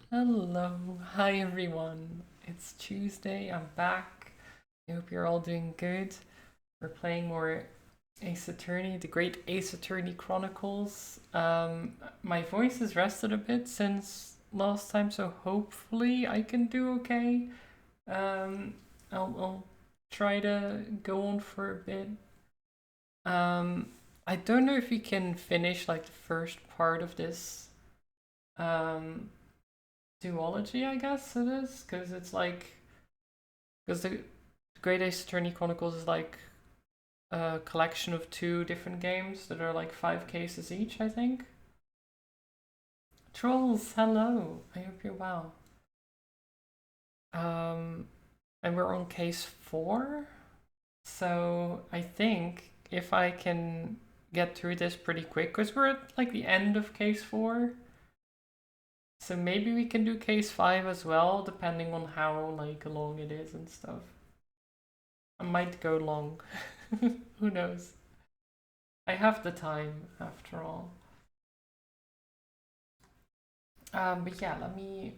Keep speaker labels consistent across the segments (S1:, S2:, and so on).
S1: Hello, hi everyone. It's Tuesday, I'm back. I hope you're all doing good. We're playing more Ace Attorney, the Great Ace Attorney Chronicles. My voice has rested a bit since last time, so hopefully I can do okay. Um, I'll try to go on for a bit. I don't know if we can finish like the first part of this. Um, duology, I guess it is, because it's like because the Great Ace Attorney Chronicles is like a collection of two different games that are like 5 cases each, I think. Trolls, hello. I hope you're well. Um, and we're on case 4, so I think if I can get through this pretty quick, because we're at like the end of case 4. So maybe we can do case 5 as well, depending on how like long it is and stuff. I might go long. Who knows? I have the time after all. But yeah, let me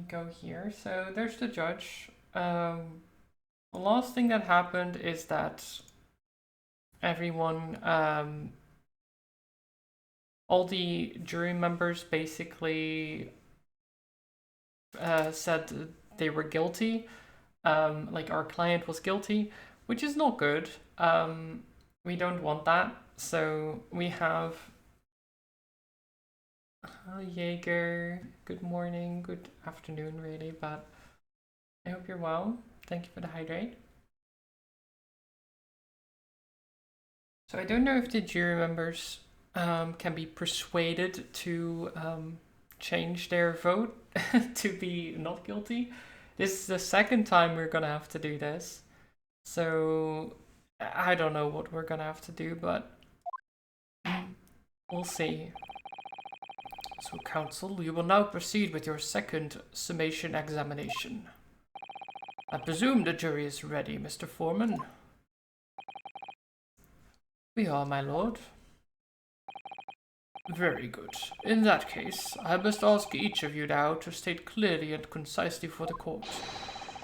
S1: go here. So there's the judge. The last thing that happened is that everyone, all the jury members basically said they were guilty. Like our client was guilty, which is not good. We don't want that. So we have Jaeger. Good morning, good afternoon, really, but I hope you're well. Thank you for the hydrate. So I don't know if the jury members can be persuaded to change their vote to be not guilty. This is the second time we're gonna have to do this. So I don't know what we're gonna have to do, but we'll see. So, counsel, you will now proceed with your second summation examination. I presume the jury is ready, Mr. Foreman. We are, my lord. Very good. In that case, I must ask each of you now to state clearly and concisely for the court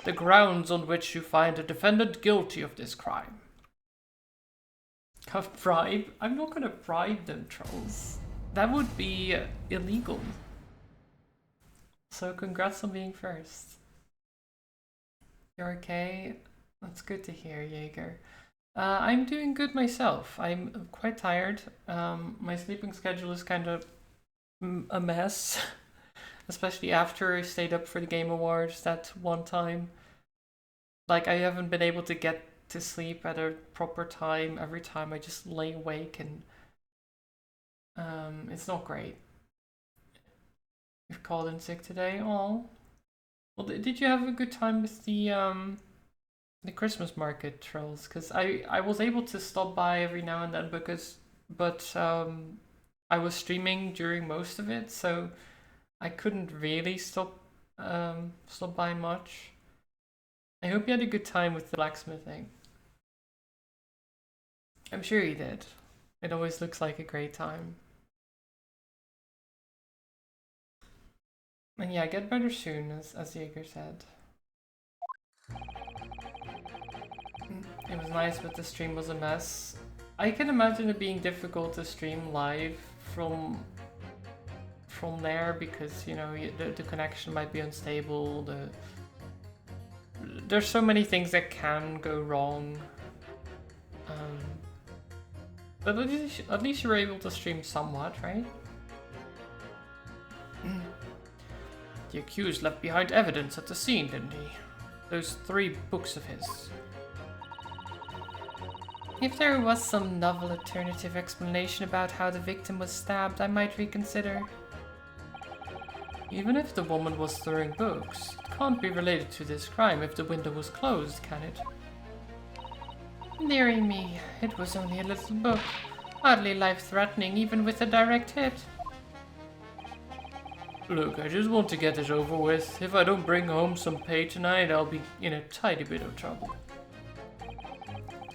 S1: the grounds on which you find the defendant guilty of this crime. A bribe? I'm not gonna bribe them, trolls. That would be illegal. So congrats on being first. You're okay? That's good to hear, Jaeger. I'm doing good myself. I'm quite tired. My sleeping schedule is kind of a mess, especially after I stayed up for the Game Awards that one time. Like, I haven't been able to get to sleep at a proper time. Every time I just lay awake and it's not great. You've called in sick today? Oh. Well, did you have a good time with the Christmas market, trolls? Because I was able to stop by every now and then but I was streaming during most of it, so I couldn't really stop by much. I hope you had a good time with the blacksmithing. I'm sure you did. It always looks like a great time. And yeah, get better soon, as Jaeger said. It was nice, but the stream was a mess. I can imagine it being difficult to stream live from there because you know the connection might be unstable. There's so many things that can go wrong. Um, but at least you were able to stream somewhat, right? The accused left behind evidence at the scene, didn't he? Those 3 books of his. If there was some novel alternative explanation about how the victim was stabbed, I might reconsider. Even if the woman was throwing books, it can't be related to this crime if the window was closed, can it? Dearie me, it was only a little book. Hardly life-threatening, even with a direct hit. Look, I just want to get this over with. If I don't bring home some pay tonight, I'll be in a tiny bit of trouble.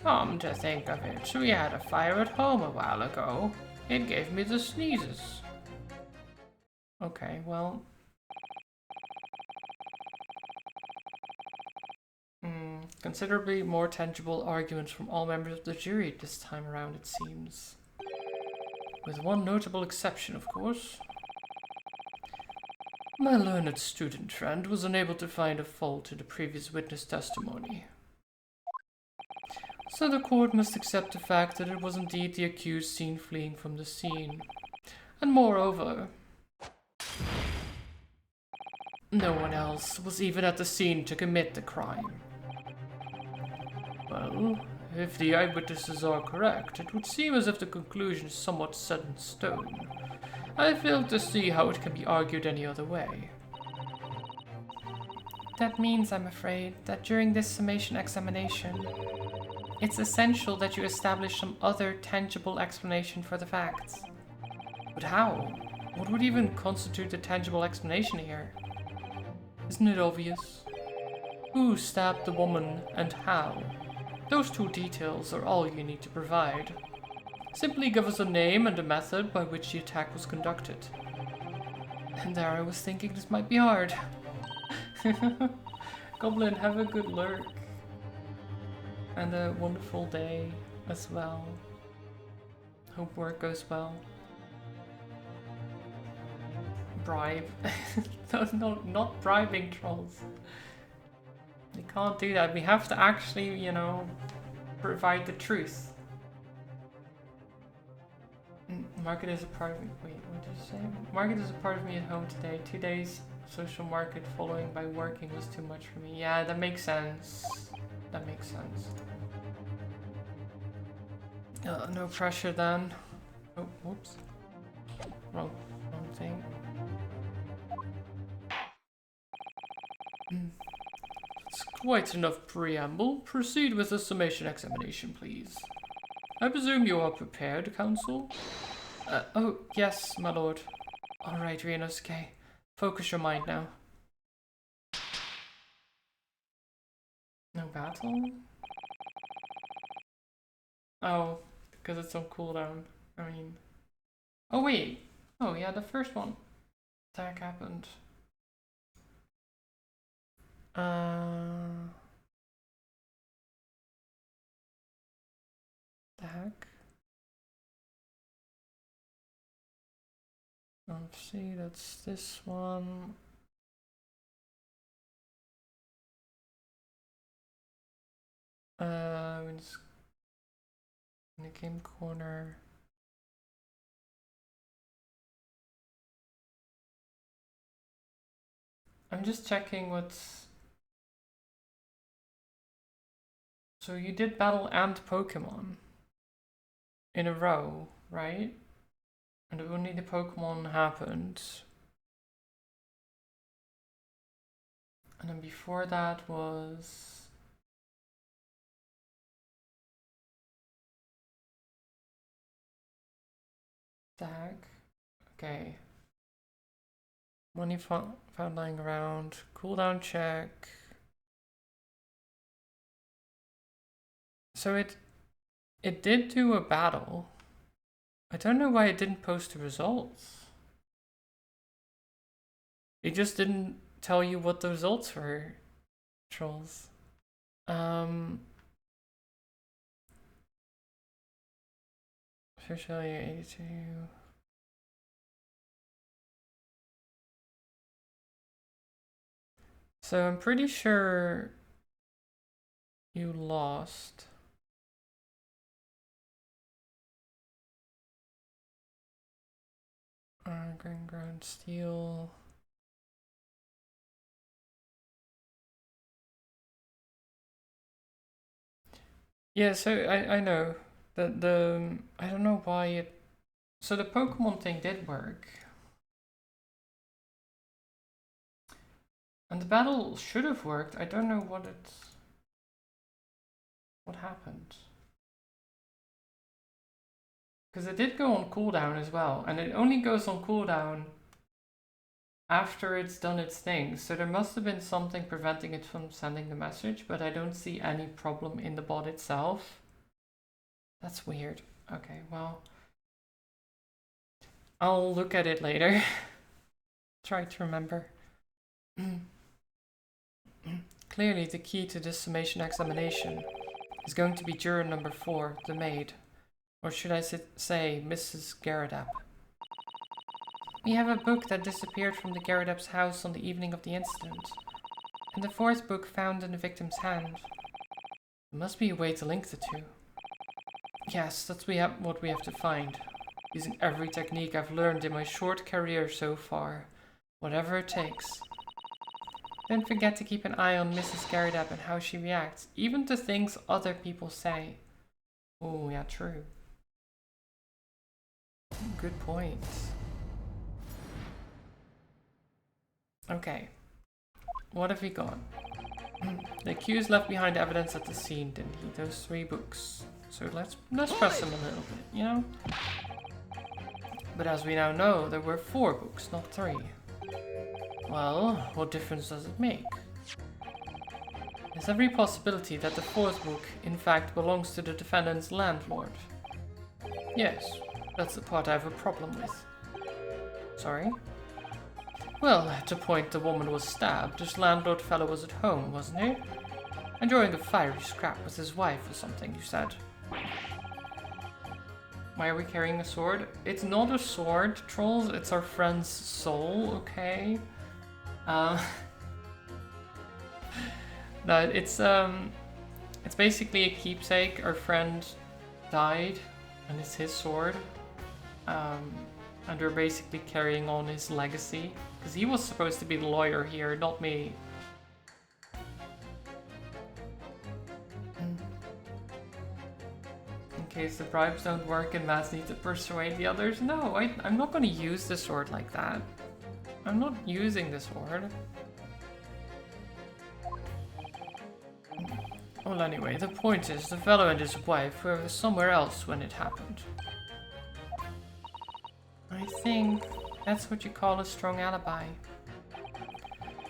S1: Come to think of it, we had a fire at home a while ago. It gave me the sneezes. Okay, well, Considerably more tangible arguments from all members of the jury this time around, it seems. With one notable exception, of course. My learned student friend was unable to find a fault in the previous witness testimony. So the court must accept the fact that it was indeed the accused seen fleeing from the scene. And moreover, no one else was even at the scene to commit the crime. Well, if the eyewitnesses are correct, it would seem as if the conclusion is somewhat set in stone. I fail to see how it can be argued any other way. That means, I'm afraid, that during this summation examination, it's essential that you establish some other tangible explanation for the facts. But how? What would even constitute a tangible explanation here? Isn't it obvious? Who stabbed the woman and how? Those two details are all you need to provide. Simply give us a name and a method by which the attack was conducted. And there I was thinking this might be hard. Goblin, have a good lurk. And a wonderful day as well. Hope work goes well. Bribe. No, not bribing trolls. We can't do that. We have to actually, you know, provide the truth. Market is a part of me. Wait, what did you say? Market is a part of me at home today. 2 days social market following by working was too much for me. Yeah, that makes sense. That makes sense. No pressure then. Oh, whoops. Wrong thing. That's quite enough preamble. Proceed with the summation examination, please. I presume you are prepared, counsel? Oh, yes, my lord. Alright, Ryunosuke. Focus your mind now. No battle? Oh, because it's on cooldown. I mean... Oh, wait! Oh, yeah, the first one. Attack happened. The heck? Let's see, that's this one. It's in the game corner. I'm just checking what's... So you did battle and Pokemon in a row, right? And only the Pokemon happened. And then before that was... The heck? Okay. Money found lying around. Cooldown check. So it did do a battle. I don't know why it didn't post the results. It just didn't tell you what the results were, trolls. Search failure 82. So I'm pretty sure you lost. Green ground steel. Yeah, so I know that I don't know why it... So the Pokemon thing did work. And the battle should have worked. I don't know what happened. Because it did go on cooldown as well, and it only goes on cooldown after it's done its thing. So there must have been something preventing it from sending the message, but I don't see any problem in the bot itself. That's weird. Okay, well, I'll look at it later. Try to remember. Clearly, the key to this summation examination is going to be juror number 4, the maid. Or should I say, Mrs. Garridap. We have a book that disappeared from the Garridap's house on the evening of the incident, and the 4th book found in the victim's hand. There must be a way to link the two. Yes, that's what we have to find, using every technique I've learned in my short career so far, whatever it takes. Don't forget to keep an eye on Mrs. Garridap and how she reacts, even to things other people say. Oh, yeah, true. Good point. Okay, what have we got? The accused left behind evidence at the scene, didn't he? Those 3 books. So let's press him a little bit, you know? But as we now know, there were 4 books, not 3. Well, what difference does it make? There's every possibility that the 4th book, in fact, belongs to the defendant's landlord. Yes, that's the part I have a problem with. Sorry? Well, at the point the woman was stabbed, this landlord fellow was at home, wasn't he? Enjoying a fiery scrap with his wife or something, you said. Why are we carrying a sword? It's not a sword, trolls, it's our friend's soul, okay? No, it's basically a keepsake. Our friend died, and it's his sword. And we're basically carrying on his legacy. Because he was supposed to be the lawyer here, not me. In case the bribes don't work and Mads need to persuade the others. No, I'm not going to use the sword like that. I'm not using the sword. Well, anyway, the point is, the fellow and his wife were somewhere else when it happened. I think that's what you call a strong alibi.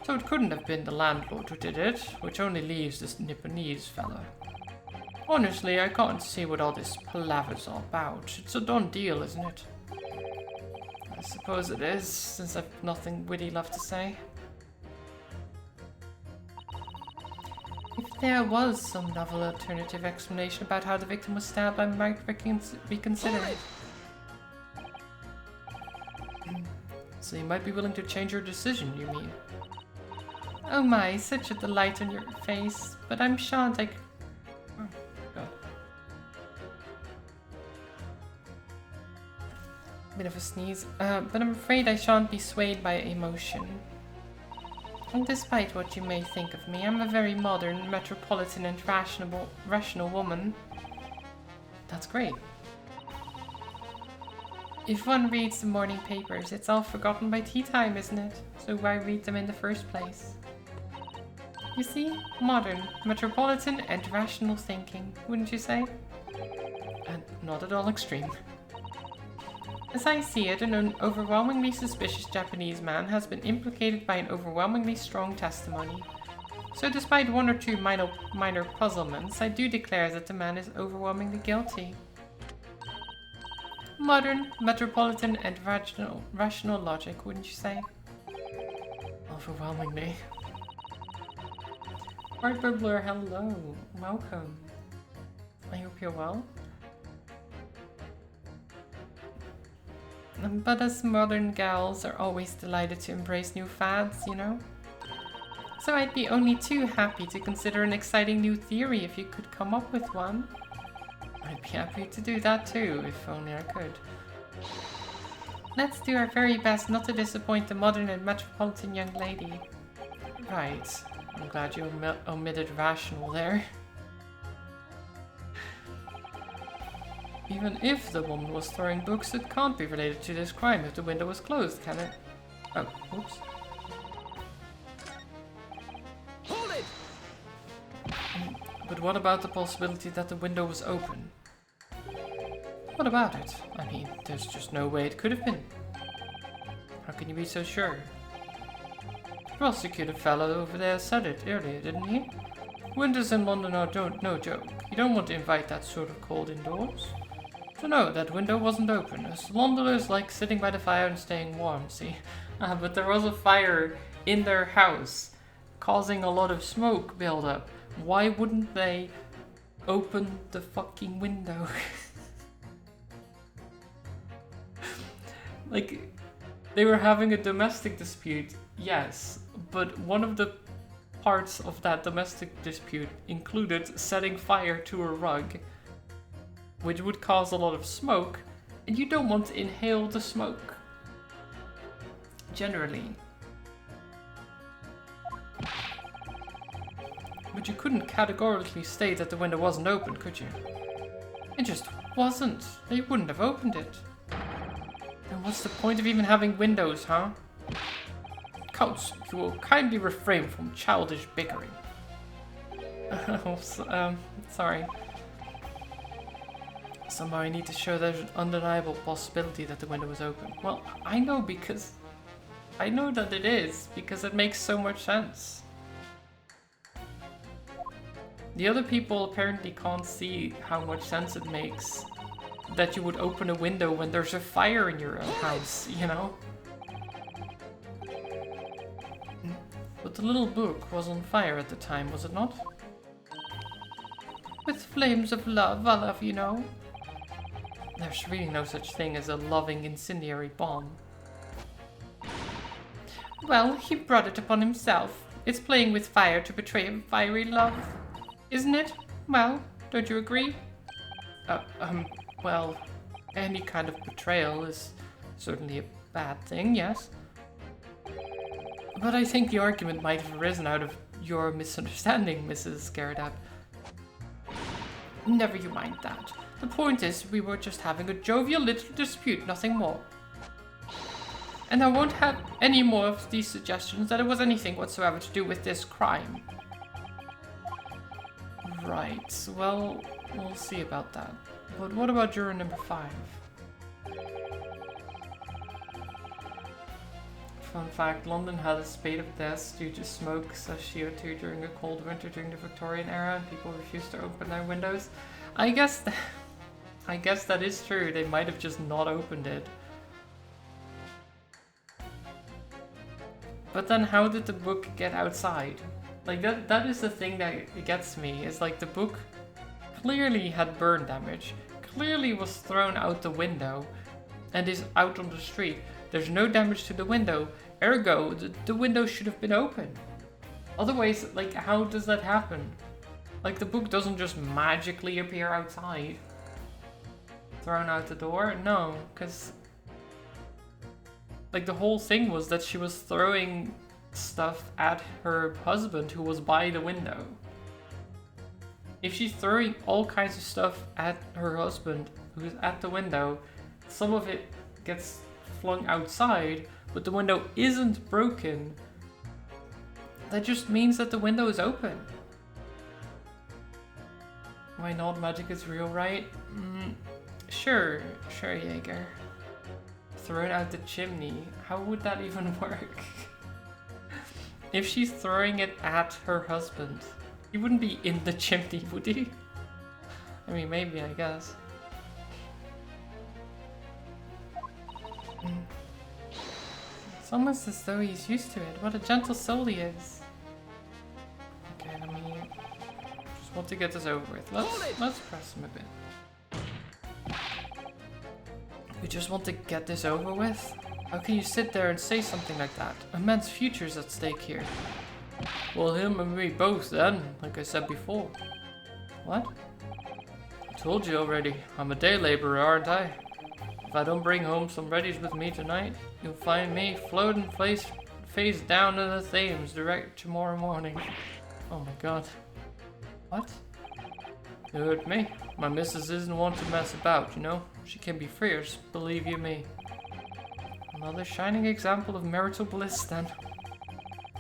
S1: So it couldn't have been the landlord who did it, which only leaves this Nipponese fellow. Honestly, I can't see what all this palaver's all about. It's a done deal, isn't it? I suppose it is, since I've nothing witty left to say. If there was some novel alternative explanation about how the victim was stabbed, I might reconsider it. So you might be willing to change your decision, you mean? Oh my, such a delight on your face, but I'm shan't I... Oh, God. Bit of a sneeze. But I'm afraid I shan't be swayed by emotion. And despite what you may think of me, I'm a very modern, metropolitan and rational woman. That's great. If one reads the morning papers, it's all forgotten by tea time, isn't it? So why read them in the first place? You see? Modern, metropolitan and rational thinking, wouldn't you say? And not at all extreme. As I see it, an overwhelmingly suspicious Japanese man has been implicated by an overwhelmingly strong testimony. So despite 1 or 2 minor puzzlements, I do declare that the man is overwhelmingly guilty. Modern, metropolitan, and rational logic, wouldn't you say? Overwhelmingly. Art Bubbler, hello. Welcome. I hope you're well. But us modern gals are always delighted to embrace new fads, you know? So I'd be only too happy to consider an exciting new theory if you could come up with one. I'd be happy to do that too, if only I could. Let's do our very best not to disappoint the modern and metropolitan young lady. Right. I'm glad you omitted rational there. Even if the woman was throwing books, it can't be related to this crime if the window was closed, can it? Oh, oops. Hold it! But what about the possibility that the window was open? What about it? I mean, there's just no way it could have been. How can you be so sure? The prosecutor fellow over there said it earlier, didn't he? Winters in London are no joke. You don't want to invite that sort of cold indoors. So no, that window wasn't open. Us Londoners like sitting by the fire and staying warm, see? But there was a fire in their house. causing a lot of smoke buildup. Why wouldn't they open the fucking window? Like, they were having a domestic dispute, yes, but one of the parts of that domestic dispute included setting fire to a rug, which would cause a lot of smoke, and you don't want to inhale the smoke. Generally. But you couldn't categorically state that the window wasn't open, could you? It just wasn't. They wouldn't have opened it. Then what's the point of even having windows, huh? Counts, you will kindly refrain from childish bickering. Sorry. Somehow I need to show there's an undeniable possibility that the window was open. Well, I know because... I know that it is, because it makes so much sense. The other people apparently can't see how much sense it makes that you would open a window when there's a fire in your own house, you know? But the little book was on fire at the time, was it not? With flames of love, I love, you know. There's really no such thing as a loving incendiary bomb. Well, he brought it upon himself. It's playing with fire to betray a fiery love, isn't it? Well, don't you agree? Well, any kind of betrayal is certainly a bad thing, yes. But I think the argument might have arisen out of your misunderstanding, Mrs. Garridap. Never you mind that. The point is, we were just having a jovial little dispute, nothing more. And I won't have any more of these suggestions that it was anything whatsoever to do with this crime. Right, well, we'll see about that. But what about juror number 5? Fun fact, London had a spate of deaths due to smoke / CO2 during a cold winter during the Victorian era, and people refused to open their windows. I guess that is true, they might have just not opened it. But then how did the book get outside? Like, that is the thing that gets me, is like the book clearly had burn damage, clearly was thrown out the window, and is out on the street. There's no damage to the window, ergo, the window should have been open. Otherwise, like, how does that happen? Like, the book doesn't just magically appear outside. Thrown out the door? No, because... like, the whole thing was that she was throwing stuff at her husband who was by the window. If she's throwing all kinds of stuff at her husband who's at the window, some of it gets flung outside, but the window isn't broken. That just means that the window is open. Why not? Magic is real, right? Sure, Jaeger. Thrown out the chimney. How would that even work? If she's throwing it at her husband, he wouldn't be in the chimney, would he? I mean, maybe, I guess. It's almost as though he's used to it. What a gentle soul he is. Okay, let me just want to get this over with. Let's press him a bit. You just want to get this over with? How can you sit there and say something like that? A man's future's at stake here. Well, him and me both then, like I said before. What? I told you already, I'm a day laborer, aren't I? If I don't bring home some readies with me tonight, you'll find me floating face down in the Thames direct tomorrow morning. Oh my god. What? You heard me. My missus isn't one to mess about, you know? She can be fierce, believe you me. Another shining example of marital bliss, then.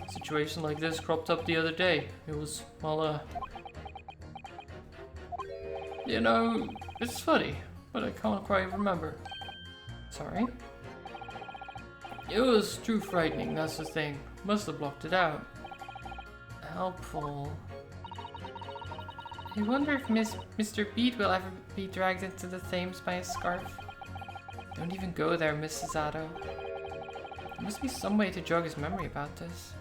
S1: A situation like this cropped up the other day. It was, well, you know, it's funny, but I can't quite remember. Sorry? It was too frightening, that's the thing. Must have blocked it out. Helpful. I wonder if Mr. Bede will ever be dragged into the Thames by a scarf. Don't even go there, Mrs. Addo. There must be some way to jog his memory about this.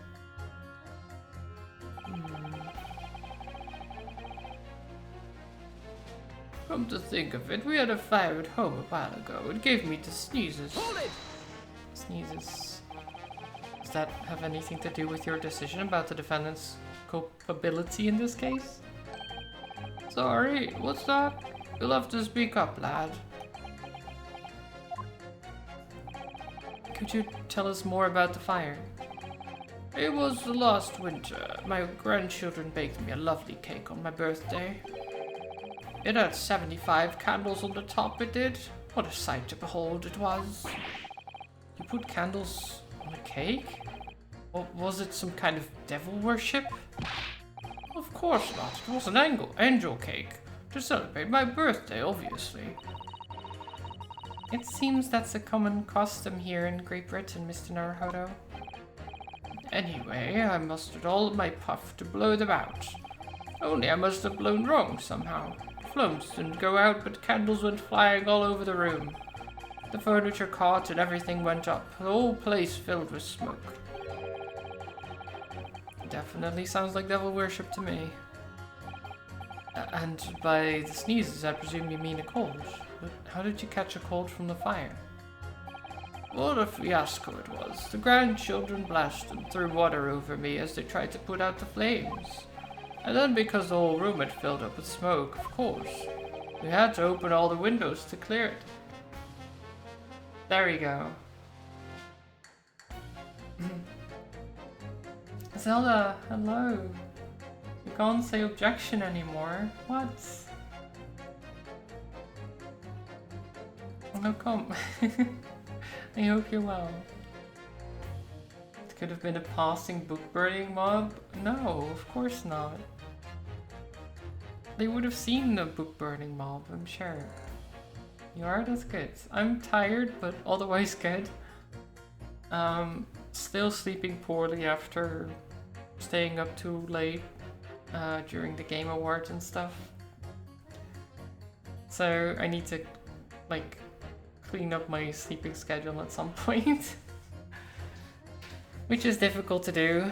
S1: Come to think of it, we had a fire at home a while ago. It gave me the sneezes.
S2: Hold it!
S1: Sneezes. Does that have anything to do with your decision about the defendant's culpability in this case? Sorry, what's that? You'll have to speak up, lad. Could you tell us more about the fire? It was the last winter. My grandchildren baked me a lovely cake on my birthday. It had 75 candles on the top, it did. What a sight to behold it was. You put candles on a cake? Or was it some kind of devil worship? Of course not. It was an angel cake. To celebrate my birthday, obviously. It seems that's a common custom here in Great Britain, Mr. Naruhodo. Anyway, I mustered all of my puff to blow them out. Only I must have blown wrong somehow. Flames didn't go out, but candles went flying all over the room. The furniture caught and everything went up. The whole place filled with smoke. Definitely sounds like devil worship to me. And by the sneezes, I presume you mean a cold. But how did you catch a cold from the fire? What a fiasco it was. The grandchildren blasted and threw water over me as they tried to put out the flames. And then because the whole room had filled up with smoke, of course, we had to open all the windows to clear it. There we go. Zelda, hello. You can't say objection anymore. What? No, come. I hope you're well. It could have been a passing book burning mob. No, of course not. They would have seen the book burning mob, I'm sure. You are? That's good. I'm tired, but otherwise good. Still sleeping poorly after staying up too late during the Game Awards and stuff. So I need to, like, clean up my sleeping schedule at some point. Which is difficult to do,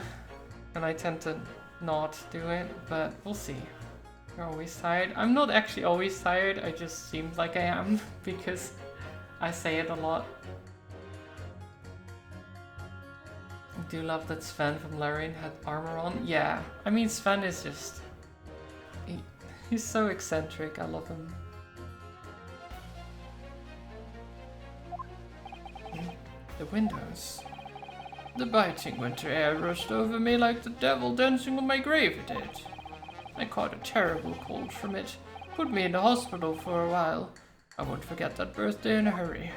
S1: and I tend to not do it, but we'll see. You're always tired. I'm not actually always tired, I just seem like I am, because I say it a lot. I do love that Sven from Larian had armor on. Yeah, I mean Sven is just... He's so eccentric, I love him. The windows. The biting winter air rushed over me like the devil dancing on my grave it did. I caught a terrible cold from it. Put me in the hospital for a while. I won't forget that birthday in a hurry.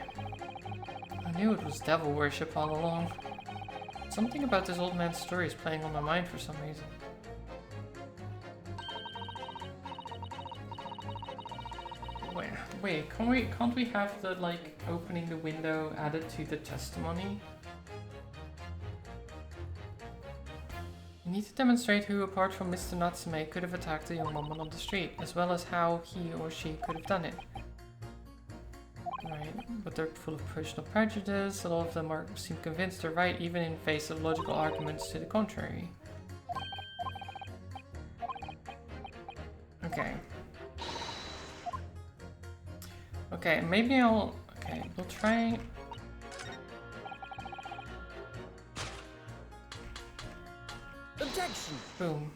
S1: I knew it was devil worship all along. Something about this old man's story is playing on my mind for some reason. Wait, can't we have the, like, opening the window added to the testimony? You need to demonstrate who, apart from Mr. Natsume, could have attacked the young woman on the street, as well as how he or she could have done it. Right, but they're full of personal prejudice, a lot of them seem convinced they're right, even in face of logical arguments to the contrary. Okay. Okay, maybe we'll try...
S2: Objection!
S1: Boom.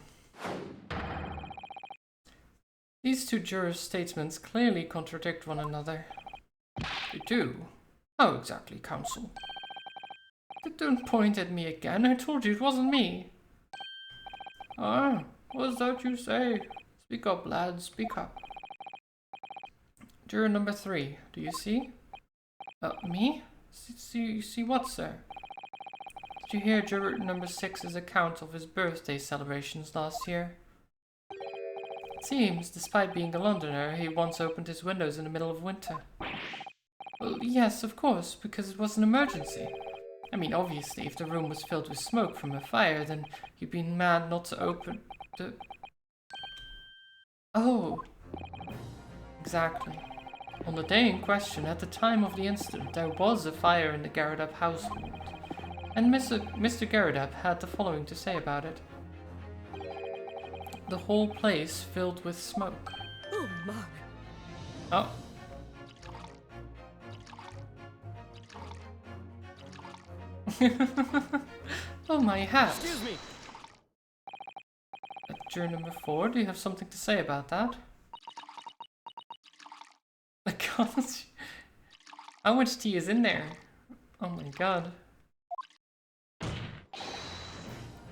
S1: These two jurors' statements clearly contradict one another. They do? How exactly, counsel? Don't point at me again, I told you it wasn't me. Ah, what's that you say? Speak up, lad, speak up. Juror number 3, do you see? Me? See what, sir? Did you hear juror number 6's account of his birthday celebrations last year? It seems, despite being a Londoner, he once opened his windows in the middle of winter. Well, yes, of course, because it was an emergency. I mean, obviously, if the room was filled with smoke from a fire, then you'd be mad not to open the... Oh! Exactly. On the day in question, at the time of the incident, there was a fire in the Garadab household. And Mr. Garadab had the following to say about it. The whole place filled with smoke.
S2: Oh my!
S1: Oh. Oh, my hat.
S2: Excuse me.
S1: Juror number 4, do you have something to say about that? God, how much tea is in there? Oh my god.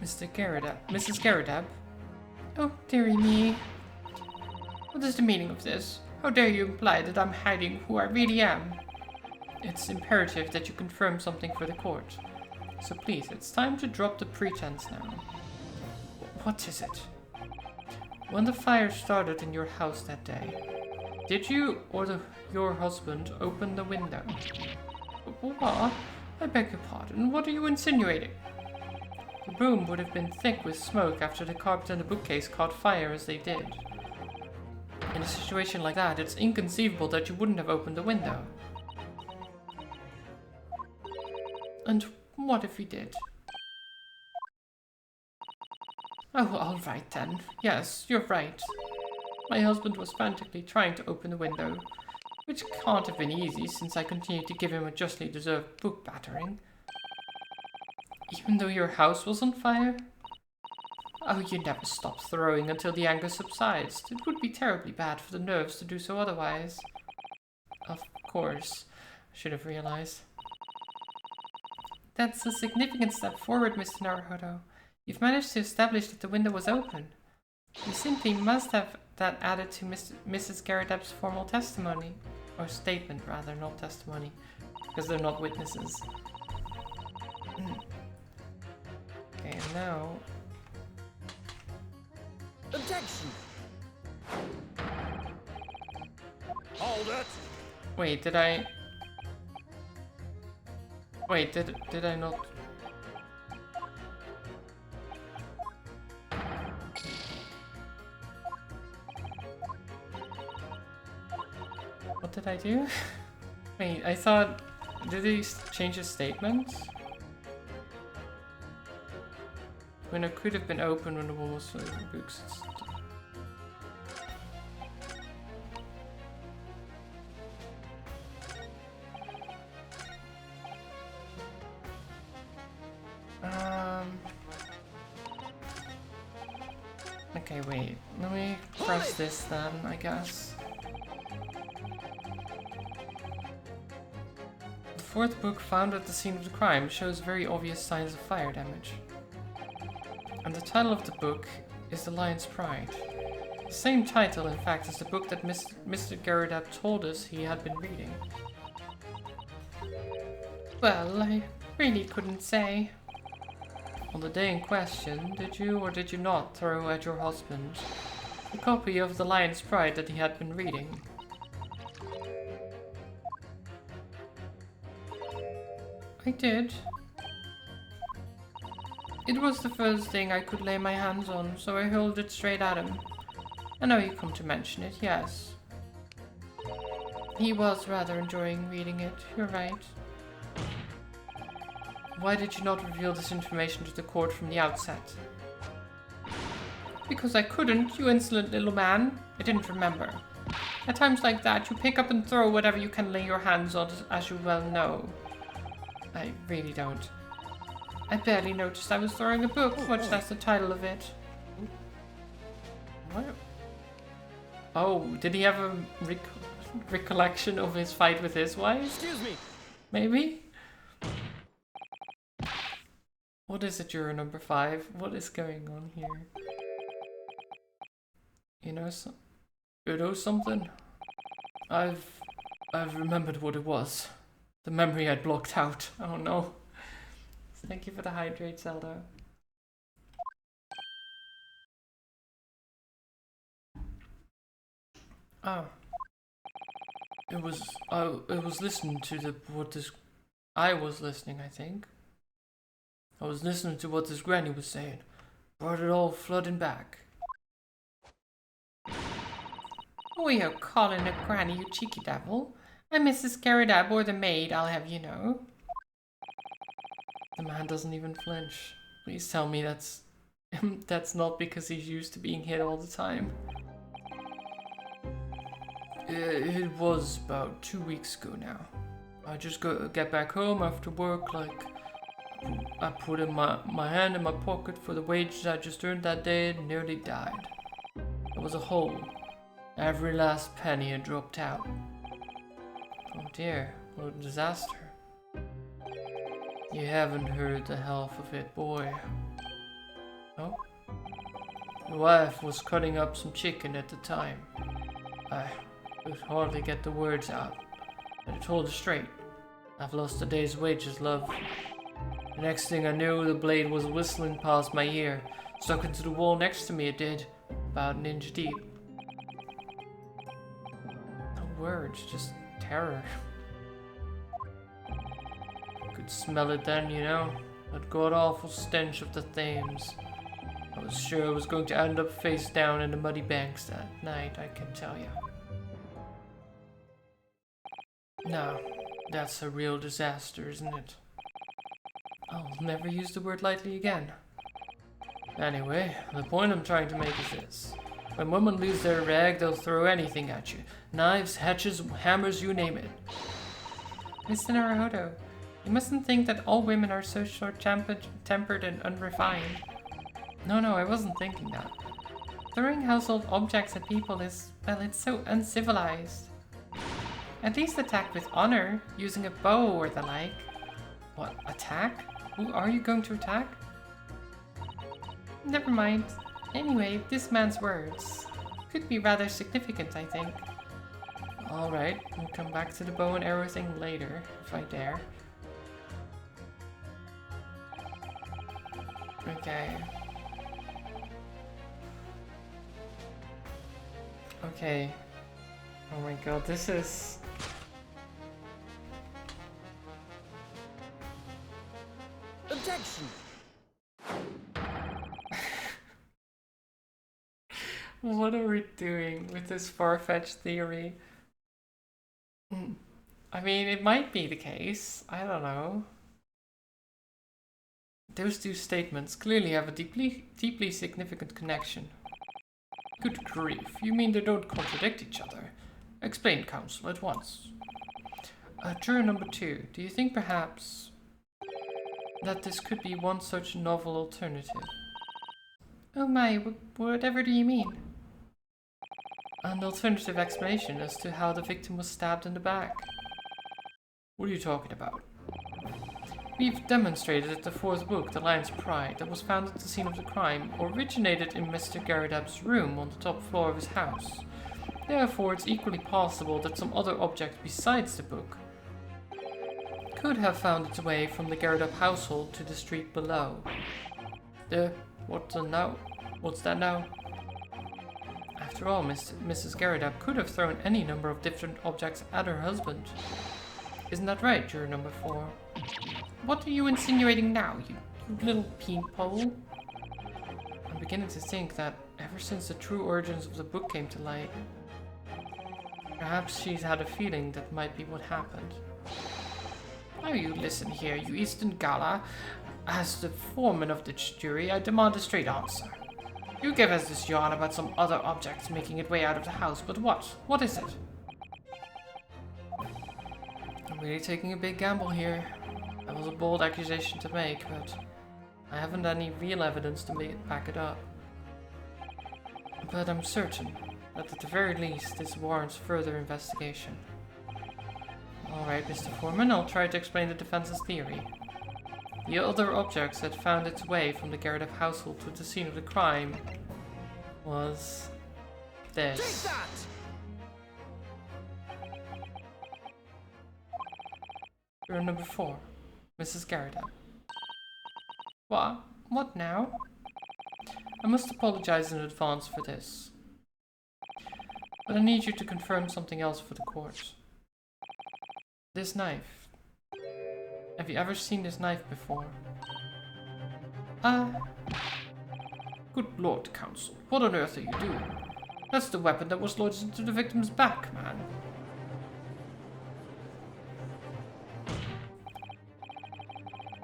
S1: Mr. Mrs. Garridab? Oh, dearie me. What is the meaning of this? How dare you imply that I'm hiding who I really am? It's imperative that you confirm something for the court. So please, it's time to drop the pretense now. What is it? When the fire started in your house that day, did you or your husband open the window? What? I beg your pardon, what are you insinuating? The room would have been thick with smoke after the carpet and the bookcase caught fire as they did. In a situation like that, it's inconceivable that you wouldn't have opened the window. And what if he did? Oh, all right then. Yes, you're right. My husband was frantically trying to open the window, which can't have been easy since I continued to give him a justly deserved book battering. Even though your house was on fire? Oh, you never stop throwing until the anger subsides. It would be terribly bad for the nerves to do so otherwise. Of course. I should have realized. That's a significant step forward, Mr. Naruhodo. You've managed to establish that the window was open. You simply must have that added to Mrs. Garridab's formal testimony. Or statement, rather, not testimony. Because they're not witnesses. Okay, and now...
S2: Objection! Hold it!
S1: Wait, did I... Wait, did I not... What did I do? Wait, I thought... Did he change his statement? Window could have been open when the wall was filled with books. Okay, wait. Let me press this then, I guess. The fourth book found at the scene of the crime shows very obvious signs of fire damage. And the title of the book is The Lion's Pride. The same title, in fact, as the book that Mr. Garridab told us he had been reading. Well, I really couldn't say. On the day in question, did you or did you not throw at your husband a copy of The Lion's Pride that he had been reading? I did. It was the first thing I could lay my hands on, so I hurled it straight at him. And now you come to mention it, yes. He was rather enjoying reading it, you're right. Why did you not reveal this information to the court from the outset? Because I couldn't, you insolent little man. I didn't remember. At times like that, you pick up and throw whatever you can lay your hands on, as you well know. I really don't. I barely noticed I was throwing a book, much less the title of it. What? Oh, did he have a recollection of his fight with his wife?
S2: Excuse me.
S1: Maybe? What is it, juror number 5? What is going on here? You know something? I've remembered what it was. The memory I'd blocked out. Oh no. Thank you for the hydrate, Zelda. Oh. It was listening to I was listening, I think. I was listening to what this granny was saying. Brought it all flooding back. Oh, you're calling a granny, you cheeky devil. I'm Mrs. Garridab, or the maid, I'll have you know. The man doesn't even flinch. Please tell me that's not because he's used to being hit all the time. It was about 2 weeks ago now. I just get back home after work, like, I put in my hand in my pocket for the wages I just earned that day and nearly died. There was a hole. Every last penny had dropped out. Oh dear, what a disaster. You haven't heard the half of it, boy. Oh? The wife was cutting up some chicken at the time. I could hardly get the words out, but I told her straight. I've lost a day's wages, love. The next thing I knew, the blade was whistling past my ear. Stuck into the wall next to me, it did. About an inch deep. No words, just terror. I could smell it then, you know. That god-awful stench of the Thames. I was sure I was going to end up face down in the muddy banks that night, I can tell you. Now, that's a real disaster, isn't it? I'll never use the word lightly again. Anyway, the point I'm trying to make is this. When women lose their rag, they'll throw anything at you. Knives, hatchets, hammers, you name it.
S3: Mr. Naruhodo, you mustn't think that all women are so short-tempered and unrefined.
S1: No, I wasn't thinking that.
S3: Throwing household objects at people is, well, it's so uncivilized. At least attack with honor, using a bow or the like.
S1: What, attack? Who are you going to attack?
S3: Never mind. Anyway, this man's words could be rather significant, I think.
S1: Alright, we'll come back to the bow and arrow thing later, if I dare. Okay. Okay. Oh my god, this is...
S2: Objection!
S1: What are we doing with this far-fetched theory? I mean, it might be the case. I don't know. Those two statements clearly have a deeply significant connection. Good grief, you mean they don't contradict each other? Explain, counsel, at once. Juror number 2, do you think perhaps that this could be one such novel alternative?
S3: Oh my, whatever do you mean?
S1: An alternative explanation as to how the victim was stabbed in the back. What are you talking about? We've demonstrated that the fourth book, The Lion's Pride, that was found at the scene of the crime, originated in Mr. Garridab's room on the top floor of his house. Therefore, it's equally possible that some other object besides the book could have found its way from the Garridab household to the street below. What's that now? After all, Mrs. Garridab could have thrown any number of different objects at her husband. Isn't that right, juror number 4?
S3: What are you insinuating now, you little peepole?
S1: I'm beginning to think that ever since the true origins of the book came to light, perhaps she's had a feeling that might be what happened.
S3: Now you listen here, you Eastern Gala. As the foreman of the jury, I demand a straight answer. You give us this yarn about some other objects making its way out of the house, but what? What is it?
S1: I'm really taking a big gamble here. That was a bold accusation to make, but I haven't any real evidence to back it up. But I'm certain that at the very least this warrants further investigation. Alright, Mr. Foreman, I'll try to explain the defense's theory. The other objects that found its way from the Garridab household to the scene of the crime was this.
S2: Take that!
S1: Juror number 4, Mrs. Garridab.
S3: What? What now?
S1: I must apologize in advance for this, but I need you to confirm something else for the court. This knife. Have you ever seen this knife before?
S3: Good Lord, counsel, what on earth are you doing? That's the weapon that was lodged into the victim's back, man.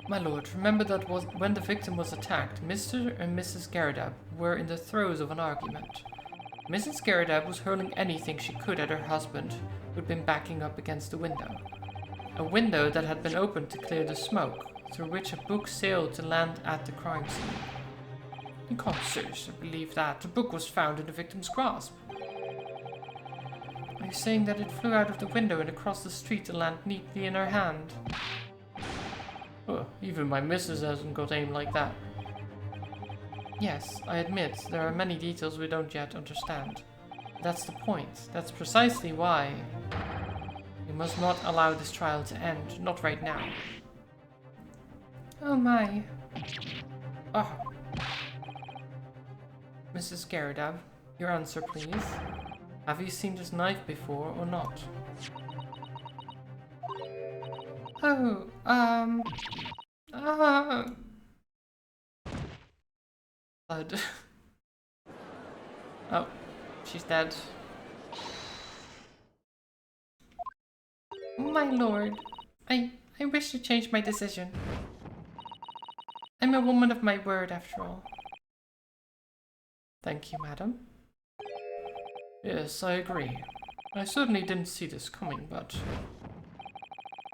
S1: My lord, remember that when the victim was attacked, Mr. and Mrs. Garridab were in the throes of an argument. Mrs. Garridab was hurling anything she could at her husband, who had been backing up against the window. A window that had been opened to clear the smoke, through which a book sailed to land at the crime scene. You can't seriously believe that. The book was found in the victim's grasp. Are you saying that it flew out of the window and across the street to land neatly in her hand? Oh, even my missus hasn't got aim like that. Yes, I admit, there are many details we don't yet understand. That's the point. That's precisely why we must not allow this trial to end. Not right now. Oh my. Oh. Mrs. Garridab, your answer please. Have you seen this knife before or not? Oh, blood. Oh, she's dead. My lord, I wish to change my decision. I'm a woman of my word, after all. Thank you, madam. Yes, I agree. I certainly didn't see this coming, but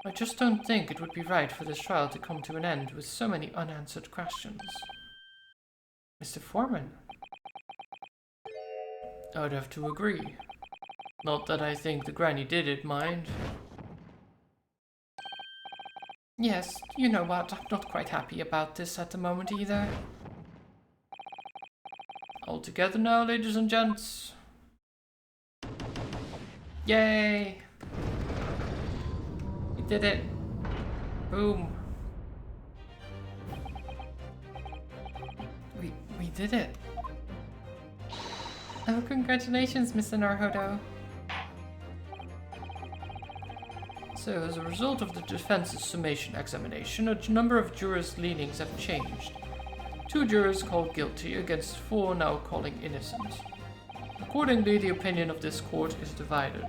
S1: I just don't think it would be right for this trial to come to an end with so many unanswered questions. Mr. Foreman? I'd have to agree. Not that I think the granny did it, mind. Yes, you know what, I'm not quite happy about this at the moment either. All together now, ladies and gents. Yay! We did it. Boom. We did it. Oh, congratulations, Mr. Narhodo. So, as a result of the defense's summation examination, a number of jurors' leanings have changed. 2 jurors called guilty against 4 now calling innocent. Accordingly, the opinion of this court is divided,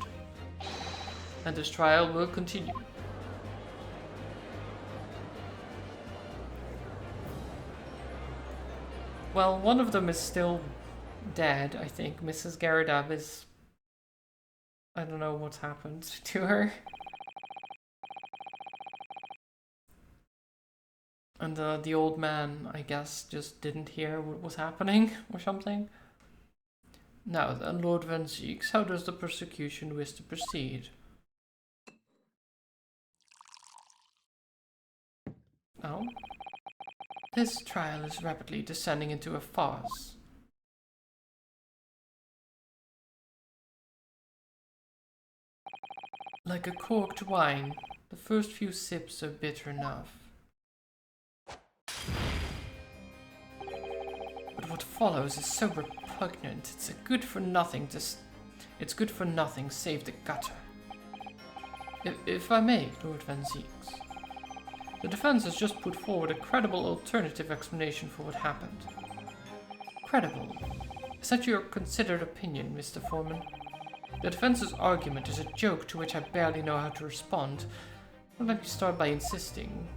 S1: and this trial will continue. Well, one of them is still dead, I think. Mrs. Garridab is... I don't know what's happened to her. And the old man, I guess, just didn't hear what was happening or something. Now then, Lord Van Zieks, how does the prosecution wish to proceed? Oh? This trial is rapidly descending into a farce. Like a corked wine, the first few sips are bitter enough. But what follows is so repugnant, it's good for nothing save the gutter. If I may, Lord Van Zieks. The defense has just put forward a credible alternative explanation for what happened. Credible? Is that your considered opinion, Mr. Foreman? The defense's argument is a joke to which I barely know how to respond. Well, let me start by insisting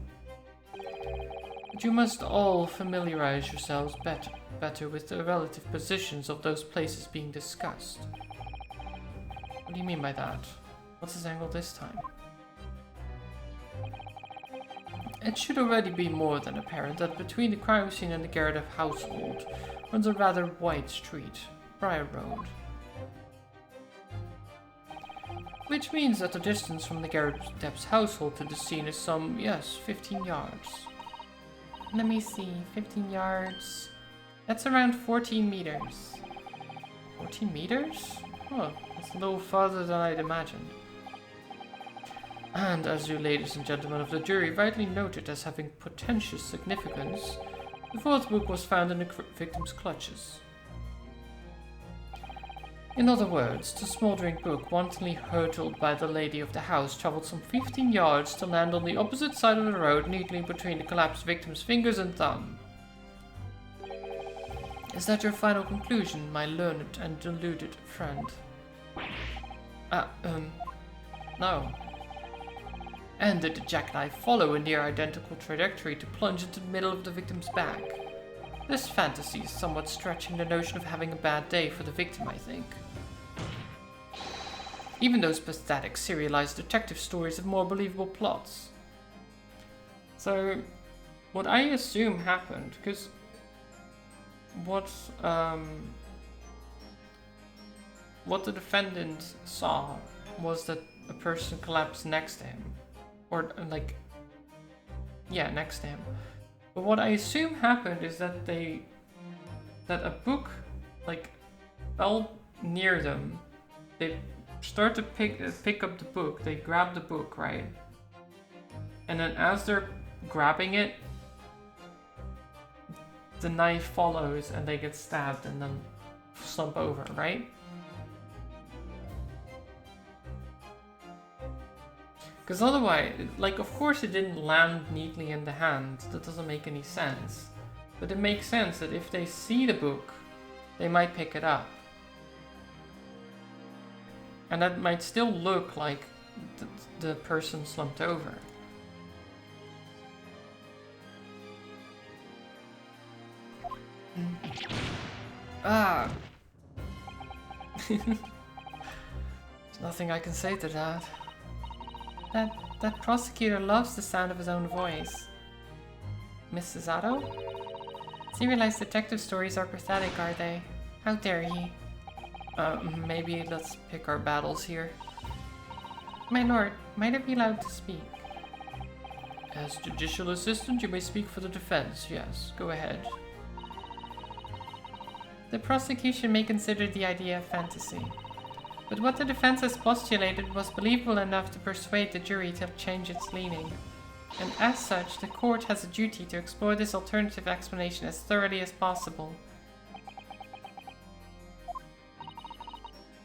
S1: that you must all familiarize yourselves better with the relative positions of those places being discussed. What do you mean by that? What's his angle this time? It should already be more than apparent that between the crime scene and the Garridab household runs a rather wide street, Briar Road. Which means that the distance from the Garridab's household to the scene is some, 15 yards. Let me see, 15 yards. That's around 14 meters. 14 meters? Oh, that's a little farther than I'd imagined. And as you ladies and gentlemen of the jury rightly noted as having potential significance, the 4th book was found in the victim's clutches. In other words, the smoldering book wantonly hurtled by the lady of the house traveled some 15 yards to land on the opposite side of the road, neatly between the collapsed victim's fingers and thumb. Is that your final conclusion, my learned and deluded friend? No. And did the jackknife follow a near identical trajectory to plunge into the middle of the victim's back?
S3: This fantasy is somewhat stretching the notion of having a bad day for the victim, I think. Even those pathetic serialized detective stories have more believable plots.
S1: So, what I assume happened, because what the defendant saw was that a person collapsed next to him, or like, yeah, next to him. But what I assume happened is that that a book like fell near them. They start to pick up the book. They grab the book, right? And then as they're grabbing it, the knife follows and they get stabbed and then slump over, right? Because otherwise, like, of course it didn't land neatly in the hand. That doesn't make any sense. But it makes sense that if they see the book, they might pick it up. And that might still look like the person slumped over. Ah! There's nothing I can say to that. That prosecutor loves the sound of his own voice. Mrs. Otto? Serialized detective stories are pathetic, are they? How dare he? Maybe let's pick our battles here. My lord, might I be allowed to speak? As judicial assistant, you may speak for the defense. Yes, go ahead. The prosecution may consider the idea of fantasy. But what the defense has postulated was believable enough to persuade the jury to change its leaning. And as such, the court has a duty to explore this alternative explanation as thoroughly as possible.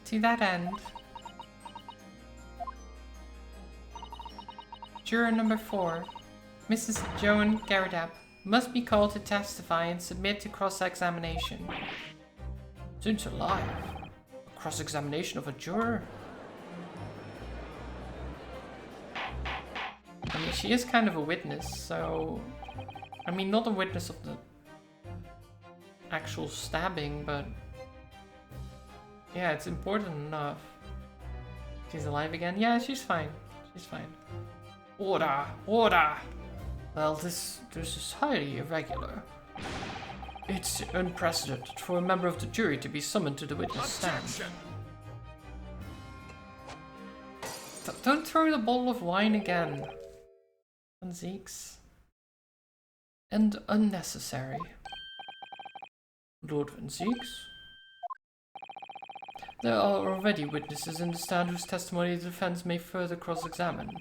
S1: To that end, Juror number 4, Mrs. Joan Garadap, must be called to testify and submit to cross-examination. Since alive. Cross-examination of a juror? I mean, she is kind of a witness, so... I mean, not a witness of the actual stabbing, but... yeah, it's important enough. She's alive again? Yeah, she's fine. She's fine. Order! Order! Well, this is highly irregular. It's unprecedented for a member of the jury to be summoned to the witness stand. Don't throw the bottle of wine again. Van Zeeks. And unnecessary. Lord Van Zeeks? There are already witnesses in the stand whose testimony the defense may further cross-examine.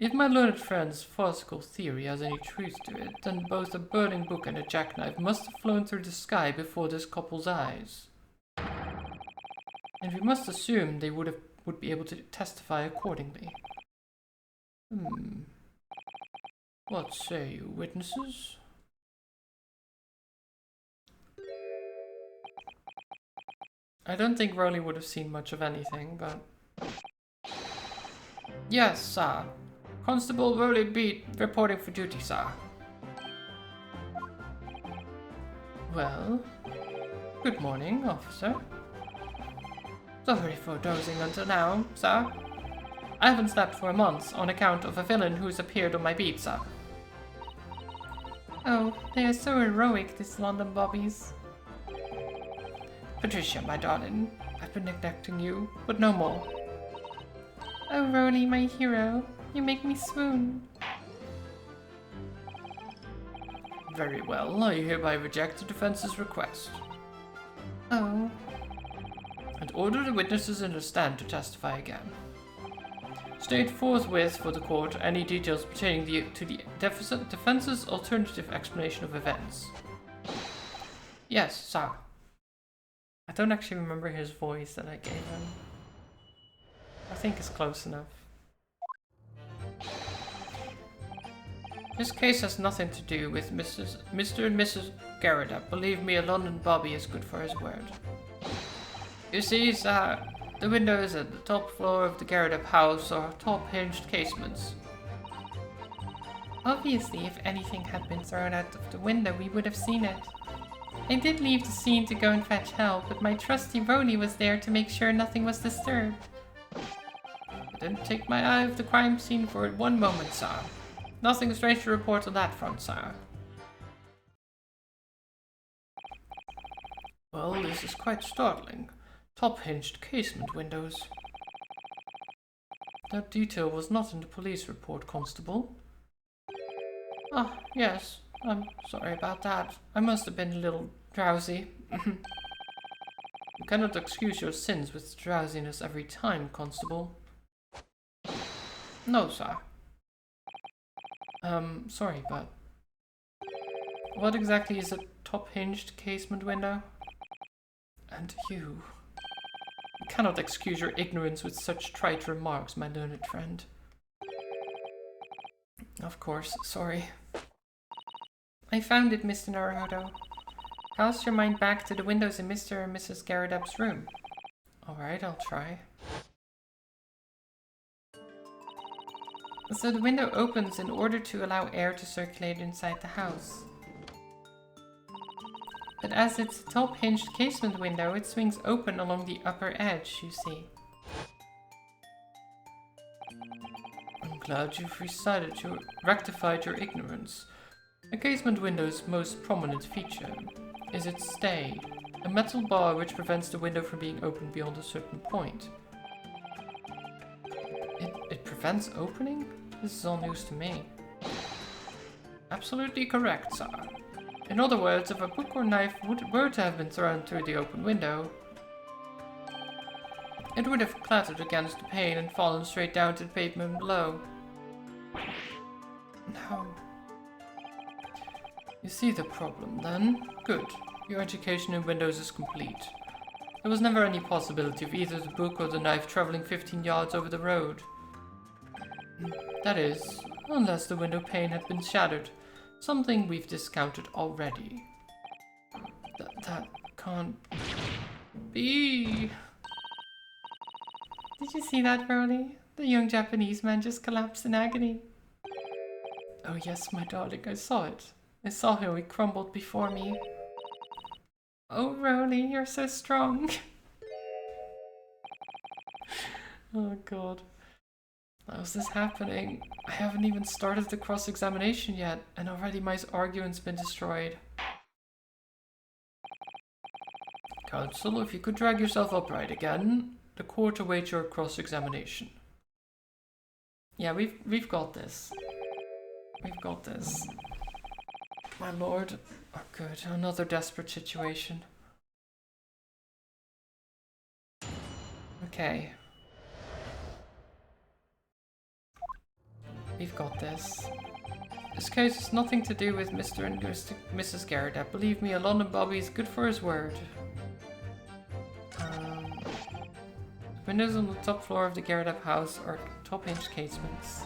S1: If my learned friend's farcical theory has any truth to it, then both a burning book and a jackknife must have flown through the sky before this couple's eyes. And we must assume they would be able to testify accordingly. What say you, witnesses? I don't think Rowley would have seen much of anything, but... Yes, sir. Constable Rowley Beat, reporting for duty, sir. Well, good morning, officer. Sorry for dozing until now, sir. I haven't slept for a month on account of a villain who's appeared on my beat, sir. Oh, they are so heroic, these London bobbies. Patricia, my darling, I've been neglecting you, but no more. Oh, Rowley, my hero, you make me swoon. Very well, I hereby reject the defense's request. Oh. And order the witnesses in the stand to testify again. State forthwith for the court any details pertaining to the defense's alternative explanation of events. Yes, sir. I don't actually remember his voice that I gave him. I think it's close enough. This case has nothing to do with Mr. and Mrs. Garadap. Believe me, a London bobby is good for his word. You see, sir, the windows at the top floor of the Garadap house are top-hinged casements. Obviously, if anything had been thrown out of the window, we would have seen it. I did leave the scene to go and fetch help, but my trusty Roni was there to make sure nothing was disturbed.
S3: I didn't take my eye off the crime scene for one moment, sir. Nothing strange to report on that front, sir. Well, this is quite startling. Top-hinged casement windows. That detail was not in the police report, Constable. Ah, yes. I'm sorry about that. I must have been a little drowsy. You cannot excuse your sins with drowsiness every time, Constable. No, sir. Sorry, but... What exactly is a top-hinged casement window? And you cannot excuse your ignorance with such trite remarks, my learned friend. Of course, sorry.
S1: I found it, Mr. Naruhodo. Cast your mind back to the windows in Mr. and Mrs. Garradab's room.
S3: Alright, I'll try.
S1: So the window opens in order to allow air to circulate inside the house. But as it's a top-hinged casement window, it swings open along the upper edge, you see.
S3: I'm glad you've rectified your ignorance. A casement window's most prominent feature is its stay, a metal bar which prevents the window from being opened beyond a certain point. It prevents opening? This is all news to me. Absolutely correct, sir. In other words, if a book or knife were to have been thrown through the open window, it would have clattered against the pane and fallen straight down to the pavement below. No. You see the problem, then? Good. Your education in windows is complete. There was never any possibility of either the book or the knife traveling 15 yards over the road. That is, unless the window pane had been shattered, something we've discounted already. That can't be.
S1: Did you see that, Roni? The young Japanese man just collapsed in agony.
S3: Oh yes, my darling, I saw it. I saw how he crumbled before me.
S1: Oh, Roni, you're so strong.
S3: Oh god. How's this happening? I haven't even started the cross-examination yet, and already my argument's been destroyed. Counsel, if you could drag yourself upright again, the court awaits your cross-examination.
S1: Yeah, we've got this. We've got this.
S3: My lord. Oh good, another desperate situation.
S1: Okay. We've got this.
S3: This case has nothing to do with Mr. and Mrs. Garradab. Believe me, a London Bobby is good for his word. The windows on the top floor of the Garradab house are top-inch casements.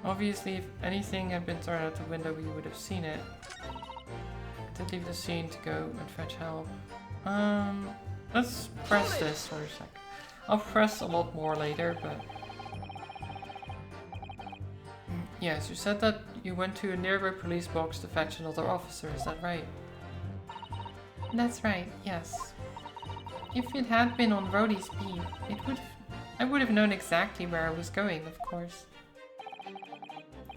S3: Obviously, if anything had been thrown out the window, we would have seen it. I did leave the scene to go and fetch help. Let's press this for a sec. I'll press a lot more later, but... Yes, you said that you went to a nearby police box to fetch another officer, is that right?
S1: That's right, yes. If it had been on Rhodey's beat, I would have known exactly where I was going, of course.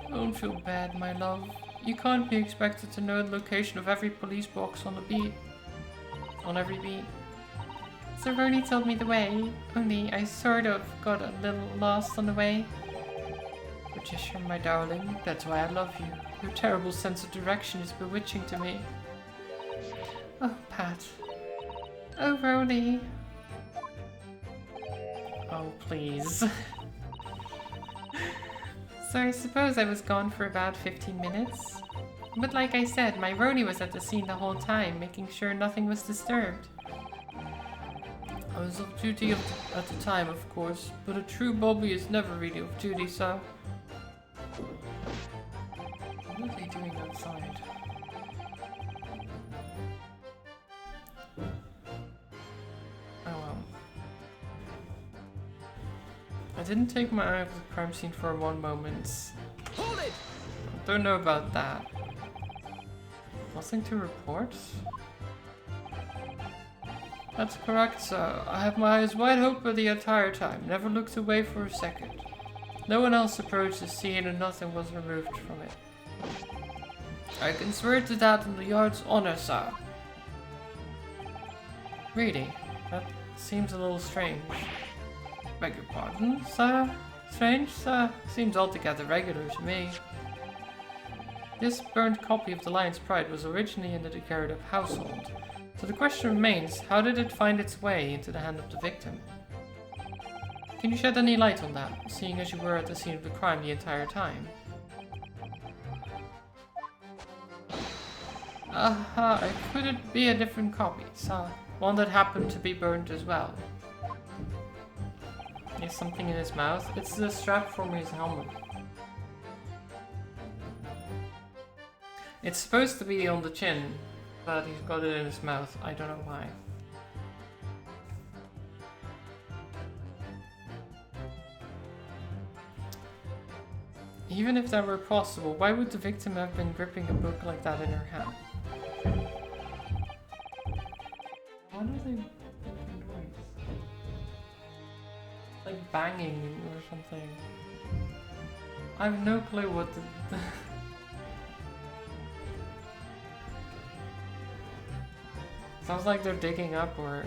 S3: Don't feel bad, my love. You can't be expected to know the location of every police box on the beat. On every beat.
S1: Sir Rhodey told me the way, only I sort of got a little lost on the way.
S3: Patricia, my darling, that's why I love you. Your terrible sense of direction is bewitching to me.
S1: Oh, Pat. Oh, Rhodey.
S3: Oh, please.
S1: So I suppose I was gone for about 15 minutes. But like I said, my Rhodey was at the scene the whole time, making sure nothing was disturbed.
S3: I was off duty at the time, of course, but a true Bobby is never really off duty, sir. What are they doing outside? Oh well. I didn't take my eye off the crime scene for one moment.
S2: Hold it!
S3: Don't know about that.
S1: Nothing to report? That's correct, sir. I have my eyes wide open the entire time, never looked away for a second. No one else approached the scene and nothing was removed from it. I can swear to that on the yard's honor, sir. Really? That seems a little strange. Beg your pardon, sir? Strange, sir? Seems altogether regular to me. This burned copy of The Lion's Pride was originally in the Garrett household. So the question remains, how did it find its way into the hand of the victim? Can you shed any light on that, seeing as you were at the scene of the crime the entire time? Could it be a different copy, sir? One that happened to be burned as well. He has something in his mouth. It's the strap from his helmet. It's supposed to be on the chin, but he's got it in his mouth. I don't know why. Even if that were possible, why would the victim have been gripping a book like that in her hand? Why do they make a noise? Like banging or something. I have no clue what the sounds like they're digging up or...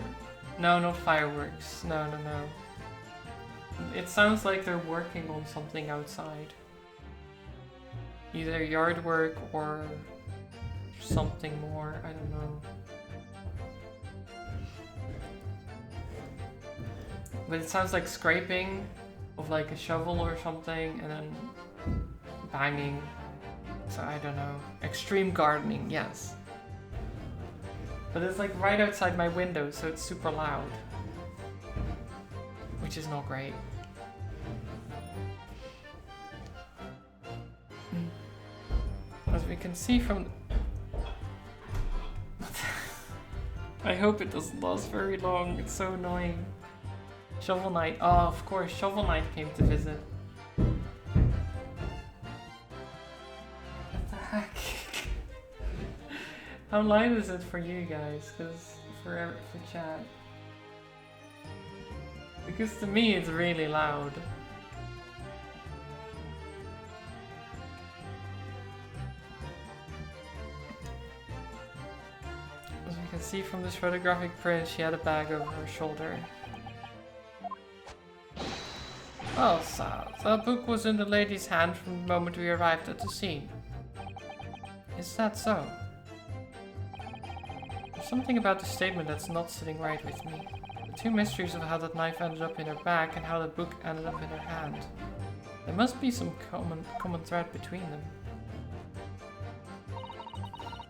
S1: No, not fireworks. No. It sounds like they're working on something outside. Either yard work or something more, I don't know. But it sounds like scraping of like a shovel or something and then banging. So I don't know. Extreme gardening, yes. But it's like right outside my window, so it's super loud. Which is not great. As we can see from... I hope it doesn't last very long, it's so annoying. Shovel Knight. Oh, of course, Shovel Knight came to visit. What the heck? How loud is it for you guys? For chat. Because to me it's really loud. As you can see from this photographic print, she had a bag over her shoulder. Well, sir, the book was in the lady's hand from the moment we arrived at the scene. Is that so? There's something about the statement that's not sitting right with me. The two mysteries of how that knife ended up in her back and how the book ended up in her hand. There must be some common thread between them.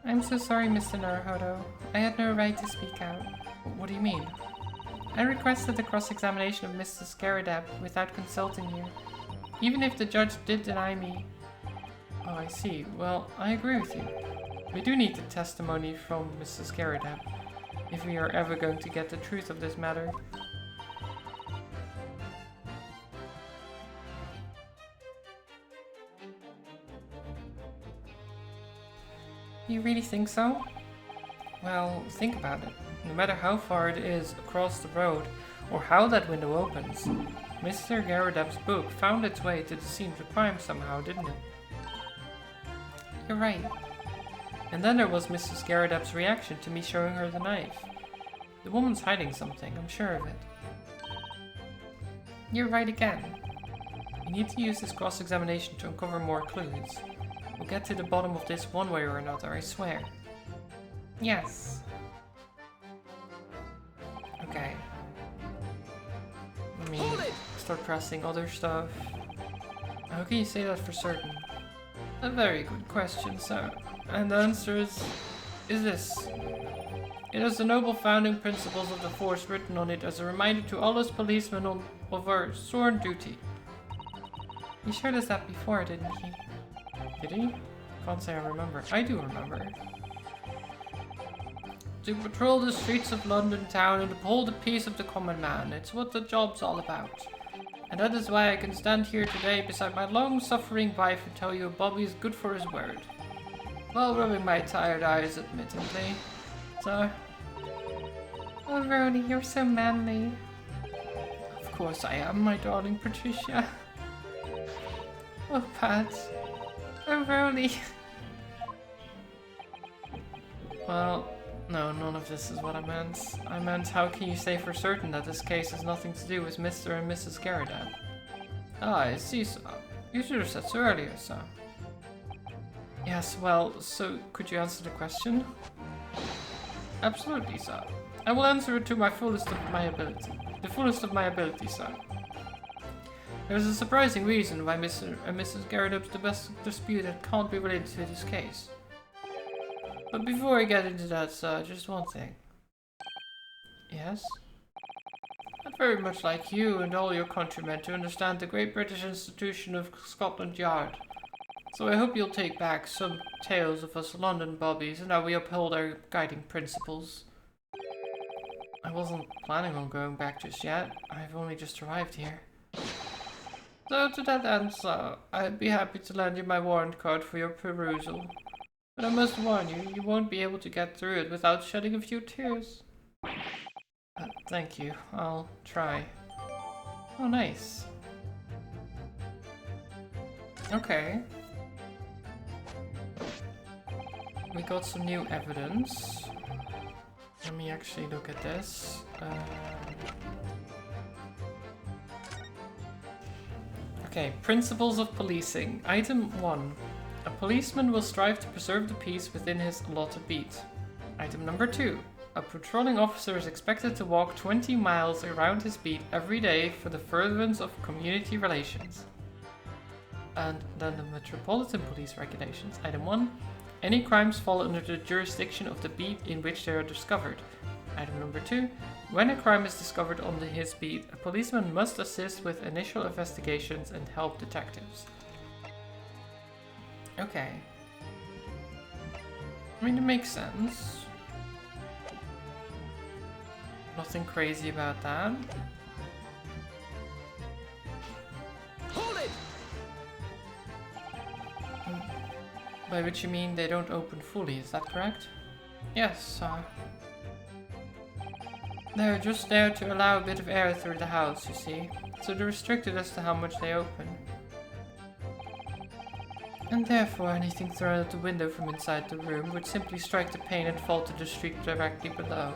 S1: I'm so sorry, Mr. Naruhodo. I had no right to speak out. What do you mean? I requested the cross-examination of Mr. Scaradab without consulting you. Even if the judge did deny me... Oh, I see. Well, I agree with you. We do need the testimony from Mr. Scaradab, if we are ever going to get the truth of this matter. You really think so? Well, think about it. No matter how far it is across the road, or how that window opens, Mr. Garadab's book found its way to the scene of the crime somehow, didn't it? You're right. And then there was Mrs. Garadab's reaction to me showing her the knife. The woman's hiding something, I'm sure of it. You're right again. We need to use this cross-examination to uncover more clues. We'll get to the bottom of this one way or another, I swear. Yes. Okay. Let me start pressing other stuff. How can you say that for certain? A very good question, sir. And the answer is this. It has the noble founding principles of the force written on it as a reminder to all us policemen of our sworn duty. He showed us that before, didn't he? Did he? Can't say I remember. I do remember. To patrol the streets of London town and uphold the peace of the common man. It's what the job's all about. And that is why I can stand here today beside my long-suffering wife and tell you Bobby is good for his word. While rubbing my tired eyes, admittedly. So,
S3: Oh, Roni, you're so manly.
S1: of course I am, my darling Patricia. Oh, Pat.
S3: Oh, Roni.
S1: Well, no, none of this is what I meant. I meant, how can you say for certain that this case has nothing to do with Mr. and Mrs. Garrett? Ah, I see, sir. You should have said so earlier, sir. Yes, well, so could you answer the question? Absolutely, sir. I will answer it to my fullest of my ability. The fullest of my ability, sir. There's a surprising reason why Mr. and Mrs. Garrett's domestic dispute that can't be related to this case. But before I get into that, sir, just one thing. Yes? I'd very much like you and all your countrymen to understand the great British institution of Scotland Yard. So I hope you'll take back some tales of us London bobbies and how we uphold our guiding principles. I wasn't planning on going back just yet. I've only just arrived here. So to that end, sir, I'd be happy to lend you my warrant card for your perusal. But I must warn you, you won't be able to get through it without shedding a few tears. Thank you. I'll try. Oh, nice. Okay. We got some new evidence. Let me actually look at this. Okay, principles of policing. Item 1. A policeman will strive to preserve the peace within his allotted beat. Item number 2. A patrolling officer is expected to walk 20 miles around his beat every day for the furtherance of community relations. And then the Metropolitan Police Regulations. Item 1. Any crimes fall under the jurisdiction of the beat in which they are discovered. Item number 2. When a crime is discovered on his beat, a policeman must assist with initial investigations and help detectives. Okay. I mean, it makes sense. Nothing crazy about that.
S2: Hold it!
S1: By which you mean they don't open fully, is that correct? Yes, they're just there to allow a bit of air through the house, you see. So they're restricted as to how much they open. And therefore anything thrown out the window from inside the room would simply strike the pane and fall to the street directly below.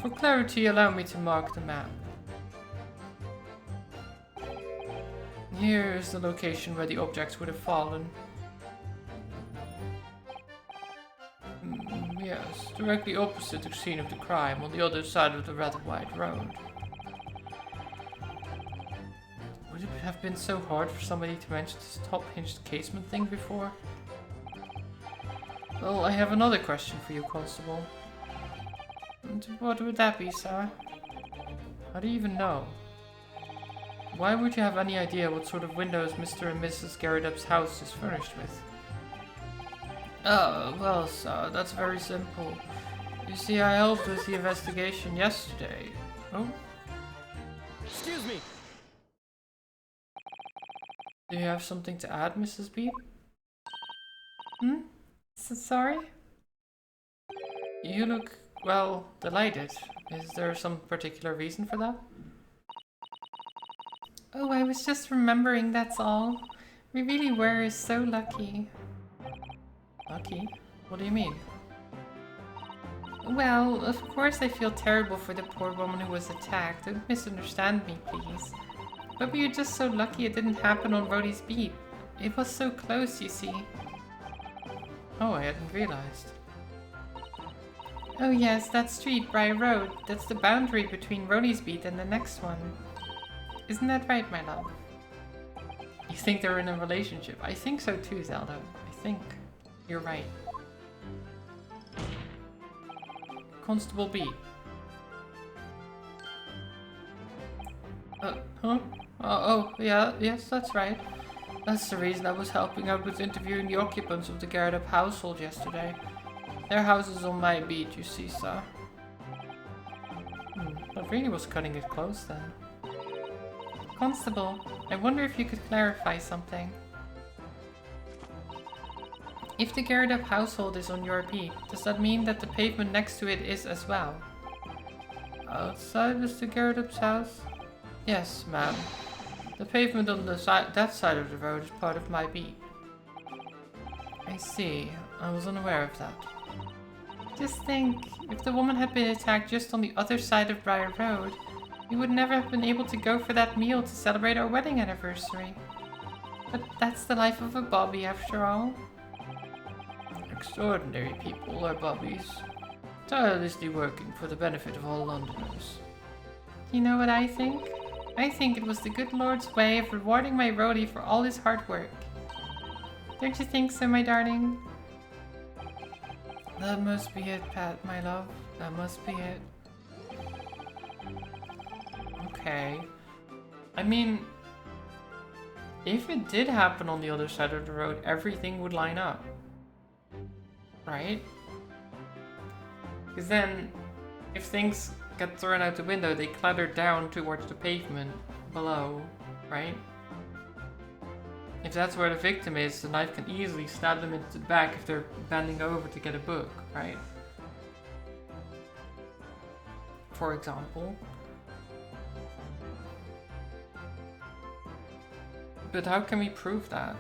S1: For clarity, allow me to mark the map. Here is the location where the objects would have fallen. Yes, directly opposite the scene of the crime, on the other side of the rather wide road. Would it have been so hard for somebody to mention this top-hinged casement thing before? Well, I have another question for you, Constable. And what would that be, sir? How do you even know? Why would you have any idea what sort of windows Mr. and Mrs. Garrett's house is furnished with? Oh, well, sir, that's very simple. You see, I helped with the investigation yesterday. Oh?
S2: Excuse me!
S1: Do you have something to add, Mrs. B?
S3: Sorry?
S1: You look, well, delighted. Is there some particular reason for that?
S3: Oh, I was just remembering, that's all. We really were so lucky.
S1: Lucky? What do you mean?
S3: Well, of course I feel terrible for the poor woman who was attacked. Don't misunderstand me, please. But we were just so lucky it didn't happen on Rhodey's beat. It was so close, you see.
S1: Oh, I hadn't realized.
S3: Oh yes, that street, Briar Road. That's the boundary between Rhodey's beat and the next one. Isn't that right, my love?
S1: You think they're in a relationship? I think so too, Zelda. I think you're right. Constable B. Huh? Yeah, yes, that's right. That's the reason I was helping out with interviewing the occupants of the Garrett household yesterday. Their house is on my beat, you see, sir. That really was cutting it close then.
S3: Constable, I wonder if you could clarify something.
S1: If the Garrett Up household is on your beat, does that mean that the pavement next to it is as well? Outside Mr. Garrett Up's house? Yes, ma'am. The pavement on that side of the road is part of my beat. I see. I was unaware of that. Just think, if the woman had been attacked just on the other side of Briar Road, we would never have been able to go for that meal to celebrate our wedding anniversary. But that's the life of a Bobby after all. Extraordinary people are Bobbies, tirelessly working for the benefit of all Londoners. You know what I think? I think it was the good Lord's way of rewarding my roadie for all his hard work. Don't you think so, my darling? That must be it, Pat, my love. That must be it. Okay. I mean, if it did happen on the other side of the road, everything would line up. Right? Because then, if things get thrown out the window, they clatter down towards the pavement below, right? If that's where the victim is, the knife can easily stab them into the back if they're bending over to get a book, right? For example. But how can we prove that?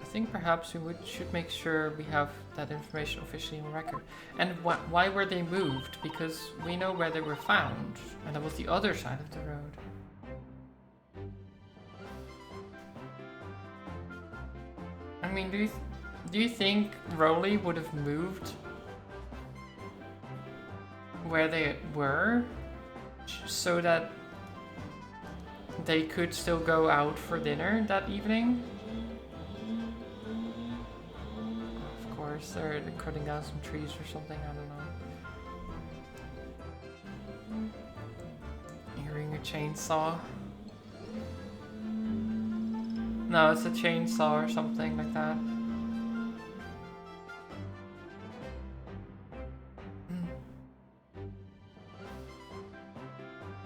S1: I think perhaps we should make sure we have that information officially on record. And why were they moved? Because we know where they were found, and that was the other side of the road. I mean, do you think Rowley would have moved where they were so that they could still go out for dinner that evening? Of course, they're cutting down some trees or something, I don't know. Hearing a chainsaw. No, it's a chainsaw or something like that.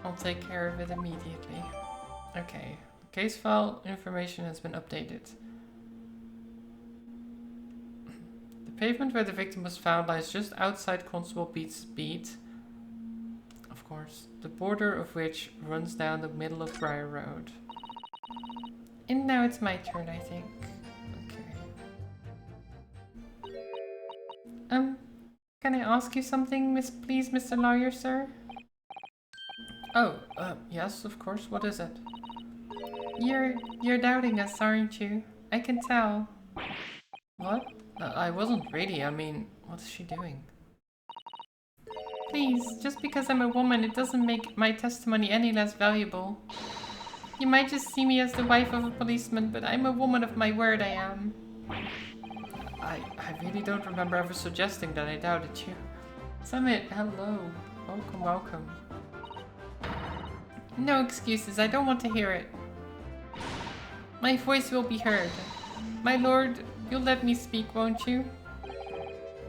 S1: I'll take care of it immediately. Okay, case file information has been updated. The pavement where the victim was found lies just outside Constable Beat's beat, of course, the border of which runs down the middle of Briar Road. And now it's my turn, I think. Okay. Can I ask you something, please, Mr. Lawyer, sir? Oh, yes, of course. What is it? You're doubting us, aren't you? I can tell. What? I wasn't really. I mean, what is she doing? Please, just because I'm a woman, it doesn't make my testimony any less valuable. You might just see me as the wife of a policeman, but I'm a woman of my word, I am. I really don't remember ever suggesting that I doubted you. Summit, hello. Welcome, welcome. No excuses, I don't want to hear it. My voice will be heard. My lord, you'll let me speak, won't you?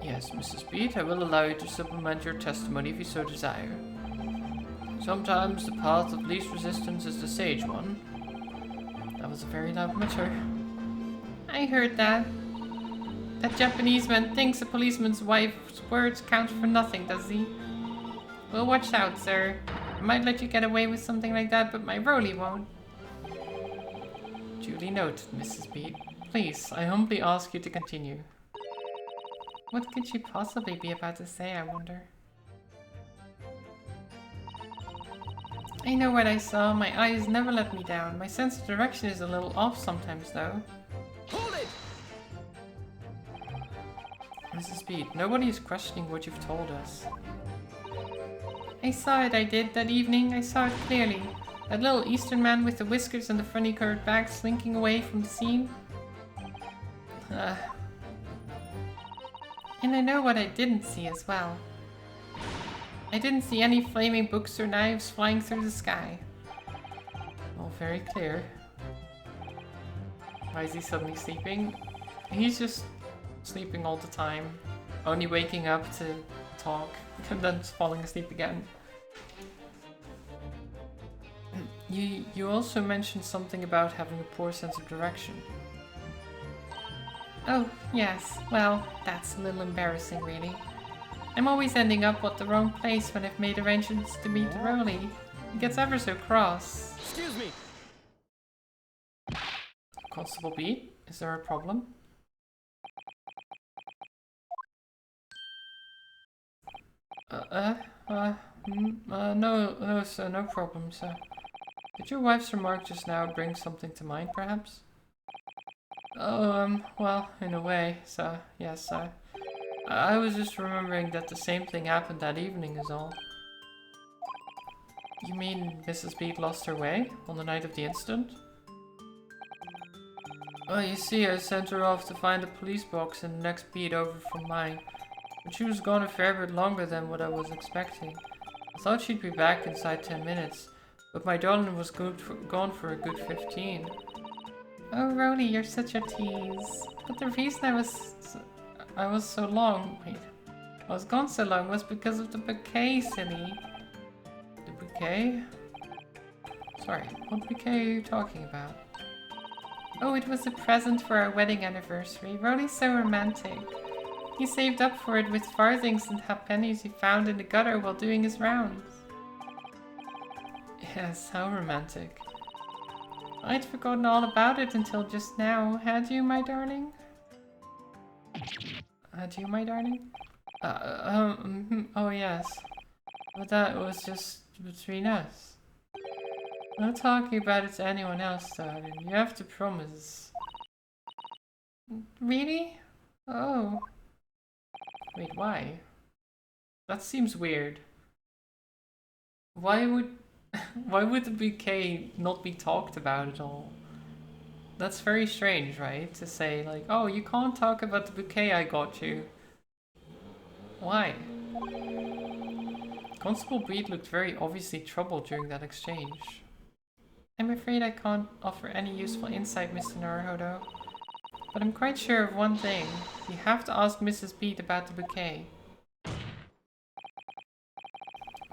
S1: Yes, Mrs. Beat, I will allow you to supplement your testimony if you so desire. Sometimes the path of least resistance is the sage one. That was a very loud mutter. I heard that. That Japanese man thinks a policeman's wife's words count for nothing, does he? Well, watch out, sir. I might let you get away with something like that, but my Rowley won't. Duly noted, Mrs. Beat. Please, I humbly ask you to continue. What could she possibly be about to say, I wonder? I know what I saw. My eyes never let me down. My sense of direction is a little off sometimes, though.
S2: Hold it!
S1: Mrs. Beat, nobody is questioning what you've told us. I saw it, I did, that evening. I saw it clearly. That little Eastern man with the whiskers and the funny curved back slinking away from the scene. And I know what I didn't see as well. I didn't see any flaming books or knives flying through the sky. All very clear. Why is he suddenly sleeping? He's just sleeping all the time. Only waking up to talk and then falling asleep again. You also mentioned something about having a poor sense of direction.
S3: Oh, yes. Well, that's a little embarrassing, really. I'm always ending up at the wrong place when I've made arrangements to meet Rolly. He gets ever so cross.
S2: Excuse me.
S1: Constable B, is there a problem? No, sir, no problem, sir. Did your wife's remark just now bring something to mind, perhaps? Oh, well, in a way, sir. Yes, sir. I was just remembering that the same thing happened that evening is all. You mean Mrs. Beat lost her way on the night of the incident? Well, you see, I sent her off to find a police box in the next beat over from mine. But she was gone a fair bit longer than what I was expecting. I thought she'd be back inside 10 minutes, but my darling was gone for a good 15. Oh, Rhodey, you're such a tease. But the reason I was so long, wait, I was gone so long was because of the bouquet, silly. The bouquet? Sorry, what bouquet are you talking about? Oh, it was a present for our wedding anniversary. Rhodey's so romantic. He saved up for it with farthings and halfpennies he found in the gutter while doing his rounds. Yes, how romantic. I'd forgotten all about it until just now. Had you, my darling? Had you, my darling? Oh yes. But that was just between us. Not talking about it to anyone else, darling. You have to promise. Really? Oh. Wait, why? That seems weird. Why would the bouquet not be talked about at all? That's very strange, right? To say like, oh, you can't talk about the bouquet I got you. Why? Constable Breed looked very obviously troubled during that exchange. I'm afraid I can't offer any useful insight, Mr. Naruhodo. But I'm quite sure of one thing. You have to ask Mrs. Beat about the bouquet.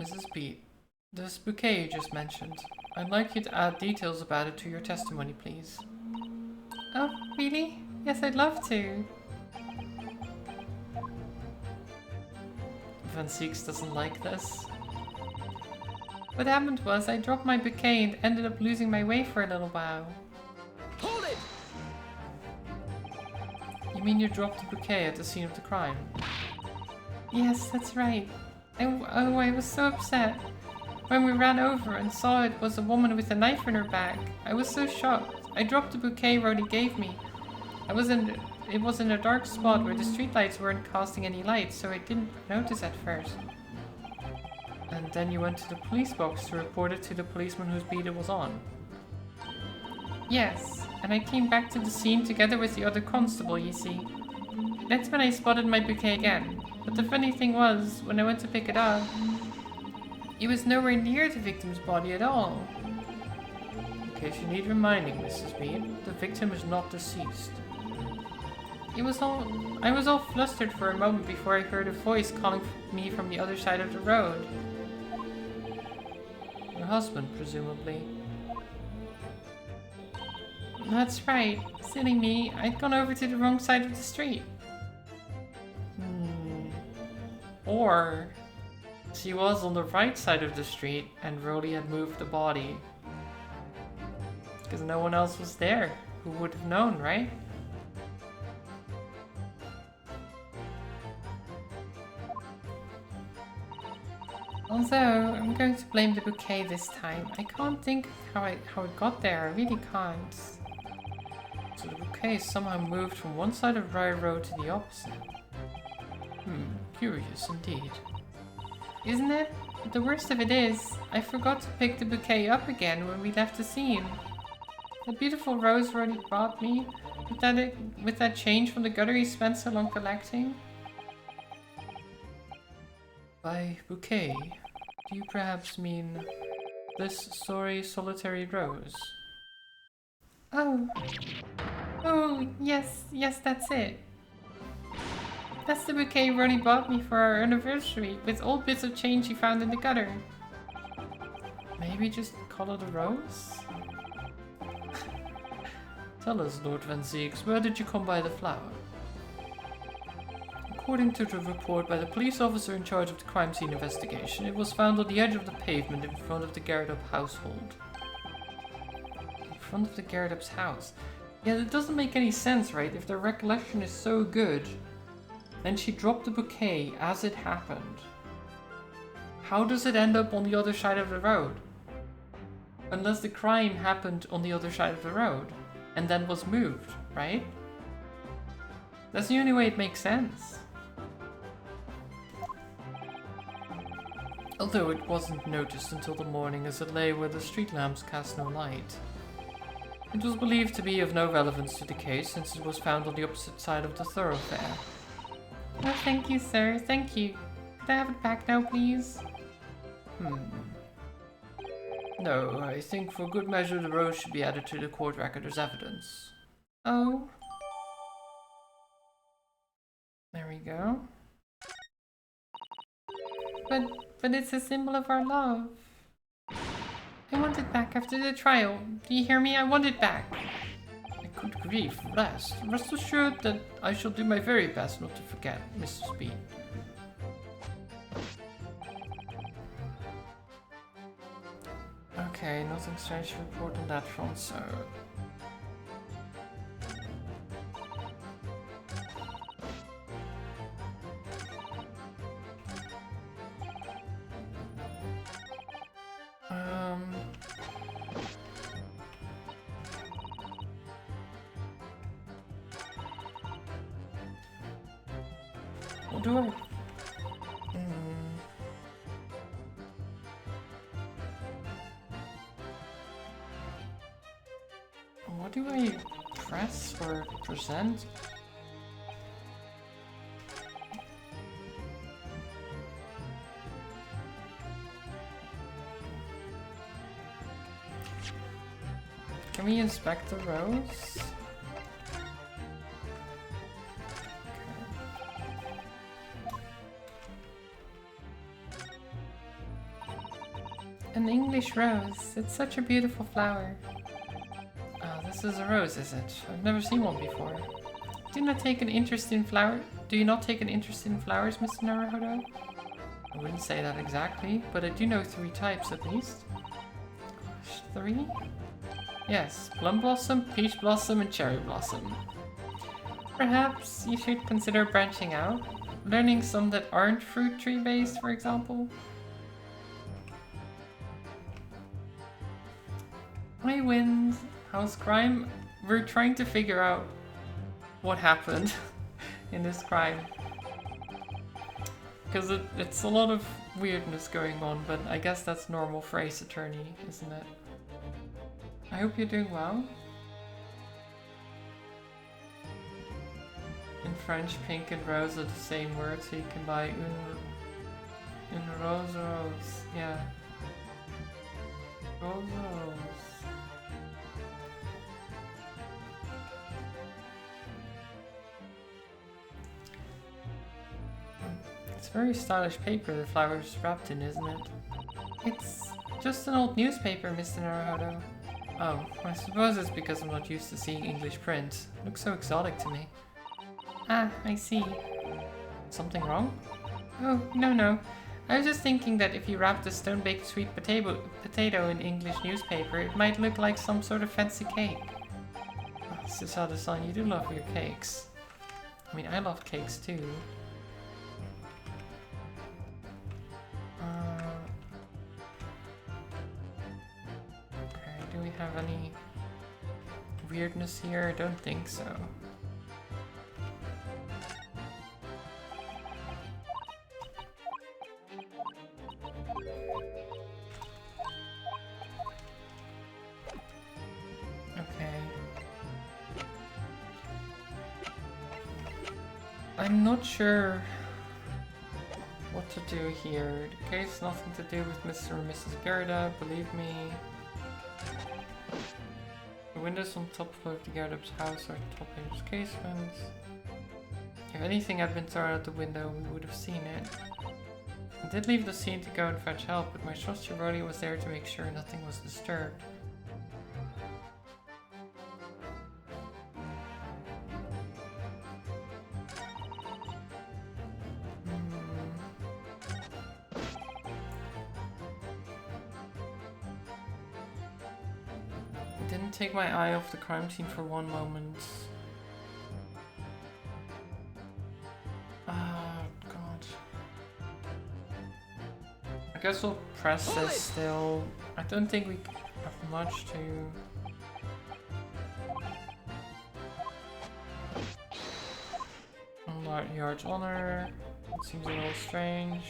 S1: Mrs. Beat, this bouquet you just mentioned, I'd like you to add details about it to your testimony, please. Oh, really? Yes, I'd love to. Van Zieks doesn't like this. What happened was I dropped my bouquet and ended up losing my way for a little while.
S2: Hold it!
S1: You mean you dropped the bouquet at the scene of the crime?
S3: Yes, that's right. I was so upset. When we ran over and saw it was a woman with a knife in her back, I was so shocked. I dropped the bouquet Rhodey gave me. It was in a dark spot where the streetlights weren't casting any light, so I didn't notice at first.
S1: And then you went to the police box to report it to the policeman whose beat it was on?
S3: Yes, and I came back to the scene together with the other constable, you see. That's when I spotted my bouquet again. But the funny thing was, when I went to pick it up, it was nowhere near the victim's body at all.
S1: In case you need reminding, Mrs. Beat, the victim is not deceased.
S3: I was all flustered for a moment before I heard a voice calling me from the other side of the road.
S1: Your husband, presumably.
S3: That's right. Silly me, I'd gone over to the wrong side of the street.
S1: Or she was on the right side of the street and Rhodey had moved the body. Because no one else was there who would have known, right?
S3: Although, I'm going to blame the bouquet this time. I can't think how it got there, I really can't.
S1: So the bouquet somehow moved from one side of Briar Road to the opposite. Curious indeed.
S3: Isn't it? But the worst of it is, I forgot to pick the bouquet up again when we left the scene. The beautiful rose Rhodey brought me, with that change from the gutter he spent so long collecting.
S1: By bouquet, do you perhaps mean this sorry solitary rose?
S3: Oh, yes, that's it. That's the bouquet Rhodey bought me for our anniversary, with old bits of change he found in the gutter.
S1: Maybe just call it a rose? Tell us, Lord Van Zieks, where did you come by the flower? according to the report by the police officer in charge of the crime scene investigation, it was found on the edge of the pavement in front of the Garretup household. In front of the Garretup's house. Yeah, that doesn't make any sense, right? If their recollection is so good, then she dropped the bouquet as it happened. How does it end up on the other side of the road? Unless the crime happened on the other side of the road and then was moved, right? That's the only way it makes sense. Although it wasn't noticed until the morning as it lay where the street lamps cast no light. It was believed to be of no relevance to the case since it was found on the opposite side of the thoroughfare. Oh, thank you, sir. Thank you. Could I have it back now, please? No, I think for good measure the rose should be added to the court record as evidence. Oh. There we go. But it's a symbol of our love. I want it back after the trial. Do you hear me? I want it back. Good grief, rest. Rest assured that I shall do my very best not to forget, Mrs. B. Okay, nothing strange to report on that front, so... What do I... What do I press or present? Can we inspect the rows? An English rose. It's such a beautiful flower. Oh, this is a rose, is it? I've never seen one before. Do you not take an interest in flowers, Mr. Naruhodo? I wouldn't say that exactly, but I do know 3 types at least. Gosh, 3? Yes, plum blossom, peach blossom, and cherry blossom. Perhaps you should consider branching out, learning some that aren't fruit tree based, for example. Hi, Wind. How's crime? We're trying to figure out what happened in this crime. Because it's a lot of weirdness going on, but I guess that's normal for Ace Attorney, isn't it? I hope you're doing well. In French, pink and rose are the same word, so you can buy une rose rose. Yeah. Rose rose. It's very stylish paper the flower's wrapped in, isn't it? It's just an old newspaper, Mr. Naruhodo. Oh, I suppose it's because I'm not used to seeing English print. It looks so exotic to me. Ah, I see. Something wrong? Oh, no. I was just thinking that if you wrapped a stone-baked sweet potato in English newspaper, it might look like some sort of fancy cake. Oh, Susada-san, you do love your cakes. I mean, I love cakes too. Okay, do we have any weirdness here? I don't think so. I'm not sure what to do here. The case nothing to do with Mr. and Mrs. Gerda, believe me. The windows on top of the Gerda's house are top-edged casements. If anything had been thrown out the window, we would have seen it. I did leave the scene to go and fetch help, but my trusty Rolly was there to make sure nothing was disturbed. didn't take my eye off the crime scene for one moment. Oh, God. I guess we'll press this still. I don't think we have much to... Unlock Yard's honor. It seems a little strange.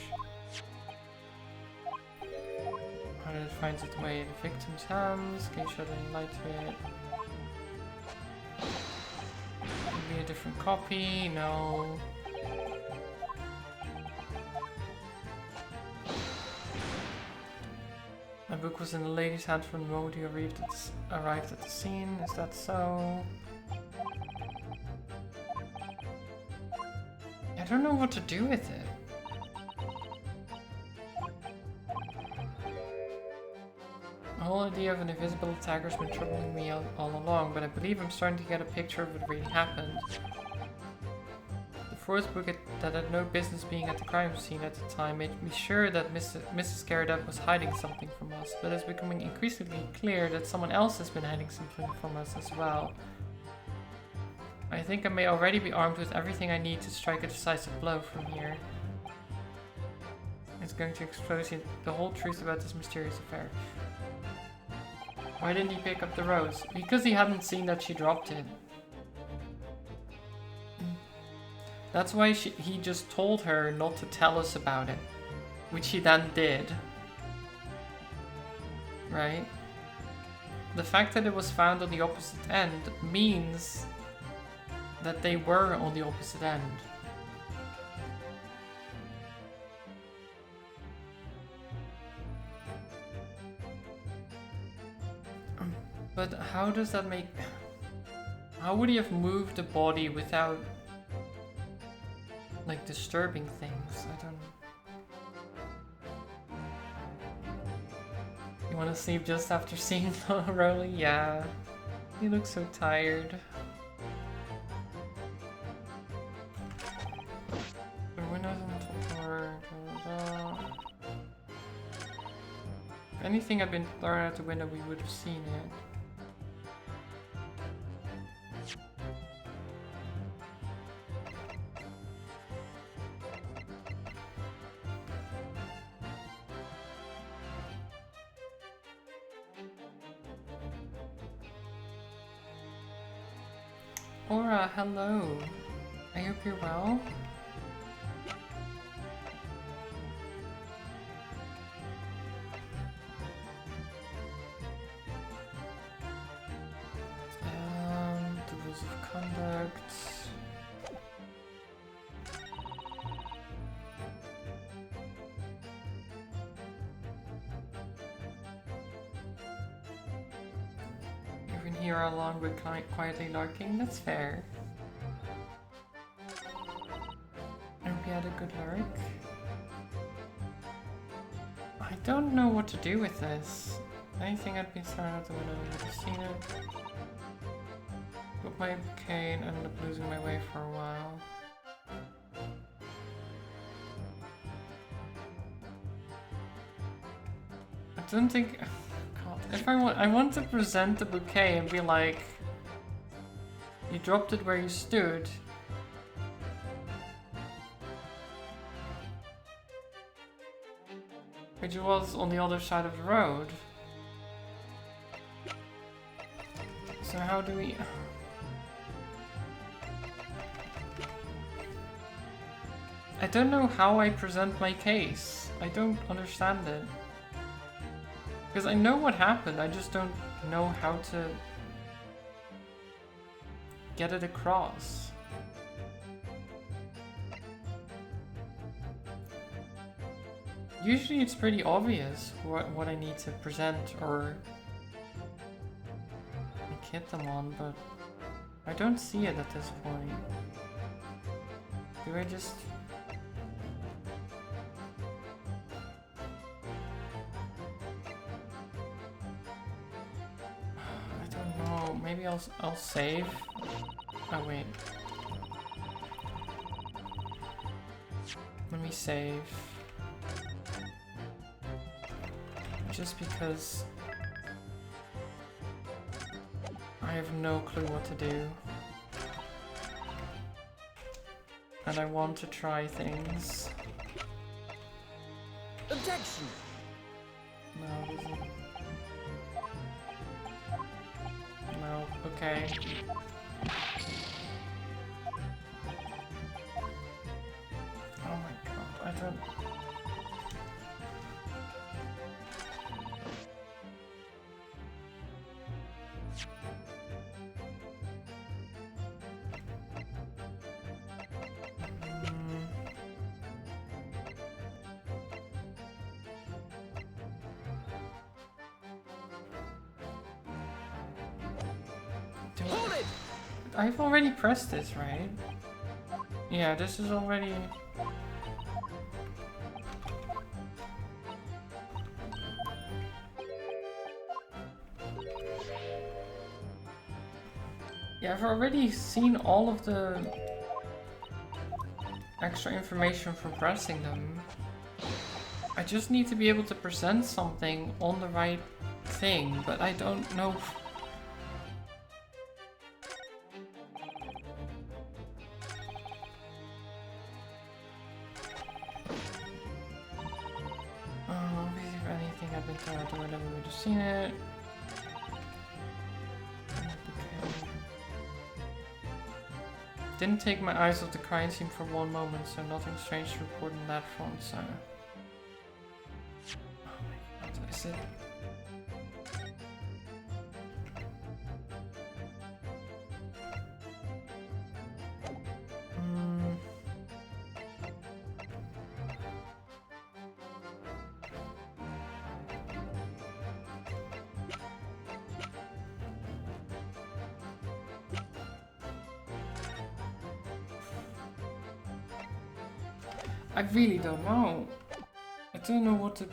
S1: How did it find its way in the victim's hands? Can you shed any light to it? Maybe a different copy? No. My book was in the lady's hand from the moment you arrived at the scene. Is that so? I don't know what to do with it. The whole idea of an invisible attacker's been troubling me all along, but I believe I'm starting to get a picture of what really happened. The fourth book that had no business being at the crime scene at the time made me sure that Mrs. Garrett was hiding something from us, but it's becoming increasingly clear that someone else has been hiding something from us as well. I think I may already be armed with everything I need to strike a decisive blow from here. It's going to expose the whole truth about this mysterious affair. Why didn't he pick up the rose? Because he hadn't seen that she dropped it. That's why he just told her not to tell us about it. Which he then did. Right? The fact that it was found on the opposite end means that they were on the opposite end. But how does that make... How would he have moved the body without, like, disturbing things? I don't know. You want to sleep just after seeing Rolly? Yeah. He looks so tired. The windows on the top floor. If anything had been thrown out the window, we would have seen it. Aura, hello. I hope you're well. The rules of conduct. You've been here all along with quietly larking. That's fair. I hope you had a good lurk. I don't know what to do with this. Anything had been thrown out the window, you would have seen it. Put my bouquet and ended up losing my way for a while. I don't think... God, if I want to present the bouquet and be like... You dropped it where you stood. Which was on the other side of the road. So how do we... I don't know how I present my case. I don't understand it. Because I know what happened, I just don't know how to get it across. Usually it's pretty obvious what I need to present or hit them on, but I don't see it at this point. Do I just... I don't know, maybe I'll save. Oh wait. Let me save. Just because I have no clue what to do. And I want to try things.
S2: Objection!
S1: No, this isn't. No, okay. Oh my god, I don't...
S2: Hold it!
S1: I've already pressed this, right? Yeah, this is already... Yeah, I've already seen all of the extra information from pressing them. I just need to be able to present something on the right thing, but I don't know. Obviously, if anything had been thrown out the window, we would have seen it. Didn't take my eyes off the crime scene for one moment, so nothing strange to report on that front, so... Oh my god, is it... I really don't know. I don't know what to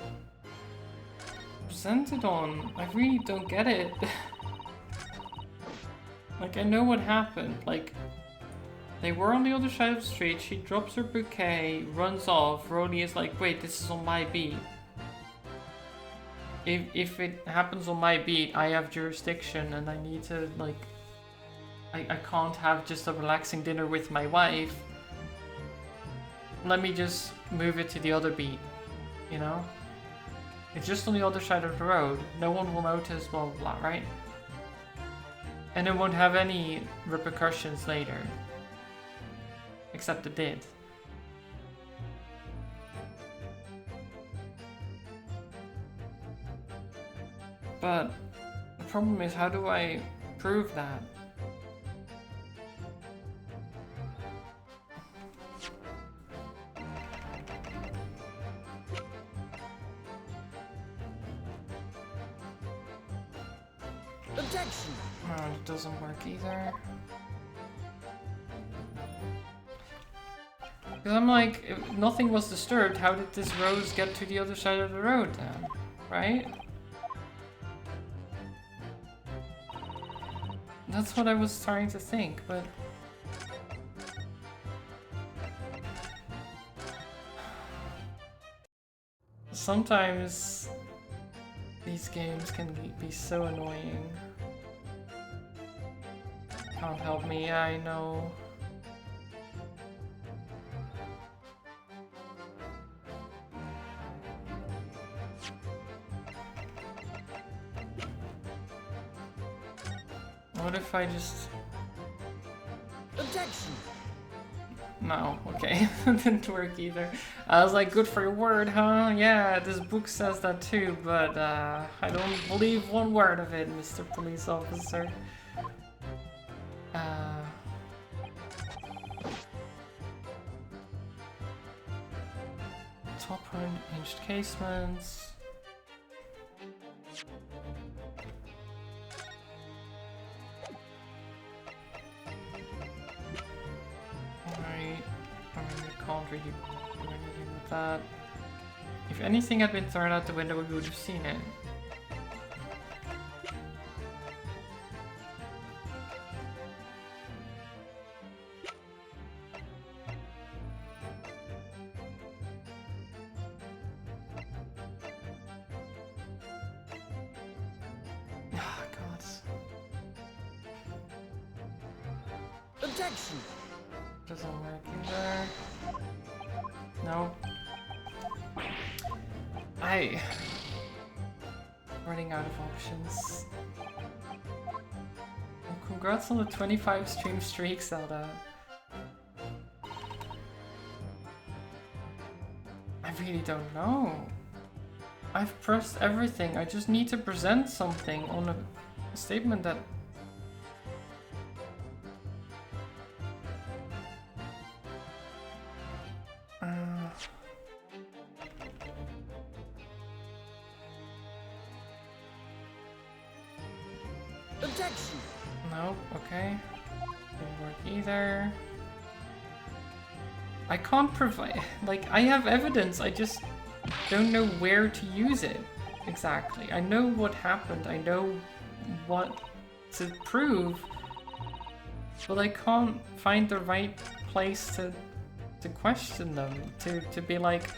S1: present it on. I really don't get it. Like, I know what happened. Like, they were on the other side of the street, she drops her bouquet, runs off, Rhodey is like, wait, this is on my beat. If it happens on my beat, I have jurisdiction and I need to, like... I can't have just a relaxing dinner with my wife. Let me just move it to the other beat, you know? It's just on the other side of the road. No one will notice, blah, blah, blah, right? And it won't have any repercussions later. Except it did. But the problem is, how do I prove that?
S2: Objection!
S1: No, it doesn't work either. Because I'm like, if nothing was disturbed, how did this rose get to the other side of the road then? Right? That's what I was trying to think, but... Sometimes these games can be so annoying. Can't help me, I know. What if I just...
S2: Objection!
S1: No, okay, that didn't work either. I was like, good for your word, huh? Yeah, this book says that too, but I don't believe one word of it, Mr. Police Officer. Top hinged casements. Alright, I mean, we can't really do anything with that. If anything had been thrown out the window, we would have seen it. Ah, God.
S2: Objection!
S1: Doesn't work either. No. Running out of options. Well, congrats on the 25 stream streak, Zelda. I really don't know. I've pressed everything. I just need to present something on a statement that...
S2: Objection!
S1: No, okay. Didn't work either. I can't provide... Like, I have evidence, I just don't know where to use it. Exactly. I know what happened, I know what to prove, but I can't find the right place to question them, to be like,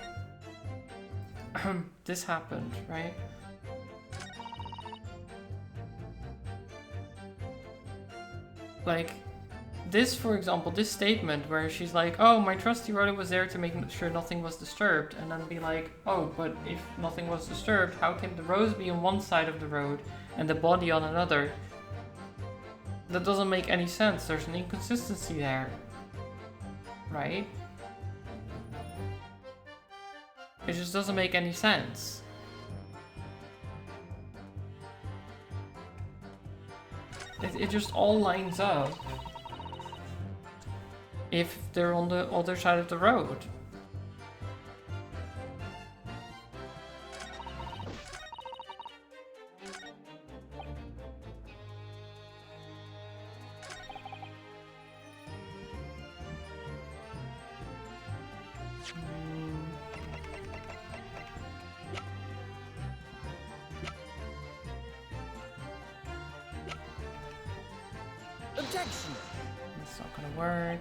S1: this happened, right? Like, this, for example, this statement where she's like, oh, my trusty Rhoda was there to make sure nothing was disturbed, and then be like, oh, but if nothing was disturbed, how can the rose be on one side of the road and the body on another? That doesn't make any sense. There's an inconsistency there, right? It just doesn't make any sense. It just all lines up if they're on the other side of the road.
S2: Objection!
S1: It's not gonna work.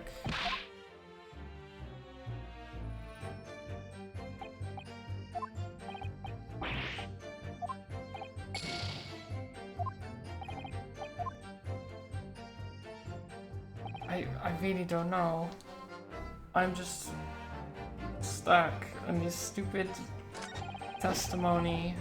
S1: I really don't know. I'm just stuck in this stupid testimony.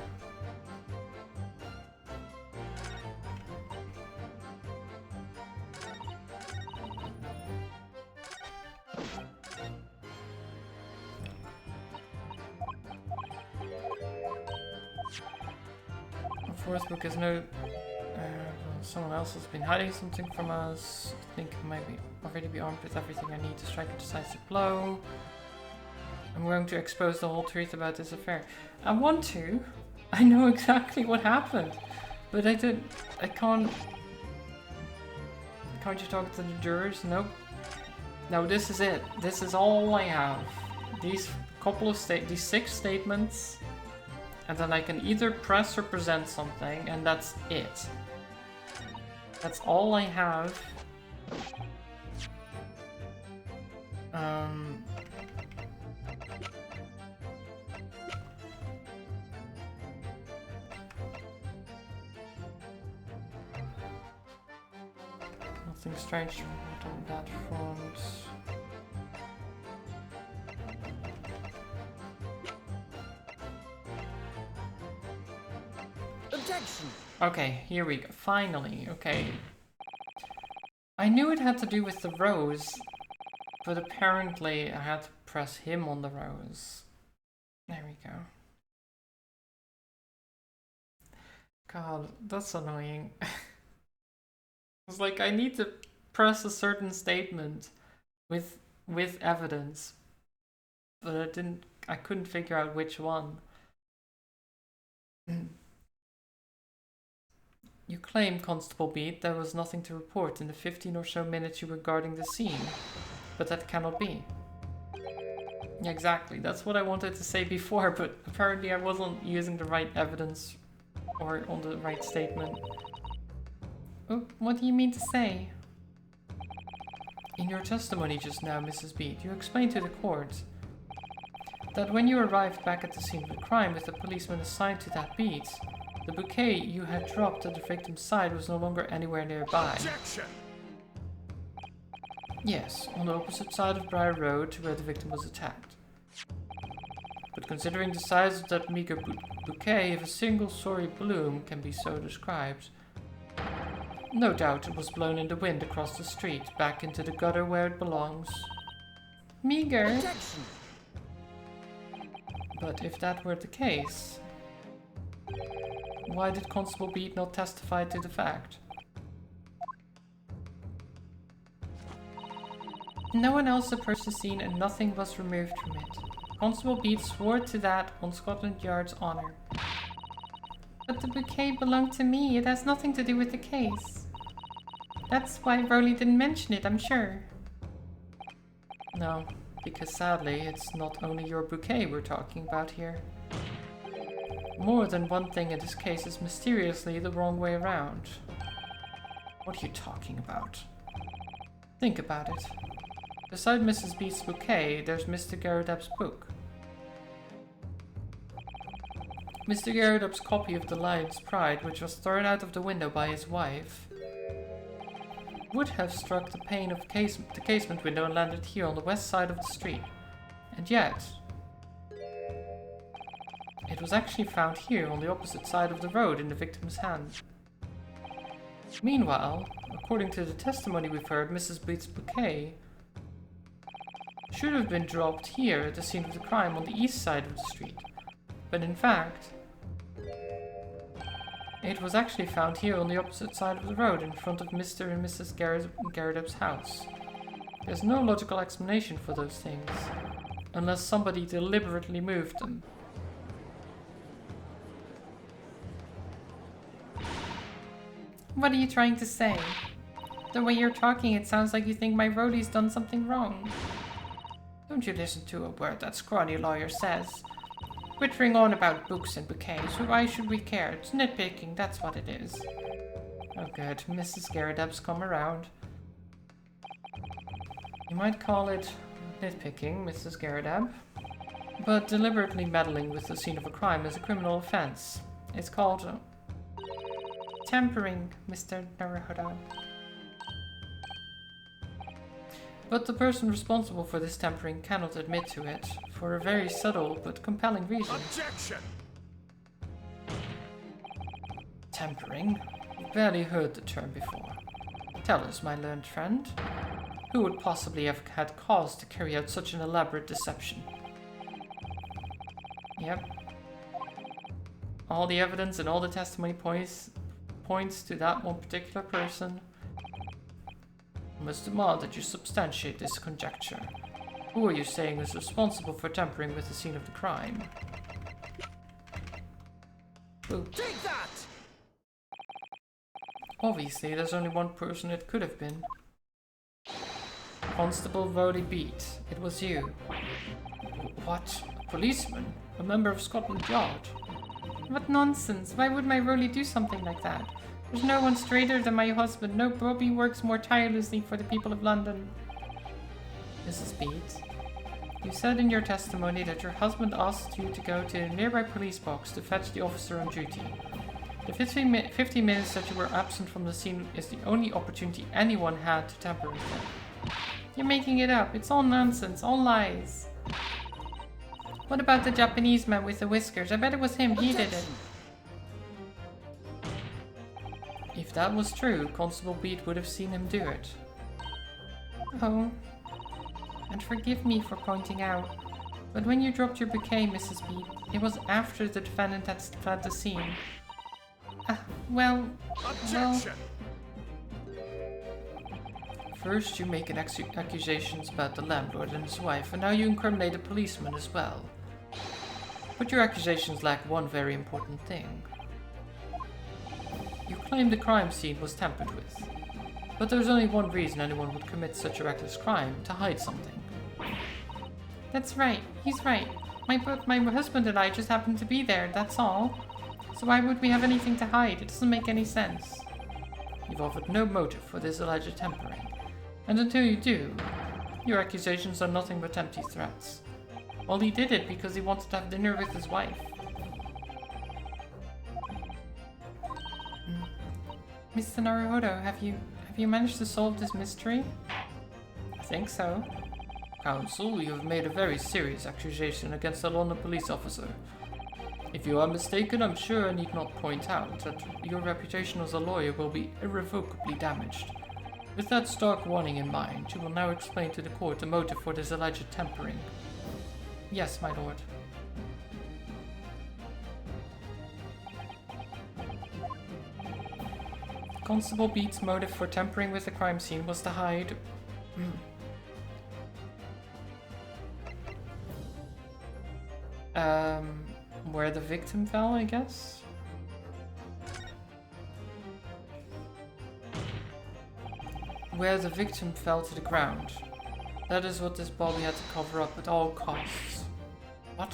S1: Fourth book is no... someone else has been hiding something from us. I think it might already be armed with everything I need to strike a decisive blow. I'm going to expose the whole truth about this affair. I want to. I know exactly what happened. But I can't... Can't you talk to the jurors? Nope. No, this is it. This is all I have. These these 6 statements. And then I can either press or present something, and that's it. That's all I have. Nothing strange on that front.
S2: Objection!
S1: Okay, here we go. Finally, okay. I knew it had to do with the rose, but apparently I had to press him on the rose. There we go. God, that's annoying. It's like I need to press a certain statement with evidence, but I couldn't figure out which one. You claim, Constable Beat, there was nothing to report in the 15 or so minutes you were guarding the scene, but that cannot be. Yeah, exactly, that's what I wanted to say before, but apparently I wasn't using the right evidence or on the right statement. Oh, what do you mean to say? In your testimony just now, Mrs. Beat, you explained to the court that when you arrived back at the scene of the crime with the policeman assigned to that beat, the bouquet you had dropped at the victim's side was no longer anywhere nearby.
S2: Objection!
S1: Yes, on the opposite side of Briar Road to where the victim was attacked. But considering the size of that meager bouquet, if a single sorry bloom can be so described, no doubt it was blown in the wind across the street, back into the gutter where it belongs. Meager?
S2: Objection!
S1: But if that were the case, why did Constable Beat not testify to the fact? No one else approached the scene and nothing was removed from it. Constable Beat swore to that on Scotland Yard's honour. But the bouquet belonged to me. It has nothing to do with the case. That's why Rowley didn't mention it, I'm sure. No, because sadly, it's not only your bouquet we're talking about here. More than one thing in this case is mysteriously the wrong way around. What are you talking about? Think about it. Beside Mrs. Beat's bouquet, there's Mr. Garrodeb's book. Mr. Garrodeb's copy of The Lion's Pride, which was thrown out of the window by his wife, would have struck the pane of the casement window and landed here on the west side of the street. And yet, it was actually found here on the opposite side of the road in the victim's hand. Meanwhile, according to the testimony we've heard, Mrs. Beat's bouquet should have been dropped here at the scene of the crime on the east side of the street. But in fact, it was actually found here on the opposite side of the road in front of Mr. and Mrs. Garrodeb's house. There's no logical explanation for those things, unless somebody deliberately moved them. What are you trying to say? The way you're talking, it sounds like you think my Rowley's done something wrong. Don't you listen to a word that scrawny lawyer says. Twittering on about books and bouquets, why should we care? It's nitpicking, that's what it is. Oh good, Mrs. Garrodeb's come around. You might call it nitpicking, Mrs. Garrodeb. But deliberately meddling with the scene of a crime is a criminal offense. It's called tampering, Mr. Naruhodo. But the person responsible for this tampering cannot admit to it, for a very subtle but compelling reason.
S2: Objection!
S1: Tampering? You've barely heard the term before. Tell us, my learned friend, who would possibly have had cause to carry out such an elaborate deception? Yep. All the evidence and all the testimony points to that one particular person. I must demand that you substantiate this conjecture. Who are you saying is responsible for tampering with the scene of the crime? Who?
S2: Take that!
S1: Obviously, there's only one person it could have been. Constable Rowley Beat. It was you. What? A policeman? A member of Scotland Yard? What nonsense! Why would my Rowley do something like that? There's no one straighter than my husband. No Bobby works more tirelessly for the people of London. Mrs. Beat, you said in your testimony that your husband asked you to go to a nearby police box to fetch the officer on duty. The 50 minutes that you were absent from the scene is the only opportunity anyone had to tamper with it. You're making it up. It's all nonsense, all lies. What about the Japanese man with the whiskers? I bet it was him. He did it. If that was true, Constable Beat would have seen him do it. Oh. And forgive me for pointing out, but when you dropped your bouquet, Mrs. Beat, it was after the defendant had fled the scene. Well... First you make accusations about the landlord and his wife, and now you incriminate a policeman as well. But your accusations lack one very important thing. You claim the crime scene was tampered with. But there's only one reason anyone would commit such a reckless crime, to hide something. That's right, he's right. My husband and I just happened to be there, that's all. So why would we have anything to hide? It doesn't make any sense. You've offered no motive for this alleged tampering. And until you do, your accusations are nothing but empty threats. Well, he did it because he wanted to have dinner with his wife. Mr. Naruhodo, have you managed to solve this mystery? think so.
S3: Counsel, you have made a very serious accusation against a London police officer. If you are mistaken, I'm sure I need not point out that your reputation as a lawyer will be irrevocably damaged. With that stark warning in mind, you will now explain to the court the motive for this alleged tampering.
S1: Yes, my lord. Constable Beat's motive for tampering with the crime scene was to hide... where the victim fell, I guess? Where the victim fell to the ground. That is what this Bobby had to cover up at all costs. What?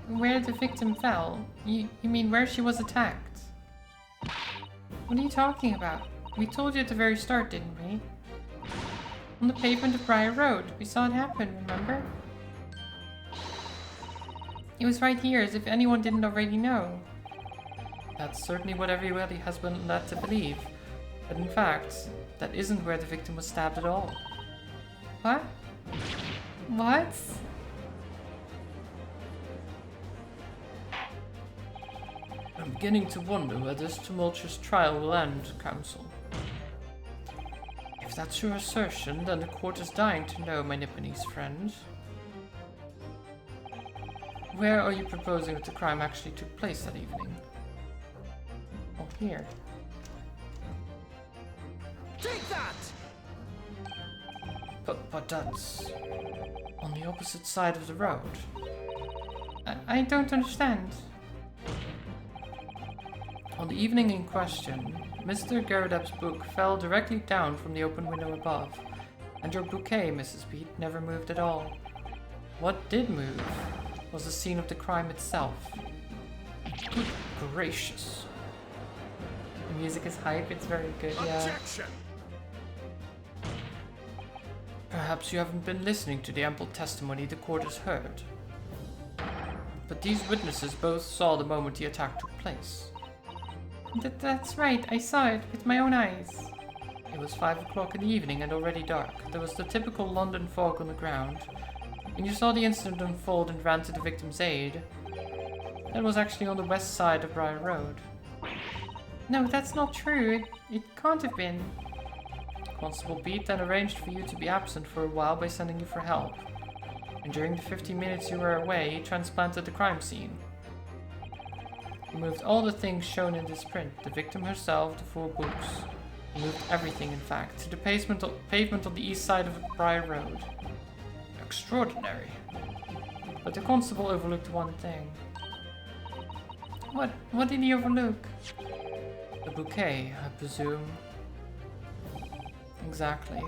S1: Where the victim fell? You mean where she was attacked? What are you talking about? We told you at the very start, didn't we? On the pavement of Briar Road. We saw it happen, remember? It was right here, as if anyone didn't already know. That's certainly what everybody has been led to believe. But in fact, that isn't where the victim was stabbed at all. What? What?
S3: I'm beginning to wonder where this tumultuous trial will end, Counsel. If that's your assertion, then the court is dying to know, my Nipponese friend. Where are you proposing that the crime actually took place that evening?
S1: Oh, here.
S2: Take that!
S3: But that's on the opposite side of the road.
S1: I don't understand.
S3: On the evening in question, Mr. Garradeb's book fell directly down from the open window above, and your bouquet, Mrs. Beat, never moved at all. What did move was the scene of the crime itself. Good gracious.
S1: The music is hype, it's very good, yeah.
S2: Objection!
S3: Perhaps you haven't been listening to the ample testimony the court has heard. But these witnesses both saw the moment the attack took place.
S1: That's right, I saw it with my own eyes.
S3: It was 5 o'clock in the evening and already dark. There was the typical London fog on the ground. When you saw the incident unfold and ran to the victim's aid, that was actually on the west side of Briar Road.
S1: No, that's not true. It can't have been.
S3: Constable Beat then arranged for you to be absent for a while by sending you for help. And during the 15 minutes you were away, he transplanted the crime scene. He moved all the things shown in this print, the victim herself, the 4 books. He moved everything, in fact, to the pavement on the east side of Briar Road. Extraordinary. But the constable overlooked one thing.
S1: What did he overlook?
S3: The bouquet, I presume.
S1: Exactly.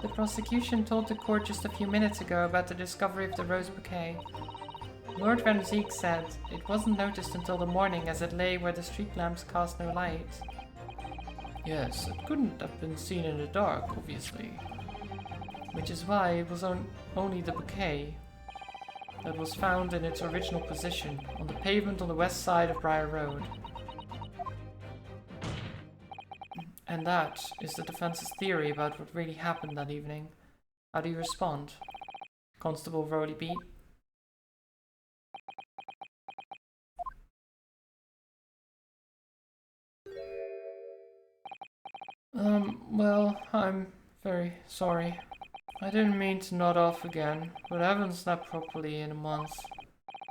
S1: The prosecution told the court just a few minutes ago about the discovery of the rose bouquet. Lord Van Ziek said it wasn't noticed until the morning as it lay where the street lamps cast no light.
S3: Yes, it couldn't have been seen in the dark, obviously.
S1: Which is why it was only the bouquet that was found in its original position on the pavement on the west side of Briar Road. And that is the defense's theory about what really happened that evening. How do you respond, Constable Rowley Beat?
S3: Well, I'm very sorry. I didn't mean to nod off again, but I haven't slept properly in a month.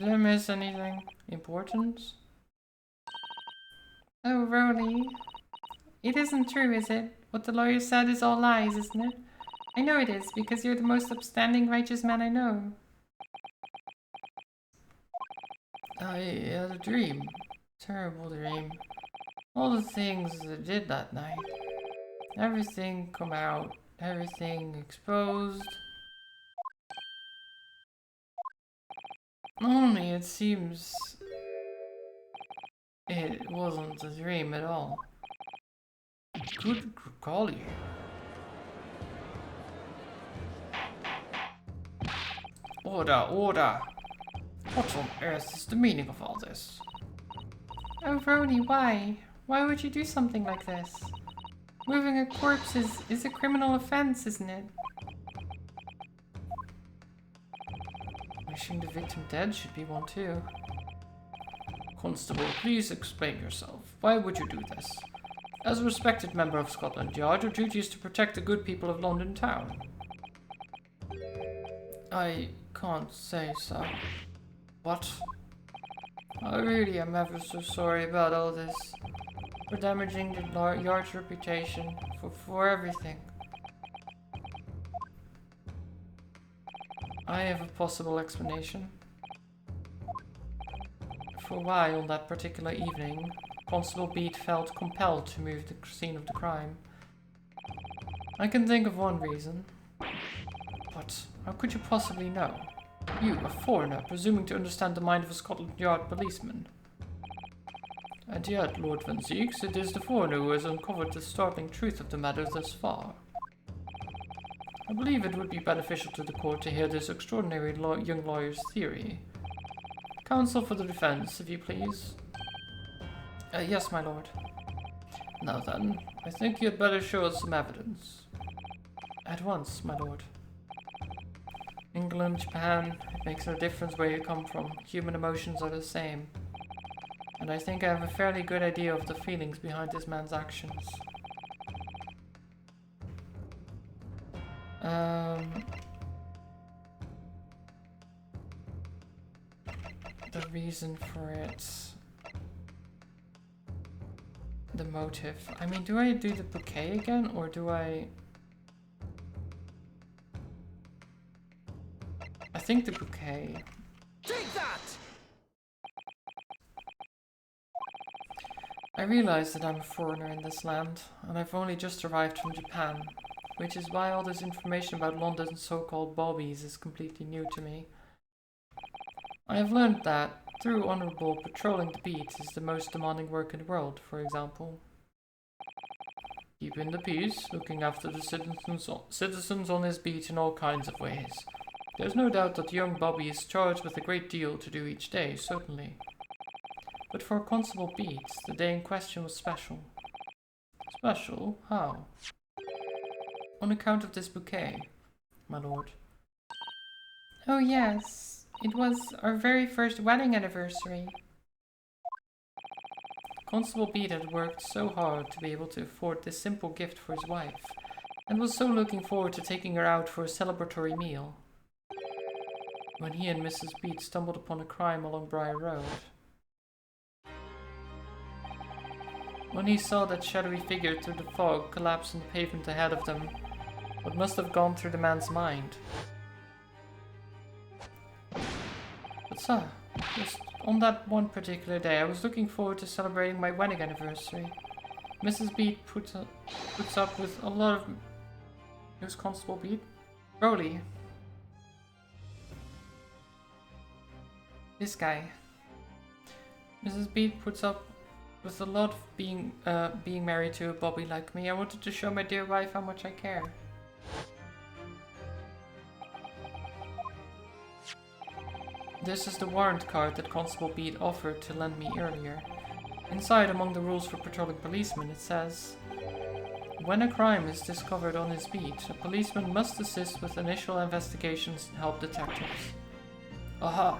S3: Did I miss anything important?
S1: Oh, Rowley. It isn't true, is it? What the lawyer said is all lies, isn't it? I know it is, because you're the most upstanding, righteous man I know.
S3: I had a dream. Terrible dream. All the things I did that night. Everything come out. Everything exposed. Only it seems it wasn't a dream at all. Good golly. Order, order! What on earth is the meaning of all this?
S1: Oh, Rowley, why? Why would you do something like this? Moving a corpse is a criminal offense, isn't it? Wishing the victim dead should be one too.
S3: Constable, please explain yourself. Why would you do this? As a respected member of Scotland Yard, your duty is to protect the good people of London Town.
S1: I can't say so.
S3: What?
S1: I really am ever so sorry about all this. For damaging the yard's reputation. For everything. I have a possible explanation. For why, on that particular evening, Constable Beat felt compelled to move the scene of the crime. I can think of one reason.
S3: But how could you possibly know? You, a foreigner, presuming to understand the mind of a Scotland Yard policeman. And yet, Lord Van Zieks, it is the foreigner who has uncovered the startling truth of the matter thus far. I believe it would be beneficial to the court to hear this extraordinary young lawyer's theory. Counsel for the defense, if you please.
S1: Yes, my lord.
S3: Now then, I think you had better show us some evidence.
S1: At once, my lord. England, Japan, it makes no difference where you come from. Human emotions are the same. And I think I have a fairly good idea of the feelings behind this man's actions. The reason for it. The motive. I mean, do I do the bouquet again, or do I... I think the bouquet.
S2: Take that!
S1: I realize that I'm a foreigner in this land, and I've only just arrived from Japan, which is why all this information about London's so-called bobbies is completely new to me. I have learned that, through honorable, patrolling the beat is the most demanding work in the world, for example.
S3: Keeping the peace, looking after the citizens on his beat in all kinds of ways. There's no doubt that young Bobby is charged with a great deal to do each day, certainly.
S1: But for Constable Beat, the day in question was special.
S3: Special? How?
S1: On account of this bouquet, my lord. Oh yes, it was our very first wedding anniversary. Constable Beat had worked so hard to be able to afford this simple gift for his wife, and was so looking forward to taking her out for a celebratory meal, when he and Mrs. Beat stumbled upon a crime along Briar Road. When he saw that shadowy figure through the fog collapse on the pavement ahead of them, what must have gone through the man's mind? But sir, just on that one particular day, I was looking forward to celebrating my wedding anniversary. Mrs. Beat puts up with a lot of... Who's Constable Beat? Rowley. This guy. Mrs. Beat puts up with a lot of being married to a bobby like me. I wanted to show my dear wife how much I care. This is the warrant card that Constable Beat offered to lend me earlier. Inside, among the rules for patrolling policemen, it says, when a crime is discovered on his beat, a policeman must assist with initial investigations and help detectives. Aha!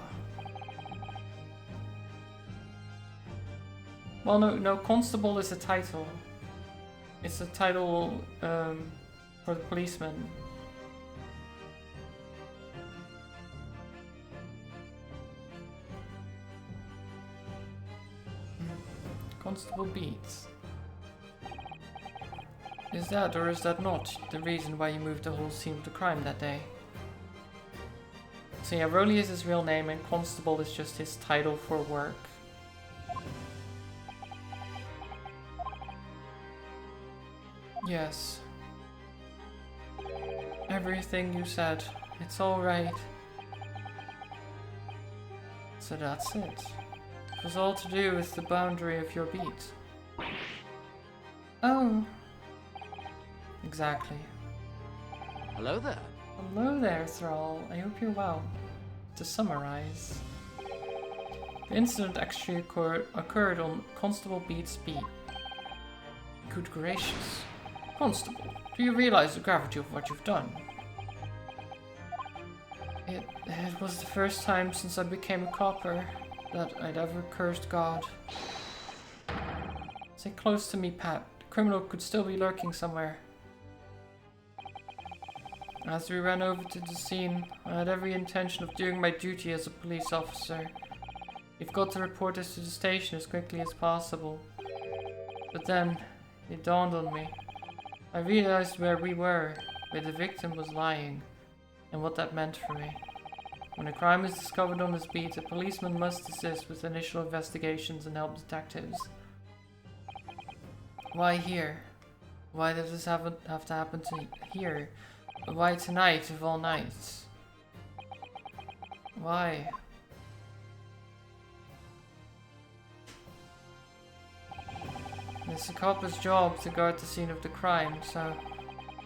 S1: Well, no, Constable is a title. It's a title for the policeman. Constable Beats. Is that or is that not the reason why you moved the whole scene of the crime that day? So yeah, Rowley is his real name and Constable is just his title for work. Yes. Everything you said. It's alright. So that's it. It was all to do with the boundary of your beat. Oh. Exactly.
S2: Hello there.
S1: Hello there, Thrall. I hope you're well. To summarize, the incident actually occurred on Constable Beat's beat. Good gracious.
S3: Constable, do you realize the gravity of what you've done? It was the first time since I became a copper that I'd ever cursed God. Stay close to me, Pat. The criminal could still be lurking somewhere. As we ran over to the scene, I had every intention of doing my duty as a police officer. You've got to report this to the station as quickly as possible. But then, it dawned on me. I realized where we were, where the victim was lying, and what that meant for me. When a crime is discovered on this beat, a policeman must assist with initial investigations and help detectives. Why here? Why does this have to happen here? Why tonight of all nights? Why? It's a copper's job to guard the scene of the crime, so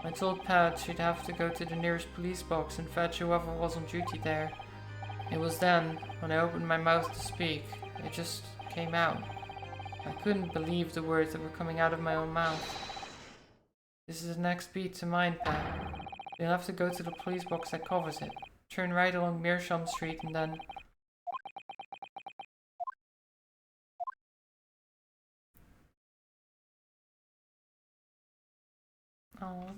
S3: I told Pat she'd have to go to the nearest police box and fetch whoever was on duty there. It was then, when I opened my mouth to speak, it just came out. I couldn't believe the words that were coming out of my own mouth. This is the next beat to mine, Pat. You'll have to go to the police box that covers it. Turn right along Meerschaum Street and then... Oh.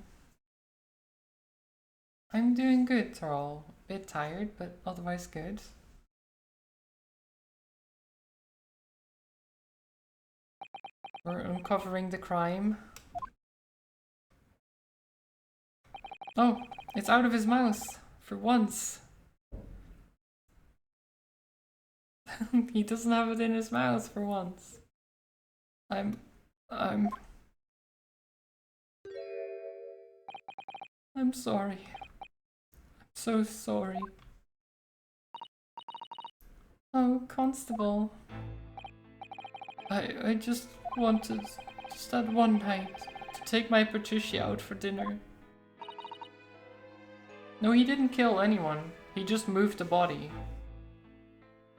S3: I'm doing good, Tarl. A bit tired, but otherwise good. We're uncovering the crime. Oh, it's out of his mouth. For once. He doesn't have it in his mouth for once. I'm sorry. I'm so sorry. Oh, Constable. I just wanted, just that one night, to take my Patricia out for dinner. No, he didn't kill anyone. He just moved the body.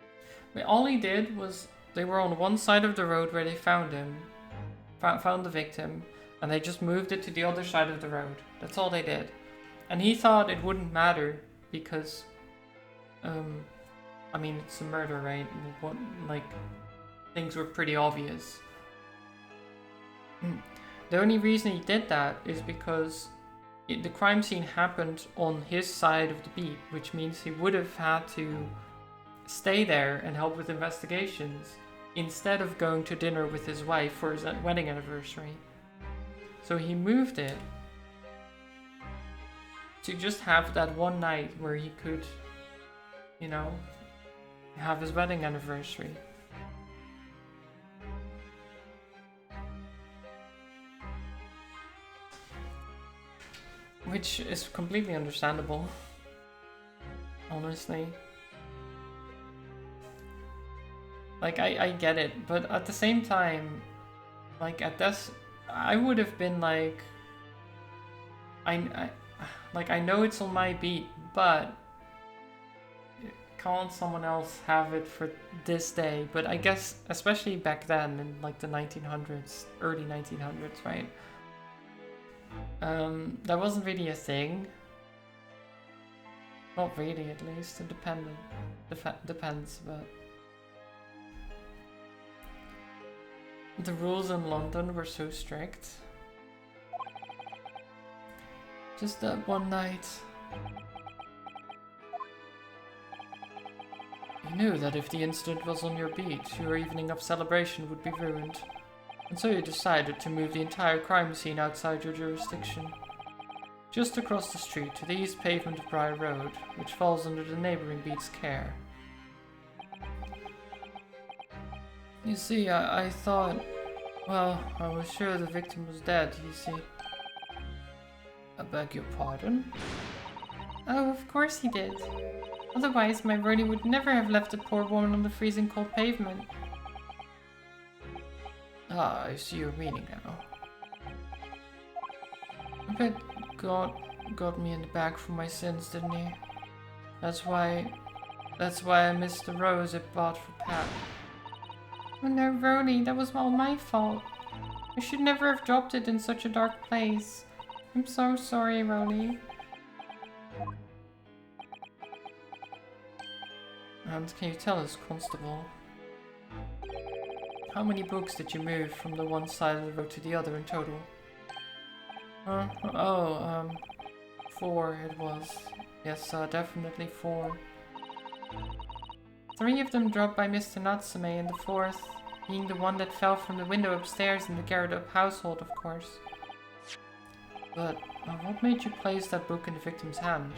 S3: I mean, all he did was, they were on one side of the road where they found him, found the victim, and they just moved it to the other side of the road. That's all they did. And he thought it wouldn't matter because, I mean, it's a murder, right? What, like, things were pretty obvious. The only reason he did that is because the crime scene happened on his side of the beat, which means he would have had to stay there and help with investigations instead of going to dinner with his wife for his wedding anniversary. So he moved it to just have that one night where he could, you know, have his wedding anniversary. Which is completely understandable, honestly. Like, I get it, but at the same time, like, at this, I would have been like, I know it's on my beat, but can't someone else have it for this day? But I guess, especially back then, in like the 1900s, early 1900s, right? That wasn't really a thing. Not really, at least. It depends, but... The rules in London were so strict. Just that one night. You knew that if the incident was on your beat, your evening of celebration would be ruined. And so you decided to move the entire crime scene outside your jurisdiction. Just across the street to the east pavement of Briar Road, which falls under the neighboring beat's care. You see, I thought... Well, I was sure the victim was dead, you see. I beg your pardon? Oh, of course he did. Otherwise, my Bernie would never have left the poor woman on the freezing cold pavement. Ah, I see your meaning now. I bet God got me in the bag for my sins, didn't he? That's why I missed the rose I bought for Pat. Oh no, Roni, that was all my fault.
S1: I should never have dropped it in such a dark place. I'm so sorry, Rolly. And can you tell us, Constable, how many books did you move from the one side of the road to the other in total? 4 it was. Yes, definitely 4. 3 of them dropped by Mr. Natsume, and the 4th being the one that fell from the window upstairs in the Garrett household, of course. But what made you place that book in the victim's hand?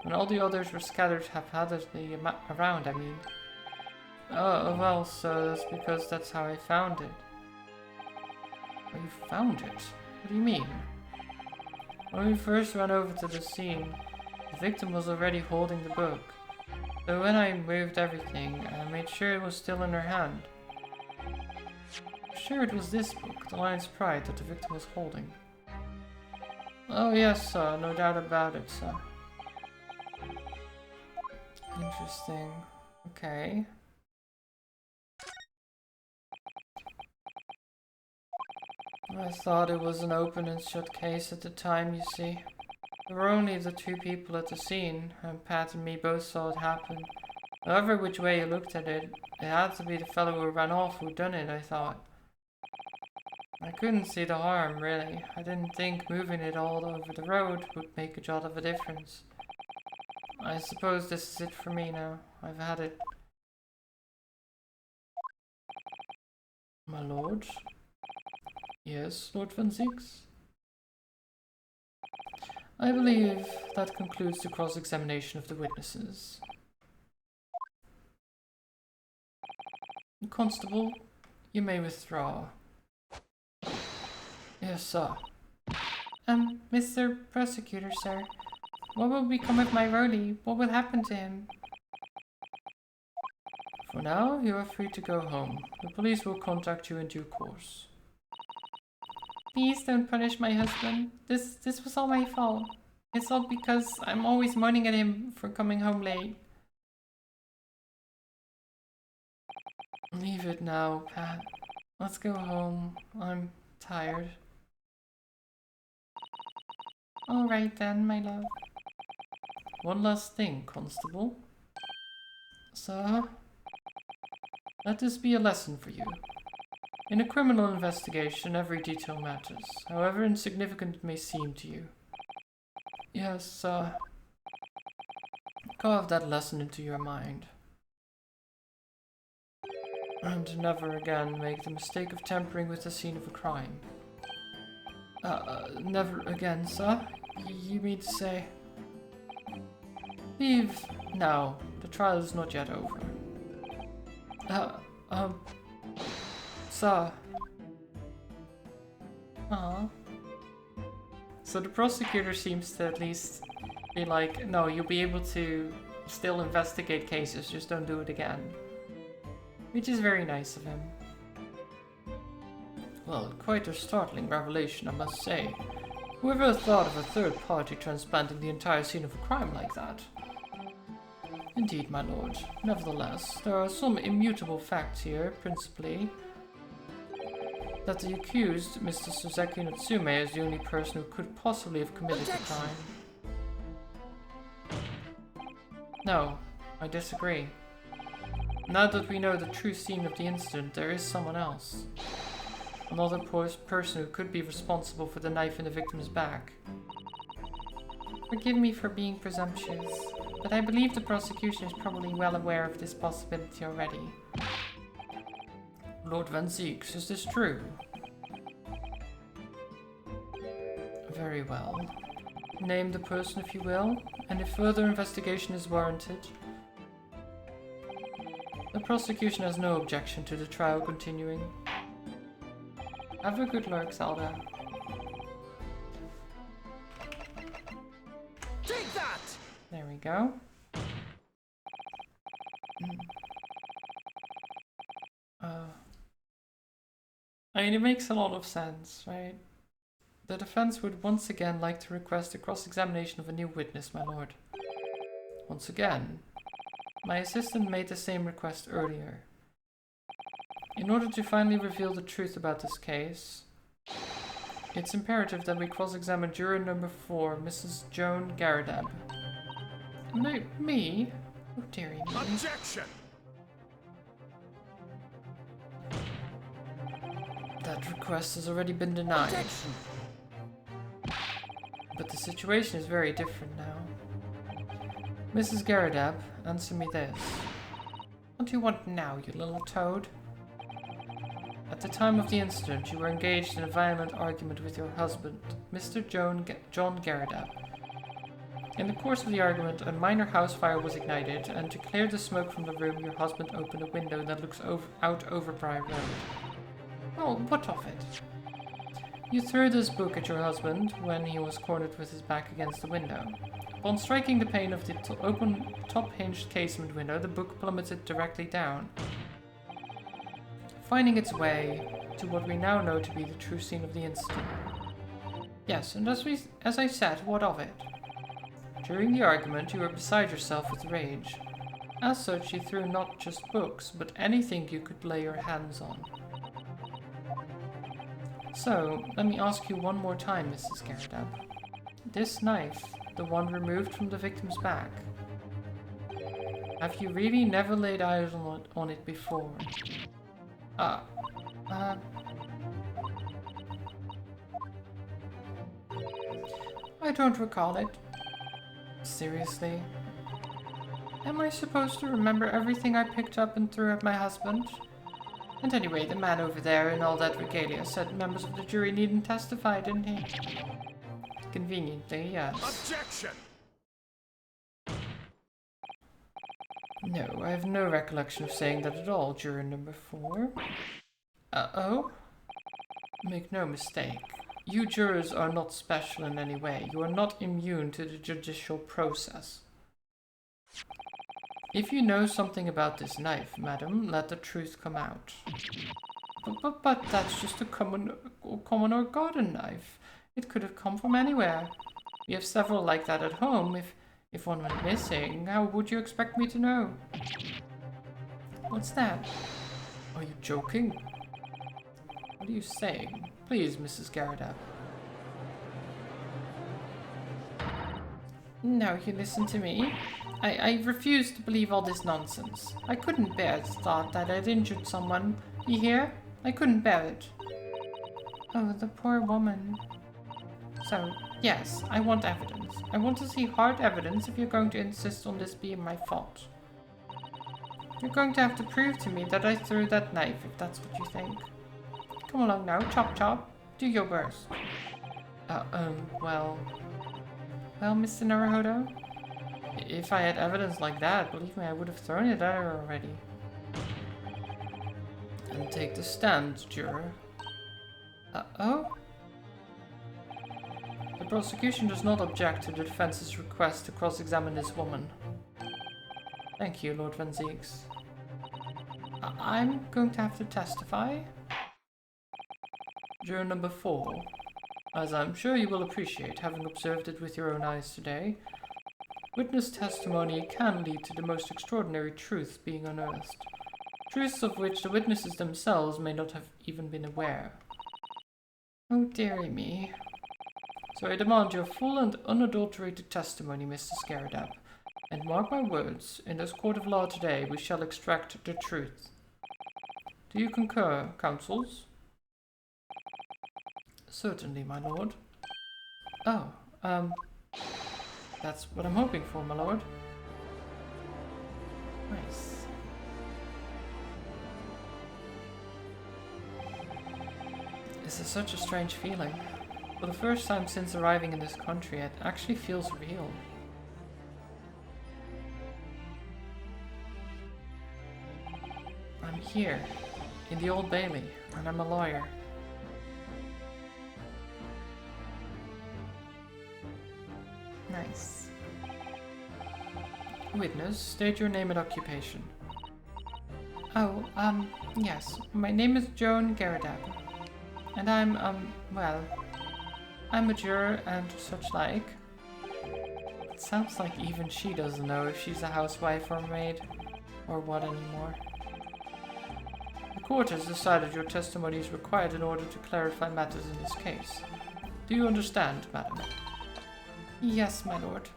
S1: When all the others were scattered haphazardly around, I mean. Oh, well, so that's because that's how I found it. Oh, you found it? What do you mean? When we first ran over to the scene, the victim was already holding the book. So when I moved everything, I made sure it was still in her hand. Sure, it was this book, The Lion's Pride, that the victim was holding. Oh yes, no doubt about it, sir. Interesting. Okay. I thought it was an open and shut case at the time, you see. There were only the 2 people at the scene, and Pat and me both saw it happen. However which way you looked at it, it had to be the fellow who ran off who done it, I thought. I couldn't see the harm, really. I didn't think moving it all over the road would make a jot of a difference. I suppose this is it for me now. I've had it. My lord? Yes, Lord Van Zieks? I believe that concludes the cross-examination of the witnesses. Constable, you may withdraw. Yes, sir. Mr. Prosecutor, sir. What will become of my Rolly? What will happen to him? For now, you are free to go home. The police will contact you in due course. Please don't punish my husband. This was all my fault. It's all because I'm always moaning at him for coming home late. Leave it now, Pat. Let's go home. I'm tired. All right then, my love. One last thing, Constable. Sir, let this be a lesson for you. In a criminal investigation, every detail matters, however insignificant it may seem to you. Yes, carve that lesson into your mind. And never again make the mistake of tampering with the scene of a crime. Never again, sir? You mean to say? Leave now. The trial is not yet over. Sir. So the prosecutor seems to at least be like, no, you'll be able to still investigate cases, just don't do it again. Which is very nice of him. Well, quite a startling revelation, I must say. Whoever thought of a third party transplanting the entire scene of a crime like that? Indeed, my lord. Nevertheless, there are some immutable facts here, principally that the accused, Mr. Suzeki Natsume, is the only person who could possibly have committed the crime. No, I disagree. Now that we know the true scene of the incident, there is someone else. Another person who could be responsible for the knife in the victim's back. Forgive me for being presumptuous, but I believe the prosecution is probably well aware of this possibility already. Lord Van Zieks, is this true? Very well. Name the person if you will, and if further investigation is warranted. The prosecution has no objection to the trial continuing. Have a good lurk, Zelda.
S2: Take that!
S1: There we go. I mean, it makes a lot of sense, right? The defense would once again like to request a cross-examination of a new witness, my lord. Once again. My assistant made the same request earlier. In order to finally reveal the truth about this case, it's imperative that we cross-examine juror number 4, Mrs. Joan Garadab. Me? Oh, dearie me.
S2: Objection!
S1: That request has already been denied.
S2: Objection!
S1: But the situation is very different now. Mrs. Garadab, answer me this. What do you want now, you little toad? At the time of the incident, you were engaged in a violent argument with your husband, Mr. John Garadab. In the course of the argument, a minor house fire was ignited, and to clear the smoke from the room, your husband opened a window that looks out over Bry Road. Oh, what of it? You threw this book at your husband when he was cornered with his back against the window. Upon striking the pane of the open top-hinged casement window, the book plummeted directly down, finding its way to what we now know to be the true scene of the incident. Yes, and as I said, what of it? During the argument, you were beside yourself with rage. As such, you threw not just books, but anything you could lay your hands on. So, let me ask you one more time, Mrs. Garadab. This knife, the one removed from the victim's back, have you really never laid eyes on it before? I don't recall it. Seriously? Am I supposed to remember everything I picked up and threw at my husband? And anyway, the man over there in all that regalia said members of the jury needn't testify, didn't he? Conveniently, yes.
S2: Objection!
S1: No, I have no recollection of saying that at all, juror number 4. Uh-oh? Make no mistake. You jurors are not special in any way. You are not immune to the judicial process. If you know something about this knife, madam, let the truth come out. But that's just a common or garden knife. It could have come from anywhere. We have several like that at home. If one went missing, how would you expect me to know? What's that? Are you joking? What are you saying? Please, Mrs. Garadab. Now you listen to me. I refuse to believe all this nonsense. I couldn't bear the thought that I'd injured someone. You hear? I couldn't bear it. Oh, the poor woman. So, yes, I want evidence. I want to see hard evidence if you're going to insist on this being my fault. You're going to have to prove to me that I threw that knife, if that's what you think. Come along now, chop chop. Do your worst. Well, Mr. Naruhodo? If I had evidence like that, believe me, I would have thrown it at her already. And take the stand, juror. Uh-oh? The prosecution does not object to the defense's request to cross-examine this woman. Thank you, Lord Van Zieks. I'm going to have to testify? Juror number 4. As I'm sure you will appreciate, having observed it with your own eyes today, witness testimony can lead to the most extraordinary truths being unearthed. Truths of which the witnesses themselves may not have even been aware. Oh dearie me. So I demand your full and unadulterated testimony, Mr. Garadab. And mark my words, in this court of law today we shall extract the truth. Do you concur, counsels? Certainly, my lord. Oh, that's what I'm hoping for, my lord. Nice. This is such a strange feeling. For the first time since arriving in this country, it actually feels real. I'm here, in the Old Bailey, and I'm a lawyer. Nice. Witness, state your name and occupation. Oh, yes. My name is Joan Garadab. And I'm, well, I'm a juror and such like. It sounds like even she doesn't know if she's a housewife or maid, or what anymore. The court has decided your testimony is required in order to clarify matters in this case. Do you understand, madam?
S3: Yes, my lord.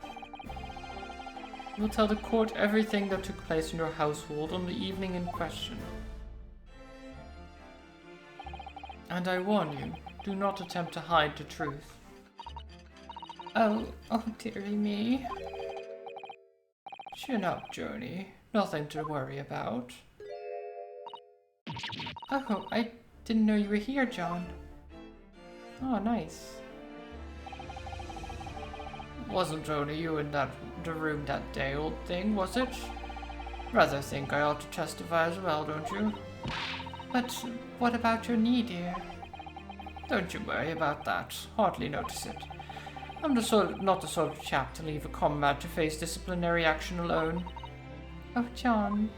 S1: You will tell the court everything that took place in your household on the evening in question. And I warn you, do not attempt to hide the truth.
S3: Oh, dearie me.
S1: Chin up, Joni. Nothing to worry about.
S3: Oh, I didn't know you were here, John. Oh, nice.
S1: Wasn't only you in the room that day, old thing, was it? Rather think I ought to testify as well, don't you?
S3: But what about your knee, dear?
S1: Don't you worry about that. Hardly notice it. I'm not the sort of chap to leave a comrade to face disciplinary action alone.
S3: Oh, John.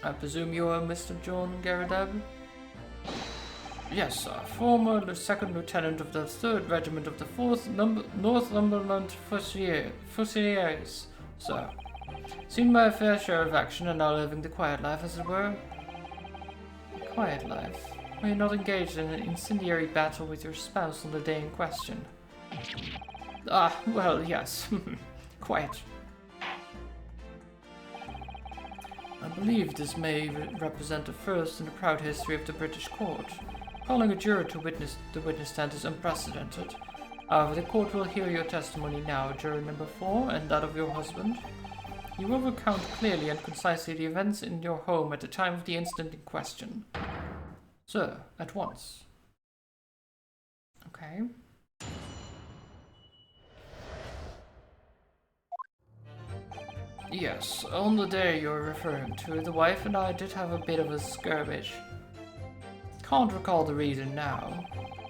S1: I presume you are Mr. John Garrideb? Yes, sir. Former second lieutenant of the 3rd Regiment of the 4th Northumberland Fusiliers, sir. Seen my fair share of action and now living the quiet life, as it were.
S3: A quiet life?
S1: Were you not engaged in an incendiary battle with your spouse on the day in question? Ah, well, yes. Quite. I believe this may represent a first in the proud history of the British court. Calling a juror to witness the witness stand is unprecedented. However, the court will hear your testimony now, juror number 4, and that of your husband. You will recount clearly and concisely the events in your home at the time of the incident in question. Sir, at once.
S3: Okay.
S1: Yes, on the day you're referring to, the wife and I did have a bit of a skirmish. Can't recall the reason now.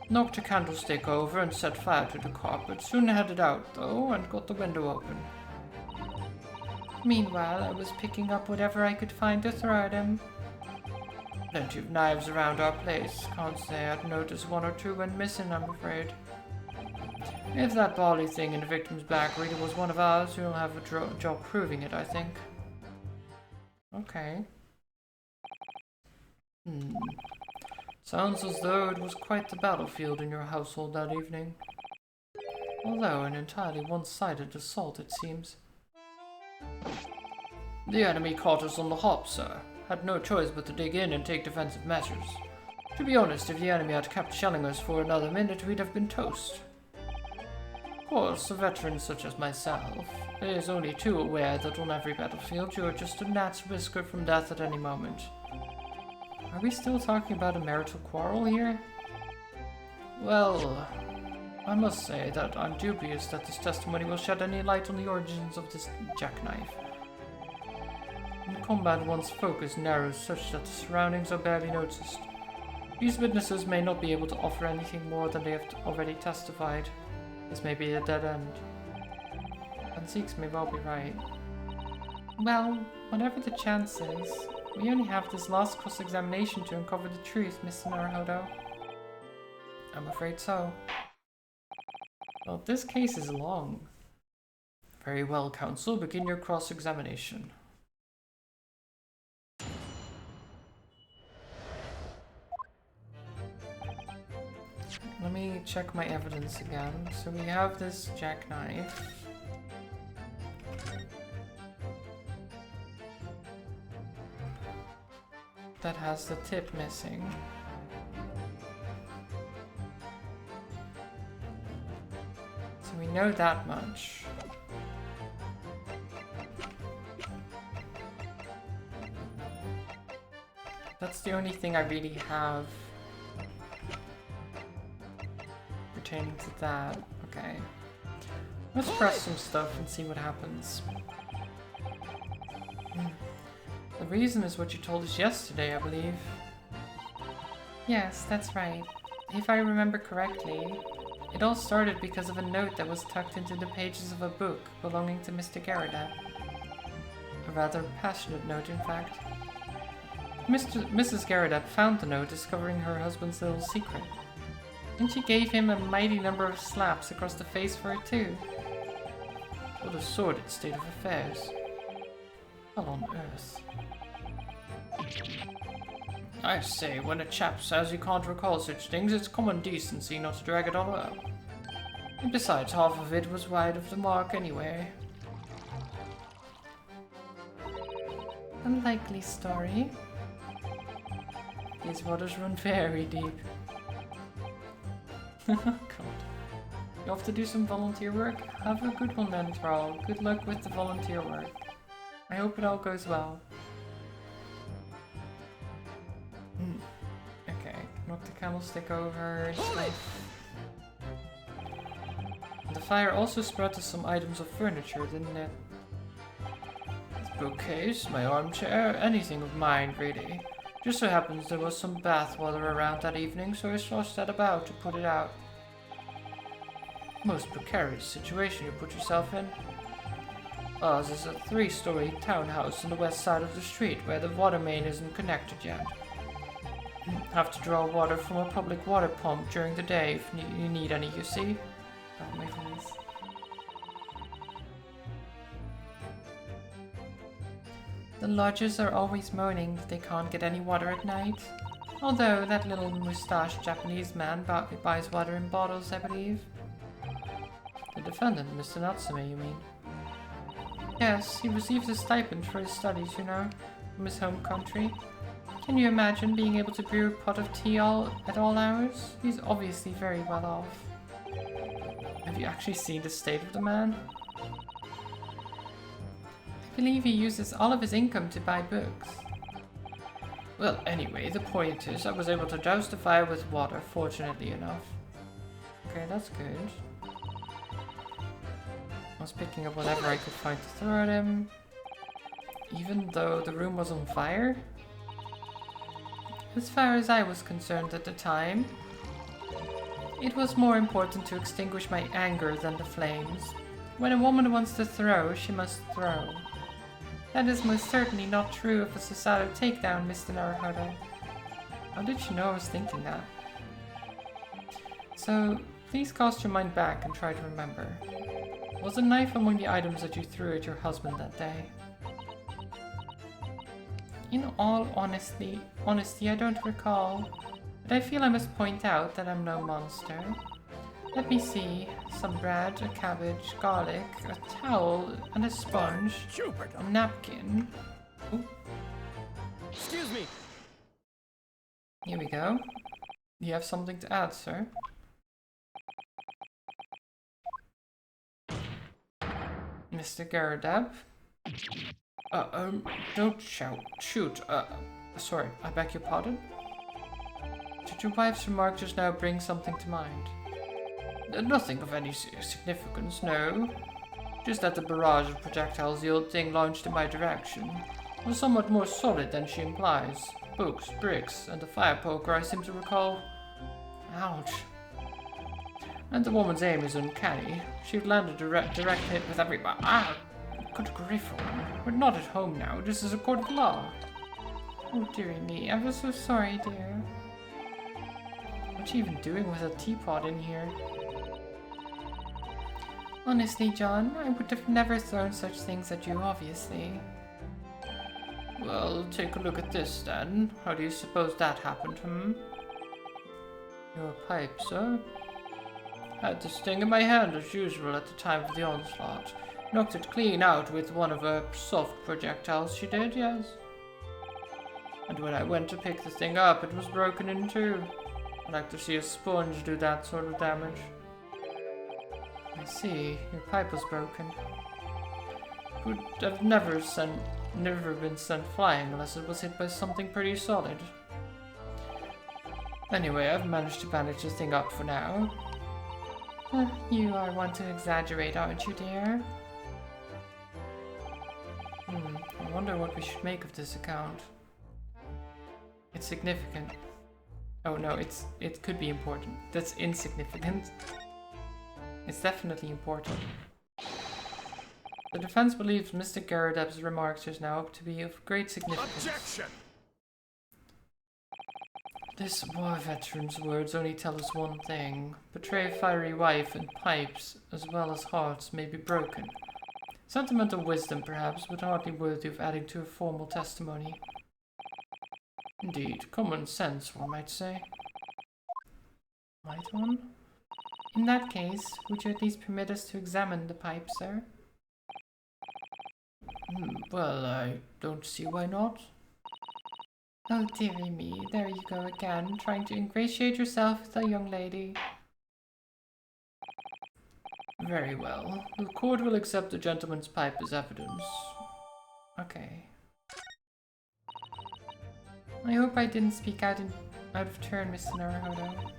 S1: Knocked a candlestick over and set fire to the carpet. Soon headed out, though, and got the window open.
S3: Meanwhile, I was picking up whatever I could find to throw at him.
S1: Plenty of knives around our place. Can't say I'd noticed 1 or 2 went missing, I'm afraid. If that bally thing in the victim's back really was one of ours, you'll have a job proving it, I think.
S3: Okay.
S1: Sounds as though it was quite the battlefield in your household that evening. Although an entirely one-sided assault, it seems. The enemy caught us on the hop, sir. Had no choice but to dig in and take defensive measures. To be honest, if the enemy had kept shelling us for another minute, we'd have been toast. Of course, a veteran such as myself is only too aware that on every battlefield you are just a gnat's whisker from death at any moment.
S3: Are we still talking about a marital quarrel here?
S1: Well, I must say that I'm dubious that this testimony will shed any light on the origins of this jackknife. In combat, one's focus narrows such that the surroundings are barely noticed. These witnesses may not be able to offer anything more than they have already testified. This may be a dead end.
S3: And Zeeks may well be right. Well, whatever the chances, we only have this last cross-examination to uncover the truth, Mr. Naruhodo.
S1: I'm afraid so.
S3: Well, this case is long.
S1: Very well, counsel. Begin your cross-examination.
S3: Let me check my evidence again. So we have this jackknife. That has the tip missing. So we know that much. That's the only thing I really have pertaining to that. Okay. Let's press some stuff and see what happens. The reason is what you told us yesterday, I believe. Yes, that's right. If I remember correctly, it all started because of a note that was tucked into the pages of a book belonging to Mr. Garrideb. A rather passionate note, in fact. Mrs. Garrideb found the note, discovering her husband's little secret. And she gave him a mighty number of slaps across the face for it too.
S1: What a sordid state of affairs.
S3: Hell on earth. I say, when a chap says he can't recall such things, it's common decency not to drag it all up. And besides, half of it was wide of the mark anyway. Unlikely story. These waters run very deep. God. You have to do some volunteer work? Have a good one then, Thrall. Good luck with the volunteer work. I hope it all goes well. Okay, knock the candlestick over. The fire also spread to some items of furniture, didn't it? Bookcase, my armchair, anything of mine, really. Just so happens there was some bath water around that evening, so I sloshed that about to put it out. Most precarious situation you put yourself in. Ours is a 3-story townhouse on the west side of the street where the water main isn't connected yet. Have to draw water from a public water pump during the day if you need any, you see. Oh my goodness. The lodgers are always moaning that they can't get any water at night. Although that little mustached Japanese man buys water in bottles, I believe. The defendant, Mr. Natsume, you mean? Yes, he receives a stipend for his studies, you know, from his home country. Can you imagine being able to brew a pot of tea at all hours? He's obviously very well off. Have you actually seen the state of the man? I believe he uses all of his income to buy books. Well, anyway, the point is I was able to douse the fire with water, fortunately enough. Okay, that's good. I was picking up whatever I could find to throw at him. Even though the room was on fire? As far as I was concerned at the time, it was more important to extinguish my anger than the flames. When a woman wants to throw, she must throw. That is most certainly not true of a Susato takedown, Mr. Naruhodo. How did you know I was thinking that? So, please cast your mind back and try to remember. Was a knife among the items that you threw at your husband that day? In all honesty, I don't recall, but I feel I must point out that I'm no monster. Let me see. Some bread, a cabbage, garlic, a towel, and a sponge, a napkin. Ooh.
S2: Excuse me.
S3: Here we go. You have something to add, sir? Mr. Garadab? Don't shout. Shoot. Sorry, I beg your pardon? Did your wife's remark just now bring something to mind? Nothing of any significance, no. Just that the barrage of projectiles the old thing launched in my direction was somewhat more solid than she implies. Books, bricks, and the fire poker I seem to recall. Ouch. And the woman's aim is uncanny. She'd land a direct hit with every... Ah! Good grief, woman. We're not at home now. This is a court of law. Oh, dearie me. I'm so sorry, dear. What are you even doing with a teapot in here? Honestly, John, I would have never thrown such things at you, obviously. Well, take a look at this, then. How do you suppose that happened, Your pipe, sir? Had this thing in my hand as usual at the time of the onslaught. Knocked it clean out with one of her soft projectiles, she did, yes. And when I went to pick the thing up, it was broken in two. I'd like to see a sponge do that sort of damage. I see, your pipe was broken. It would have never been sent flying unless it was hit by something pretty solid. Anyway, I've managed to bandage the thing up for now. You are one to exaggerate, aren't you, dear? I wonder what we should make of this account. It's significant. Oh no, it could be important. That's insignificant. It's definitely important. The defense believes Mr. Garadeb's remarks just now to be of great significance.
S2: Objection!
S3: This war veteran's words only tell us one thing. Betray fiery wife and pipes, as well as hearts, may be broken. Sentimental wisdom, perhaps, but hardly worthy of adding to a formal testimony. Indeed, common sense, one might say.
S1: Might one? In that case, would you at least permit us to examine the pipe, sir?
S3: Well, I don't see why not.
S1: Oh, dearie me, there you go again, trying to ingratiate yourself with a young lady.
S3: Very well. The court will accept the gentleman's pipe as evidence.
S1: Okay. I hope I didn't speak out of turn, Mr. Naruhodo.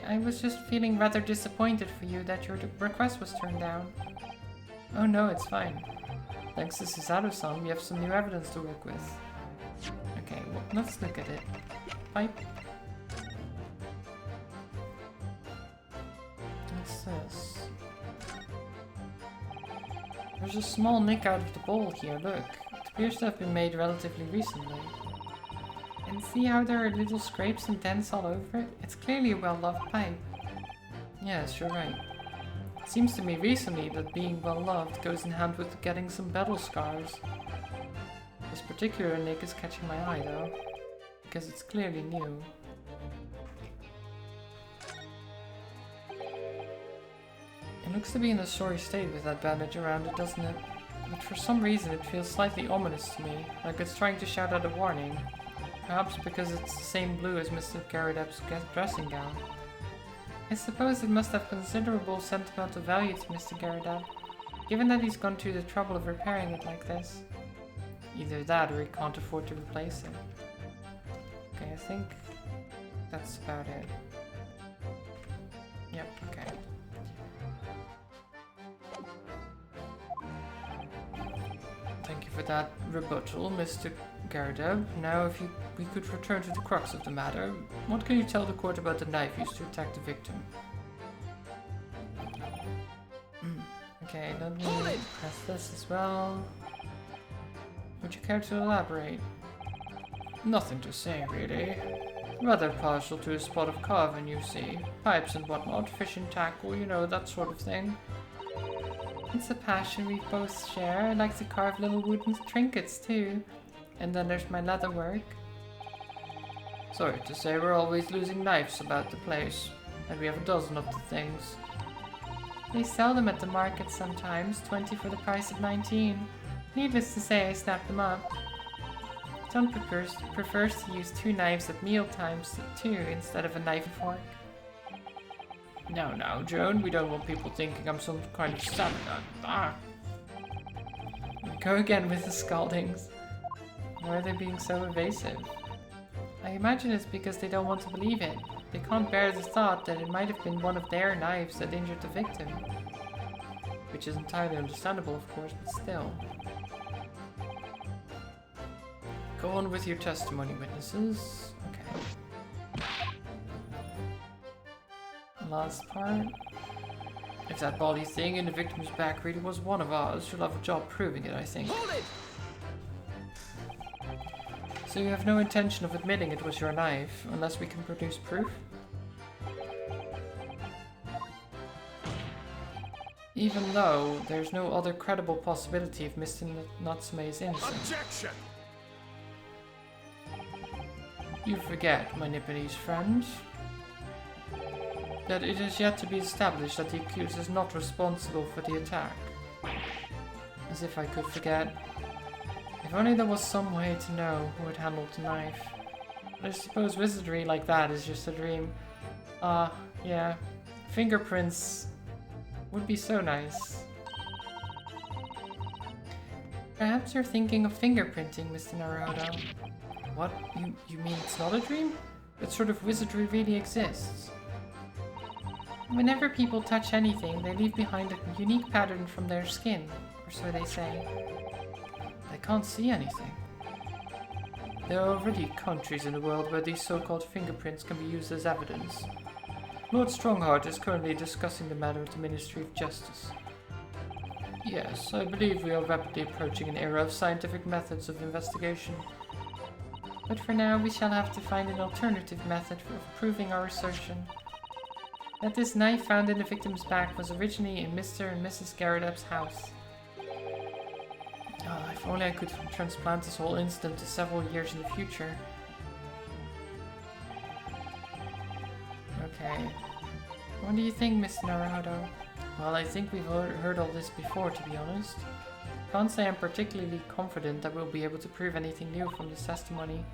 S1: I was just feeling rather disappointed for you that your request was turned down. Oh no, it's fine. Thanks to Susato-san, we have some new evidence to work with. Okay, well, let's look at it. Pipe. What's this? There's a small nick out of the bowl here, look. It appears to have been made relatively recently. And see how there are little scrapes and dents all over it? It's clearly a well-loved pipe. Yes, you're right. It seems to me recently that being well-loved goes in hand with getting some battle scars. This particular nick is catching my eye though, because it's clearly new. It looks to be in a sorry state with that bandage around it, doesn't it? But for some reason it feels slightly ominous to me, like it's trying to shout out a warning. Perhaps because it's the same blue as Mr. Garadep's dressing gown. I suppose it must have considerable sentimental value to Mr. Garadep, given that he's gone to the trouble of repairing it like this. Either that or he can't afford to replace it. Okay, I think that's about it. Yep, okay. Thank you for that rebuttal, Mr. Garadeb. Now, if we could return to the crux of the matter, what can you tell the court about the knife used to attack the victim? Okay, let me press this as well. Would you care to elaborate?
S3: Nothing to say, really. Rather partial to a spot of carving, you see. Pipes and whatnot, fishing tackle, you know, that sort of thing.
S1: It's a passion we both share. I like to carve little wooden trinkets too. And then there's my leather work.
S3: Sorry to say, we're always losing knives about the place. And we have a dozen of the things.
S1: They sell them at the market sometimes, 20 for the price of 19. Needless to say, I snap them up. John prefers to use 2 knives at meal times too, instead of a knife and fork.
S3: Now, Joan, we don't want people thinking I'm some kind of savage.
S1: Go again with the scaldings. Why are they being so evasive? I imagine it's because they don't want to believe it. They can't bear the thought that it might have been one of their knives that injured the victim. Which is entirely understandable, of course, but still.
S3: Go on with your testimony, witnesses.
S1: Okay. Last part.
S3: If that body thing in the victim's back really was one of ours, you'll have a job proving it, I think.
S2: Hold it!
S1: So you have no intention of admitting it was your knife, unless we can produce proof? Even though there's no other credible possibility of Mr. Natsume is innocent.
S2: Objection!
S3: You forget, my Nipponese friend, that it is yet to be established that the accused is not responsible for the attack.
S1: As if I could forget. If only there was some way to know who had handled the knife. But I suppose wizardry like that is just a dream. Yeah. Fingerprints would be so nice. Perhaps you're thinking of fingerprinting, Mr. Naruhodo.
S3: What? You mean it's not a dream? That sort of wizardry really exists?
S1: Whenever people touch anything, they leave behind a unique pattern from their skin, or so they say.
S3: I can't see anything. There are already countries in the world where these so-called fingerprints can be used as evidence. Lord Strongheart is currently discussing the matter with the Ministry of Justice. Yes, I believe we are rapidly approaching an era of scientific methods of investigation.
S1: But for now, we shall have to find an alternative method of proving our assertion. That this knife found in the victim's back was originally in Mr. and Mrs. Garadep's house.
S3: If only I could transplant this whole incident to several years in the future.
S1: What do you think, Miss Naruto? Well, I think we've heard all this before, to be honest. Can't say I'm particularly confident that we'll be able to prove anything new from this testimony.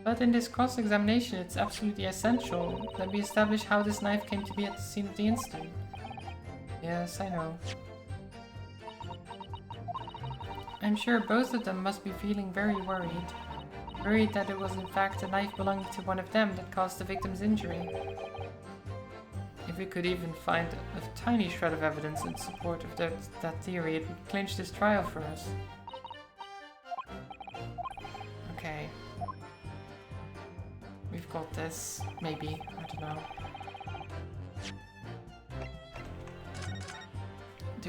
S1: But in this cross-examination, it's absolutely essential that we establish how this knife came to be at the scene of the incident. Yes, I know. I'm sure both of them must be feeling very worried. Worried that it was in fact a knife belonging to one of them that caused the victim's injury. If we could even find a tiny shred of evidence in support of that theory, it would clinch this trial for us. Okay. We've got this. Maybe. I don't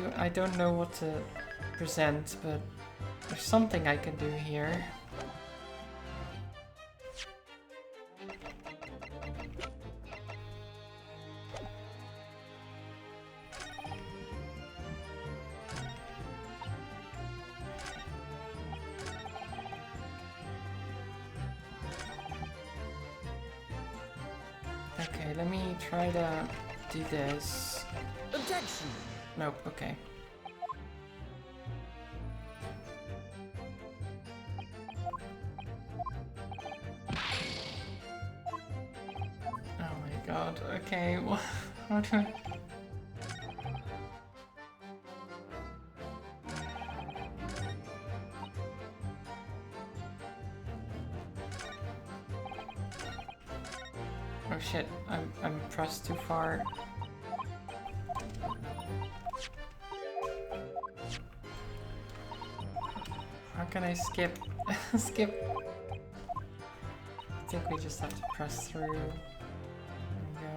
S1: know. I don't know what to present, but there's something I can do here. Okay, let me try to do this.
S2: Objection!
S1: Nope, okay. Oh my god, okay, well, how do I... Oh shit, I'm pressed too far. How can I skip? Skip. I think we just have to press through. There we go.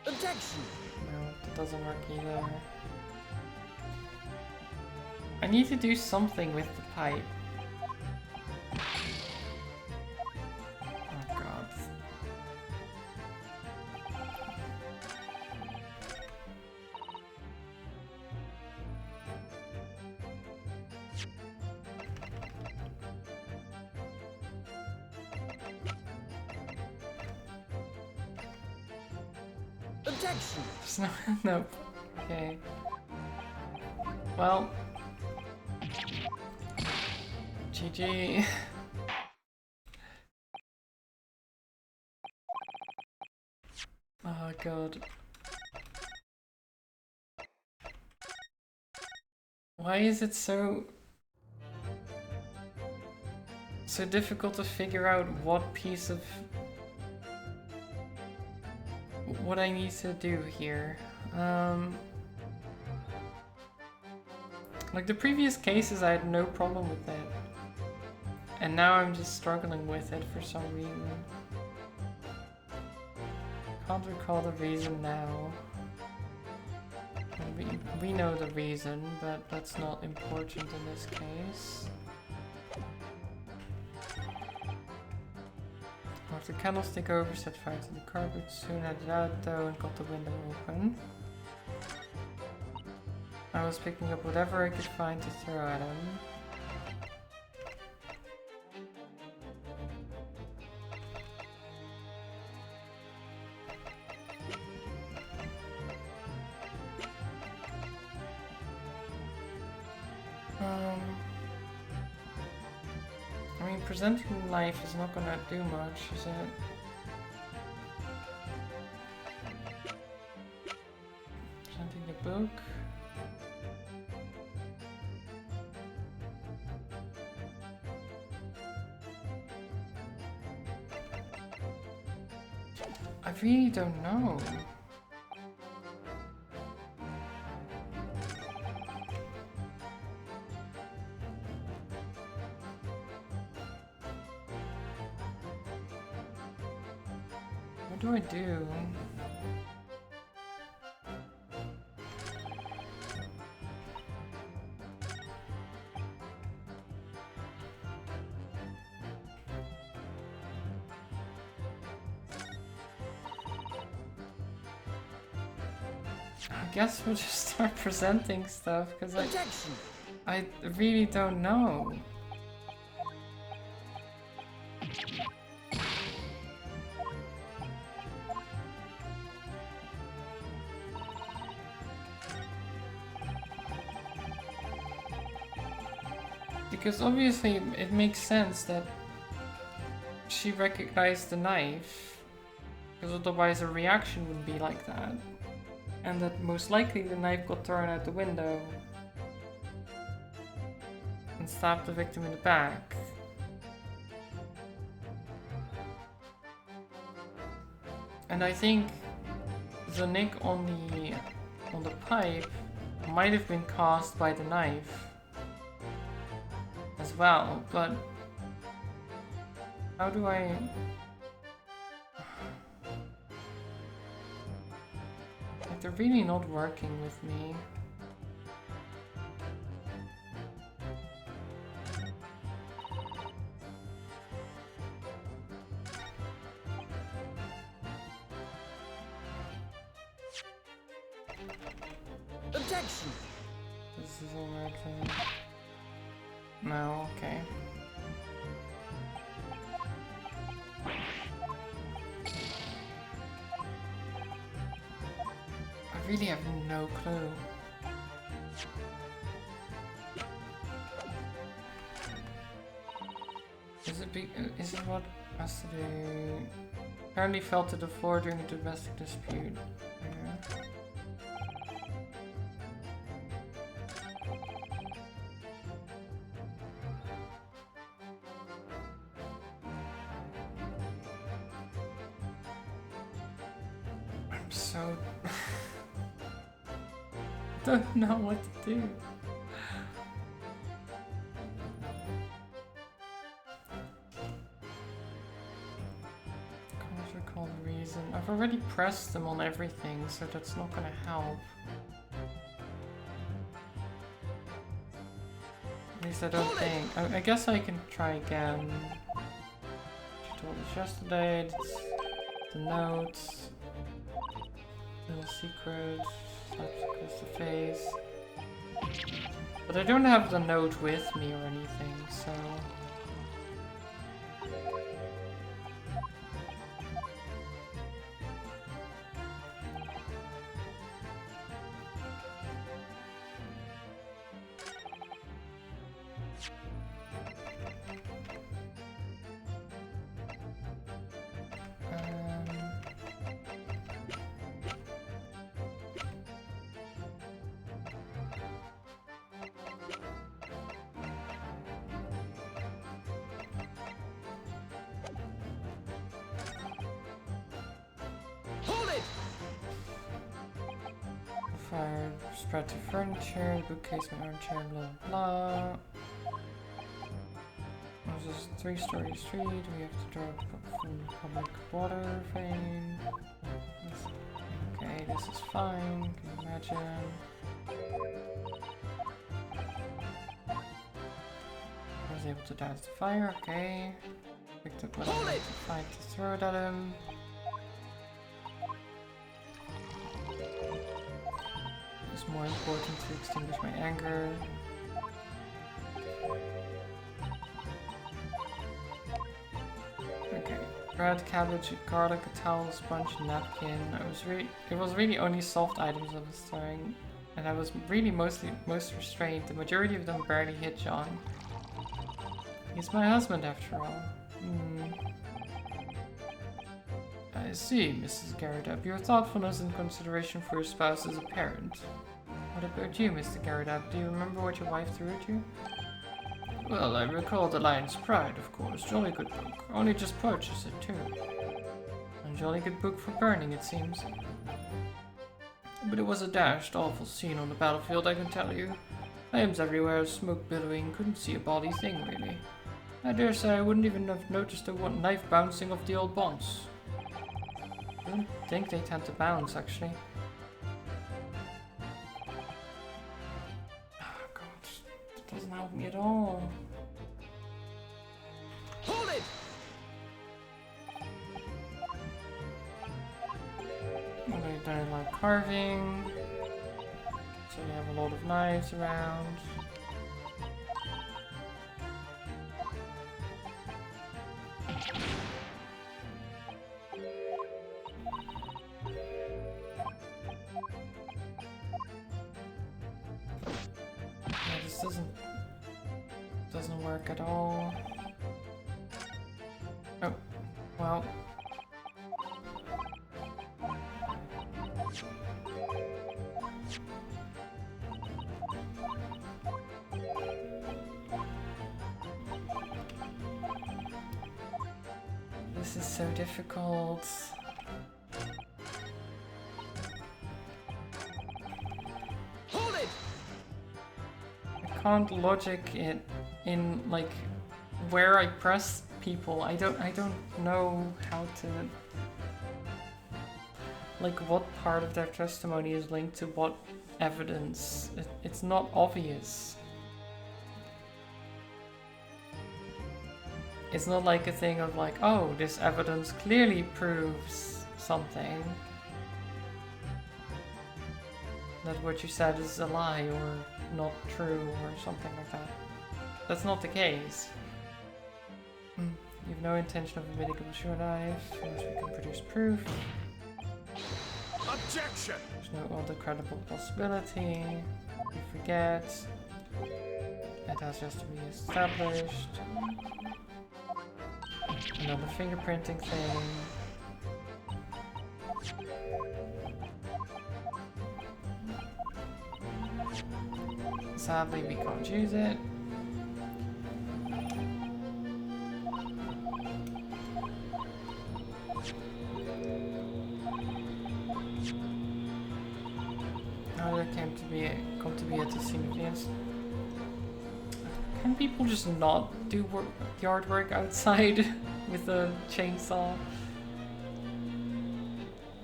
S2: Objection!
S1: No, that doesn't work either. I need to do something with the pipe. Oh god.
S2: Objection!
S1: There's no... nope. Okay. Well... GG. Oh god. Why is it so difficult to figure out what piece of what I need to do here? Like the previous cases I had no problem with it. And now I'm just struggling with it for some reason. Can't recall the reason now. We know the reason, but that's not important in this case. Knocked the candlestick over, set fire to the carpet, soon had it out though and got the window open. I was picking up whatever I could find to throw at him. I mean, presenting the knife is not gonna do much, is it? Presenting the book. I really don't know. What do I do? I guess we'll just start presenting stuff, because
S2: Objection.
S1: I really don't know. Because obviously it makes sense that she recognized the knife, because otherwise her reaction would be like that. And that most likely the knife got thrown out the window and stabbed the victim in the back. And I think the nick on the pipe might have been caused by the knife as well, but how do I... Like, they're really not working with me.
S2: Objection.
S1: This is all right. No, okay. I really have no clue. Is it what has to do? Apparently fell to the floor during a domestic dispute. Yeah. I'm so... don't know what to do. Can't recall the reason. I've already pressed them on everything, so that's not gonna help. At least I don't think. I guess I can try again. She told us yesterday. It's the notes. Little secret. Slaps across the face. But I don't have the note with me or anything, so...
S2: Hold it.
S1: Fire spread to furniture, bookcase, my armchair, blah blah blah. This is a 3-story street. We have to draw from public water thing. Okay, this is fine. Can you imagine? I was able to douse the fire. Okay. Picked up what I had to find to throw it at him. It's more important to extinguish my anger. Okay. Bread, cabbage, garlic, a towel, sponge, napkin. It was really only soft items I was throwing, and I was really most restrained. The majority of them barely hit John. He's my husband after all. I see, Mrs. Garridab. Your thoughtfulness and consideration for your spouse is apparent. What about you, Mr. Garridab? Do you remember what your wife threw at you? Well, I recall The Lion's Pride, of course. Jolly good book. Only just purchased it, too. A jolly good book for burning, it seems. But it was a dashed awful scene on the battlefield, I can tell you. Flames everywhere, smoke billowing, couldn't see a bally thing, really. I dare say I wouldn't even have noticed the one knife bouncing off the old bonds. I don't think they tend to bounce, actually. Oh god, that doesn't help me at all.
S2: Hold it.
S1: I don't like carving. lot of knives around. Yeah, this doesn't work at all. Oh, well. This is so difficult.
S2: Hold it!
S1: I can't logic it in like where I press people. I don't know how to like what part of their testimony is linked to what evidence. It's not obvious. It's not like a thing of like, oh, this evidence clearly proves something. That what you said is a lie or not true or something like that. That's not the case. You have no intention of omitting a sure knife, unless we can produce proof.
S2: Objection!
S1: There's no other credible possibility. You forget. It has just to be established. Another fingerprinting thing. Sadly, we can't use it. How did I come to be at the scene of the incident? Can people just not do yard work outside with a chainsaw?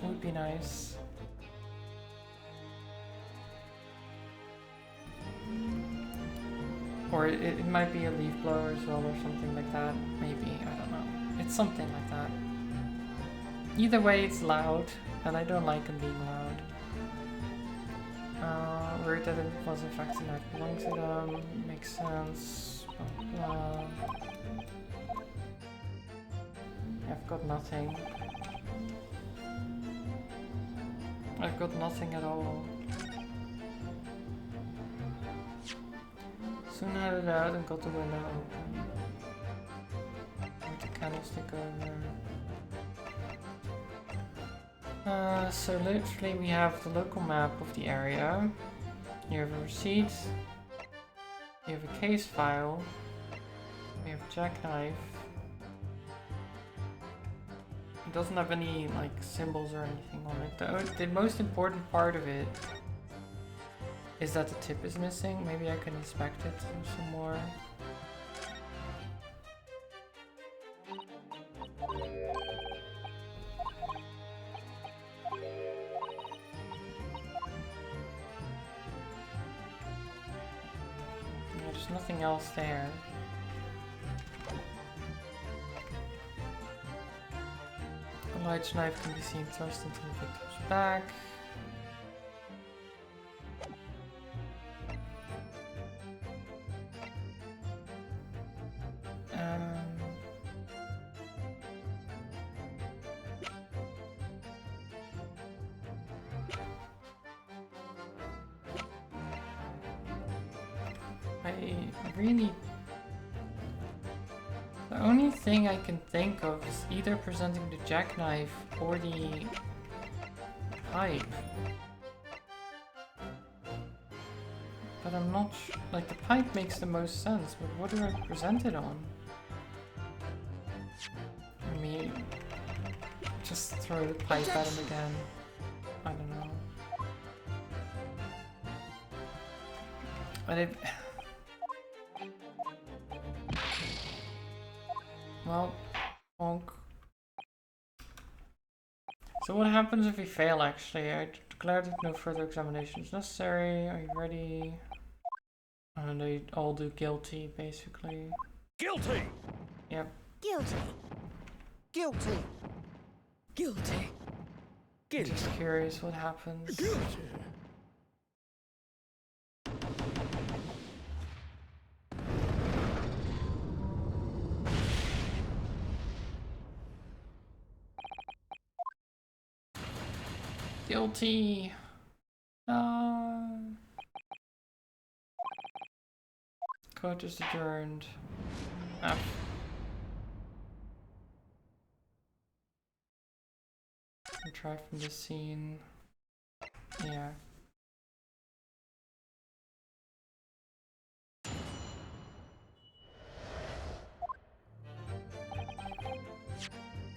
S1: Would be nice. Or it might be a leaf blower as well or something like that. Maybe, I don't know. It's something like that. Either way, it's loud, and I don't like them being loud. Word that it was in fact a knife belonging to them. Makes sense. Blah, blah. I've got nothing. I've got nothing at all. Soon had it out and got the window open. With the candlestick over. So literally we have the local map of the area. You have a receipt. You have a case file. We have a jackknife. It doesn't have any like symbols or anything on it. The most important part of it is that the tip is missing. Maybe I can inspect it some more. Yeah, there's nothing else there. A large knife can be seen thrust into the victim's back. The only thing I can think of is either presenting the jackknife or the pipe. But I'm not sure. Like, the pipe makes the most sense, but what do I present it on? I mean, just throw the pipe at him again. I don't know. But it... Well, bonk. So what happens if we fail, actually? I declare that no further examination is necessary. Are you ready? And they all do guilty, basically.
S2: Guilty!
S1: Yep.
S4: Guilty. Guilty.
S2: Guilty. Guilty.
S1: Just curious what happens.
S2: Guilty.
S3: Guilty. Court is adjourned. F. Try from the scene. Yeah.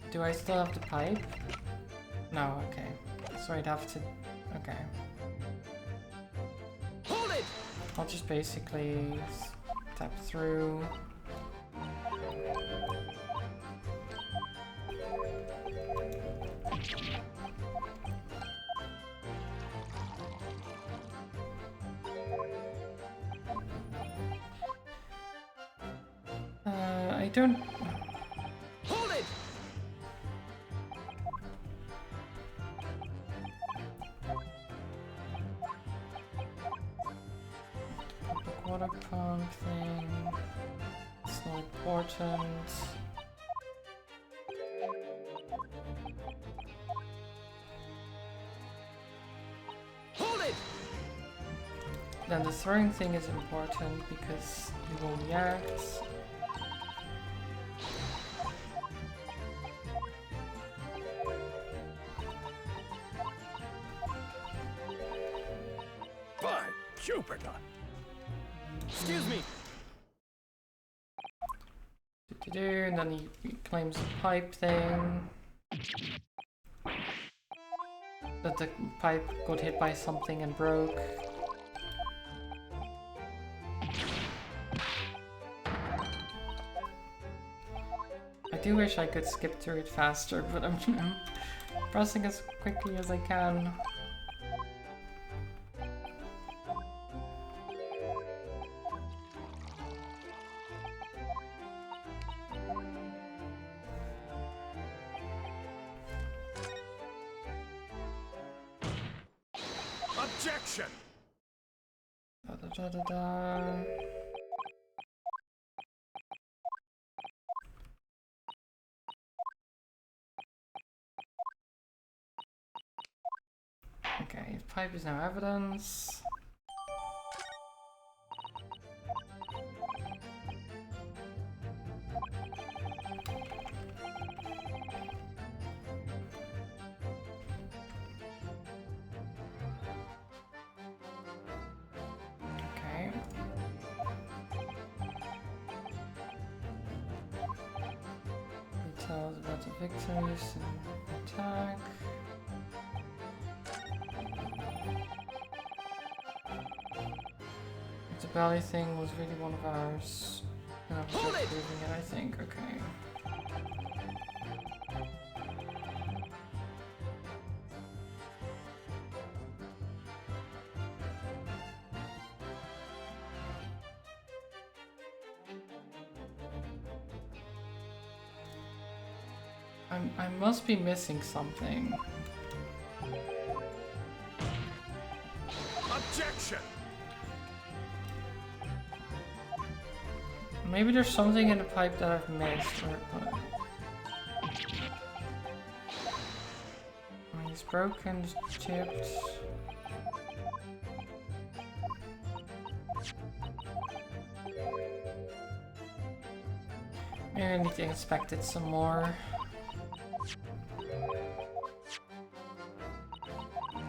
S3: Do I still have the pipe? No, okay. So I'd have to... okay.
S2: Hold it!
S3: I'll just basically tap through. I don't...
S2: Hold it!
S3: Public water pump thing. It's not important.
S2: Hold it!
S3: Then the throwing thing is important because he will react.
S2: By Jupiter! Excuse me!
S3: And then he claims the pipe thing. That the pipe got hit by something and broke. I do wish I could skip through it faster, but I'm pressing as quickly as I can.
S2: Objection!
S3: Da, da, da, da, da. Okay, pipe is now evidence. Okay. Details about the victims and attack. The belly thing was really one of ours. And I was
S2: Hold
S3: just
S2: it!
S3: proving it, I think. Okay. I must be missing something.
S2: Objection!
S3: Maybe there's something in the pipe that I've missed. Or, it's broken, it's chipped. Maybe I need to inspect it some more.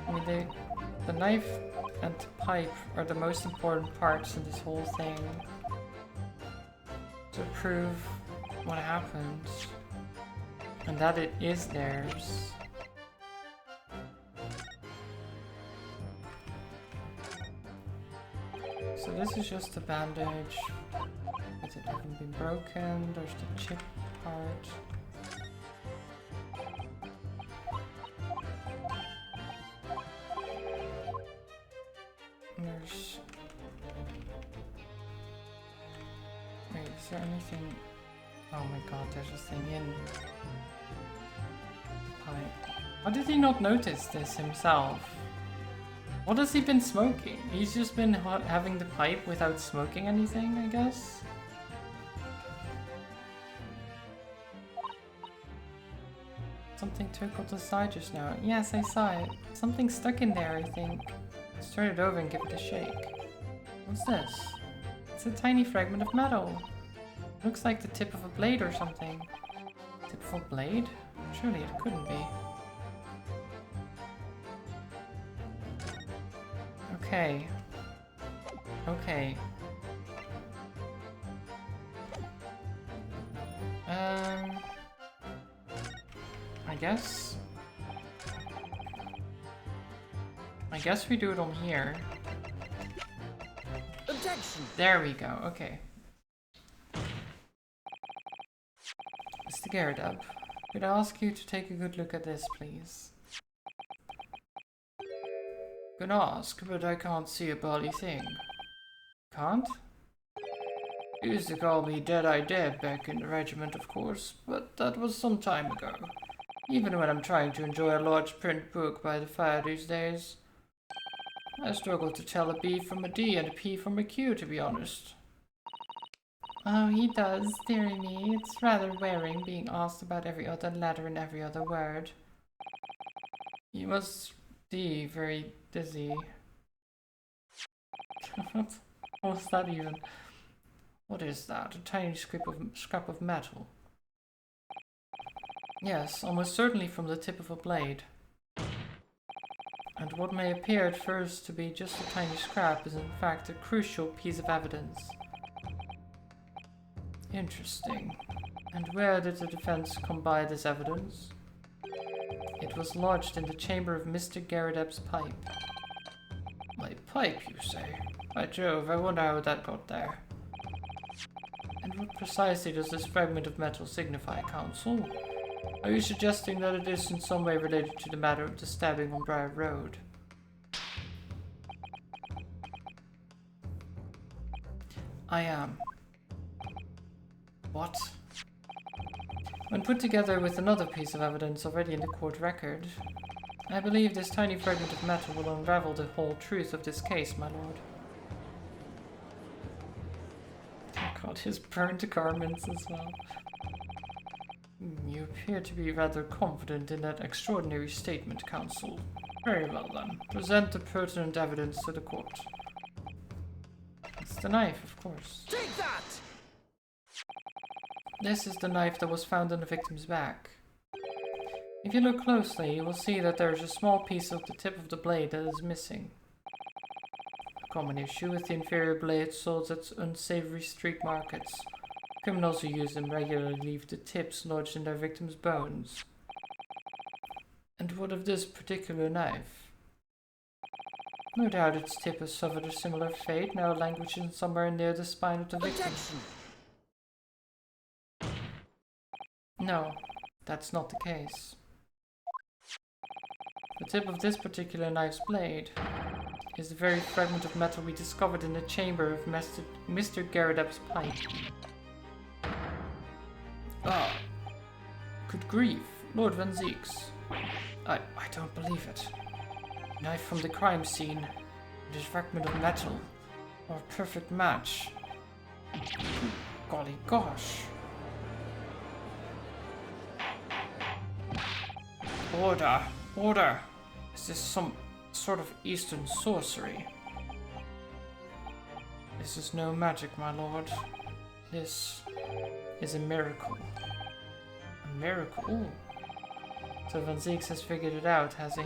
S3: I mean, the knife and the pipe are the most important parts in this whole thing. To prove what happened. And that it is theirs. So this is just a bandage. But it hasn't been broken. There's the chip part. There's... Wait, is there anything... Oh my god, there's a thing in the pipe. How did he not notice this himself? What has he been smoking? He's just been having the pipe without smoking anything, I guess?
S1: Something trickled aside just now. Yes, I saw it. Something stuck in there, I think. Let's turn it over and give it a shake. What's this? It's a tiny fragment of metal. Looks like the tip of a blade or something. Tip of a blade? Surely it couldn't be. Okay. Okay. I guess we do it on here.
S2: Objection!
S1: There we go, okay. Mr. Garrett, could I ask you to take a good look at this, please? Can ask, but I can't see a bloody thing. Can't? Used to call me Dead-Eye Deb back in the regiment, of course, but that was some time ago. Even when I'm trying to enjoy a large print book by the fire these days, I struggle to tell a B from a D and a P from a Q, to be honest. Oh, he does, dearie me. It's rather wearing being asked about every other letter and every other word. You must be very dizzy. What's that even? What is that? A tiny scrap of metal. Yes, almost certainly from the tip of a blade. And what may appear at first to be just a tiny scrap is in fact a crucial piece of evidence. Interesting. And where did the defense come by this evidence? It was lodged in the chamber of Mr. Garredeb's pipe. My pipe, you say? By Jove, I wonder how that got there. And what precisely does this fragment of metal signify, Counsel? Are you suggesting that it is in some way related to the matter of the stabbing on Briar Road? I am. What? When put together with another piece of evidence already in the court record, I believe this tiny fragment of metal will unravel the whole truth of this case, my lord. Oh god, his burnt garments as well. You appear to be rather confident in that extraordinary statement, Counsel. Very well then. Present the pertinent evidence to the court. It's the knife, of course.
S2: Take that!
S1: This is the knife that was found on the victim's back. If you look closely, you will see that there is a small piece of the tip of the blade that is missing. A common issue with the inferior blades sold at unsavory street markets. Criminals who use them regularly leave the tips lodged in their victims' bones. And what of this particular knife? No doubt its tip has suffered a similar fate, now languishing somewhere near the spine of the victim.
S2: Objection!
S1: No, that's not the case. The tip of this particular knife's blade is the very fragment of metal we discovered in the chamber of Mr. Garredeb's pipe. Ah, good grief, Lord Van Zeeks. I don't believe it. Knife from the crime scene, and this fragment of metal, are a perfect match. Golly gosh. Order! Order! Is this some sort of Eastern sorcery? This is no magic, my lord. This is a miracle. A miracle? So Van Zeeks has figured it out, has he?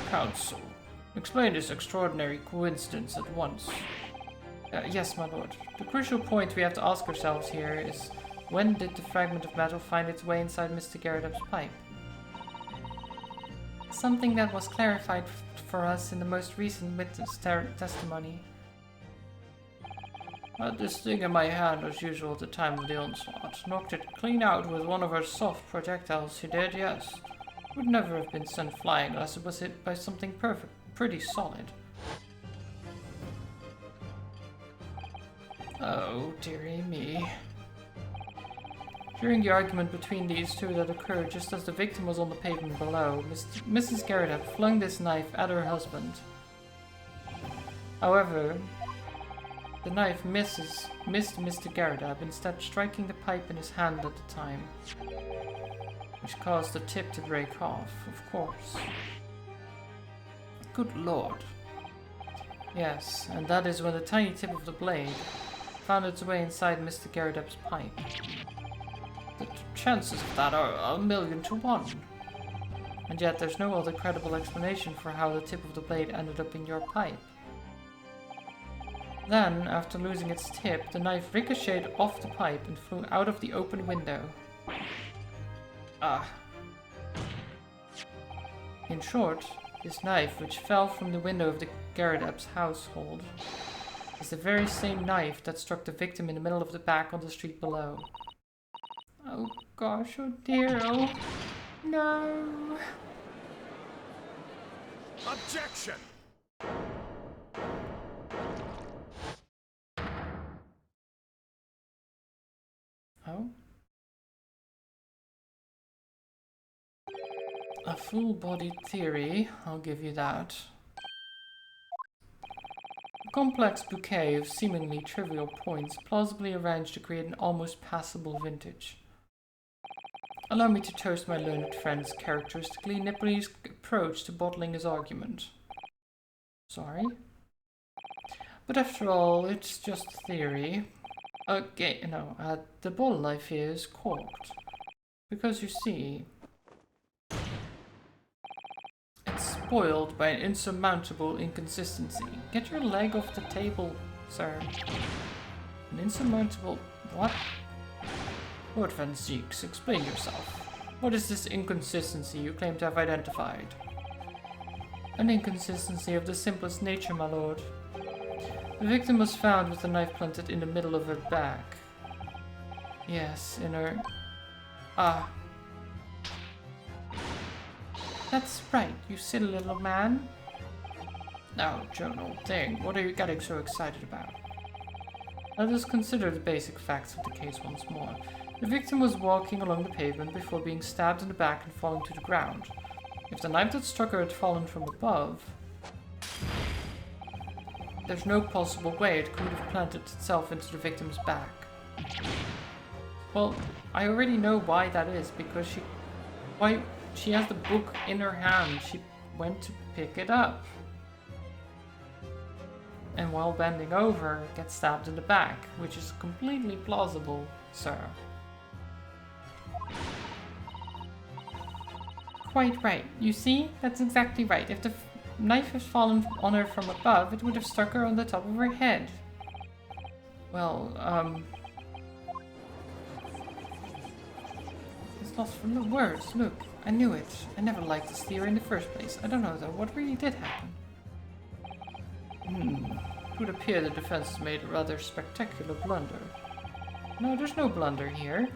S1: Counsel, explain this extraordinary coincidence at once. Yes, my lord. The crucial point we have to ask ourselves here is, when did the fragment of metal find its way inside Mr. Garredeb's pipe? Something that was clarified for us in the most recent witness testimony. I had this thing in my hand as usual at the time of the onslaught. Knocked it clean out with one of our soft projectiles, he did, yes. Would never have been sent flying unless it was hit by something pretty solid. Oh, dearie me. During the argument between these two that occurred just as the victim was on the pavement below, Mrs. Garredeb flung this knife at her husband. However, the knife missed Mr. Garredeb, instead striking the pipe in his hand at the time.
S3: which caused the tip to break off, of course. Good lord. Yes, and that is when the tiny tip of the blade found its way inside Mr. Garrideb's pipe. The chances of that are 1,000,000 to 1. And yet there's no other credible explanation for how the tip of the blade ended up in your pipe. Then, after losing its tip, the knife ricocheted off the pipe and flew out of the open window. Ah. In short, this knife, which fell from the window of the Garrideb's household, is the very same knife that struck the victim in the middle of the back on the street below. Oh gosh, oh dear, oh no.
S2: Objection!
S3: Oh? A full-bodied theory, I'll give you that. A complex bouquet of seemingly trivial points plausibly arranged to create an almost passable vintage. Allow me to toast my learned friend's characteristically nipply approach to bottling his argument. Sorry? But after all, it's just theory. Okay, no, the bottle knife here is corked. Because you see, it's spoiled by an insurmountable inconsistency. Get your leg off the table, sir. An insurmountable... what? Lord Van Zieks, explain yourself. What is this inconsistency you claim to have identified? An inconsistency of the simplest nature, my lord. The victim was found with the knife planted in the middle of her back. Yes, in her... Ah. That's right, you silly little man. Now, Joan, old thing, what are you getting so excited about? Let us consider the basic facts of the case once more. The victim was walking along the pavement before being stabbed in the back and falling to the ground. If the knife that struck her had fallen from above, there's no possible way it could have planted itself into the victim's back. Well, I already know why that is, because she has the book in her hand. She went to pick it up. And while bending over, gets stabbed in the back, which is completely plausible, sir. Quite right. You see? That's exactly right. If the knife had fallen on her from above, it would have struck her on the top of her head. Well, it's lost for words. Look, I knew it. I never liked this theory in the first place. I don't know though, what really did happen? It would appear the defense has made a rather spectacular blunder. No, there's no blunder here.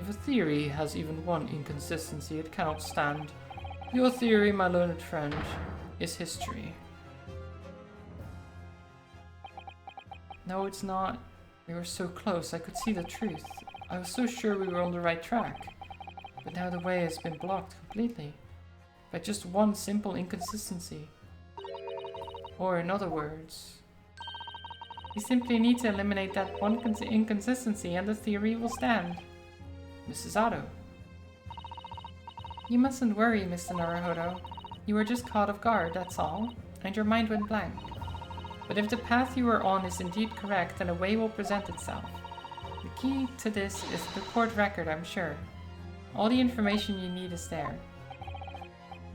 S3: If a theory has even one inconsistency, it cannot stand. Your theory, my learned friend, is history. No, it's not. We were so close, I could see the truth. I was so sure we were on the right track. But now the way has been blocked completely. By just one simple inconsistency. Or in other words, we simply need to eliminate that one inconsistency and the theory will stand. Mrs. Otto. You mustn't worry, Mr. Naruhodo. You were just caught off guard, that's all, and your mind went blank. But if the path you are on is indeed correct, then a way will present itself. The key to this is the court record, I'm sure. All the information you need is there.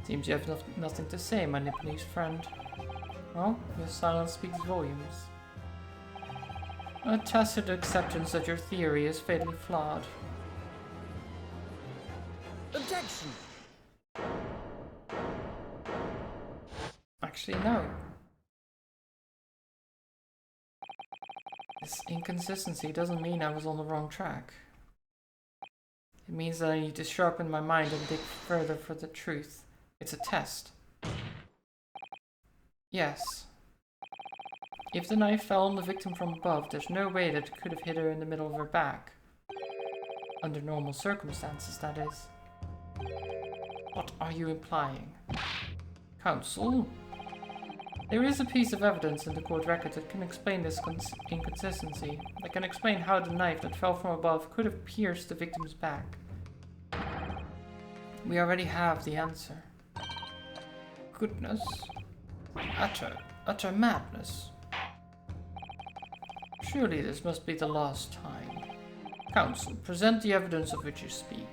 S3: Seems you have nothing to say, my Nipponese friend. Well, your silence speaks volumes. A tacit acceptance that your theory is fatally flawed.
S2: Objection!
S3: Actually, no. This inconsistency doesn't mean I was on the wrong track. It means that I need to sharpen my mind and dig further for the truth. It's a test. Yes. If the knife fell on the victim from above, there's no way that it could have hit her in the middle of her back. Under normal circumstances, that is. What are you implying? Counsel? There is a piece of evidence in the court record that can explain this inconsistency. That can explain how the knife that fell from above could have pierced the victim's back.
S1: We already have the answer. Goodness. Utter madness. Surely this must be the last time. Counsel, present the evidence of which you speak.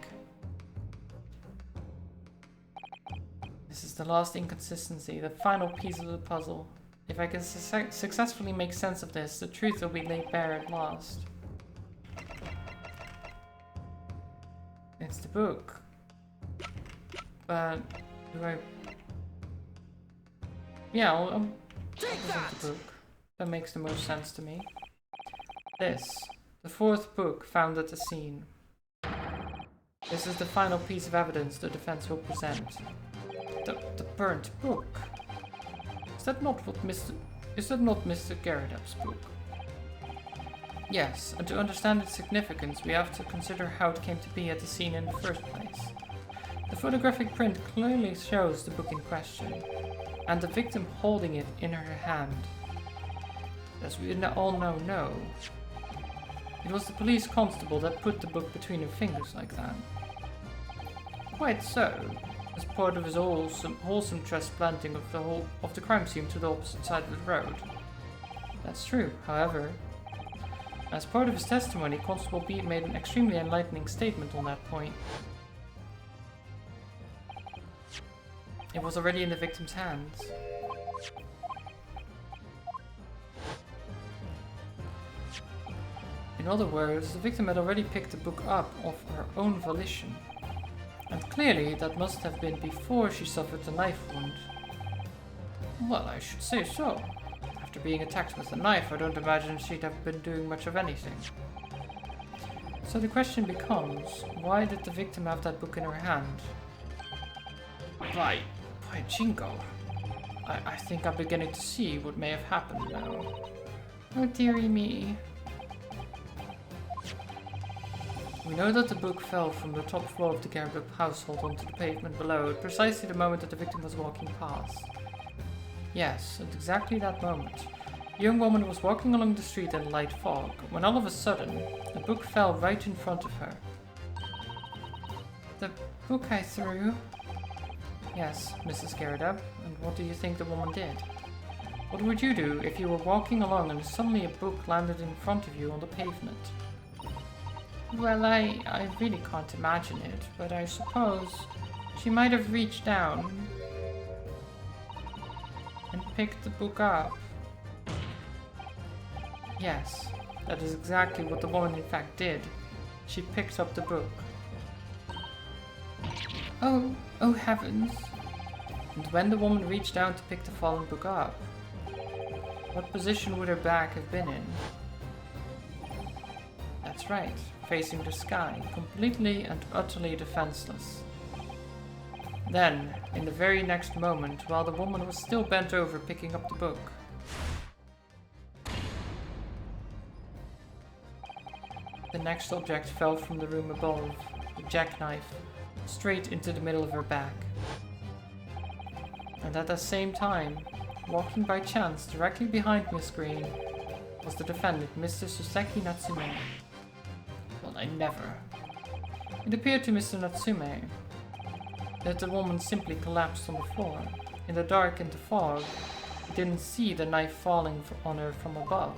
S1: This is the last inconsistency, the final piece of the puzzle. If I can successfully make sense of this, the truth will be laid bare at last. It's the book. But do I... Yeah, I'll present the book. That makes the most sense to me. This, the fourth book found at the scene. This is the final piece of evidence the defense will present. The burnt book. Is that not Mr. Garridup's book? Yes, and to understand its significance, we have to consider how it came to be at the scene in the first place. The photographic print clearly shows the book in question, and the victim holding it in her hand. As we all know, it was the police constable that put the book between her fingers like that. Quite so, as part of his wholesome transplanting of the crime scene to the opposite side of the road. That's true, however. As part of his testimony, Constable B made an extremely enlightening statement on that point. It was already in the victim's hands. In other words, the victim had already picked the book up of her own volition. And clearly, that must have been before she suffered the knife wound. Well, I should say so. After being attacked with a knife, I don't imagine she'd have been doing much of anything. So the question becomes, why did the victim have that book in her hand? By jingo. I think I'm beginning to see what may have happened now. Oh dearie me. We know that the book fell from the top floor of the Garridup household onto the pavement below at precisely the moment that the victim was walking past. Yes, at exactly that moment. The young woman was walking along the street in light fog, when all of a sudden, the book fell right in front of her. The book I threw? Yes, Mrs. Garridup, and what do you think the woman did? What would you do if you were walking along and suddenly a book landed in front of you on the pavement? Well, I really can't imagine it, but I suppose she might have reached down and picked the book up. Yes, that is exactly what the woman in fact did. She picked up the book. Oh heavens. And when the woman reached down to pick the fallen book up, what position would her back have been in? That's right, facing the sky, completely and utterly defenseless. Then, in the very next moment, while the woman was still bent over picking up the book, the next object fell from the room above, the jackknife, straight into the middle of her back. And at the same time, walking by chance directly behind Miss Green, was the defendant, Mr. Suseki Natsume. Well, I never. It appeared to Mr. Natsume that the woman simply collapsed on the floor. In the dark and the fog, he didn't see the knife falling on her from above.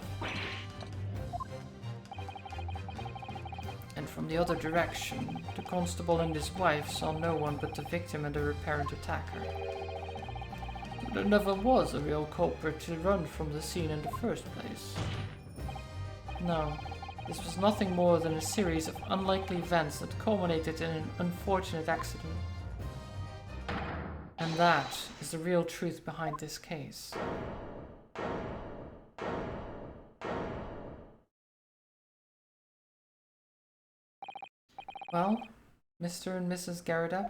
S1: And from the other direction, the constable and his wife saw no one but the victim and her apparent attacker. There never was a real culprit to run from the scene in the first place. No, this was nothing more than a series of unlikely events that culminated in an unfortunate accident. And that is the real truth behind this case. Well, Mr. and Mrs. Garridup?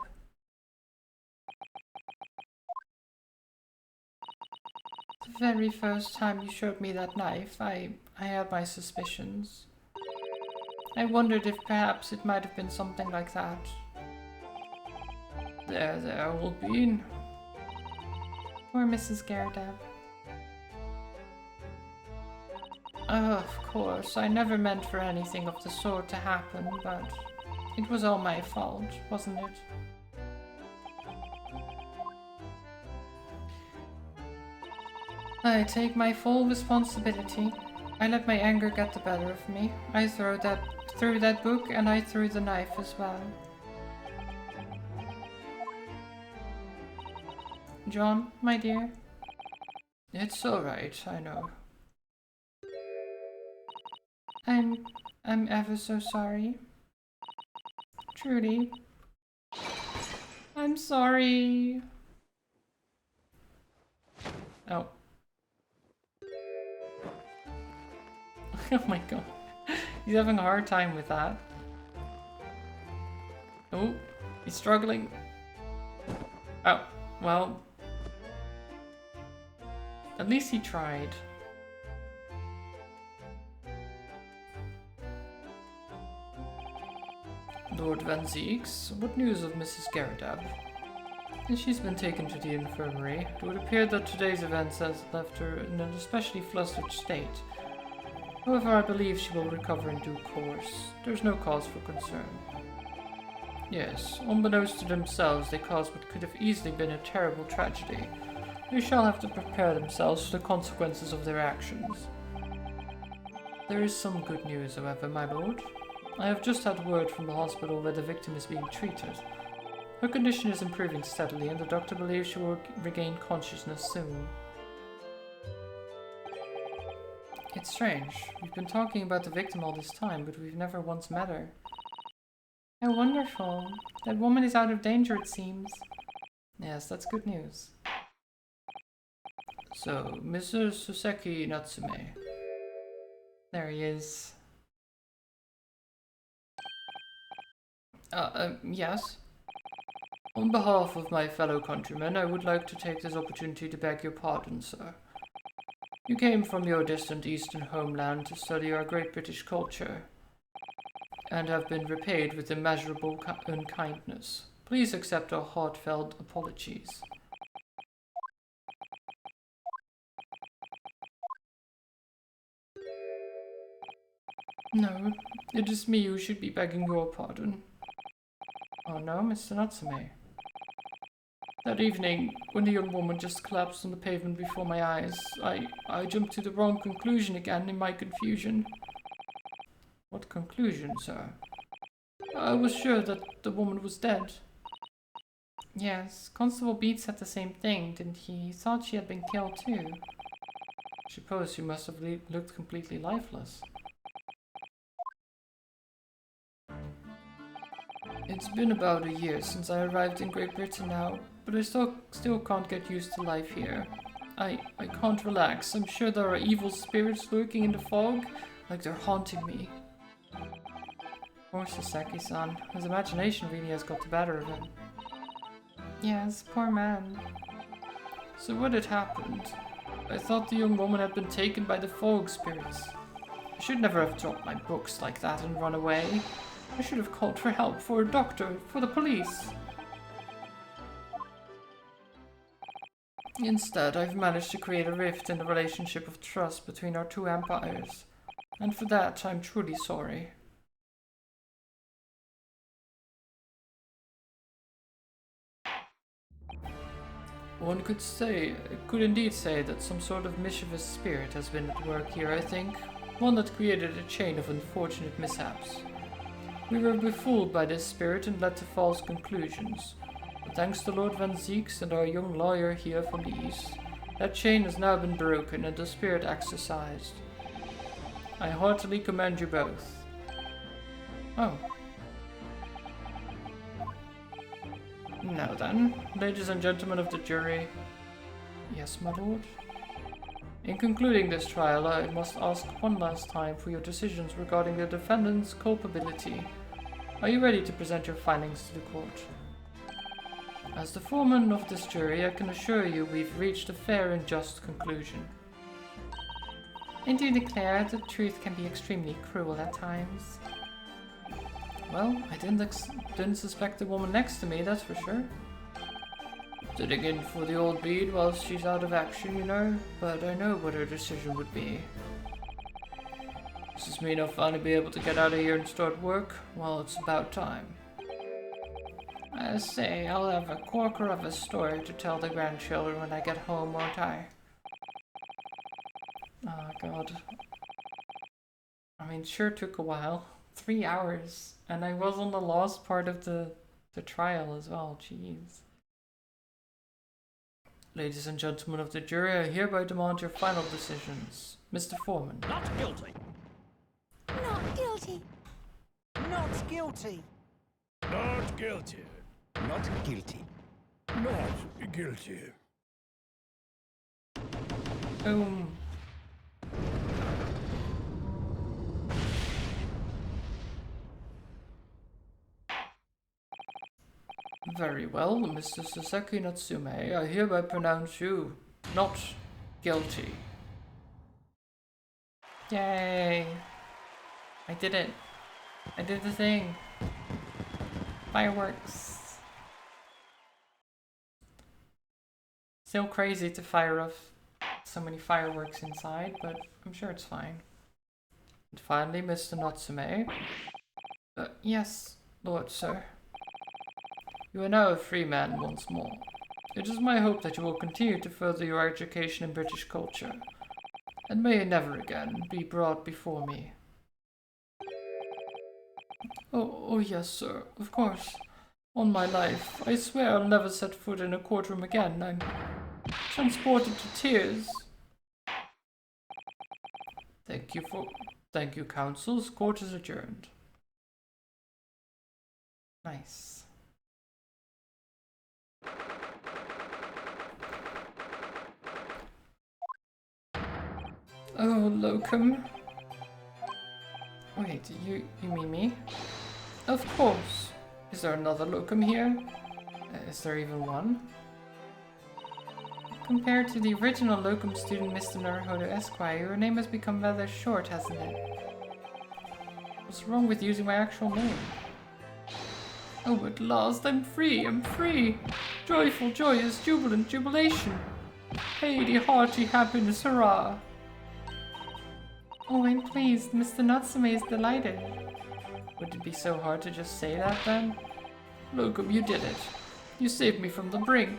S1: The very first time you showed me that knife, I had my suspicions. I wondered if perhaps it might have been something like that. There, old bean. Poor Mrs. Garridup. Oh, of course, I never meant for anything of the sort to happen, but it was all my fault, wasn't it? I take my full responsibility. I let my anger get the better of me. I threw that book and I threw the knife as well. John, my dear.
S3: It's alright, I know.
S1: I'm ever so sorry. Truly. I'm sorry. Oh. Oh my god. He's having a hard time with that. Oh, he's struggling. Oh, well. At least he tried.
S3: Lord Van Zeeks, what news of Mrs. Garridab?
S1: She's been taken to the infirmary. It would appear that today's events has left her in an especially flustered state. However, I believe she will recover in due course. There's no cause for concern.
S3: Yes, unbeknownst to themselves, they caused what could have easily been a terrible tragedy.
S1: They shall have to prepare themselves for the consequences of their actions.
S3: There is some good news, however, my lord.
S1: I have just had word from the hospital where the victim is being treated. Her condition is improving steadily, and the doctor believes she will regain consciousness soon. It's strange. We've been talking about the victim all this time, but we've never once met her. How wonderful. That woman is out of danger, it seems. Yes, that's good news.
S3: So, Mr. Suseki Natsume.
S1: There he is.
S3: Yes? On behalf of my fellow countrymen, I would like to take this opportunity to beg your pardon, sir. You came from your distant eastern homeland to study our great British culture, and have been repaid with immeasurable unkindness. Please accept our heartfelt apologies.
S1: No, it is me who should be begging your pardon.
S3: Oh no, Mr. Natsume.
S1: That evening, when the young woman just collapsed on the pavement before my eyes, I jumped to the wrong conclusion again in my confusion.
S3: What conclusion, sir?
S1: I was sure that the woman was dead. Yes, Constable Beats said the same thing, didn't he? He thought she had been killed too.
S3: I suppose she must have looked completely lifeless.
S1: It's been about a year since I arrived in Great Britain now, but I still can't get used to life here. I can't relax. I'm sure there are evil spirits lurking in the fog, like they're haunting me.
S3: Poor Saseki-san. His imagination really has got the better of him.
S1: Yes, poor man. So what had happened? I thought the young woman had been taken by the fog spirits. I should never have dropped my books like that and run away. I should have called for help, for a doctor, for the police. Instead, I've managed to create a rift in the relationship of trust between our two empires. And for that, I'm truly sorry.
S3: One could indeed say that some sort of mischievous spirit has been at work here, I think. One that created a chain of unfortunate mishaps. We were befooled by this spirit and led to false conclusions. But thanks to Lord Van Zeeks and our young lawyer here from the east, that chain has now been broken and the spirit exorcised. I heartily commend you both.
S1: Oh. Now then, ladies and gentlemen of the jury.
S3: Yes, my lord?
S1: In concluding this trial, I must ask one last time for your decisions regarding the defendant's culpability. Are you ready to present your findings to the court? As the foreman of this jury, I can assure you we've reached a fair and just conclusion. I do declare the truth can be extremely cruel at times. Well, I didn't suspect the woman next to me, that's for sure. Sitting in for the old bead while she's out of action, you know, but I know what her decision would be. Does this mean I'll finally be able to get out of here and start work? Well, it's about time. I say, I'll have a corker of a story to tell the grandchildren when I get home, won't I? Oh god. I mean, sure took a while. 3 hours. And I was on the last part of the trial as well. Jeez. Ladies and gentlemen of the jury, I hereby demand your final decisions. Mr. Foreman.
S2: Not guilty.
S4: Not guilty. Not guilty.
S2: Not guilty.
S5: Not guilty.
S2: Not guilty.
S1: Boom. Very well, Mr. Sasaki Natsume, I hereby pronounce you not guilty. Yay! I did it. I did the thing. Fireworks. Still crazy to fire off so many fireworks inside, but I'm sure it's fine. And finally, Mr. Natsume. Yes, Lord Sir. You are now a free man once more. It is my hope that you will continue to further your education in British culture, and may never again be brought before me. Oh yes, sir, of course. On my life, I swear I'll never set foot in a courtroom again. I'm transported to tears. Thank you, counsels. Court is adjourned. Nice. Oh, locum. Wait, you mean me? Of course. Is there another locum here? Is there even one? Compared to the original locum student, Mr. Naruhodo Esquire, your name has become rather short, hasn't it? What's wrong with using my actual name? Oh, at last, I'm free, I'm free! Joyful, joyous, jubilant, jubilation! Heidi, hearty happiness, hurrah! Oh, I'm pleased. Mr. Natsume is delighted. Would it be so hard to just say that then? Locum, you did it. You saved me from the brink.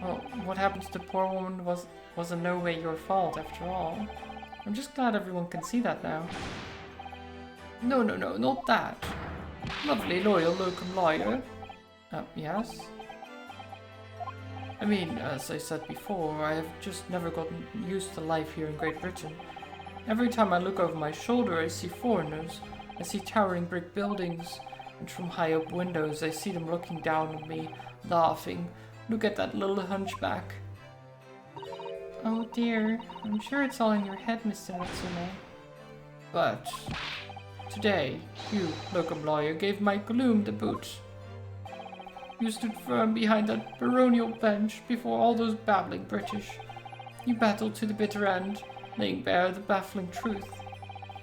S1: Well, what happened to the poor woman was in no way your fault after all. I'm just glad everyone can see that now. No, not that. Lovely, loyal locum lawyer. Yes? I mean, as I said before, I have just never gotten used to life here in Great Britain. Every time I look over my shoulder, I see foreigners. I see towering brick buildings, and from high up windows, I see them looking down at me, laughing. Look at that little hunchback. Oh dear, I'm sure it's all in your head, Mr. Natsume. But today, you, locum lawyer, gave my gloom the boot. You stood firm behind that baronial bench before all those babbling British. You battled to the bitter end, laying bare the baffling truth.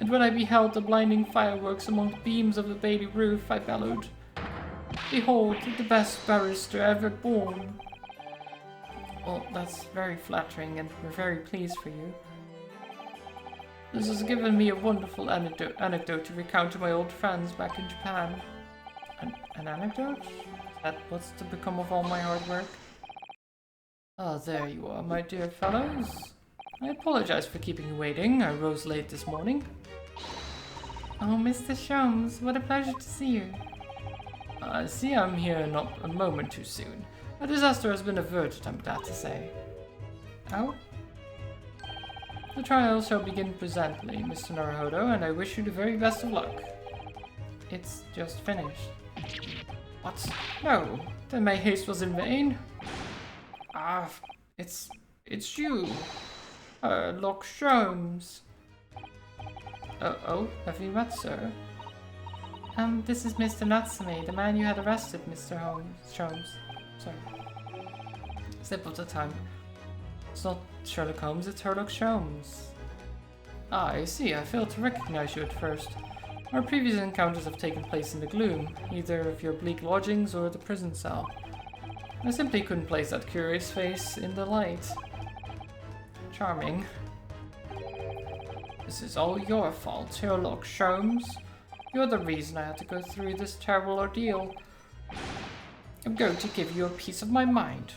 S1: And when I beheld the blinding fireworks among the beams of the Bailey roof, I bellowed, "Behold, the best barrister ever born." Well, that's very flattering, and we're very pleased for you. This has given me a wonderful anecdote to recount to my old friends back in Japan. An anecdote? Is that what's to become of all my hard work? Ah, there you are, my dear fellows. I apologize for keeping you waiting. I rose late this morning. Oh, Mr. Sholmes, what a pleasure to see you. I see I'm here not a moment too soon. A disaster has been averted, I'm glad to say. Oh? The trial shall begin presently, Mr. Naruhodo, and I wish you the very best of luck. It's just finished. What? No, then my haste was in vain. Ah, it's you. Sherlock Sholmes. Oh, have you met, sir? This is Mr. Natsume, the man you had arrested, Mr. Sholmes. Sorry. Slip of the tongue. It's not Sherlock Holmes, it's Sherlock Sholmes. Ah, I see, I failed to recognize you at first. Our previous encounters have taken place in the gloom, either of your bleak lodgings or the prison cell. I simply couldn't place that curious face in the light. Charming. This is all your fault, Sherlock Sholmes. You're the reason I had to go through this terrible ordeal. I'm going to give you a piece of my mind.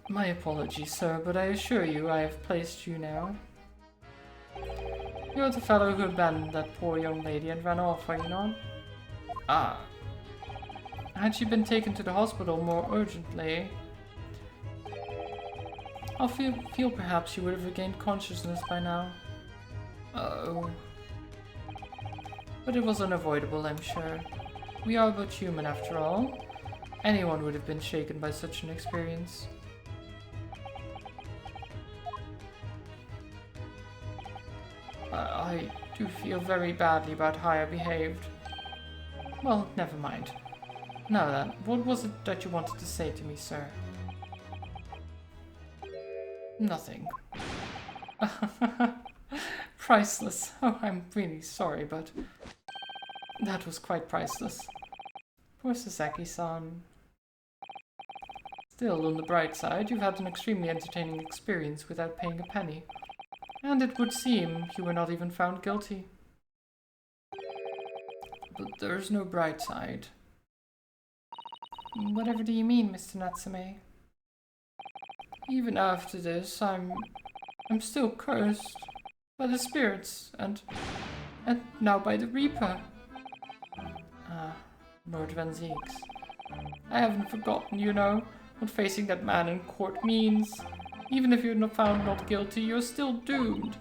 S1: My apologies, sir, but I assure you I have placed you now. You're the fellow who abandoned that poor young lady and ran off, are you not? Ah. Had she been taken to the hospital more urgently, I feel perhaps she would have regained consciousness by now. Oh. But it was unavoidable, I'm sure. We are but human after all. Anyone would have been shaken by such an experience. I do feel very badly about how I behaved. Well, never mind. Now then, what was it that you wanted to say to me, sir? Nothing. Priceless. Oh, I'm really sorry, but that was quite priceless. Poor Sasaki-san. Still, on the bright side, you've had an extremely entertaining experience without paying a penny. And it would seem you were not even found guilty. But there's no bright side. Whatever do you mean, Mr. Natsume? Even after this, I'm still cursed by the spirits and now by the Reaper. Ah, Lord Van Zieks. I haven't forgotten, you know, what facing that man in court means. Even if you're not found not guilty, you're still doomed.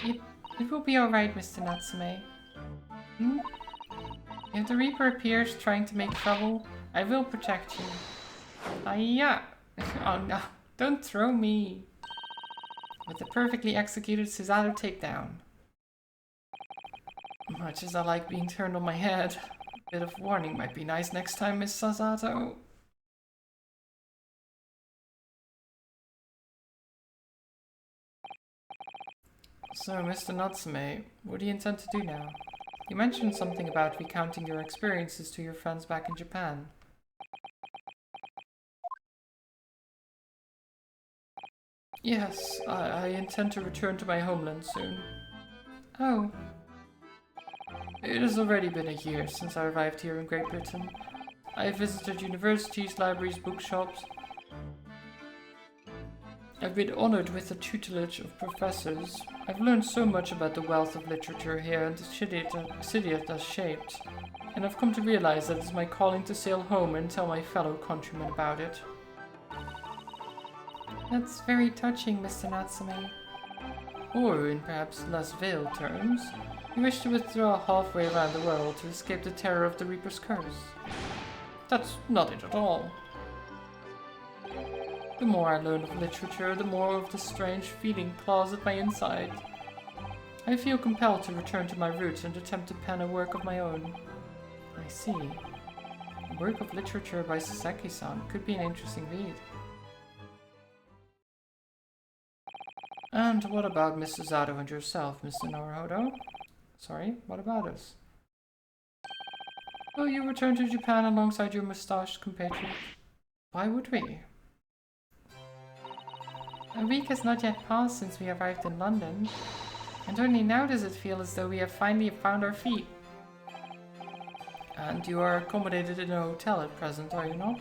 S1: It will be alright, Mr. Natsume. Hmm? If the Reaper appears trying to make trouble, I will protect you. Yeah. Oh no, don't throw me. With the perfectly executed Susato takedown. Much as I like being turned on my head, a bit of warning might be nice next time, Miss Susato. So, Mr. Natsume, what do you intend to do now? You mentioned something about recounting your experiences to your friends back in Japan. Yes, I intend to return to my homeland soon. Oh. It has already been a year since I arrived here in Great Britain. I have visited universities, libraries, bookshops. I've been honored with the tutelage of professors. I've learned so much about the wealth of literature here and the city it has shaped. And I've come to realize that it's my calling to sail home and tell my fellow countrymen about it. That's very touching, Mr. Natsume. Or, in perhaps less veiled terms, you wish to withdraw halfway around the world to escape the terror of the Reaper's curse. That's not it at all. The more I learn of literature, the more of the strange feeling claws at my inside. I feel compelled to return to my roots and attempt to pen a work of my own. I see. A work of literature by Sasaki-san could be an interesting read. And what about Miss Susato and yourself, Mr. Naruhodo? Sorry, what about us? Will you return to Japan alongside your moustached compatriot? Why would we? A week has not yet passed since we arrived in London, and only now does it feel as though we have finally found our feet. And you are accommodated in a hotel at present, are you not?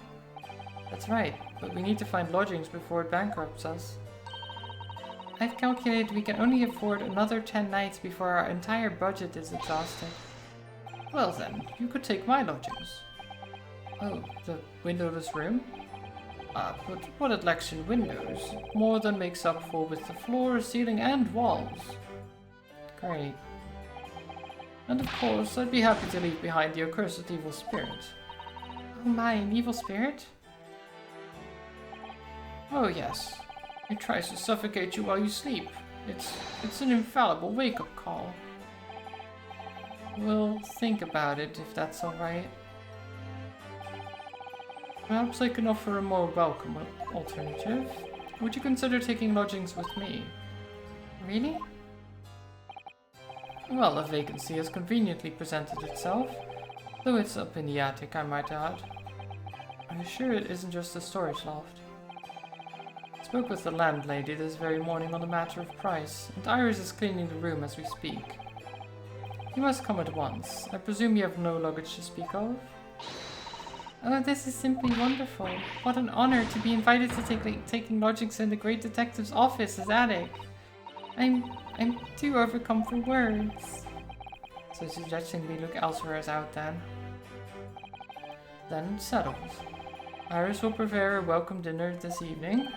S1: That's right, but we need to find lodgings before it bankrupts us. I've calculated we can only afford another 10 nights before our entire budget is exhausted. Well then, you could take my lodgings. Oh, the windowless room? But what it lacks in windows, more than makes up for with the floor, ceiling and walls. Great. And of course, I'd be happy to leave behind the accursed evil spirit. Oh my, an evil spirit? Oh yes. It tries to suffocate you while you sleep. It's an infallible wake-up call. We'll think about it if that's alright. Perhaps I can offer a more welcome alternative. Would you consider taking lodgings with me? Really? Well, a vacancy has conveniently presented itself, though it's up in the attic, I might add. Are you sure it isn't just a storage loft? I spoke with the landlady this very morning on the matter of price, and Iris is cleaning the room as we speak. You must come at once. I presume you have no luggage to speak of? Oh, this is simply wonderful. What an honor to be invited to taking lodgings in the great detective's office, his attic. I'm too overcome for words. So suggesting we look elsewhere out then. Then settled. Iris will prepare a welcome dinner this evening.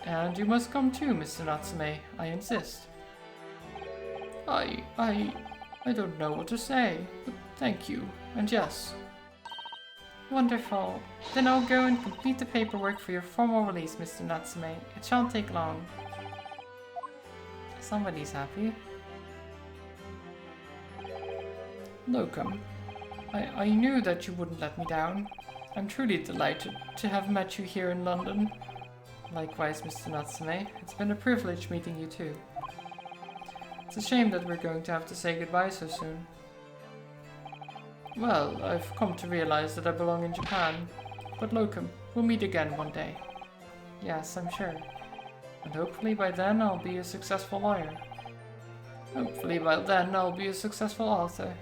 S1: And you must come too, Mr. Natsume. I insist. I don't know what to say, but thank you. And yes. Wonderful. Then I'll go and complete the paperwork for your formal release, Mr. Natsume. It shan't take long. Somebody's happy. Locum, I knew that you wouldn't let me down. I'm truly delighted to have met you here in London. Likewise, Mr. Natsume. It's been a privilege meeting you too. It's a shame that we're going to have to say goodbye so soon. Well, I've come to realize that I belong in Japan. But Locum, we'll meet again one day. Yes, I'm sure. And hopefully by then I'll be a successful lawyer. Hopefully by then I'll be a successful author.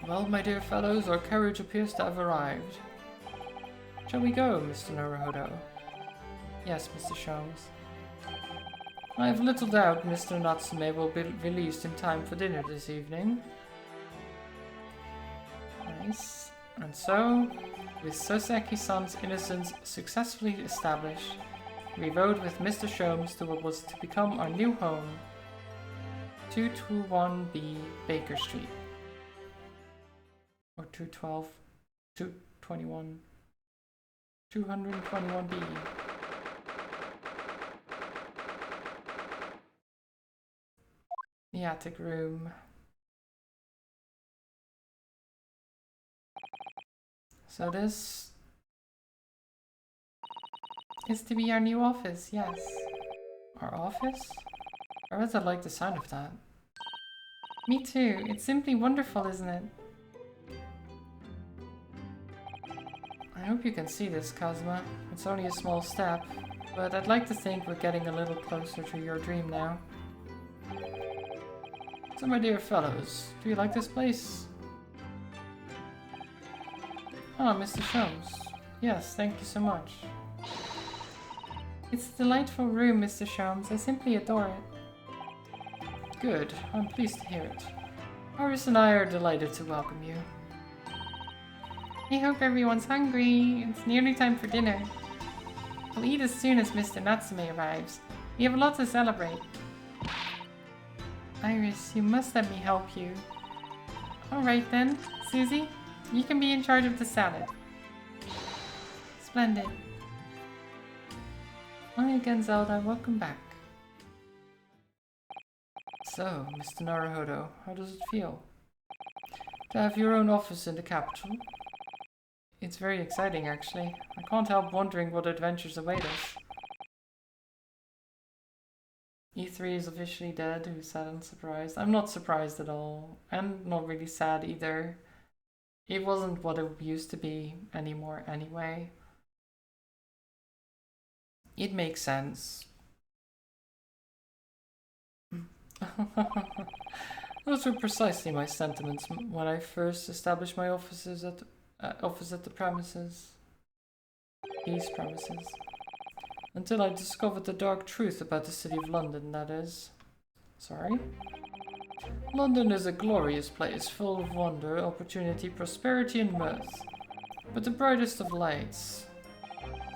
S1: Well, my dear fellows, our carriage appears to have arrived. Shall we go, Mr. Naruhodo? Yes, Mr. Sholmes. I have little doubt Mr. Natsume will be released in time for dinner this evening. Nice. And so, with Soseki-san's innocence successfully established, we rode with Mr. Sholmes to what was to become our new home, 221B Baker Street. Or 212, 221, 221B. The attic room. So this is to be our new office, yes. Our office? I rather like the sound of that. Me too. It's simply wonderful, isn't it? I hope you can see this, Kazuma. It's only a small step, but I'd like to think we're getting a little closer to your dream now. So my dear fellows, do you like this place? Ah, Mr. Sholmes. Yes, thank you so much. It's a delightful room, Mr. Sholmes. I simply adore it. Good. I'm pleased to hear it. Iris and I are delighted to welcome you. I hope everyone's hungry. It's nearly time for dinner. We'll eat as soon as Mr. Natsume arrives. We have a lot to celebrate. Iris, you must let me help you. Alright then, Susie, you can be in charge of the salad. Splendid. Hi again, Zelda, welcome back. So, Mr. Naruhodo, how does it feel? To have your own office in the capital? It's very exciting, actually. I can't help wondering what adventures await us. E3 is officially dead, who's sad and surprised? I'm not surprised at all, and not really sad either. It wasn't what it used to be anymore anyway. It makes sense. Those were precisely my sentiments when I first established my office at the premises. These premises. Until I discovered the dark truth about the city of London, that is. Sorry? London is a glorious place, full of wonder, opportunity, prosperity, and mirth. But the brightest of lights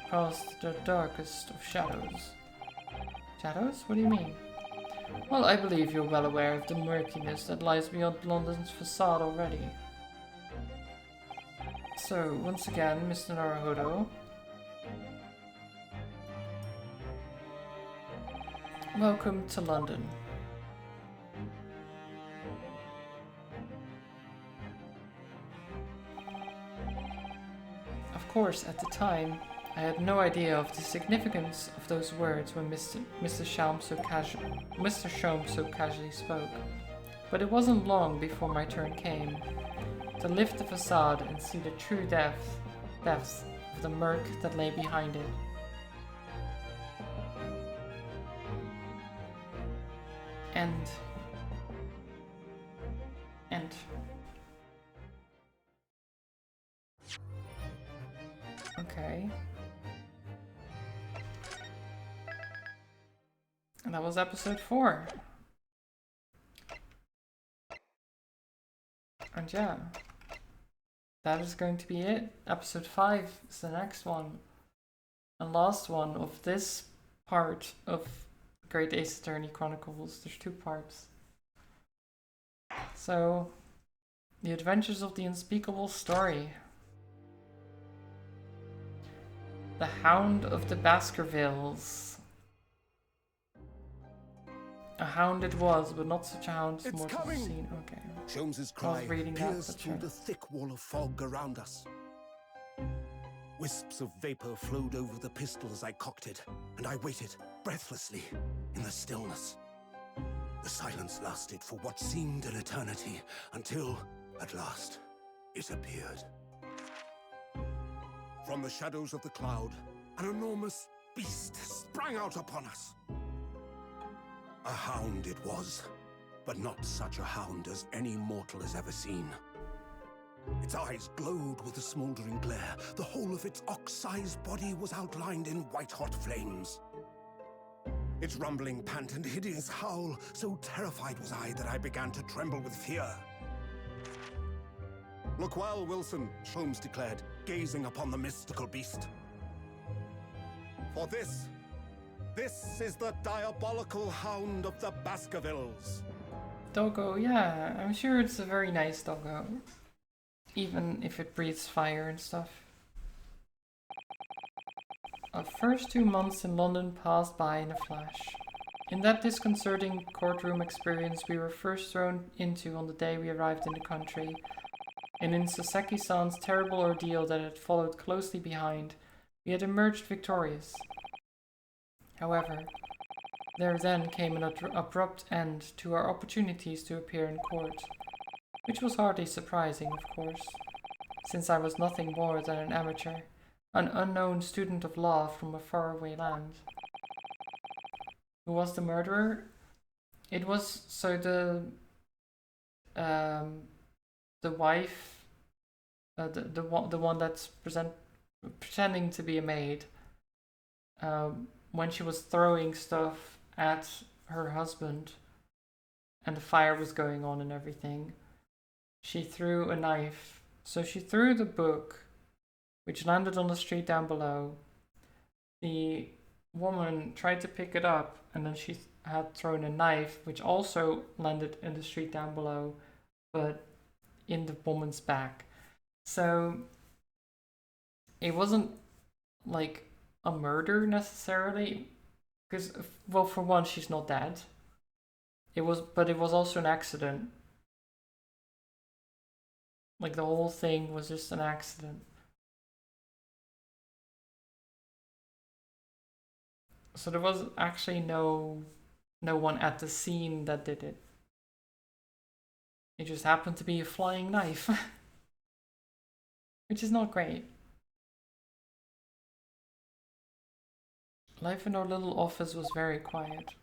S1: casts the darkest of shadows. Shadows? What do you mean? Well, I believe you're well aware of the murkiness that lies beyond London's facade already. So, once again, Mr. Naruhodo, welcome to London. Of course, at the time, I had no idea of the significance of those words when Mr. Sholmes so casually spoke. But it wasn't long before my turn came to lift the facade and see the true depths of the murk that lay behind it. End. Okay. And that was episode 4. And yeah, that is going to be it. Episode 5 is the next one. And last one of this part of Great Ace Attorney Chronicles. There's 2 parts. So, The Adventures of the Unspeakable Story. The Hound of the Baskervilles. A hound it was, but not such a hound as more to be seen. Okay.
S5: Sholmes's cry
S1: reading that,
S5: pierced
S1: but
S5: through
S1: sure.
S5: the thick wall of fog around us. Wisps of vapor flowed over the pistol as I cocked it, and I waited breathlessly in the stillness. The silence lasted for what seemed an eternity, until, at last, it appeared. From the shadows of the cloud, an enormous beast sprang out upon us. A hound it was, but not such a hound as any mortal has ever seen. Its eyes glowed with a smoldering glare. The whole of its ox-sized body was outlined in white-hot flames. Its rumbling pant and hideous howl, so terrified was I that I began to tremble with fear. "Look well, Wilson," Sholmes declared, gazing upon the mystical beast. "For this is the diabolical hound of the Baskervilles."
S1: Doggo, yeah, I'm sure it's a very nice doggo. Even if it breathes fire and stuff. Our first 2 months in London passed by in a flash. In that disconcerting courtroom experience we were first thrown into on the day we arrived in the country, and in Saseki-san's terrible ordeal that had followed closely behind, we had emerged victorious. However, there then came an abrupt end to our opportunities to appear in court, which was hardly surprising, of course, since I was nothing more than an amateur, an unknown student of law from a faraway land. Who was the murderer? It was the wife, the one that's pretending to be a maid. When she was throwing stuff at her husband, and the fire was going on and everything, she threw a knife. So she threw the book, which landed on the street down below. The woman tried to pick it up, and then she had thrown a knife, which also landed in the street down below, but in the woman's back. So it wasn't like a murder necessarily, because, well, for one, she's not dead. But it was also an accident. Like, the whole thing was just an accident. So there was actually no one at the scene that did it. It just happened to be a flying knife. Which is not great. Life in our little office was very quiet.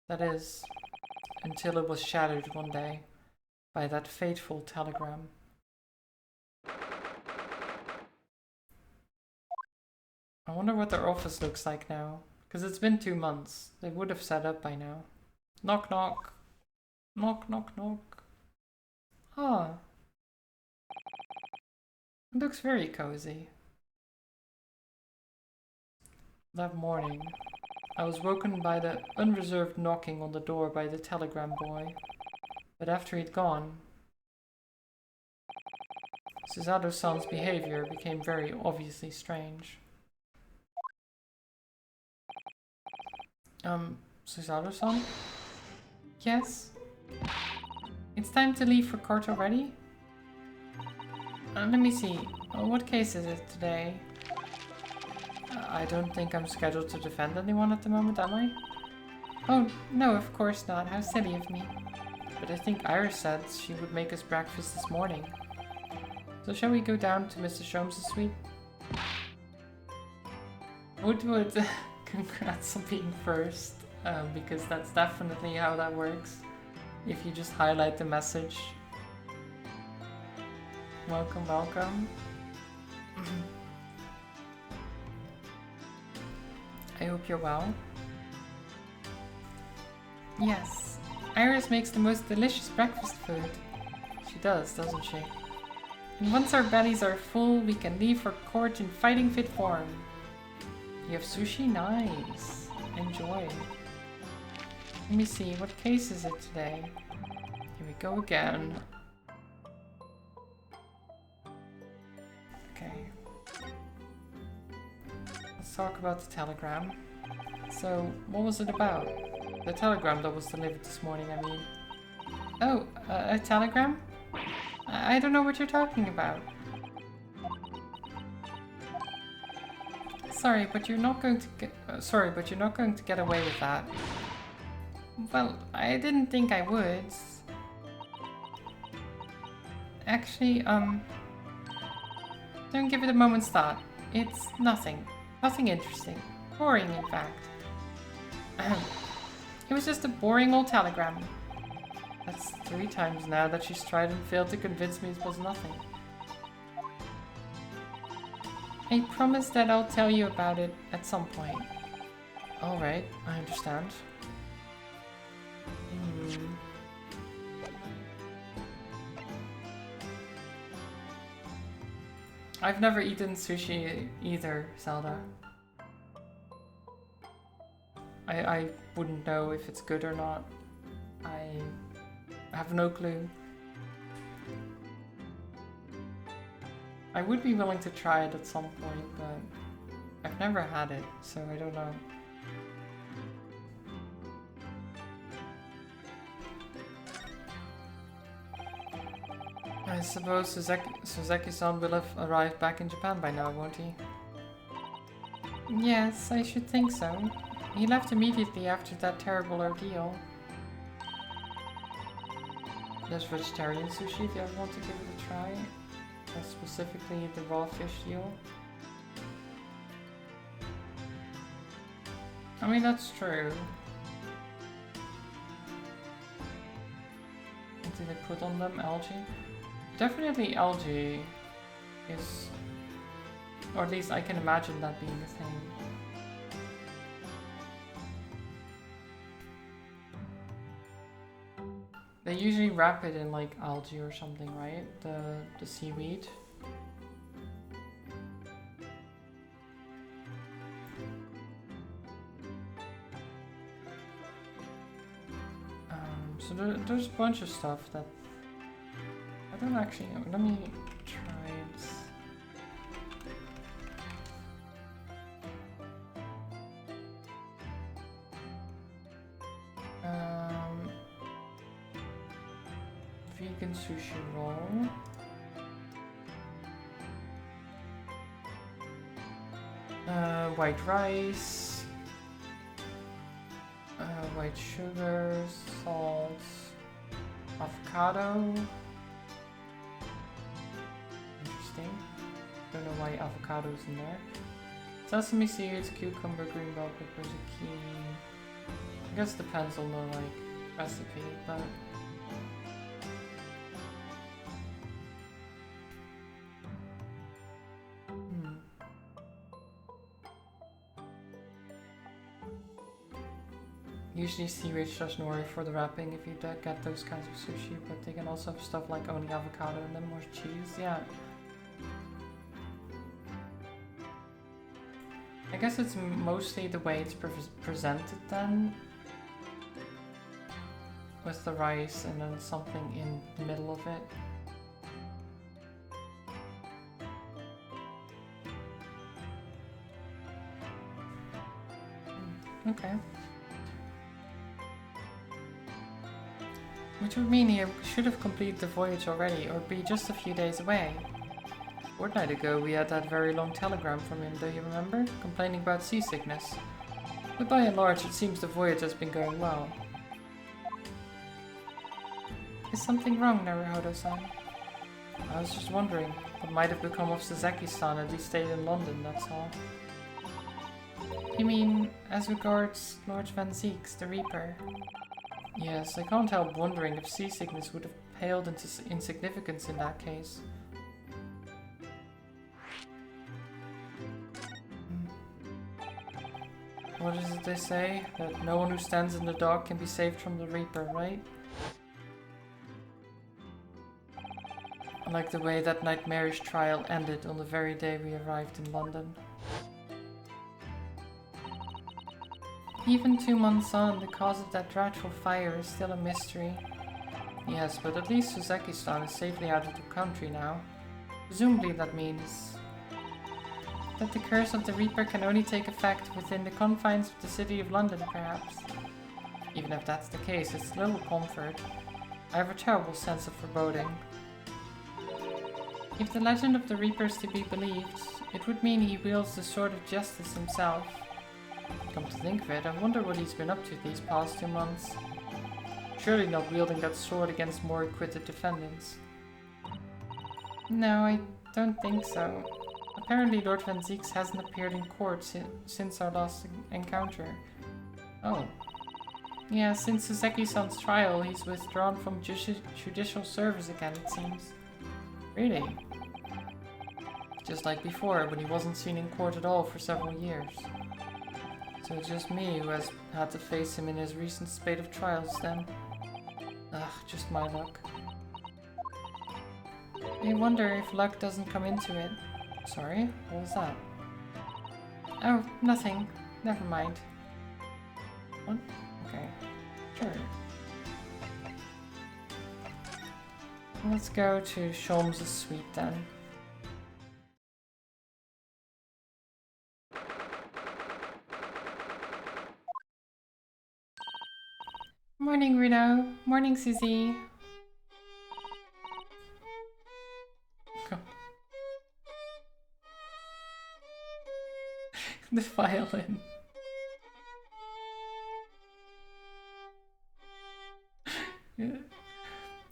S1: That is, until it was shattered one day by that fateful telegram. I wonder what their office looks like now. Because it's been 2 months. They would have set up by now. Knock knock. Knock knock knock. Ah. It looks very cozy. That morning, I was woken by the unreserved knocking on the door by the telegram boy. But after he'd gone, Suzato-san's behavior became very obviously strange. Suzato-san? Yes? It's time to leave for court already? Let me see. What case is it today? I don't think I'm scheduled to defend anyone at the moment, am I? Oh, no, of course not. How silly of me. But I think Iris said she would make us breakfast this morning. So shall we go down to Mr. Sholmes' suite? Would congrats on being first, because that's definitely how that works. If you just highlight the message. Welcome, welcome. I hope you're well. Yes, Iris makes the most delicious breakfast food. She does, doesn't she? And once our bellies are full, we can leave for court in fighting fit form. You have sushi? Nice. Enjoy. Let me see, what case is it today? Here we go again. Okay. Let's talk about the telegram. So, what was it about? The telegram that was delivered this morning, I mean. Oh, a telegram? I don't know what you're talking about. Sorry, but you're not going to get away with that. Well, I didn't think I would. Actually, don't give it a moment's thought. It's nothing. Nothing interesting. Boring, in fact. It was just a boring old telegram. That's 3 times now that she's tried and failed to convince me it was nothing. I promise that I'll tell you about it at some point. Alright, I understand. I've never eaten sushi either, Zelda. I wouldn't know if it's good or not. I have no clue. I would be willing to try it at some point, but I've never had it, so I don't know. I suppose Suzaki-san will have arrived back in Japan by now, won't he? Yes, I should think so. He left immediately after that terrible ordeal. There's vegetarian sushi if you ever want to give it a try. Specifically the raw fish deal. I mean, that's true. What did they put on them? Algae? Definitely algae is... or at least I can imagine that being a thing. They usually wrap it in like algae or something, right? The seaweed. So there's a bunch of stuff that I don't actually know. Let me try it. Vegan sushi roll. White rice. White sugar, salt, avocado. Interesting. Don't know why avocado's in there. Sesame seeds, cucumber, green bell pepper, zucchini. I guess it depends on the like recipe, but usually seaweed slash nori for the wrapping if you get those kinds of sushi, but they can also have stuff like only avocado and then more cheese, yeah. I guess it's mostly the way it's presented then, with the rice and then something in the middle of it. Okay. Which would mean he should have completed the voyage already, or be just a few days away. A fortnight ago we had that very long telegram from him, do you remember? Complaining about seasickness. But by and large it seems the voyage has been going well. Is something wrong, Naruhodo-san? I was just wondering what might have become of Sasaki-san had he stayed in London, that's all. You mean, as regards Lord Van Zeeks, the Reaper? Yes, I can't help wondering if seasickness would have paled into insignificance in that case. what is it they say? That no one who stands in the dark can be saved from the Reaper, right? I like the way that nightmarish trial ended on the very day we arrived in London. Even 2 months on, the cause of that dreadful fire is still a mystery. Yes, but at least Uzbekistan is safely out of the country now. Presumably that means that the curse of the Reaper can only take effect within the confines of the city of London, perhaps. Even if that's the case, it's little comfort. I have a terrible sense of foreboding. If the legend of the Reaper is to be believed, it would mean he wields the sword of justice himself. Come to think of it, I wonder what he's been up to these past 2 months. Surely not wielding that sword against more acquitted defendants. No, I don't think so. Apparently Lord Van Zieks hasn't appeared in court since our last encounter. Oh. Yeah, since Uzbekistan-san's trial, he's withdrawn from judicial service again, it seems. Really? Just like before, when he wasn't seen in court at all for several years. So it's just me who has had to face him in his recent spate of trials then. Ugh, just my luck. I wonder if luck doesn't come into it. Sorry, what was that? Oh, nothing. Never mind. What? Okay. Sure. Let's go to Sholmes' suite then. Morning, Reno. Morning, Susie. The violin.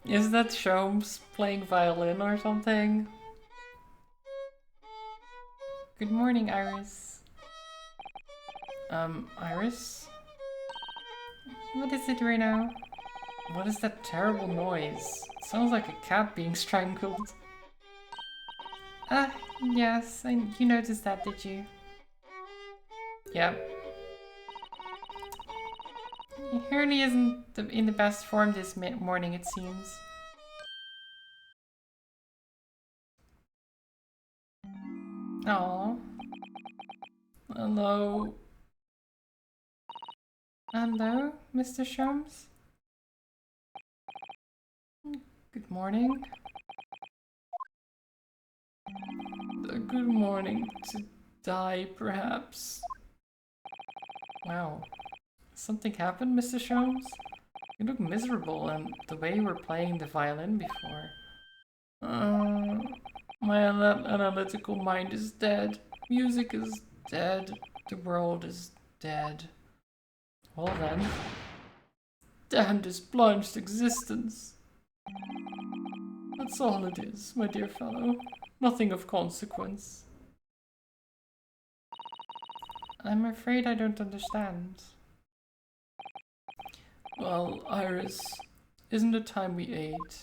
S1: Is that Sholmes playing violin or something? Good morning, Iris. Iris? What is it, Reno? What is that terrible noise? It sounds like a cat being strangled. Yes, you noticed that, did you? Yep. Hurley isn't in the best form this morning, it seems. Oh. Hello. Hello, Mr. Sholmes? Good morning. Good morning to die, perhaps. Wow. Something happened, Mr. Sholmes? You look miserable, and the way you were playing the violin before. My analytical mind is dead. Music is dead. The world is dead. Well then. Damn this plunged existence. That's all it is, my dear fellow. Nothing of consequence. I'm afraid I don't understand. Well, Iris, isn't it time we ate?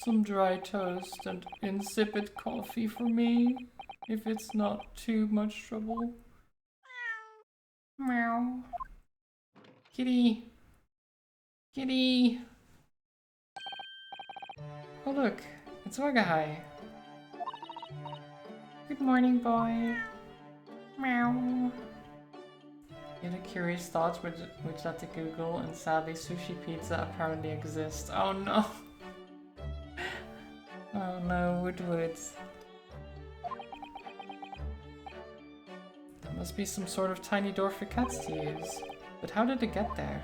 S1: Some dry toast and insipid coffee for me, if it's not too much trouble. Meow. Kitty. Kitty. Oh look, it's Wagahai. Good morning, boy. Meow. You had a curious thought which led to Google, and sadly sushi pizza apparently exists. Oh no! Oh no, Woodwood. There must be some sort of tiny door for cats to use. But how did it get there?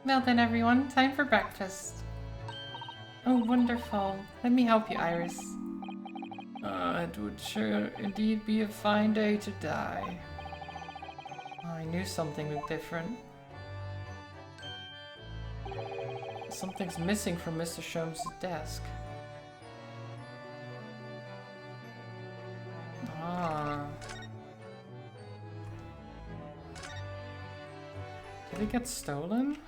S1: Well then everyone, time for breakfast. Oh wonderful. Let me help you, Iris. It would sure indeed be a fine day to die. Oh, I knew something looked different. Something's missing from Mr. Sholmes' desk. Ah. Did it get stolen?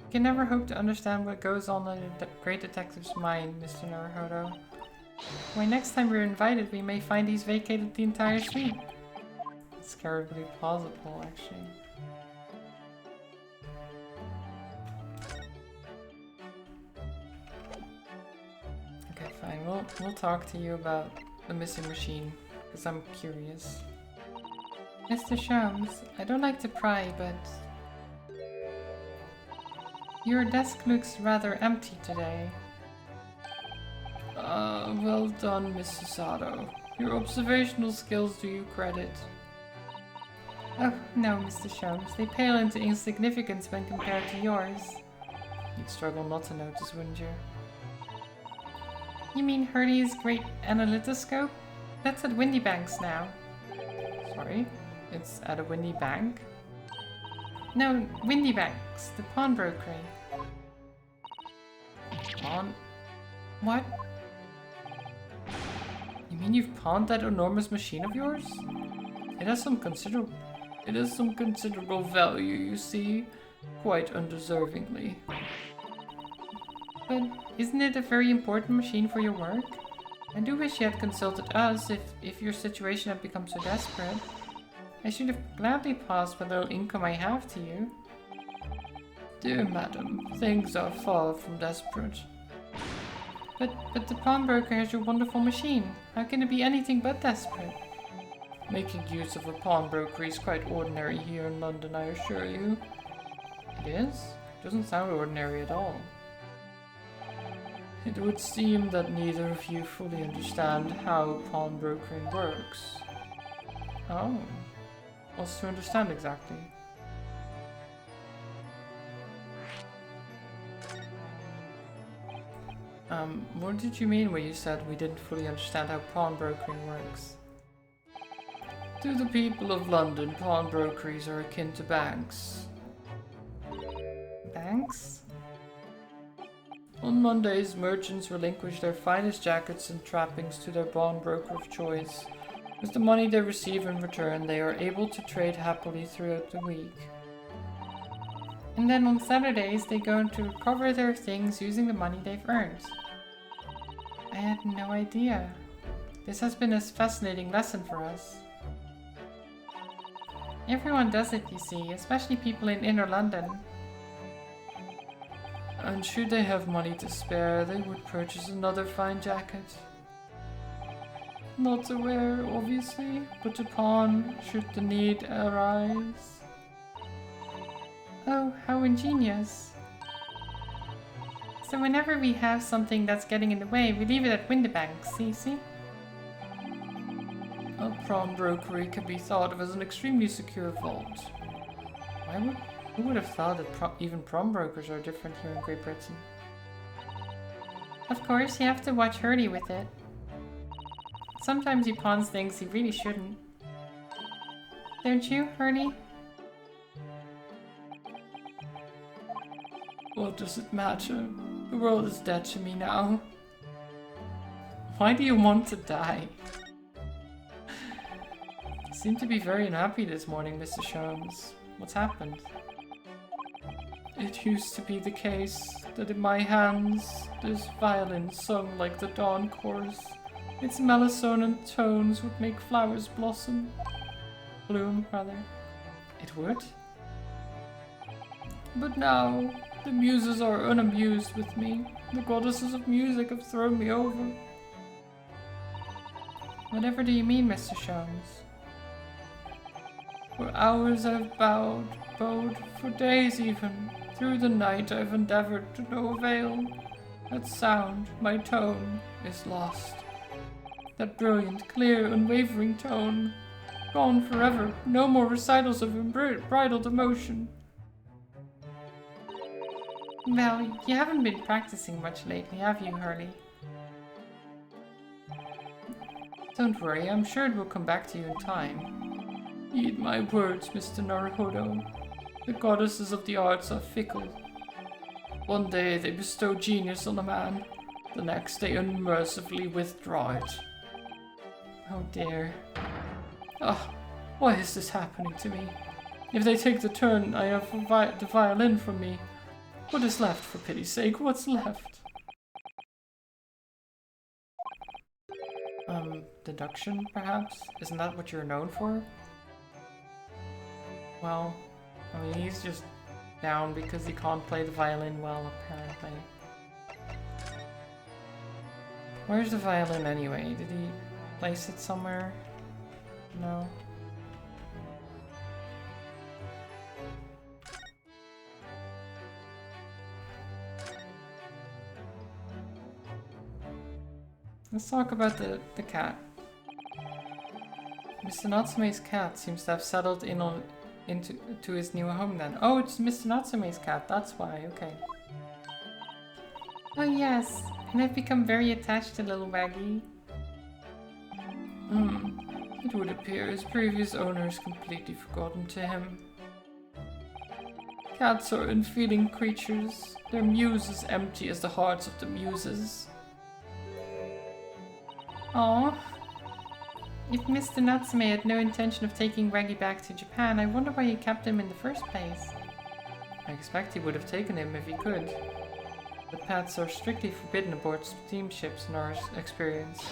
S1: You can never hope to understand what goes on in a great detective's mind, Mr. Naruhodo. Why, next time we're invited, we may find he's vacated the entire suite. It's terribly plausible, actually. Okay, fine. We'll talk to you about the missing machine, because I'm curious. Mr. Sholmes, I don't like to pry, but your desk looks rather empty today. Well done, Mrs. Sato. Your observational skills do you credit. Oh, no, Mr. Sholmes. They pale into insignificance when compared to yours. You'd struggle not to notice, wouldn't you? You mean Hurley's Great Analytoscope? That's at Windy Banks now. Sorry? It's at a Windy Bank? No, Windy Banks, the pawnbrokery. Pawn? What? You mean you've pawned that enormous machine of yours? It has some considerable value, you see, quite undeservingly. But isn't it a very important machine for your work? I do wish you had consulted us if your situation had become so desperate. I should have gladly passed what little income I have to you. Dear madam, things are far from desperate. But the pawnbroker has your wonderful machine. How can it be anything but desperate? Making use of a pawnbroker is quite ordinary here in London, I assure you. It is? It doesn't sound ordinary at all. It would seem that neither of you fully understand how pawnbrokering works. Oh. What's to understand exactly? What did you mean when you said we didn't fully understand how pawnbrokering works? To the people of London, pawnbrokeries are akin to banks. Banks? On Mondays, merchants relinquish their finest jackets and trappings to their pawnbroker of choice. With the money they receive in return, they are able to trade happily throughout the week. And then on Saturdays, they go to recover their things using the money they've earned. I had no idea. This has been a fascinating lesson for us. Everyone does it, you see, especially people in inner London. And should they have money to spare, they would purchase another fine jacket. Not to wear, obviously, but to pawn should the need arise. Oh, how ingenious. So whenever we have something that's getting in the way, we leave it at Windibank, see? A pawnbrokery can be thought of as an extremely secure vault. Who would have thought that even pawnbrokers are different here in Great Britain? Of course, you have to watch Hurley with it. Sometimes he pawns things he really shouldn't. Don't you, Hurley? What does it matter? The world is dead to me now. Why do you want to die? You seem to be very unhappy this morning, Mr. Sholmes. What's happened? It used to be the case that in my hands this violin sung like the dawn chorus. Its melosonant tones would make flowers blossom. Bloom, rather. It would? But now, the muses are unamused with me. The goddesses of music have thrown me over. Whatever do you mean, Mr. Sholmes? For hours I've bowed, for days even. Through the night I've endeavored to no avail. That sound, my tone, is lost. That brilliant, clear, unwavering tone. Gone forever, no more recitals of unbridled emotion. Well, you haven't been practicing much lately, have you, Hurley? Don't worry, I'm sure it will come back to you in time. Heed my words, Mr. Naruhodo. The goddesses of the arts are fickle. One day they bestow genius on a man, the next they unmercifully withdraw it. Oh dear. Ah, why is this happening to me? If they take the turn I have the violin from me, What is left, for pity's sake? What's left? Deduction, perhaps? Isn't that what you're known for? Well, I mean, he's just down because he can't play the violin well, apparently. Where's the violin anyway? Did he place it somewhere? No. Let's talk about the cat. Mr. Natsume's cat seems to have settled into his new home then. Oh, it's Mr. Natsume's cat, that's why, okay. Oh yes, and I've become very attached to little Waggy. It would appear his previous owners completely forgotten to him. Cats are unfeeling creatures. Their mews as empty as the hearts of the muses. Aww. If Mr. Natsume had no intention of taking Waggy back to Japan, I wonder why he kept him in the first place. I expect he would have taken him if he could. But pets are strictly forbidden aboard steamships in our experience.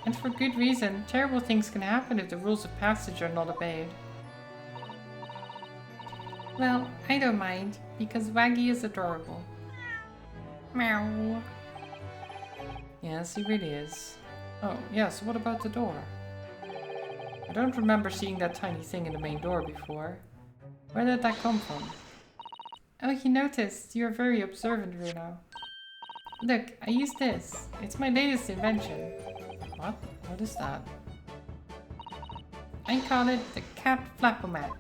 S1: And for good reason. Terrible things can happen if the rules of passage are not obeyed. Well, I don't mind, because Waggy is adorable. Meow. Yes, he really is. Oh, yes, what about the door? I don't remember seeing that tiny thing in the main door before. Where did that come from? Oh, you noticed. You're very observant, Runo. Look, I use this. It's my latest invention. What? What is that? I call it the cat flapomat.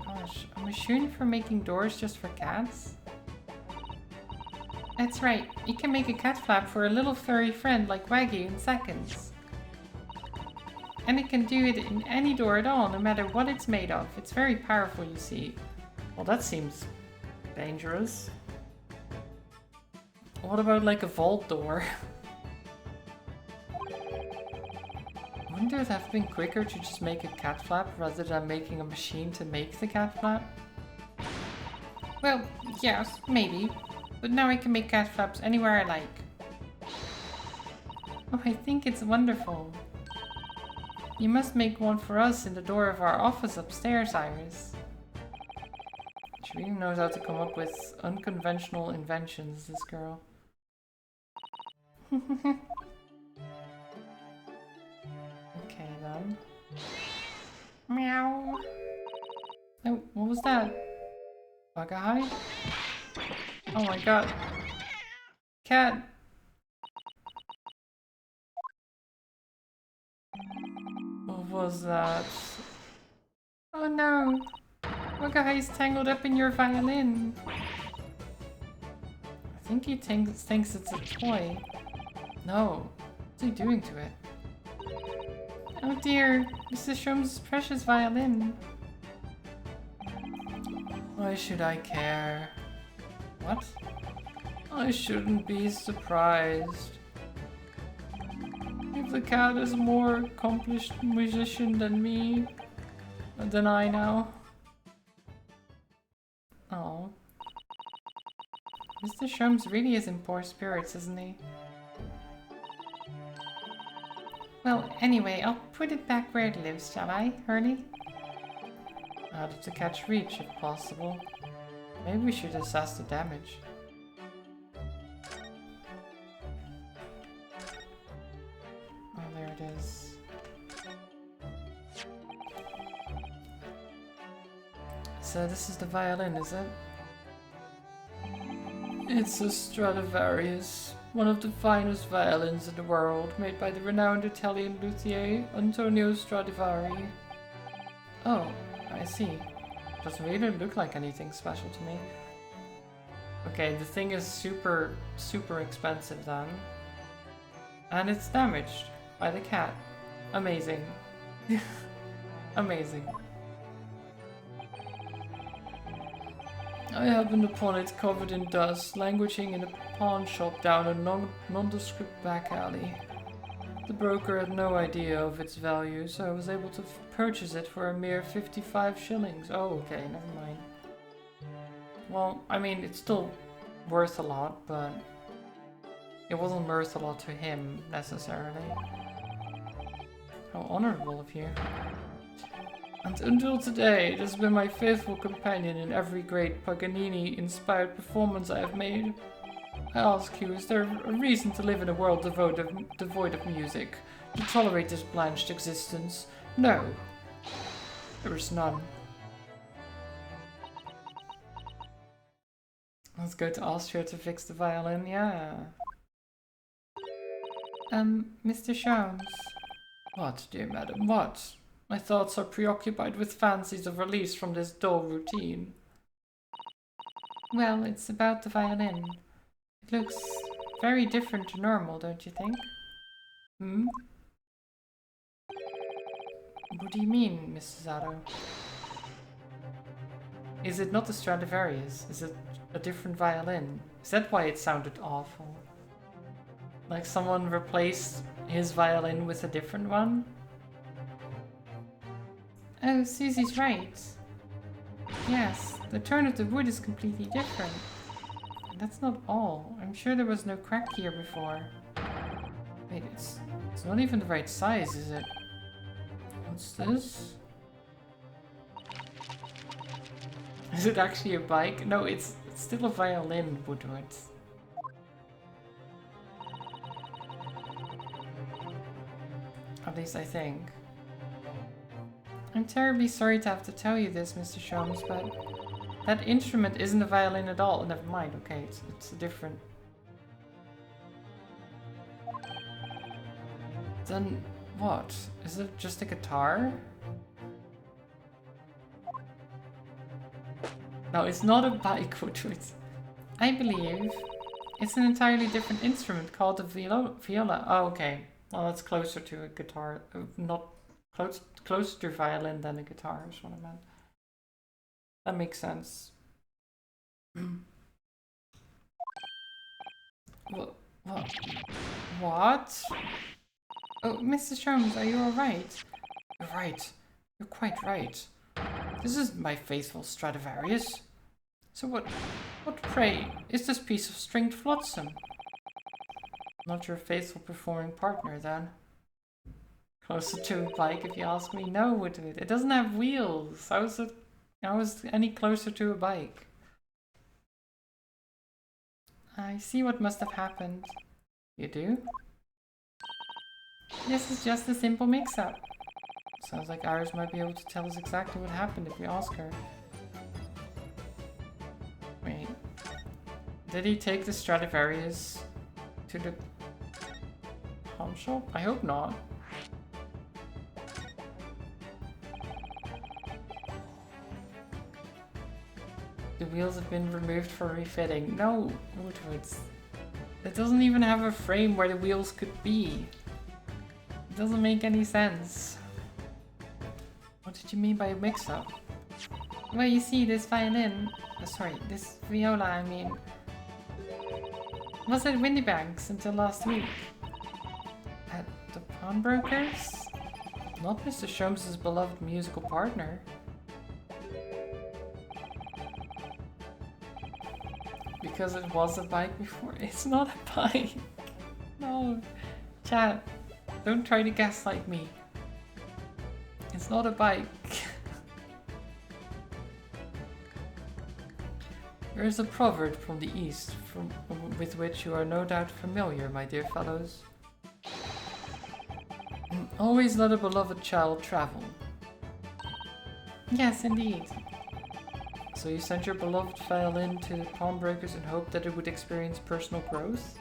S1: Gosh, a machine for making doors just for cats? That's right, you can make a cat flap for a little furry friend like Waggy in seconds. And it can do it in any door at all, no matter what it's made of. It's very powerful, you see. Well, that seems dangerous. What about like a vault door? Wouldn't it have been quicker to just make a cat flap rather than making a machine to make the cat flap? Well, yes, maybe. But now I can make cat flaps anywhere I like. Oh, I think it's wonderful. You must make one for us in the door of our office upstairs, Iris. She really knows how to come up with unconventional inventions, this girl. Okay then. Meow. Oh, what was that? Bug eye? Oh my god. Cat! What was that? Oh no! Bug-eye is tangled up in your violin. I think he thinks it's a toy. No. What's he doing to it? Oh dear, Mr. Shrum's precious violin. Why should I care? What? I shouldn't be surprised. If the cat is a more accomplished musician than me, than I now. Oh. Mr. Shrums really is in poor spirits, isn't he? Well, anyway, I'll put it back where it lives, shall I, Hurley? Out of the cat's reach, if possible. Maybe we should assess the damage. Oh, there it is. So this is the violin, is it? It's a Stradivarius, one of the finest violins in the world, made by the renowned Italian luthier Antonio Stradivari. Oh, I see. Doesn't really look like anything special to me. Okay, the thing is super expensive then. And it's damaged by the cat. Amazing. Amazing. I happened upon it covered in dust, languishing in a pawn shop down a nondescript back alley. The broker had no idea of its value, so I was able to purchase it for a mere 55 shillings. Oh, okay, never mind. well, I mean, it's still worth a lot, but it wasn't worth a lot to him, necessarily. How honorable of you. And until today, it has been my faithful companion in every great Paganini-inspired performance I have made. I ask you, is there a reason to live in a world devoid of music? To tolerate this blanched existence? No. There is none. Let's go to Austria to fix the violin, yeah. Mr. Sholmes. What, dear madam, what? My thoughts are preoccupied with fancies of release from this dull routine. Well, it's about the violin. It looks very different to normal, don't you think? Hmm? What do you mean, Mrs. Otto? Is it not a Stradivarius? Is it a different violin? Is that why it sounded awful? Like someone replaced his violin with a different one? Oh, Susie's right. Yes, the tone of the wood is completely different. And that's not all. I'm sure there was no crack here before. Wait, it's not even the right size, is it? What's this? Is it actually a bike? No, it's still a violin, Woodward. At least I think. I'm terribly sorry to have to tell you this, Mr. Sholmes, but that instrument isn't a violin at all. Never mind, okay, it's a different... Then what? Is it just a guitar? No, it's not a bike, Woodward. I believe it's an entirely different instrument called the viola. Oh, okay. Well, that's closer to a guitar. Not closer to violin than a guitar is what I meant. That makes sense. What? Oh, Mr. Sholmes, are you alright? You're right. You're quite right. This is my faithful Stradivarius. So what pray, is this piece of stringed flotsam? Not your faithful performing partner, then. Closer to a bike, if you ask me. No, Woodward. It doesn't have wheels. How is any closer to a bike? I see what must have happened. You do? This is just a simple mix-up. Sounds like Iris might be able to tell us exactly what happened if we ask her. Wait. Did he take the Stradivarius to the pawn shop? I hope not. The wheels have been removed for refitting. No, Woodwards. It doesn't even have a frame where the wheels could be. It doesn't make any sense. What did you mean by a mix-up? Well, you see, this violin... this viola, I mean... was at Windybank's until last week. At the pawnbroker's? Not Mr. Sholmes' beloved musical partner. Because it was a bike before. It's not a bike. No. Chat, don't try to gaslight me. It's not a bike. There is a proverb from the East with which you are no doubt familiar, my dear fellows. Always let a beloved child travel. Yes, indeed. So you sent your beloved violin to the pawnbrokers in hope that it would experience personal growth?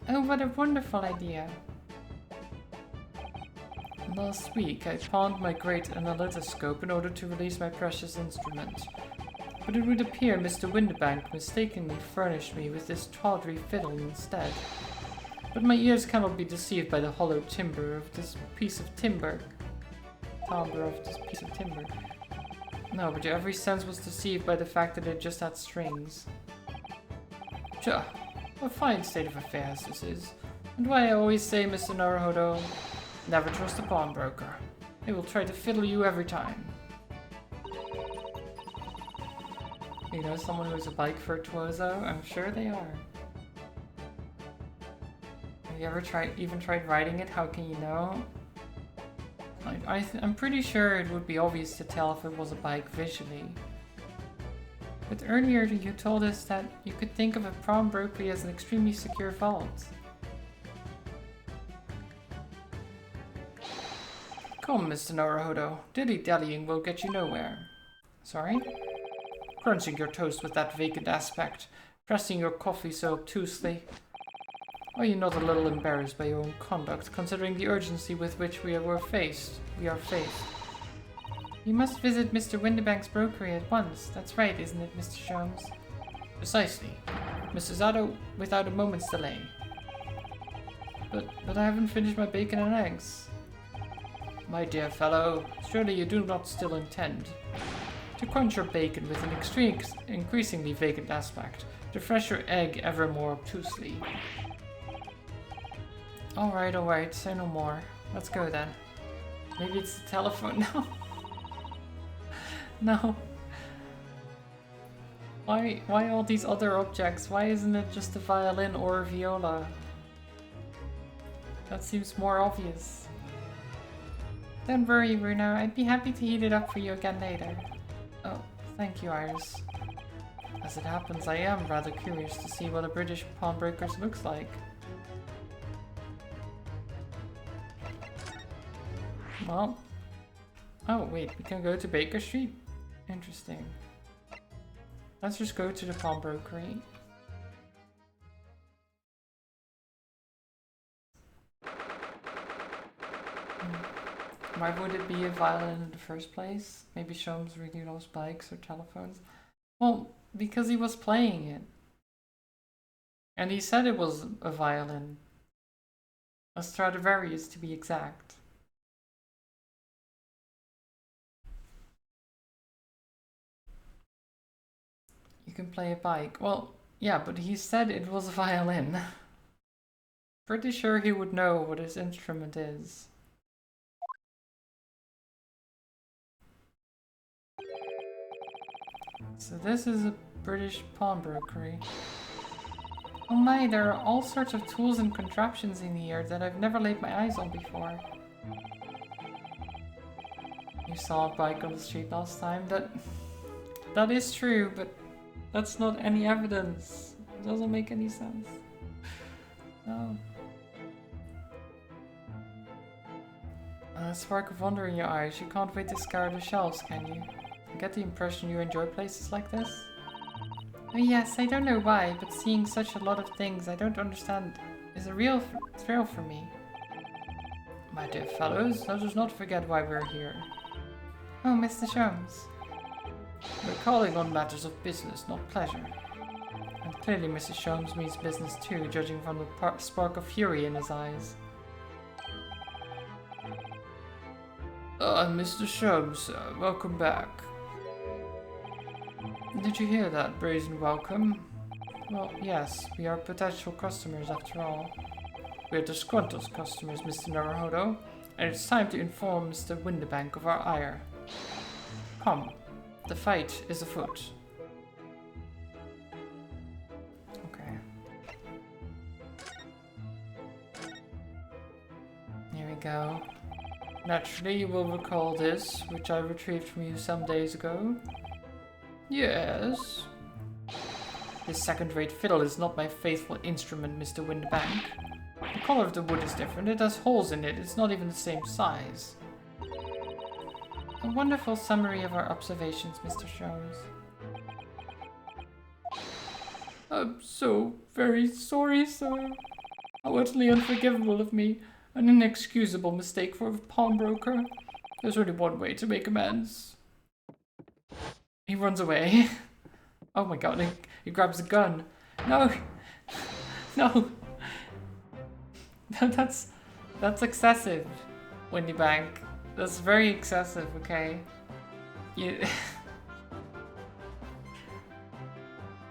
S1: Oh, what a wonderful idea. Last week, I pawned my great analytoscope in order to release my precious instrument. But it would appear Mr. Windybank mistakenly furnished me with this tawdry fiddle instead. But my ears cannot be deceived by the hollow timbre of this piece of timber. No, but your every sense was deceived by the fact that it just had strings. Pshaw, what a fine state of affairs this is. And why I always say, Mr. Naruhodo, never trust a pawnbroker. They will try to fiddle you every time. You know, someone who's a bike virtuoso? I'm sure they are. Have you ever tried riding it? How can you know? I'm pretty sure it would be obvious to tell if it was a bike visually. But earlier you told us that you could think of a pawnbrokery as an extremely secure vault.
S3: Come, Mr. Naruhodo. Dilly-dallying will get you nowhere.
S1: Sorry?
S3: Crunching your toast with that vacant aspect, pressing your coffee so obtusely. Are you not a little embarrassed by your own conduct, considering the urgency with which we are faced?
S1: You must visit Mr. Windibank's brokery at once. That's right, isn't it, Mr. Sholmes?
S3: Precisely. Mrs. Addo, without a moment's delay.
S1: But I haven't finished my bacon and eggs.
S3: My dear fellow, surely you do not still intend to crunch your bacon with an increasingly vacant aspect, to fresh your egg ever more obtusely.
S1: Alright, say no more. Let's go then. Maybe it's the telephone. No. No. Why all these other objects? Why isn't it just a violin or a viola? That seems more obvious. Don't worry, Bruno. I'd be happy to heat it up for you again later. Oh, thank you, Iris. As it happens, I am rather curious to see what a British pawnbroker's looks like. Well, oh wait, we can go to Baker Street? Interesting. Let's just go to the pawnbrokery. Why would it be a violin in the first place? Maybe Sholmes really loves bikes or telephones. Well, because he was playing it. And he said it was a violin. A Stradivarius to be exact. You can play a bike. Well, yeah, but he said it was a violin. Pretty sure he would know what his instrument is. So this is a British pawnbrokery. Oh my, there are all sorts of tools and contraptions in here that I've never laid my eyes on before. You saw a bike on the street last time? That is true, but that's not any evidence. It doesn't make any sense. No. A spark of wonder in your eyes. You can't wait to scour the shelves, can you? I get the impression you enjoy places like this. Oh yes, I don't know why, but seeing such a lot of things I don't understand is a real thrill for me.
S3: My dear fellows, let us not forget why we're here.
S1: Oh, Mr. Sholmes.
S3: We're calling on matters of business, not pleasure.
S1: And clearly Mr. Sholmes means business too, judging from the spark of fury in his eyes.
S3: Mr. Sholmes, welcome back.
S1: Did you hear that brazen welcome? Well, yes, we are potential customers after all.
S3: We're disgruntled customers, Mr. Naruhodo, and it's time to inform Mr. Windibank of our ire. Come, the fight is afoot.
S1: Okay. Here we go.
S3: Naturally, you will recall this, which I retrieved from you some days ago.
S1: Yes.
S3: This second-rate fiddle is not my faithful instrument, Mr. Windibank. The color of the wood is different, it has holes in it, it's not even the same size.
S1: A wonderful summary of our observations, Mr. Sholmes.
S3: I'm so very sorry, sir. How utterly unforgivable of me. An inexcusable mistake for a pawnbroker. There's only one way to make amends.
S1: He runs away. Oh my god, he grabs a gun. No! No! That's excessive, Windibank. That's very excessive, okay? You...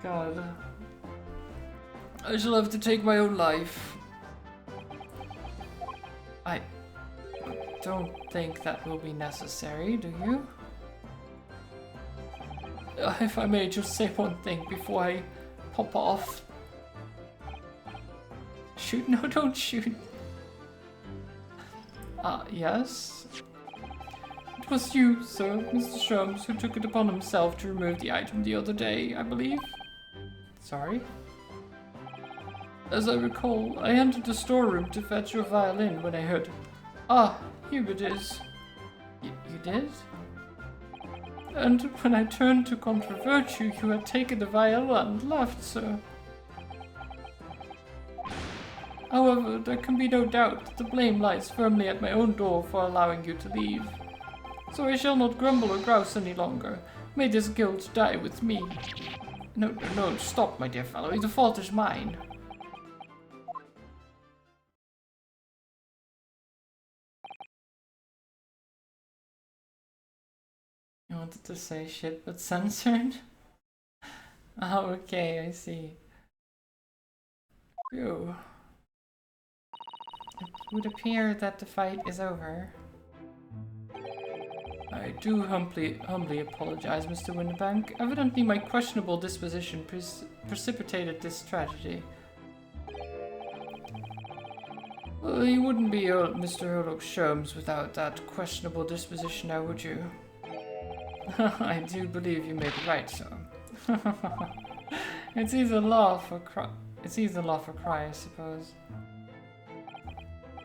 S1: God.
S3: I shall have to take my own life.
S1: I don't think that will be necessary, do you? If I may just say one thing before I pop off. Shoot? No, don't shoot. Yes? It was you, sir, Mr. Sholmes, who took it upon himself to remove the item the other day, I believe. Sorry? As I recall, I entered the storeroom to fetch your violin when I heard... Ah, here it is. You did? And when I turned to controvert you, you had taken the violin and left, sir. However, there can be no doubt that the blame lies firmly at my own door for allowing you to leave. So I shall not grumble or grouse any longer. May this guilt die with me. No, stop, my dear fellow. The fault is mine. You wanted to say shit but censored? Oh, okay, I see. Phew. It would appear that the fight is over. I do humbly apologize, Mr. Winterbank. Evidently my questionable disposition precipitated this tragedy. Well, you wouldn't be Mr. Herlock Sholmes without that questionable disposition now, would you? I do believe you may be right, sir. It's either laugh or cry. It's either laugh or cry, I suppose.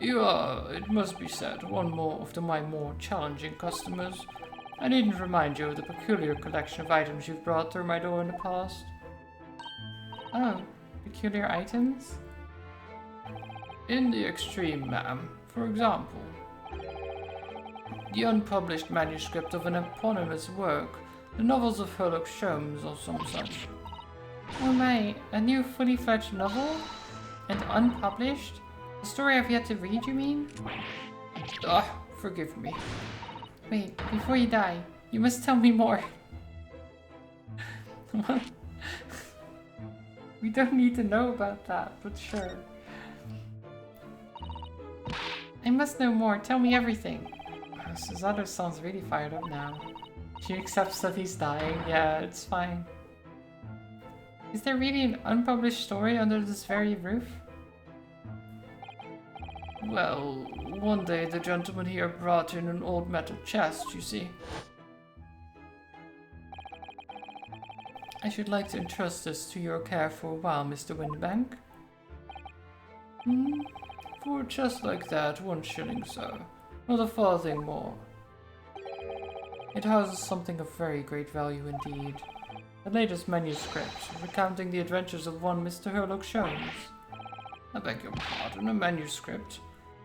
S1: You are, it must be said, one more of my more challenging customers. I needn't remind you of the peculiar collection of items you've brought through my door in the past. Oh, peculiar items? In the extreme, ma'am. For example, the unpublished manuscript of an eponymous work, the novels of Herlock Sholmes or some such. Oh my, a new fully fledged novel? And unpublished? A story I've yet to read, you mean? Forgive me. Wait, before you die, you must tell me more. What? We don't need to know about that, but sure. I must know more, tell me everything. Oh, Susanna sounds really fired up now. She accepts that he's dying, yeah, it's fine. Is there really an unpublished story under this very roof? Well, one day the gentleman here brought in an old metal chest, you see. I should like to entrust this to your care for a while, Mr. Winterbank. For a chest like that, 1 shilling, sir. Not a farthing more. It houses something of very great value indeed. The latest manuscript, recounting the adventures of one Mr. Herlock Sholmes. I beg your pardon, a manuscript?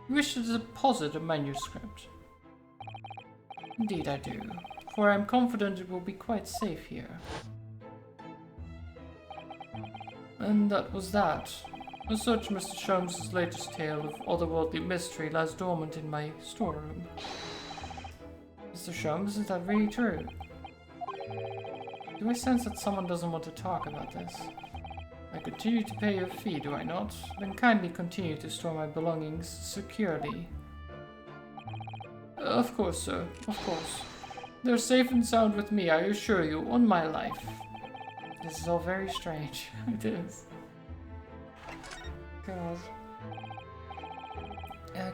S1: You wish to deposit a manuscript? Indeed I do, for I am confident it will be quite safe here. And that was that. As such, Mr. Sholmes' latest tale of otherworldly mystery lies dormant in my storeroom. Mr. Sholmes, is that really true? Do I sense that someone doesn't want to talk about this? I continue to pay your fee, do I not? Then kindly continue to store my belongings securely. Of course, sir, of course. They're safe and sound with me, I assure you, on my life. This is all very strange. It is. God.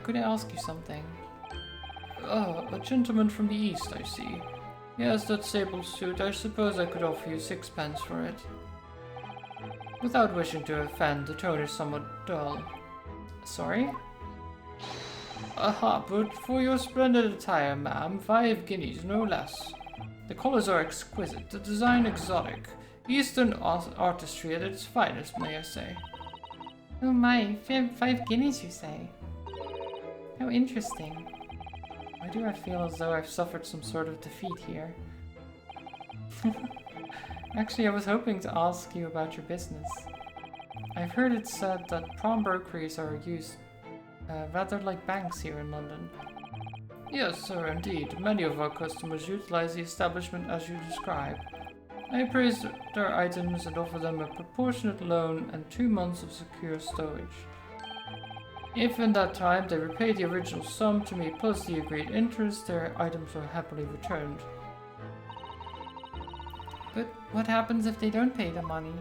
S1: Could I ask you something? Oh, a gentleman from the east, I see. Yes, that sable suit. I suppose I could offer you 6 pence for it. Without wishing to offend, the tone is somewhat dull. Sorry? Aha, but for your splendid attire, ma'am, 5 guineas, no less. The colours are exquisite, the design exotic. Eastern artistry at its finest, may I say. Oh my, 5 guineas, you say? How interesting. Why do I feel as though I've suffered some sort of defeat here? Actually, I was hoping to ask you about your business. I've heard it said that pawnbrokeries are used rather like banks here in London. Yes, sir, indeed. Many of our customers utilize the establishment as you describe. I appraise their items and offer them a proportionate loan and 2 months of secure stowage. If in that time they repay the original sum to me plus the agreed interest, their items are happily returned. But what happens if they don't pay the money?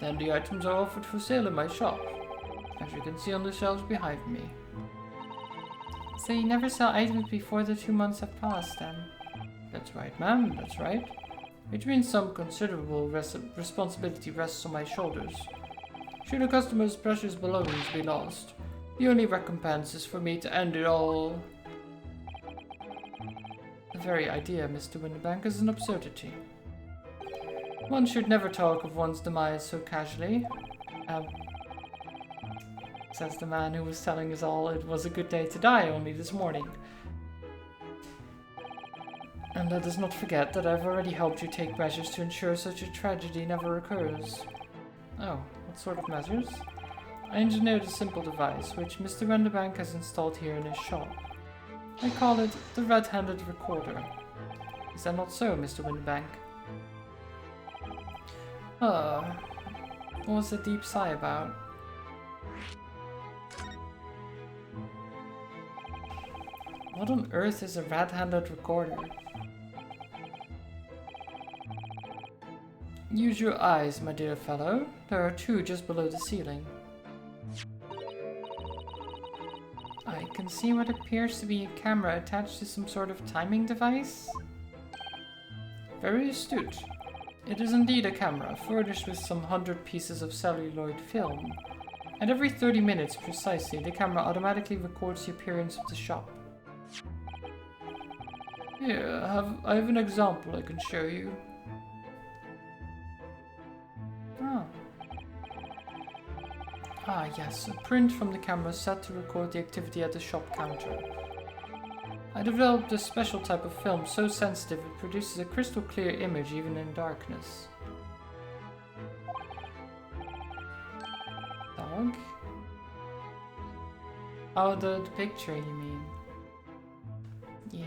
S3: Then the items are offered for sale in my shop, as you can see on the shelves behind me.
S1: So you never sell items before the 2 months have passed, then?
S3: That's right, ma'am, that's right. Which means some considerable responsibility rests on my shoulders. Should a customer's precious belongings be lost, the only recompense is for me to end it all.
S1: The very idea, Mr. Winterbank, is an absurdity.
S3: One should never talk of one's demise so casually.
S1: Says the man who was telling us all it was a good day to die only this morning. And let us not forget that I've already helped you take measures to ensure such a tragedy never occurs.
S3: Oh, what sort of measures?
S1: I engineered a simple device which Mr. Winterbank has installed here in his shop. I call it the red-handed recorder. Is that not so, Mr. Winterbank? What was the deep sigh about? What on earth is a red-handed recorder?
S3: Use your eyes, my dear fellow. There are two just below the ceiling.
S1: I can see what appears to be a camera attached to some sort of timing device.
S3: Very astute. It is indeed a camera, furnished with some 100 pieces of celluloid film. And every 30 minutes precisely, the camera automatically records the appearance of the shop. Here, I have an example I can show you.
S1: Ah yes, a print from the camera set to record the activity at the shop counter.
S3: I developed a special type of film so sensitive it produces a crystal clear image even in darkness.
S1: Dog? Oh, the picture you mean. Yeah.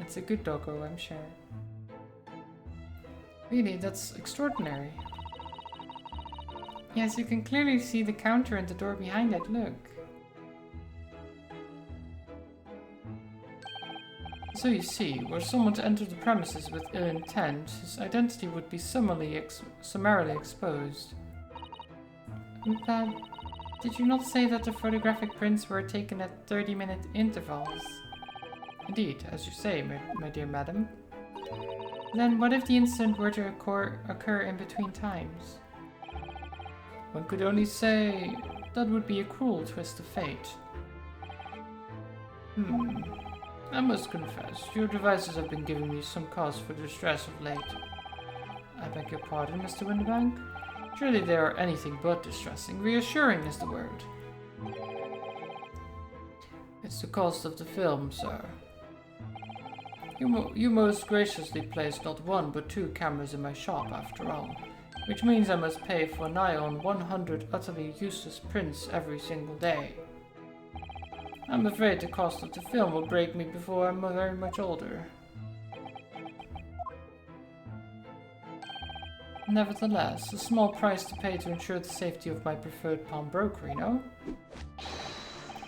S1: It's a good doggo, I'm sure. Really, that's extraordinary. Yes, you can clearly see the counter and the door behind it, look.
S3: So you see, were someone to enter the premises with ill intent, his identity would be summarily exposed.
S1: But did you not say that the photographic prints were taken at 30-minute intervals?
S3: Indeed, as you say, my dear madam.
S1: Then what if the incident were to occur in between times?
S3: One could only say that would be a cruel twist of fate. I must confess, your devices have been giving me some cause for distress of late.
S1: I beg your pardon, Mr. Winterbank?
S3: Surely they are anything but distressing. Reassuring is the word. It's the cost of the film, sir. You most graciously placed not one but two cameras in my shop, after all. Which means I must pay for nigh on 100 utterly useless prints every single day. I'm afraid the cost of the film will break me before I'm very much older.
S1: Nevertheless, a small price to pay to ensure the safety of my preferred pawnbroker, you know?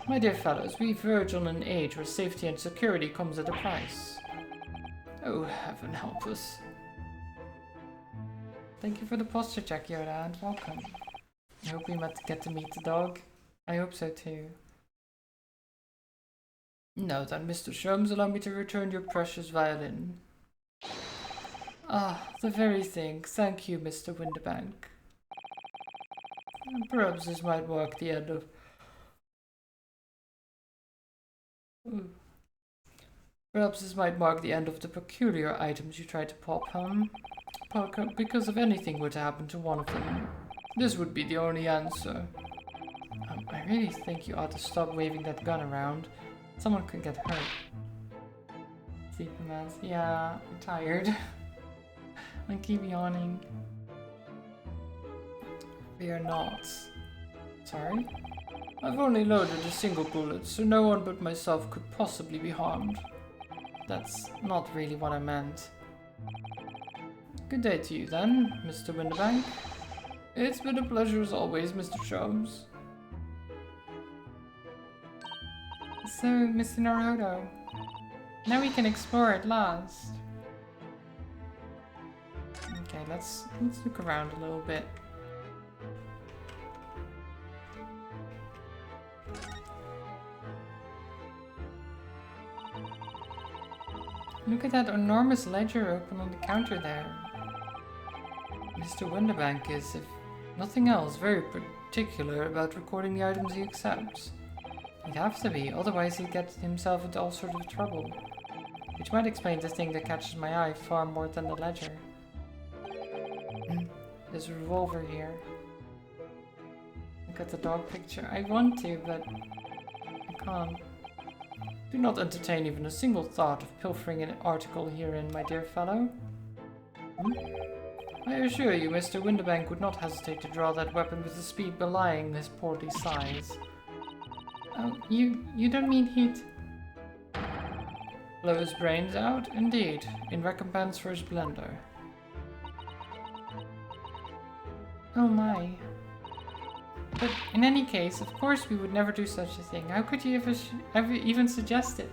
S3: My dear fellows, we verge on an age where safety and security comes at a price. Oh, heaven help us.
S1: Thank you for the posture check, Yoda, and welcome. I hope we get to meet the dog. I hope so too.
S3: Now then, Mr. Sholmes, allow me to return your precious violin.
S1: Ah, the very thing. Thank you, Mr. Winterbank.
S3: Perhaps this might mark the end of... Perhaps this might mark the end of the peculiar items you tried to pop, because if anything were to happen to one of them, this would be the only answer.
S1: I really think you ought to stop waving that gun around. Someone could get hurt. Sleepy mess. Yeah, I'm tired. I keep yawning.
S3: Fear not.
S1: Sorry?
S3: I've only loaded a single bullet, so no one but myself could possibly be harmed.
S1: That's not really what I meant.
S3: Good day to you then, Mr. Winterbank. It's been a pleasure as always, Mr. Sholmes.
S1: So, Mr. Naruto, now we can explore at last. let's look around a little bit. Look at that enormous ledger open on the counter there. Mr. Winterbank is, if nothing else, very particular about recording the items he accepts. He'd have to be, otherwise he'd get himself into all sorts of trouble. Which might explain the thing that catches my eye far more than the ledger. There's a revolver here. Look at the dog picture. I want to, but I can't. Do not entertain even a single thought of pilfering an article herein, my dear fellow. I assure you, Mr. Winterbank would not hesitate to draw that weapon with a speed belying his portly size. Oh, you don't mean he'd... Blow his brains out? Indeed, in recompense for his blunder. Oh my. But in any case, of course we would never do such a thing. How could you ever even suggest it?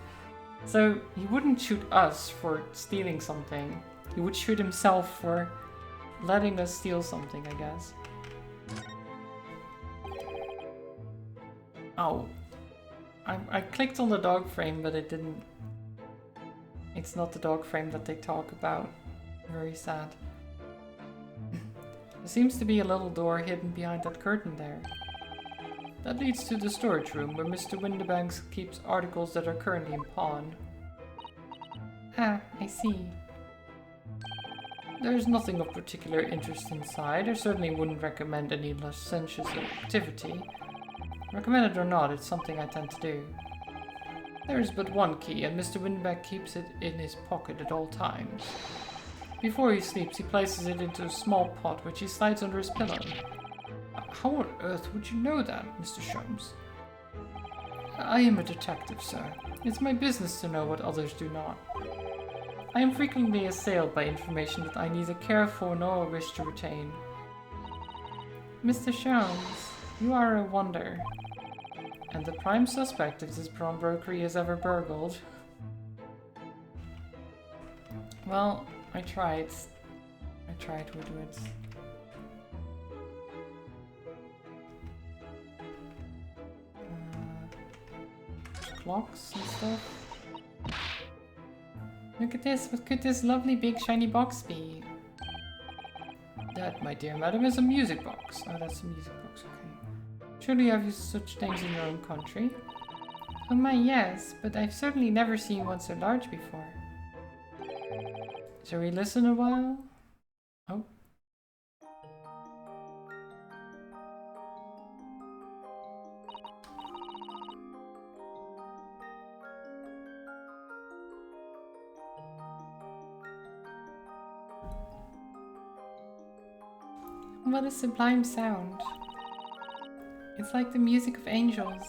S1: So, he wouldn't shoot us for stealing something. He would shoot himself for letting us steal something, I guess. Oh. I clicked on the dog frame, but it didn't... It's not the dog frame that they talk about. Very sad. There seems to be a little door hidden behind that curtain there. That leads to the storage room, where Mr. Winterbank keeps articles that are currently in pawn. Ah, I see. There is nothing of particular interest inside. I certainly wouldn't recommend any licentious activity. Recommended or not, it's something I tend to do. There is but one key, and Mr. Winterbank keeps it in his pocket at all times. Before he sleeps, he places it into a small pot which he slides under his pillow. How on earth would you know that, Mr. Sholmes? I am a detective, sir. It's my business to know what others do not. I am frequently assailed by information that I neither care for nor wish to retain. Mr. Sholmes, you are a wonder. And the prime suspect if this pawnbrokery is ever burgled. Well, I tried. Woodwards. Clocks and stuff. Look at this. What could this lovely big shiny box be? That, my dear madam, is a music box. Oh, that's a music box, okay. Surely you have such things in your own country? Oh my, yes, but I've certainly never seen one so large before. Shall we listen a while? Oh. What a sublime sound. It's like the music of angels.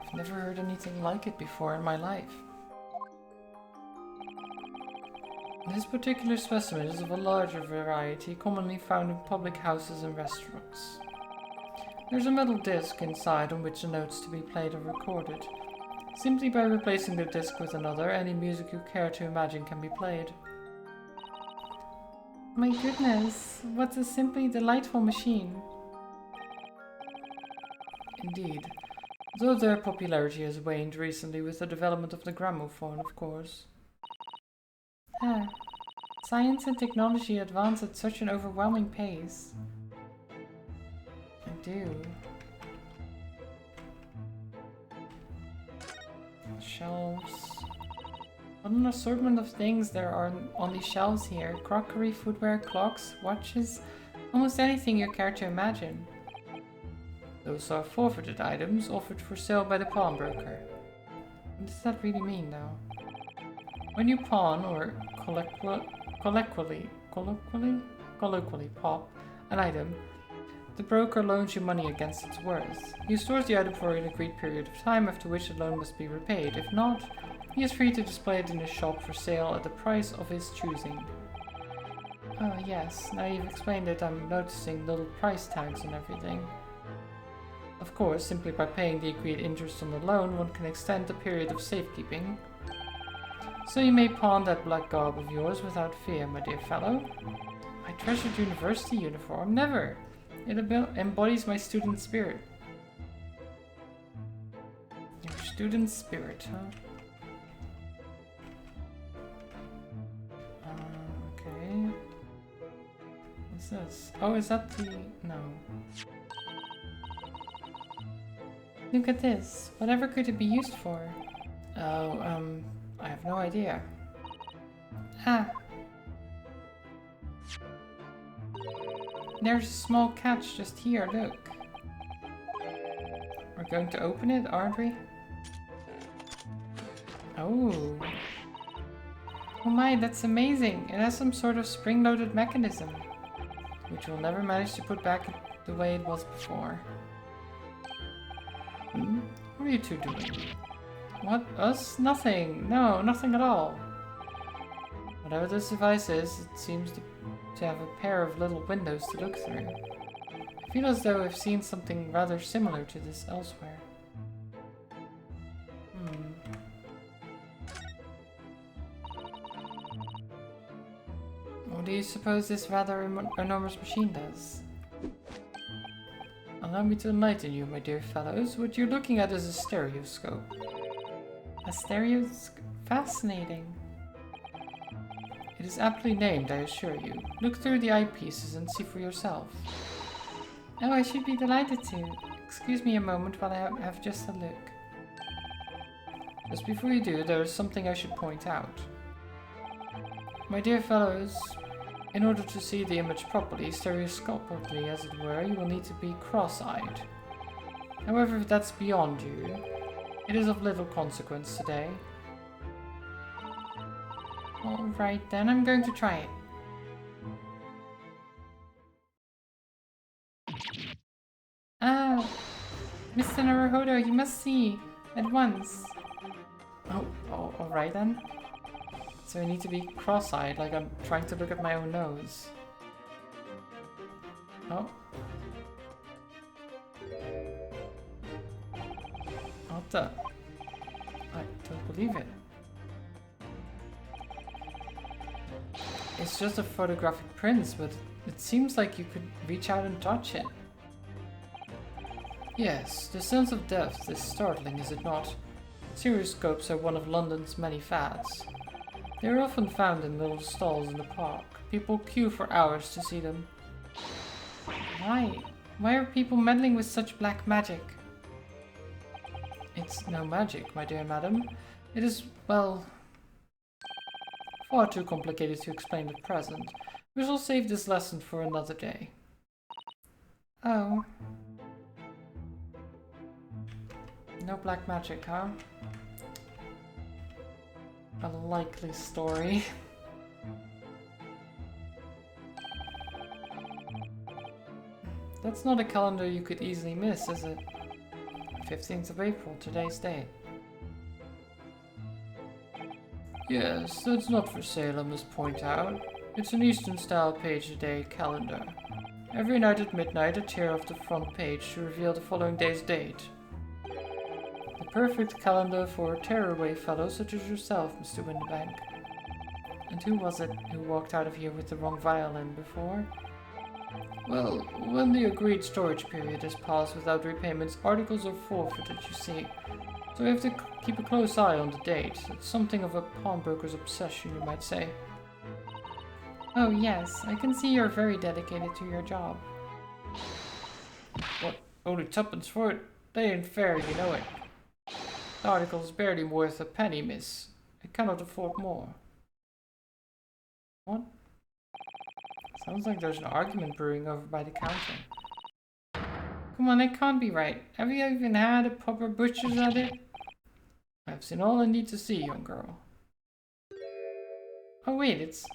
S1: I've never heard anything like it before in my life. This particular specimen is of a larger variety, commonly found in public houses and restaurants. There's a metal disc inside on which the notes to be played are recorded. Simply by replacing the disc with another, any music you care to imagine can be played. My goodness, what a simply delightful machine. Indeed, though their popularity has waned recently with the development of the gramophone, of course. Ah, science and technology advance at such an overwhelming pace. I do. Shelves. What an assortment of things there are on these shelves here. Crockery, footwear, clocks, watches, almost anything you care to imagine. Those are forfeited items offered for sale by the pawnbroker. What does that really mean, though? When you pawn or colloquially pop an item, the broker loans you money against its worth. He stores the item for an agreed period of time, after which the loan must be repaid. If not, he is free to display it in his shop for sale at the price of his choosing. Oh yes, now you've explained it, I'm noticing little price tags and everything. Of course, simply by paying the agreed interest on the loan, one can extend the period of safekeeping. So you may pawn that black garb of yours without fear, my dear fellow. My treasured university uniform? Never! It embodies my student spirit. Your student spirit, huh? Okay. What's this? Oh, is that the... no. Look at this. Whatever could it be used for? Oh, I have no idea. Ah. There's a small catch just here, look. We're going to open it, aren't we? Oh. Oh my, that's amazing. It has some sort of spring-loaded mechanism, which we'll never manage to put back the way it was before. Hmm? What are you two doing? What? Us? Nothing. No, nothing at all. Whatever this device is, it seems to have a pair of little windows to look through. I feel as though I've seen something rather similar to this elsewhere. What do you suppose this rather enormous machine does? Allow me to enlighten you, my dear fellows. What you're looking at is a stereoscope. A stereoscope? Fascinating. It is aptly named, I assure you. Look through the eyepieces and see for yourself. Oh, I should be delighted to. Excuse me a moment while I have just a look. Just before you do, there is something I should point out. My dear fellows, in order to see the image properly, stereoscopically as it were, you will need to be cross-eyed. However, if that's beyond you, it is of little consequence today. Alright then, I'm going to try it. Ah! Mr. Naruhodo, you must see at once. Oh, alright then. So I need to be cross-eyed, like I'm trying to look at my own nose. Oh. What the? I don't believe it. It's just a photographic print, but it seems like you could reach out and touch it. Yes, the sense of depth is startling, is it not? Stereoscopes are one of London's many fads. They are often found in little stalls in the park. People queue for hours to see them. Why? Why are people meddling with such black magic? It's no magic, my dear madam. It is, well, far too complicated to explain at present. We shall save this lesson for another day. Oh. No black magic, huh? A likely story. That's not a calendar you could easily miss, is it? 15th of April, today's date. Yes, that's not for sale, I must point out. It's an Eastern-style page-a-day calendar. Every night at midnight, I tear off the front page to reveal the following day's date. The perfect calendar for a tearaway fellow such as yourself, Mr. Winterbank. And who was it who walked out of here with the wrong violin before? Well, when the agreed storage period has passed without repayments, articles are forfeited, you see. So we have to keep a close eye on the date. It's something of a pawnbroker's obsession, you might say. Oh yes, I can see you're very dedicated to your job. What? Only tuppence for it? That ain't fair, you know it. The article's barely worth a penny, miss. I cannot afford more. What? Sounds like there's an argument brewing over by the counter. Come on, that can't be right. Have you even had a proper butcher's at it? I've seen all I need to see, young girl. Oh wait, it's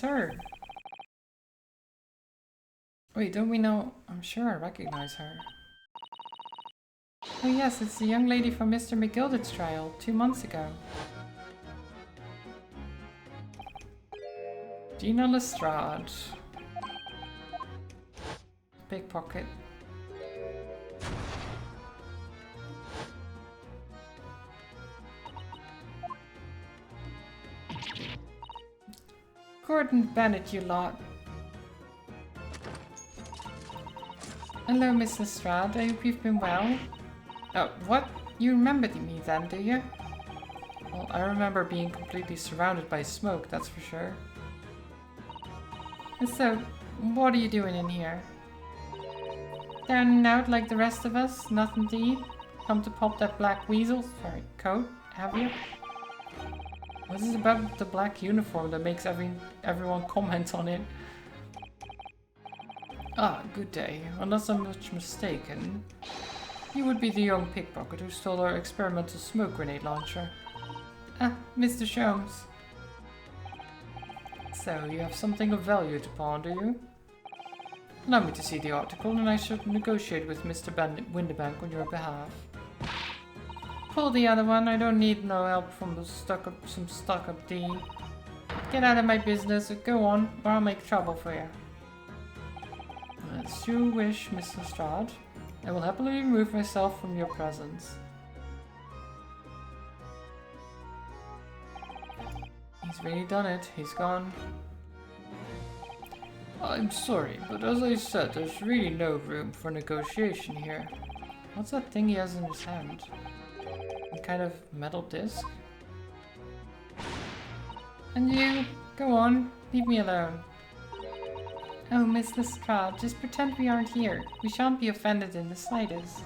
S1: her. Wait, don't we know? I'm sure I recognize her. Oh yes, it's the young lady from Mr. McGilded's trial 2 months ago. Gina Lestrade. Pickpocket.
S3: Gordon Bennett, you lot. Hello, Miss Lestrade. I hope you've been well. Oh, what? You remember me then, do you? Well, I remember being completely surrounded by smoke, that's for sure. And so, what are you doing in here? Down and out like the rest of us? Nothing to eat? Come to pop that black weasel? Sorry, coat? Have you? What is it about the black uniform that makes everyone comment on it? Ah, good day. Unless I'm much mistaken, you would be the young pickpocket who stole our experimental smoke grenade launcher. Ah, Mr. Sholmes. So, you have something of value to pawn, do you? Allow me to see the article, and I shall negotiate with Mr. Windibank on your behalf. Pull the other one. I don't need no help from some stuck-up D. Get out of my business, go on, or I'll make trouble for you. As you wish, Miss Lestrade. I will happily remove myself from your presence. He's really done it. He's gone. I'm sorry, but as I said, there's really no room for negotiation here. What's that thing he has in his hand? Some kind of metal disc? And you, go on, leave me alone. Oh, Miss Lestrade, just pretend we aren't here. We shan't be offended in the slightest.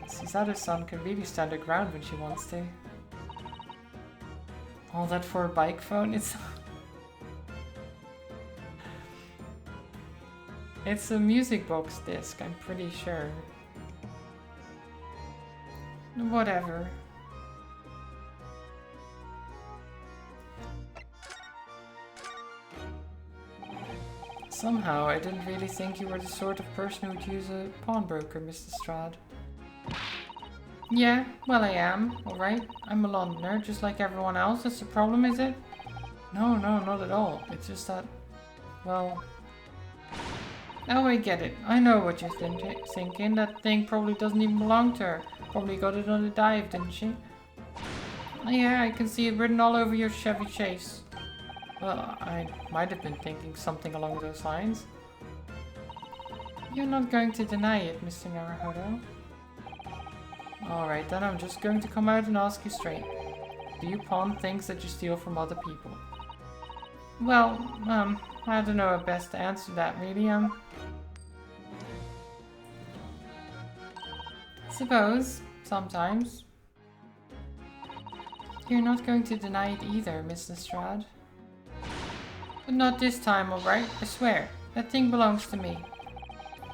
S3: Susanna's son can really stand her ground when she wants to. All that for a bike phone? It's a music box disc, I'm pretty sure. Whatever. Somehow, I didn't really think you were the sort of person who'd use a pawnbroker, Mr. Strad. Yeah, well I am, alright. I'm a Londoner, just like everyone else. That's the problem, is it? No, not at all. It's just that, well... Oh, I get it. I know what you're thinking. That thing probably doesn't even belong to her. Probably got it on a dive, didn't she? Yeah, I can see it written all over your Chevy Chase. Well, I might have been thinking something along those lines. You're not going to deny it, Mr. Naruhodo. Alright, then I'm just going to come out and ask you straight. Do you pawn things that you steal from other people? Well, I don't know how best to answer that, really, Suppose, sometimes. You're not going to deny it either, Miss Lestrade. But not this time, alright? I swear. That thing belongs to me.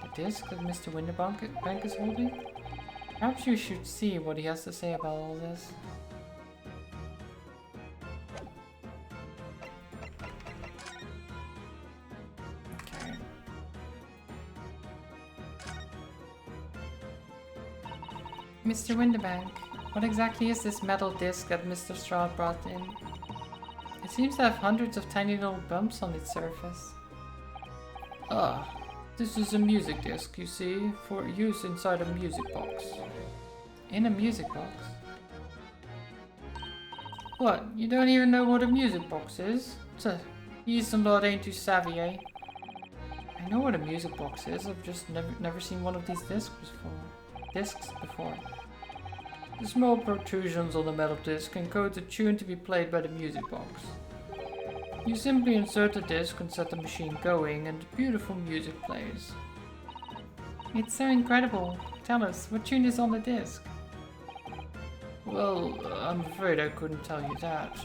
S3: The disc that Mr. Windibank is holding? Perhaps you should see what he has to say about all this. Okay. Mr. Windibank, what exactly is this metal disc that Mr. Strahd brought in? It seems to have hundreds of tiny little bumps on its surface. Ah, this is a music disc, you see, for use inside a music box. In a music box? What, you don't even know what a music box is? Tuh, the Eastern Lord ain't too savvy, eh? I know what a music box is, I've just never seen one of these discs before. The small protrusions on the metal disc encode the tune to be played by the music box. You simply insert the disc and set the machine going, and beautiful music plays. It's so incredible. Tell us, what tune is on the disc? Well, I'm afraid I couldn't tell you that.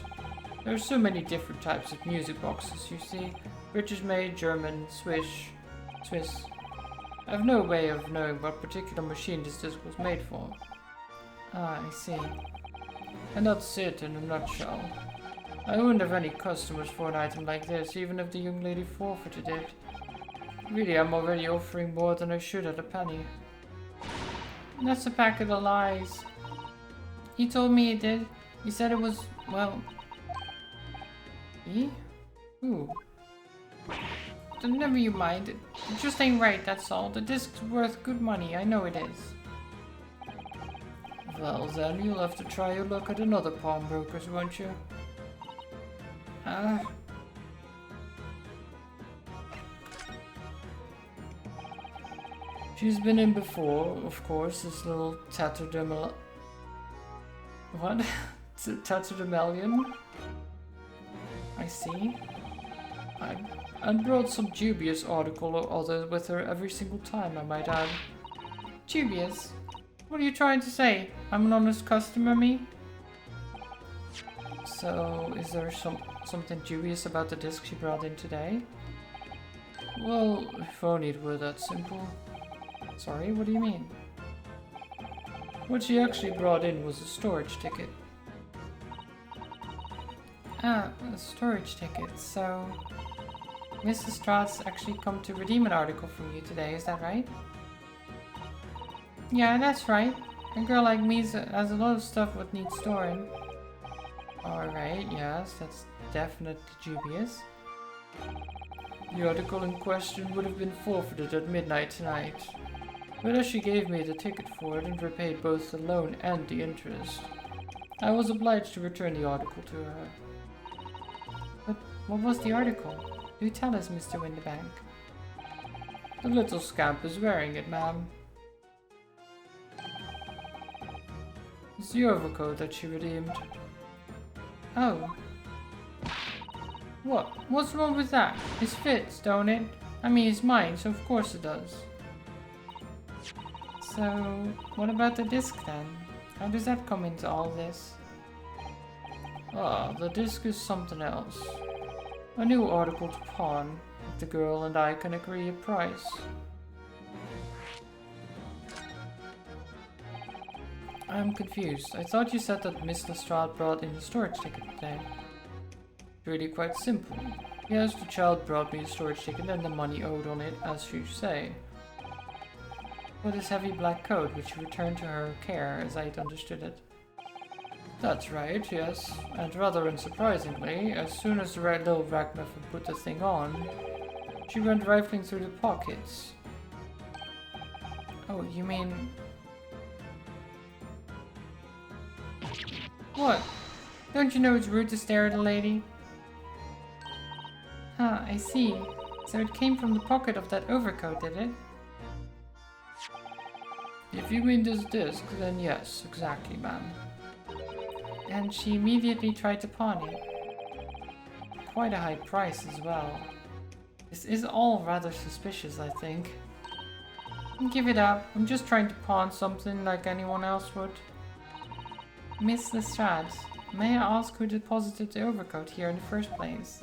S3: There are so many different types of music boxes, you see. British-made, German, Swiss. I have no way of knowing what particular machine this disc was made for. Ah, I see. And that's it in a nutshell. I wouldn't have any customers for an item like this, even if the young lady forfeited it. Really, I'm already offering more than I should at a penny. That's a packet of lies. He told me he did. He said it was, well... He? Who? Never you mind. It just ain't right, that's all. The disc's worth good money, I know it is. Well then, you'll have to try your luck at another pawnbroker's, won't you?
S1: She's been in before, of course, this little tatterdemalion. What? Tatterdemalion? I see. I brought some dubious article or other with her every single time, I might add.
S3: Dubious? What are you trying to say? I'm an honest customer, me?
S1: So, is there something dubious about the disc she brought in today? Well, if only it were that simple. Sorry, what do you mean? What she actually brought in was a storage ticket.
S3: Ah, a storage ticket, so... Mrs. Strahd's actually come to redeem an article from you today, is that right? Yeah, that's right. A girl like me has a lot of stuff what needs storing.
S1: Alright, yes, that's definitely dubious. The article in question would have been forfeited at midnight tonight. But as she gave me the ticket for it and repaid both the loan and the interest, I was obliged to return the article to her.
S3: But what was the article? Do tell us, Mr. Winterbank.
S1: The little scamp is wearing it, ma'am. It's the overcoat that she redeemed.
S3: Oh. What? What's wrong with that? It fits, don't it? I mean, it's mine, so of course it does. So, what about the disc then? How does that come into all this?
S1: Ah, the disc is something else. A new article to pawn, if the girl and I can agree a price. I'm confused. I thought you said that Miss Lestrade brought in a storage ticket today. It's really quite simple. Yes, the child brought me a storage ticket and the money owed on it, as you say. For this heavy black coat, which you returned to her care, as I had understood it. That's right, yes. And rather unsurprisingly, as soon as the little ragamuffin put the thing on, she went rifling through the pockets.
S3: Oh, you mean... What? Don't you know it's rude to stare at a lady? Ah, I see. So it came from the pocket of that overcoat, did it?
S1: If you mean this disc, then yes, exactly, ma'am.
S3: And she immediately tried to pawn it.
S1: Quite a high price as well. This is all rather suspicious, I think.
S3: Give it up. I'm just trying to pawn something like anyone else would. Miss Lestrade, may I ask who deposited the overcoat here in the first place?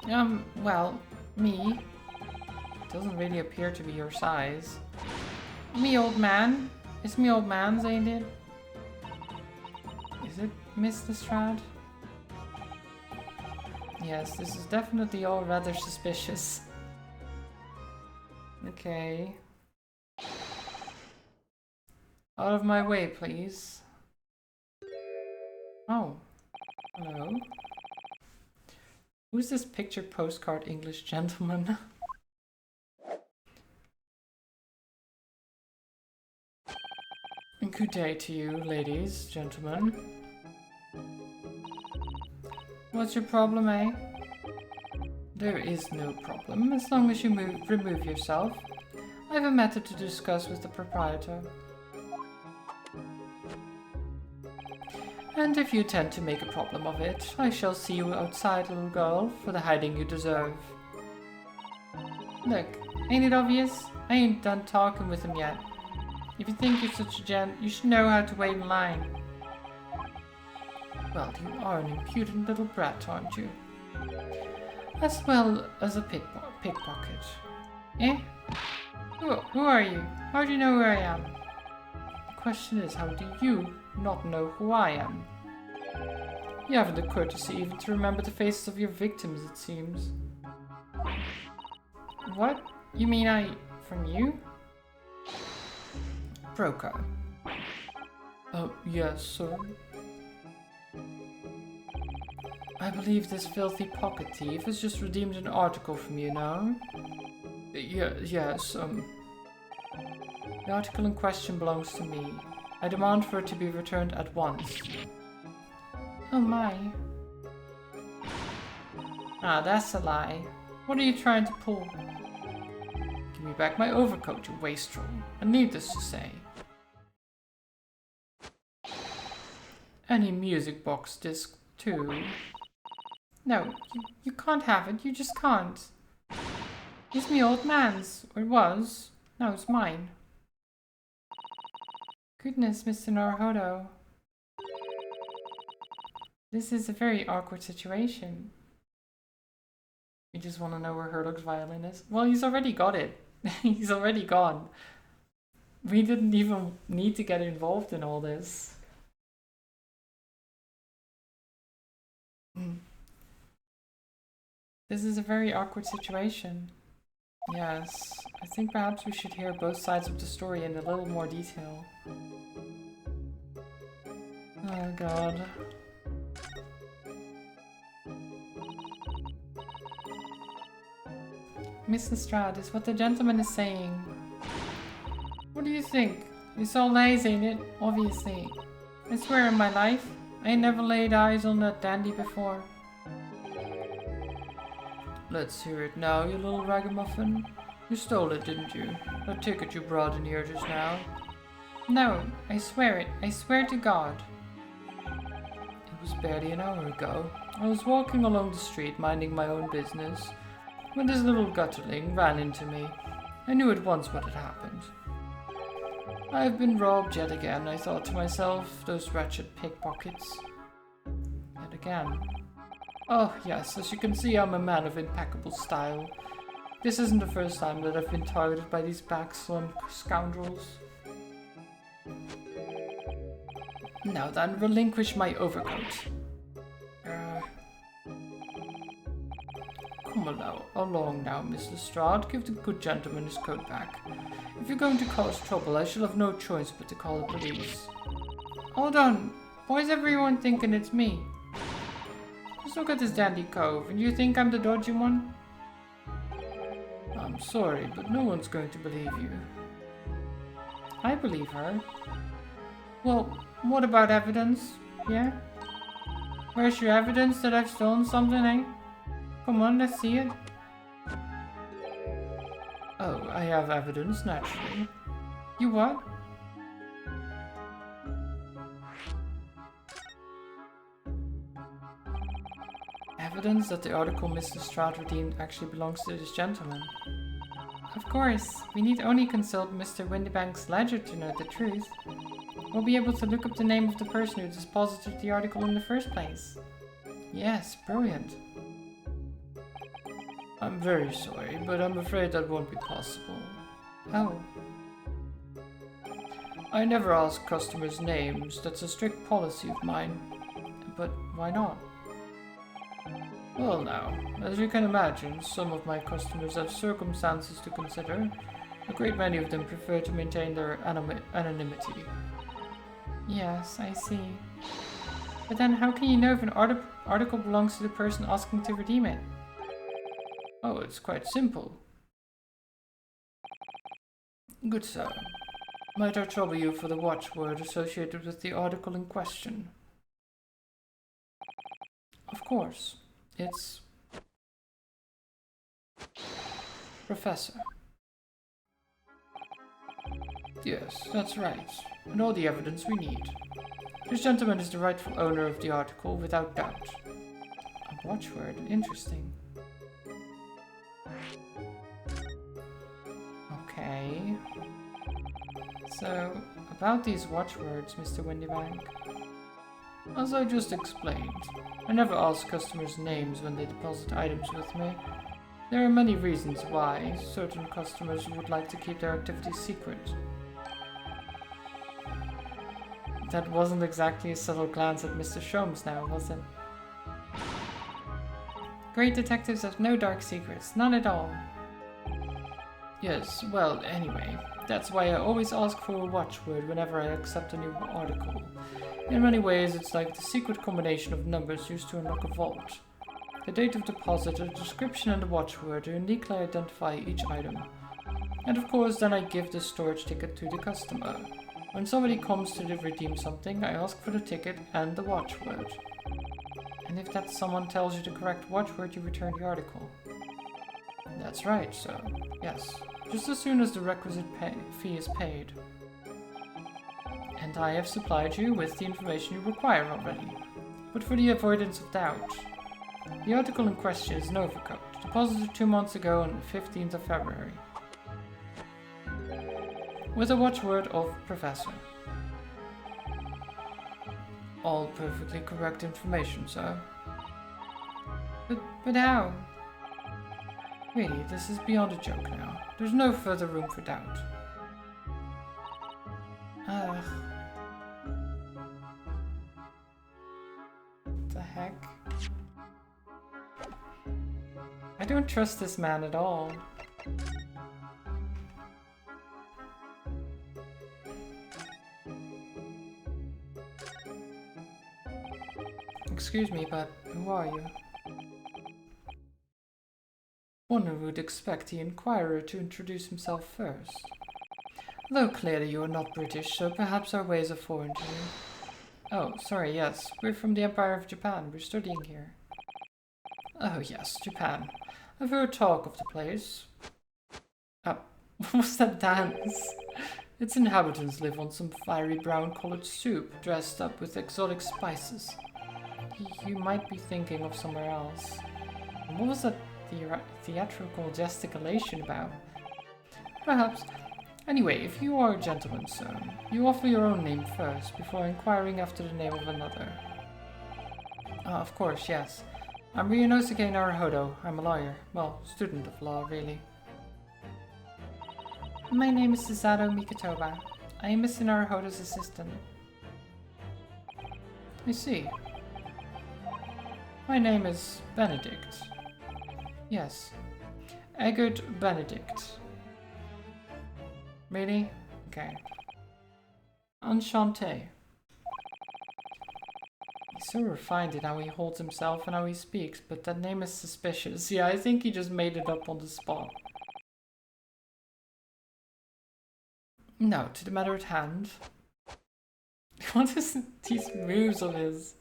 S3: Well, me.
S1: It doesn't really appear to be your size.
S3: Me old man? It's me old man's, ain't it?
S1: Is it Miss Lestrade? Yes, this is definitely all rather suspicious. Okay. Out of my way, please. Oh. Hello. Who's this picture postcard English gentleman? Good day to you, ladies, gentlemen.
S3: What's your problem, eh?
S1: There is no problem, as long as you remove yourself. I have a matter to discuss with the proprietor. And if you intend to make a problem of it, I shall see you outside, little girl, for the hiding you deserve.
S3: Look, ain't it obvious? I ain't done talking with him yet. If you think you're such a gent, you should know how to wait in line.
S1: Well, you are an impudent little brat, aren't you?
S3: As well as a pickpocket. Eh? Who are you? How do you know who I am?
S1: The question is, how do you not know who I am? You haven't the courtesy even to remember the faces of your victims, it seems.
S3: What? You mean from you?
S1: Broker. Yes, sir. I believe this filthy pocket thief has just redeemed an article from you now. Yes. The article in question belongs to me. I demand for it to be returned at once.
S3: Oh my. Ah, that's a lie. What are you trying to pull? Give me back my overcoat, you wastrel. And needless to say. Any music box disc, too. No, you can't have it. You just can't. It's me old man's. Or it was. Now it's mine. Goodness, Mr. Naruhodo. This is a very awkward situation. You just want to know where Herlock's violin is? Well, he's already got it. He's already gone. We didn't even need to get involved in all this. This is a very awkward situation. Yes, I think perhaps we should hear both sides of the story in a little more detail. Oh god. Miss Lestrade, is what the gentleman is saying. What do you think? It's all lies, ain't it? Obviously. I swear in my life, I ain't never laid eyes on that dandy before. Let's hear it now, you little ragamuffin. You stole it, didn't you? That ticket you brought in here just now. No, I swear it. I swear to God. It was barely an hour ago. I was walking along the street, minding my own business, when this little gutterling ran into me. I knew at once what had happened. I have been robbed yet again, I thought to myself, those wretched pickpockets. Yet again. Oh yes, as you can see, I'm a man of impeccable style. This isn't the first time that I've been targeted by these backslum scoundrels. Now then, relinquish my overcoat. Come along now, Miss Lestrade. Give the good gentleman his coat back. If you're going to cause trouble, I shall have no choice but to call the police. Hold on. Why is everyone thinking it's me? Just look at this dandy cove, and you think I'm the dodgy one? I'm sorry, but no one's going to believe you. I believe her. Well, what about evidence? Yeah? Where's your evidence that I've stolen something, eh? Come on, let's see it. Oh, I have evidence, naturally. You what? Evidence that the article Mr. Lestrade redeemed actually belongs to this gentleman. Of course, we need only consult Mr. Windybank's ledger to know the truth. We'll be able to look up the name of the person who deposited the article in the first place. Yes, brilliant. I'm very sorry, but I'm afraid that won't be possible. Oh. I never ask customers' names. That's a strict policy of mine. But why not? Well now, as you can imagine, some of my customers have circumstances to consider. A great many of them prefer to maintain their anonymity. Yes, I see. But then how can you know if an article belongs to the person asking to redeem it? Oh, it's quite simple. Good sir, might I trouble you for the watchword associated with the article in question? Of course. It's Professor. Yes, that's right. And all the evidence we need. This gentleman is the rightful owner of the article, without doubt. A watchword? Interesting. Okay. So, about these watchwords, Mr. Windybank. As I just explained, I never ask customers' names when they deposit items with me. There are many reasons why certain customers would like to keep their activities secret. That wasn't exactly a subtle glance at Mr. Sholmes now, was it? Great detectives have no dark secrets, none at all. Yes, well, anyway, that's why I always ask for a watchword whenever I accept a new article. In many ways, it's like the secret combination of numbers used to unlock a vault. The date of deposit, a description, and a watchword to uniquely identify each item. And of course, then I give the storage ticket to the customer. When somebody comes to redeem something, I ask for the ticket and the watchword.
S1: And if that someone tells you the correct watchword, you return the article. That's right, so yes. Just as soon as the requisite fee is paid. And I have supplied you with the information you require already. But for the avoidance of doubt, the article in question is an overcoat, deposited 2 months ago on the 15th of February. With a watchword of Professor. All perfectly correct information, sir. But how? Really, this is beyond a joke now. There's no further room for doubt. Ugh. What the heck? I don't trust this man at all. Excuse me, but who are you? One would expect the inquirer to introduce himself first. Though clearly you are not British, so perhaps our ways are foreign to you. Oh, sorry, yes. We're from the Empire of Japan. We're studying here. Oh, yes, Japan. I've heard talk of the place. Oh, what was that dance? Its inhabitants live on some fiery brown-colored soup, dressed up with exotic spices. You might be thinking of somewhere else. And what was that theatrical gesticulation about? Perhaps. Anyway, if you are a gentleman, sir, you offer your own name first, before inquiring after the name of another. Of course, yes. I'm Ryunosuke Naruhodo. I'm a lawyer. Well, student of law, really. My name is Susato Mikotoba. I am Mr. Naruhodo's assistant. I see. My name is Benedict. Yes. Eggert Benedict. Really? Okay. Enchanté. He's so refined in how he holds himself and how he speaks, but that name is suspicious. Yeah, I think he just made it up on the spot. Now, to the matter at hand. What is these moves of his?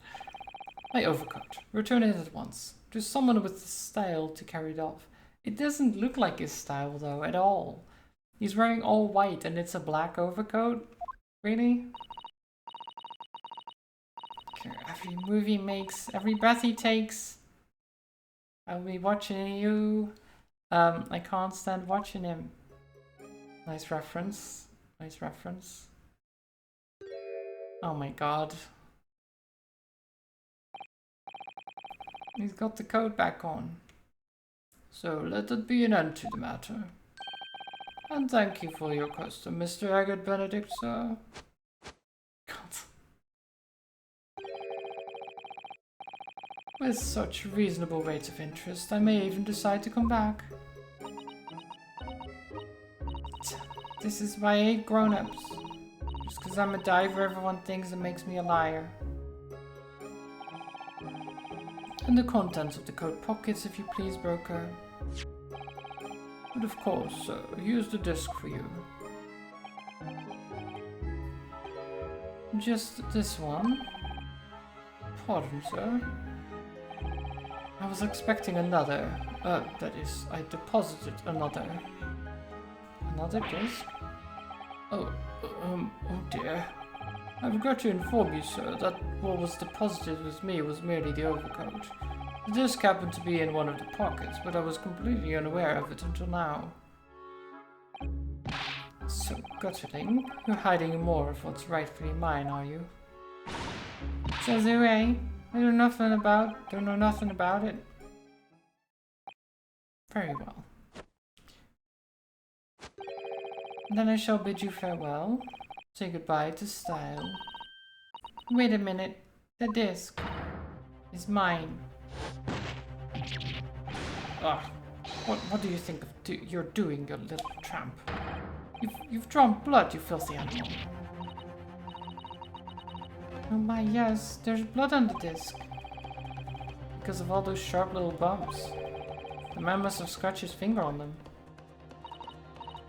S1: My overcoat. Return it at once. There's someone with the style to carry it off. It doesn't look like his style, though, at all. He's wearing all white and it's a black overcoat? Really? Every move he makes, every breath he takes. I'll be watching you. I can't stand watching him. Nice reference. Nice reference. Oh my god. He's got the coat back on. So let it be an end to the matter. And thank you for your custom, Mr. Eggert Benedict, sir. God. With such reasonable rates of interest, I may even decide to come back. This is why I hate grown-ups. Just because I'm a diver, everyone thinks it makes me a liar. And the contents of the coat pockets, if you please, broker. But of course, here's the disc for you. Just this one? Pardon, sir. I was expecting another. That is, I deposited another. Another disc? Oh dear. I regret to inform you, sir, that what was deposited with me was merely the overcoat. The disc happened to be in one of the pockets, but I was completely unaware of it until now. So gutting. You're hiding more of what's rightfully mine, are you? Says away. I know nothing about it. Very well. Then I shall bid you farewell. Say goodbye to style. Wait a minute. The disc is mine. Ah, what do you think of you're doing, you little tramp? You've drawn blood, you filthy animal. Oh my, yes, there's blood on the disc. Because of all those sharp little bumps. The man must have scratched his finger on them.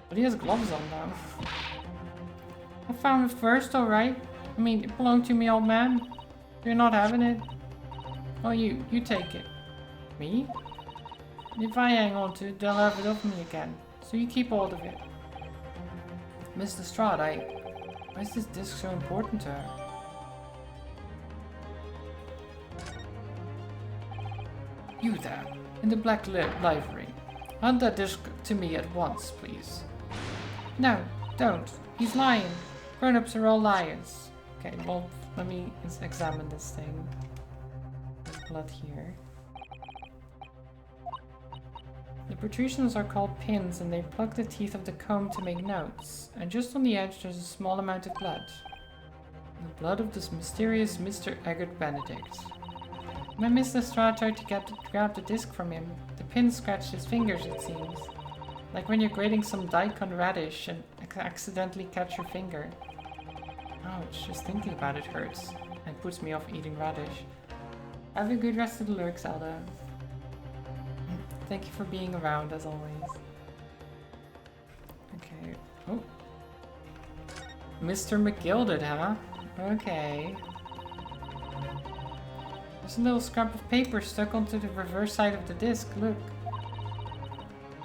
S1: But he has gloves on now. I found it first, alright. I mean, it belonged to me, old man. You're not having it.
S3: Oh, you take it. Me? If I hang on to it, they'll have it off me again. So you keep hold of it. Miss Lestrade, why is this disc so important to her? You there, in the black livery. Hand that disc to me at once, please. No, don't. He's lying. Grown-ups are all liars. Okay, well, let me examine this thing. There's blood here. The protrusions are called pins, and they plug the teeth of the comb to make notes. And just on the edge there's a small amount of blood. The blood of this mysterious Mr. Eggert Benedict. When Miss Lestrade tried to grab the disc from him, the pin scratched his fingers, it seems. Like when you're grating some daikon radish and accidentally catch your finger. Ouch, just thinking about it hurts and puts me off eating radish. Have a good rest of the lurk, Zelda. Thank you for being around, as always. Okay. Oh. Mr. McGilded, huh? Okay. There's a little scrap of paper stuck onto the reverse side of the disc, look.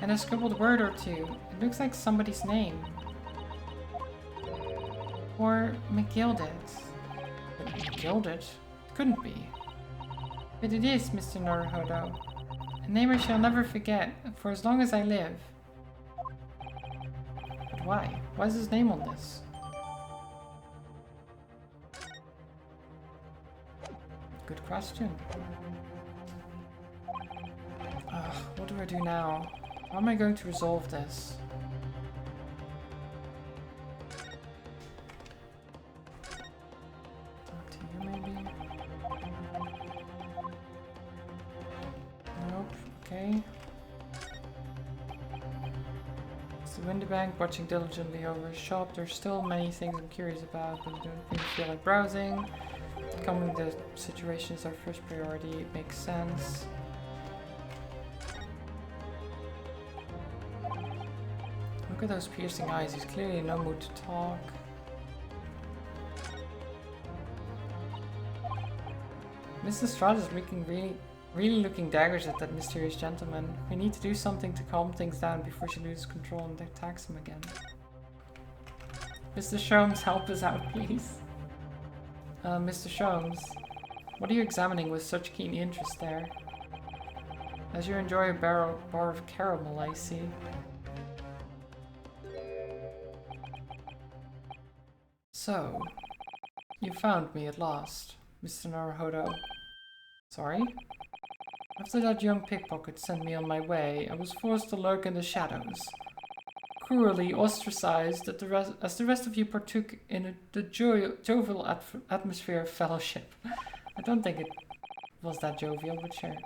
S3: And a scribbled word or two. It looks like somebody's name. Or McGilded. But McGilded? It couldn't be. But it is, Mr. Naruhodo. A name I shall never forget, for as long as I live. But why? Why is his name on this? Good question. Ugh, what do I do now? How am I going to resolve this? Talk to you, maybe? Nope. Okay. It's the Winterbank, watching diligently over his shop. There's still many things I'm curious about, but I don't really feel like browsing. Calming the situation is our first priority. It makes sense. Look at those piercing eyes. He's clearly in no mood to talk. Mrs. Strahd is really looking daggers at that mysterious gentleman. We need to do something to calm things down before she loses control and attacks him again. Mr. Sholmes, help us out, please. Mr. Sholmes, what are you examining with such keen interest there? As you enjoy a bar of caramel, I see. So, you found me at last, Mr. Naruhodo. Sorry? After that young pickpocket sent me on my way, I was forced to lurk in the shadows. Cruelly ostracized as the rest of you partook in the jovial atmosphere of fellowship. I don't think it was that jovial, but sure.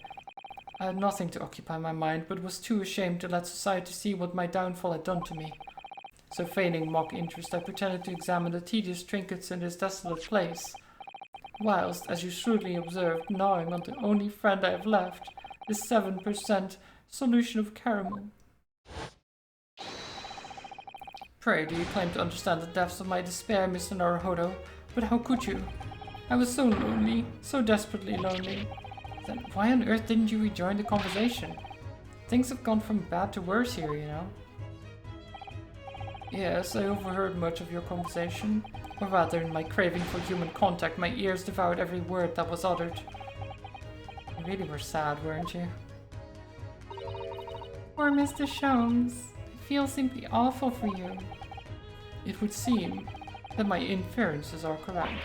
S3: I had nothing to occupy my mind, but was too ashamed to let society see what my downfall had done to me. So feigning mock interest, I pretended to examine the tedious trinkets in this desolate place, whilst, as you shrewdly observed, gnawing on the only friend I have left, this 7% solution of caramel. Pray, do you claim to understand the depths of my despair, Mr. Naruhodo? But how could you? I was so lonely, so desperately lonely. Then why on earth didn't you rejoin the conversation? Things have gone from bad to worse here, you know. Yes, I overheard much of your conversation. Or rather, in my craving for human contact, my ears devoured every word that was uttered. You really were sad, weren't you? Poor Mr. Sholmes. I feel simply awful for you. It would seem that my inferences are correct.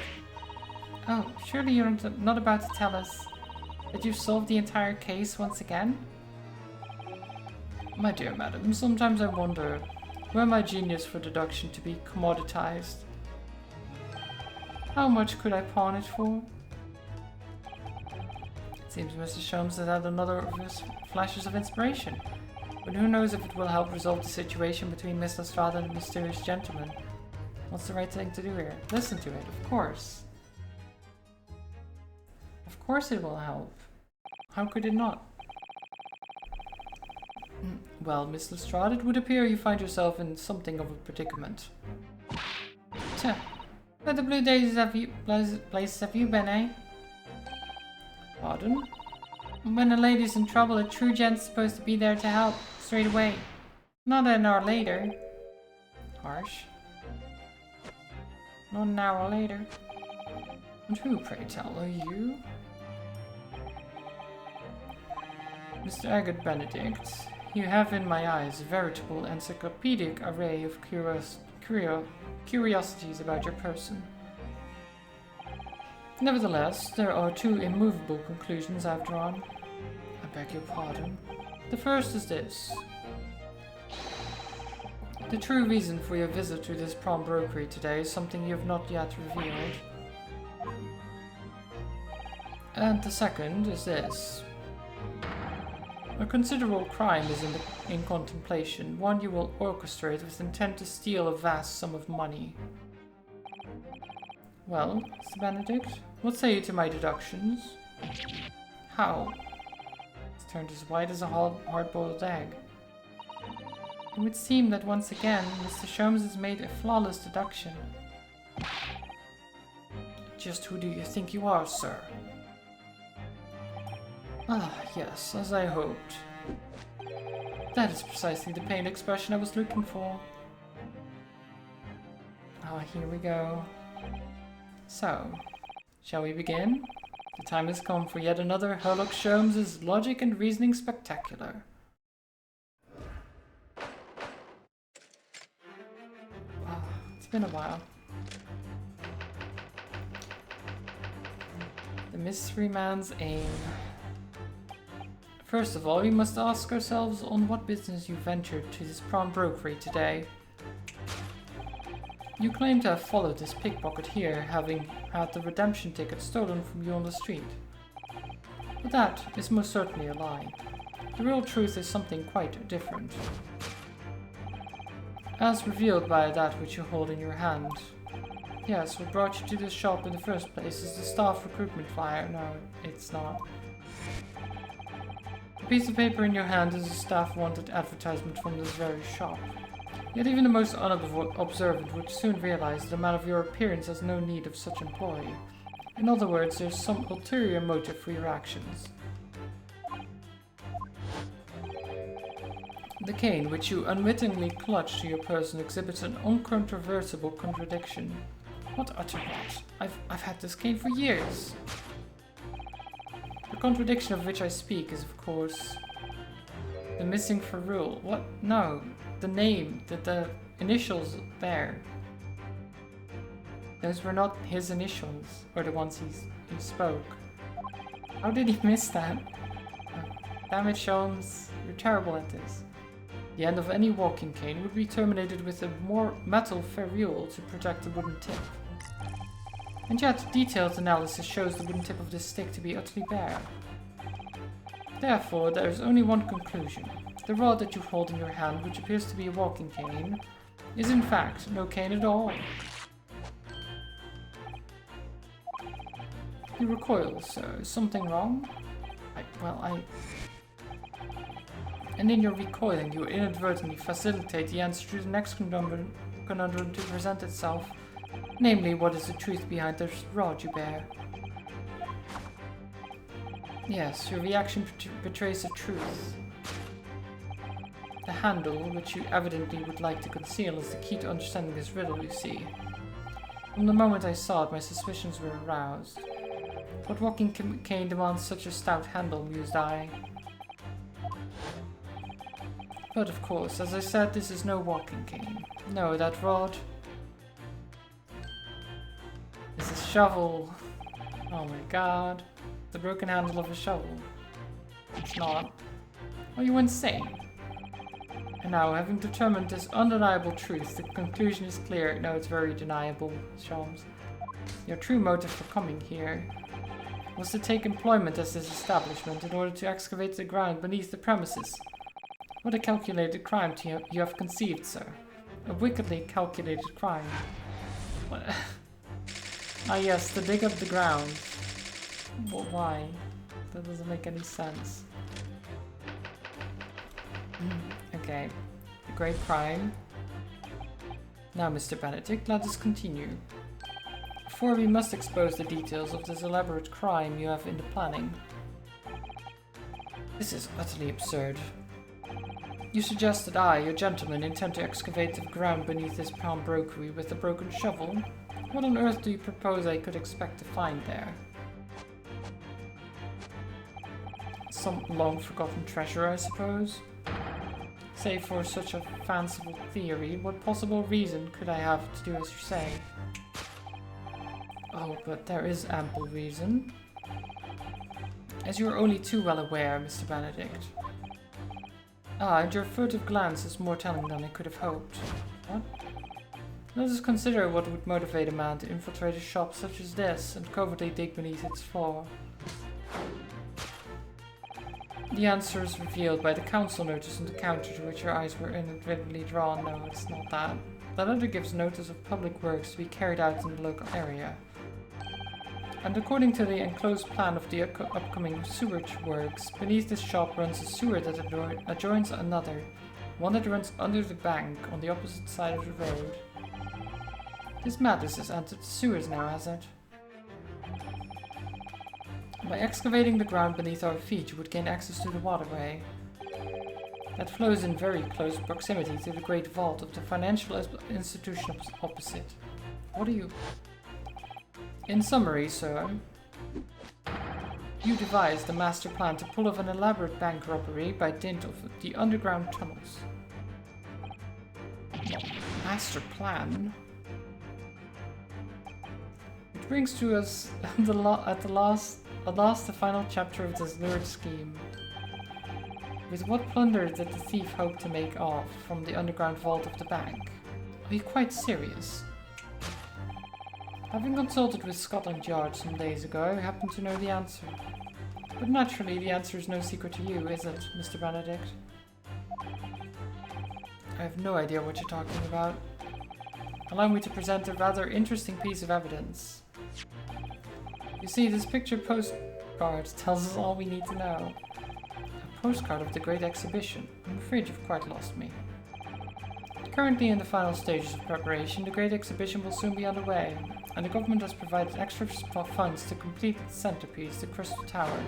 S3: Oh, surely you're not about to tell us that you've solved the entire case once again? My dear madam, sometimes I wonder, were my genius for deduction to be commoditized, how much could I pawn it for? It seems Mr. Sholmes has had another of his flashes of inspiration. But who knows if it will help resolve the situation between Miss Lestrade and the mysterious gentleman. What's the right thing to do here? Listen to it, of course. Of course it will help. How could it not? Well, Miss Lestrade, it would appear you find yourself in something of a predicament. Tch, where the blue daisies have you, places have you been, eh?
S1: Pardon? When a lady's in trouble, a true gent's supposed to be there to help straight away. Not an hour later. Harsh. Not an hour later. And who, pray tell, are you? Mr. Agate Benedict, you have in my eyes a veritable encyclopedic array of curiosities about your person. Nevertheless, there are two immovable conclusions I've drawn. I beg your pardon. The first is this. The true reason for your visit to this pawnbrokery today is something you have not yet revealed. And the second is this. A considerable crime is in contemplation, one you will orchestrate with intent to steal a vast sum of money. Well, Mr. Benedict, what say you to my deductions? How? It's turned as white as a hard-boiled egg. It would seem that once again, Mr. Sholmes has made a flawless deduction. Just who do you think you are, sir? Ah, yes, as I hoped. That is precisely the pained expression I was looking for. Ah, here we go. So, shall we begin? The time has come for yet another Herlock Sholmes' logic and reasoning spectacular. Ah, it's been a while. The mystery man's aim. First of all, we must ask ourselves on what business you ventured to this pawnbrokery today. You claim to have followed this pickpocket here, having had the redemption ticket stolen from you on the street. But that is most certainly a lie. The real truth is something quite different. As revealed by that which you hold in your hand. Yes, what brought you to this shop in the first place is the staff recruitment flyer. No, it's not. The piece of paper in your hand is a staff wanted advertisement from this very shop. Yet even the most unobservant would soon realize that a man of your appearance has no need of such employee. In other words, there's some ulterior motive for your actions. The cane which you unwittingly clutch to your person exhibits an uncontrovertible contradiction. What utter rot! I've had this cane for years! The contradiction of which I speak is, of course, the missing ferrule. What? No. The name, the initials there. Those were not his initials, or the ones he spoke. How did he miss that? Damn it, Sholmes. You're terrible at this. The end of any walking cane would be terminated with a more metal ferrule to protect the wooden tip. And yet, detailed analysis shows the wooden tip of this stick to be utterly bare. Therefore, there is only one conclusion. The rod that you hold in your hand, which appears to be a walking cane, is in fact no cane at all. You recoil, sir. Is something wrong? And in your recoiling, you inadvertently facilitate the answer to the next conundrum to present itself. Namely, what is the truth behind the rod you bear? Yes, your reaction betrays the truth. The handle, which you evidently would like to conceal, is the key to understanding this riddle, you see. From the moment I saw it, my suspicions were aroused. What walking cane demands such a stout handle, mused I. But of course, as I said, this is no walking cane. No, that rod is a shovel. Oh my god. The broken handle of a shovel. It's not. Are you insane? And now, having determined this undeniable truth, the conclusion is clear. No, it's very deniable, Sholmes. Your true motive for coming here was to take employment at this establishment in order to excavate the ground beneath the premises. What a calculated crime you have conceived, sir. A wickedly calculated crime. What? Ah yes, to dig up the ground. But why? That doesn't make any sense. Okay, a great crime. Now, Mr. Benedict, let us continue. For we must expose the details of this elaborate crime you have in the planning.
S3: This is utterly absurd. You suggest that I, a gentleman, intend to excavate the ground beneath this pawnbrokery with a broken shovel? What on earth do you propose I could expect to find there? Some long-forgotten treasure, I suppose? Save for such a fanciful theory, what possible reason could I have to do as you say? Oh, but there is ample reason. As you are only too well aware, Mr. Benedict. Ah, and your furtive glance is more telling than I could have hoped. What? Let us consider what would motivate a man to infiltrate a shop such as this and covertly dig beneath its floor. The answer is revealed by the council notice on the counter to which your eyes were inadvertently drawn. No, it's not that. The letter gives notice of public works to be carried out in the local area. And according to the enclosed plan of the upcoming sewage works, beneath this shop runs a sewer that adjoins another, one that runs under the bank on the opposite side of the road. This madness has entered the sewers now, has it? By excavating the ground beneath our feet, you would gain access to the waterway. That flows in very close proximity to the great vault of the financial institution opposite. What are you... In summary, sir, you devised a master plan to pull off an elaborate bank robbery by dint of the underground tunnels. Master plan? Which brings to us the final chapter of this lurid scheme. With what plunder did the thief hope to make off from the underground vault of the bank? Are you quite serious? Having consulted with Scotland Yard some days ago, I happen to know the answer. But naturally, the answer is no secret to you, is it, Mr. Benedict? I have no idea what you're talking about. Allow me to present a rather interesting piece of evidence. You see, this picture postcard tells us all we need to know. A postcard of the Great Exhibition. I'm afraid you've quite lost me. Currently in the final stages of preparation, the Great Exhibition will soon be underway, and the government has provided extra funds to complete its centerpiece, the Crystal Tower.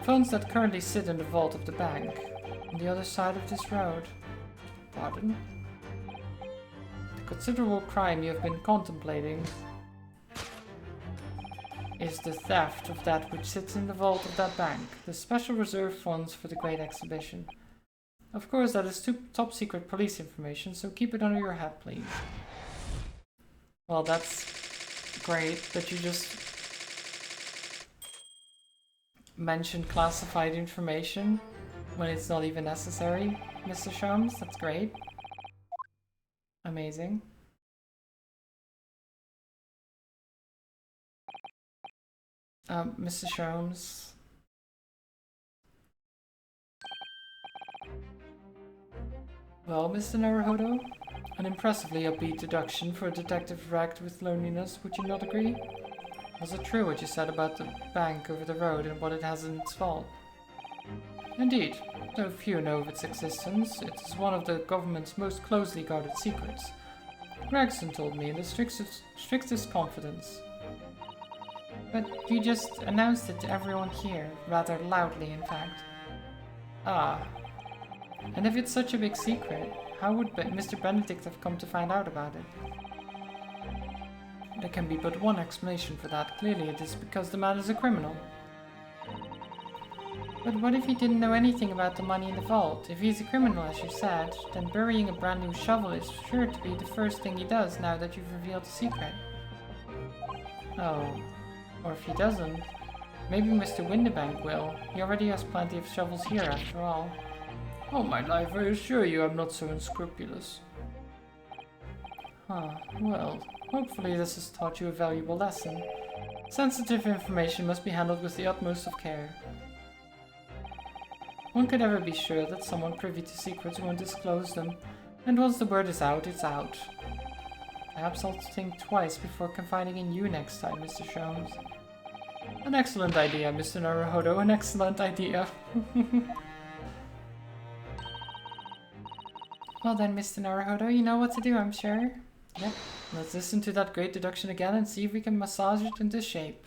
S3: Funds that currently sit in the vault of the bank, on the other side of this road. Pardon? The considerable crime you have been contemplating is the theft of that which sits in the vault of that bank, the special reserve funds for the Great Exhibition. Of course, that is top secret police information, so keep it under your hat, please. Well, that's great that you just mentioned classified information when it's not even necessary, Mr. Sholmes. That's great. Amazing. Mr. Sholmes. Well, Mr. Naruhodo? An impressively upbeat deduction for a detective racked with loneliness, would you not agree? Was it true what you said about the bank over the road and what it has in its vault? Indeed, though few know of its existence, it is one of the government's most closely guarded secrets. Gregson told me in the strictest confidence. But you just announced it to everyone here, rather loudly in fact. Ah. And if it's such a big secret, how would Mr. Benedict have come to find out about it? There can be but one explanation for that. Clearly it is because the man is a criminal. But what if he didn't know anything about the money in the vault? If he's a criminal, as you said, then burying a brand new shovel is sure to be the first thing he does now that you've revealed the secret. Oh. Or if he doesn't, maybe Mr. Windibank will. He already has plenty of shovels here, after all. Oh, my life, I assure you I'm not so unscrupulous. Huh, well, hopefully this has taught you a valuable lesson. Sensitive information must be handled with the utmost of care. One could never be sure that someone privy to secrets won't disclose them, and once the word is out, it's out. Perhaps I'll think twice before confiding in you next time, Mr. Sholmes. An excellent idea, Mr. Naruhodo, an excellent idea. Well then, Mr. Naruhodo, you know what to do, I'm sure. Yep, let's listen to that great deduction again and see if we can massage it into shape.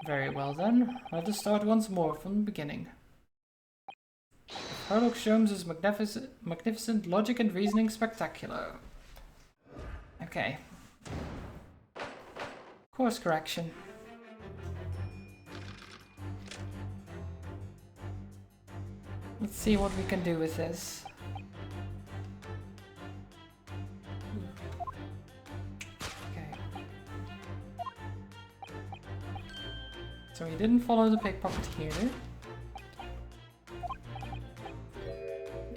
S1: Very well then, let us start once more from the beginning. Sherlock Holmes' magnificent logic and reasoning spectacular. Okay. Course correction. Let's see what we can do with this. Okay. So he didn't follow the pickpocket here.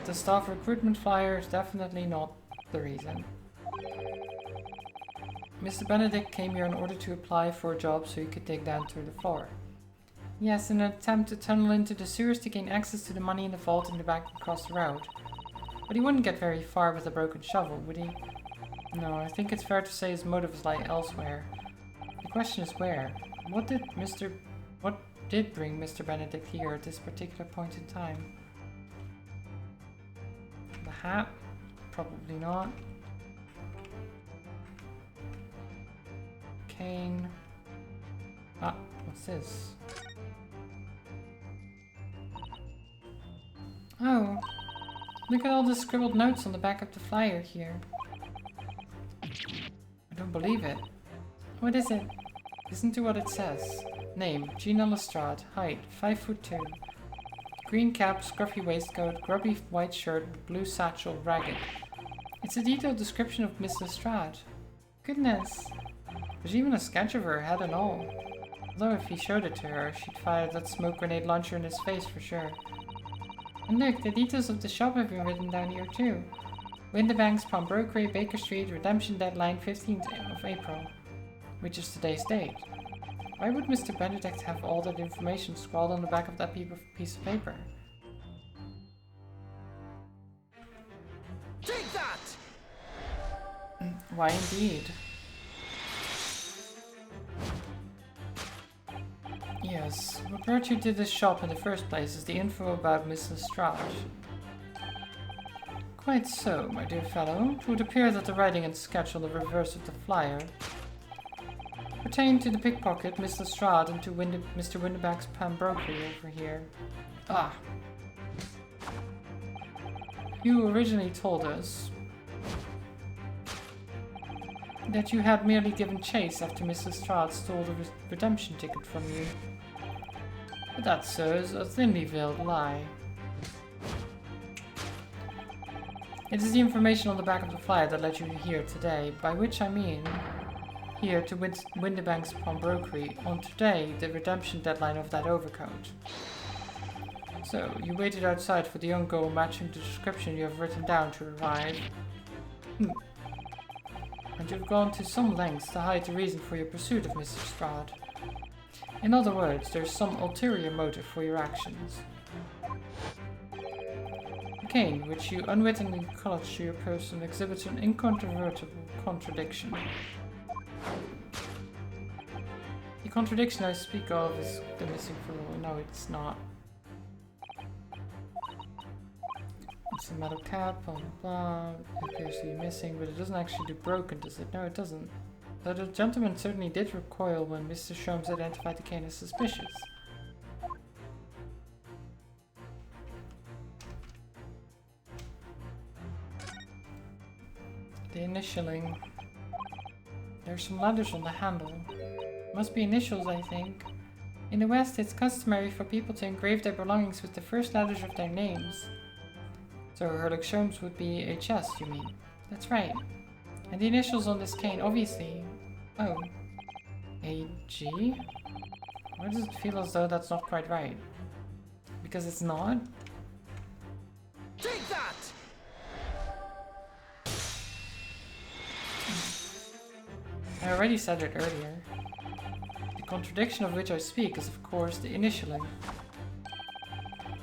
S1: The staff recruitment flyer is definitely not the reason. Mr. Benedict came here in order to apply for a job so he could dig down through the floor. Yes, in an attempt to tunnel into the sewers to gain access to the money in the vault in the back across the road. But he wouldn't get very far with a broken shovel, would he? No, I think it's fair to say his motives lie elsewhere. The question is where? What did bring Mr. Benedict here at this particular point in time? The hat? Probably not. Cane. Ah, what's this? Oh, look at all the scribbled notes on the back of the flyer here. I don't believe it. What is it? Listen to what it says. Name, Gina Lestrade. Height, 5'2". Green cap, scruffy waistcoat, grubby white shirt, blue satchel, ragged. It's a detailed description of Miss Lestrade. Goodness. There's even a sketch of her head and all. Although if he showed it to her, she'd fire that smoke grenade launcher in his face for sure. And look, the details of the shop have been written down here too. Windibanks, Pawnbrokery, Baker Street, redemption deadline 15th of April, which is today's date. Why would Mr. Benedict have all that information scrawled on the back of that piece of paper?
S4: Take that!
S1: Why indeed? Yes, what brought you to this shop in the first place is the info about Miss Lestrade. Quite so, my dear fellow. It would appear that the writing and sketch on the reverse of the flyer pertain to the pickpocket, Miss Lestrade, and to Mr. Windibank's pawnbrokery over here. Ah. You originally told us that you had merely given chase after Miss Lestrade stole the redemption ticket from you. But that, sir, is a thinly veiled lie. It is the information on the back of the flyer that led you here today, by which I mean here to Windibank's pawnbrokery on today, the redemption deadline of that overcoat. So, you waited outside for the young girl matching the description you have written down to arrive. And you've gone to some lengths to hide the reason for your pursuit of Mr. Lestrade. In other words, there's some ulterior motive for your actions. The cane, which you unwittingly clutched to your person, exhibits an incontrovertible contradiction. The contradiction I speak of is the missing fluid. No, it's not. It's a metal cap, blah blah blah. It appears to be missing, but it doesn't actually do broken, does it? No, it doesn't. Though the gentleman certainly did recoil when Mr. Sholmes identified the cane as suspicious. The initialing. There's some letters on the handle. Must be initials, I think. In the West, it's customary for people to engrave their belongings with the first letters of their names. So Sherlock Holmes would be HS, you mean? That's right. And the initials on this cane, obviously. Oh. AG? Why does it feel as though that's not quite right? Because it's not?
S4: Take that!
S1: I already said it earlier. The contradiction of which I speak is, of course, the initialing.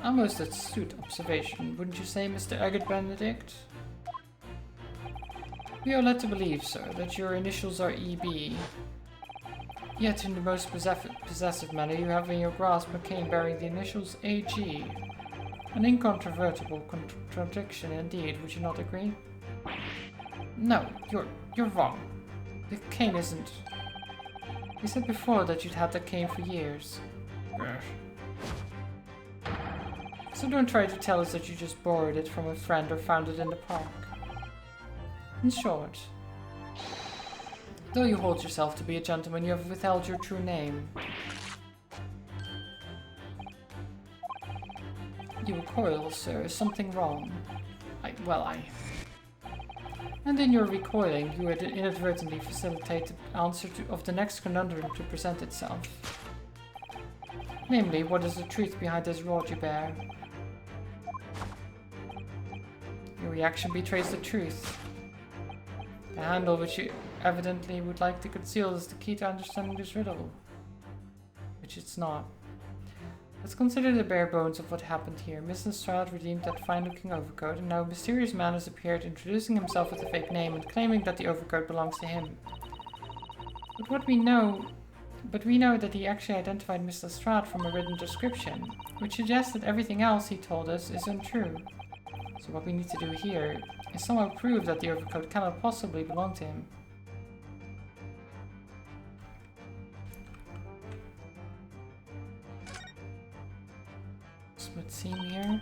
S1: Almost a astute observation, wouldn't you say, Mr. Agate Benedict? We are led to believe, sir, that your initials are EB. Yet in the most possessive manner you have in your grasp a cane bearing the initials AG. An incontrovertible contradiction indeed, would you not agree? No, you're wrong. The cane isn't. You said before that you'd had that cane for years.
S2: Yes.
S1: So don't try to tell us that you just borrowed it from a friend or found it in the park. In short, though you hold yourself to be a gentleman, you have withheld your true name. You recoil, sir. Is something wrong? And in your recoiling, you would inadvertently facilitate the answer of the next conundrum to present itself. Namely, what is the truth behind this rod you bear? Your reaction betrays the truth. The handle which you evidently would like to conceal is the key to understanding this riddle. Which it's not. Let's consider the bare bones of what happened here. Mr. Lestrade redeemed that fine-looking overcoat, and now a mysterious man has appeared, introducing himself with a fake name and claiming that the overcoat belongs to him. But we know that he actually identified Mr. Lestrade from a written description, which suggests that everything else he told us is untrue. So what we need to do here is somehow prove that the overcoat cannot possibly belong to him. Split seam here.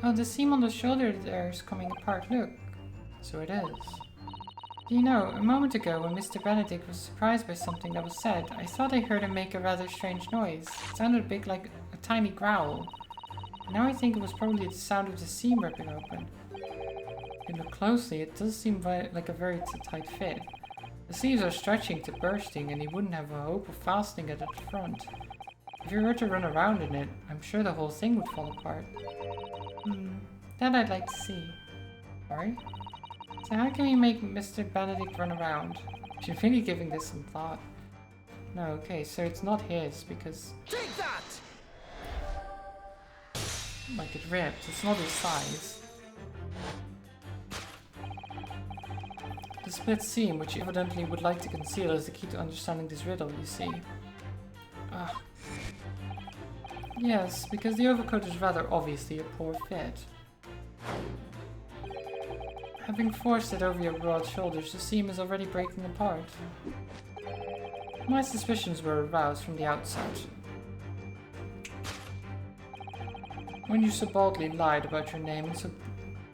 S1: Oh, the seam on the shoulder there is coming apart, look. So it is. Do you know, a moment ago when Mr. Benedict was surprised by something that was said, I thought I heard him make a rather strange noise. It sounded a bit like a tiny growl. Now I think it was probably the sound of the seam ripping open. If you look closely, it does seem like a very tight fit. The sleeves are stretching to bursting, and he wouldn't have a hope of fastening it at the front. If you were to run around in it, I'm sure the whole thing would fall apart. That I'd like to see. Sorry? So how can we make Mr. Benedict run around? Should really giving this some thought. No, okay, so it's not his, because...
S4: Take that!
S1: Like it ripped, it's not his size. The split seam, which you evidently would like to conceal, is the key to understanding this riddle, you see. Ah. Yes, because the overcoat is rather obviously a poor fit. Having forced it over your broad shoulders, the seam is already breaking apart. My suspicions were aroused from the outset. When you so boldly lied about your name and so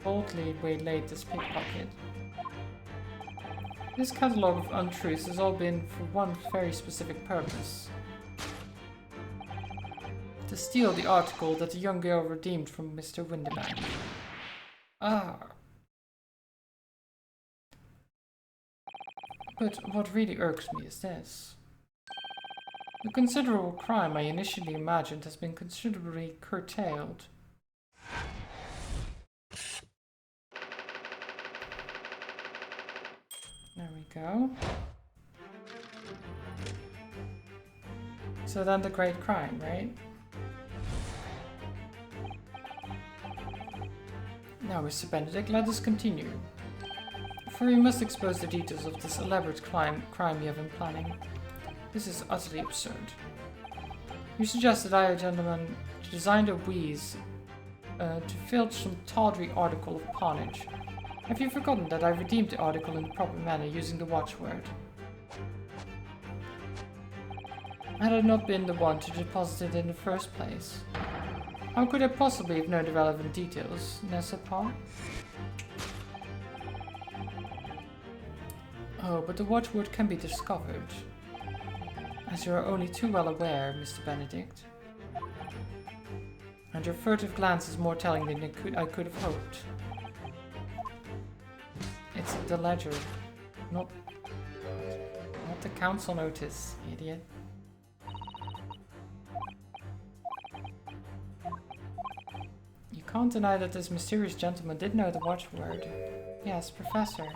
S1: boldly waylaid this pickpocket. This catalogue of untruths has all been for one very specific purpose. To steal the article that the young girl redeemed from Mr. Windybank. Ah. But what really irks me is this. The considerable crime I initially imagined has been considerably curtailed. There we go. So then the great crime, right? Now, Mr. Benedict, let us continue. For we must expose the details of this elaborate crime you have been planning. This is utterly absurd. You suggest that I, a gentleman, designed a wheeze to filch some tawdry article of pawnage. Have you forgotten that I redeemed the article in the proper manner using the watchword? Had I not been the one to deposit it in the first place? How could I possibly have known the relevant details, n'est-ce pas? Oh, but the watchword can be discovered. As you are only too well aware, Mr. Benedict. And your furtive glance is more telling than I could have hoped. It's the ledger, not the council notice, idiot. You can't deny that this mysterious gentleman did know the watchword. Yes, Professor.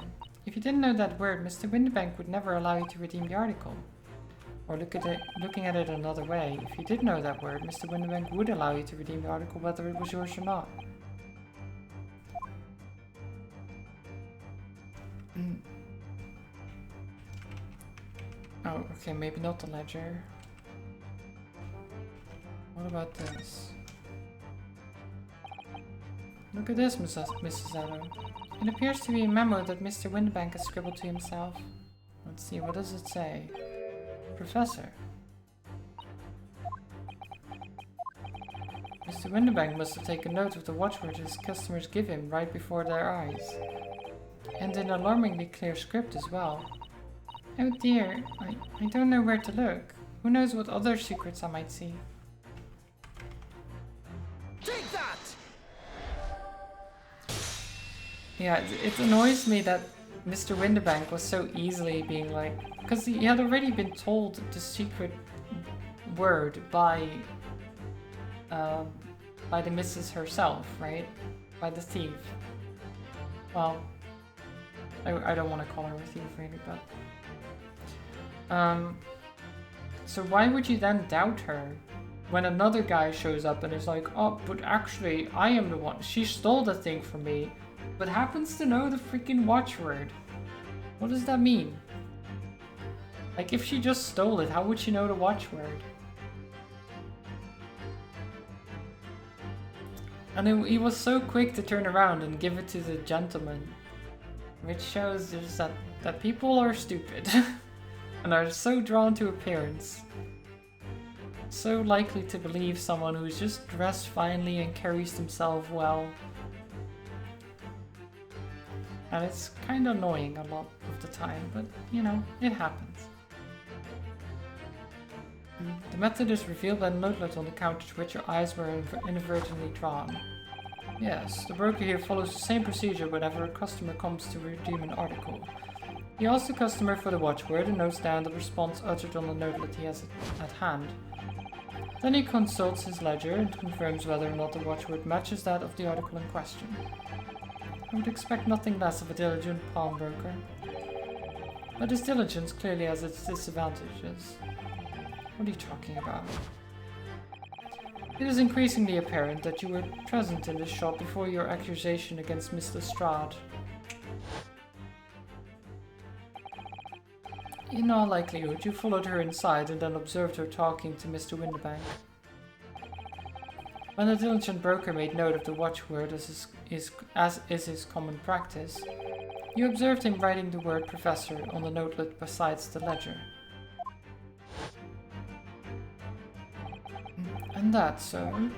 S1: If you didn't know that word, Mr. Windybank would never allow you to redeem the article. Or looking at it another way, if you did know that word, Mr. Windybank would allow you to redeem the article whether it was yours or not. Oh, okay, maybe not the ledger. What about this? Look at this, Mrs. Addo. It appears to be a memo that Mr. Windybank has scribbled to himself. Let's see, what does it say? Professor. Mr. Winterbank must have taken note of the watchword his customers give him right before their eyes. And in alarmingly clear script as well. Oh dear, I don't know where to look. Who knows what other secrets I might see.
S4: Take that!
S1: Yeah, it annoys me that Mr. Winterbank was so easily being like... Because he had already been told the secret word by the missus herself, right? By the thief. Well, I don't want to call her a thief really, but... So why would you then doubt her when another guy shows up and is like, oh, but actually, I am the one. She stole the thing from me, but happens to know the freaking watchword. What does that mean? Like, if she just stole it, how would she know the watchword? And he was so quick to turn around and give it to the gentleman, which shows just that people are stupid and are so drawn to appearance. So likely to believe someone who's just dressed finely and carries themselves well. And it's kind of annoying a lot of the time, but you know, it happens. The method is revealed by the notelet on the counter to which your eyes were inadvertently drawn. Yes, the broker here follows the same procedure whenever a customer comes to redeem an article. He asks the customer for the watchword and notes down the response uttered on the notelet he has at hand. Then he consults his ledger and confirms whether or not the watchword matches that of the article in question. I would expect nothing less of a diligent pawnbroker. But his diligence clearly has its disadvantages. What are you talking about? It is increasingly apparent that you were present in this shop before your accusation against Miss Lestrade. In all likelihood, you followed her inside and then observed her talking to Mr. Winterbank. When the diligent broker made note of the watchword as is his common practice, you observed him writing the word professor on the notelet besides the ledger. And that, sir,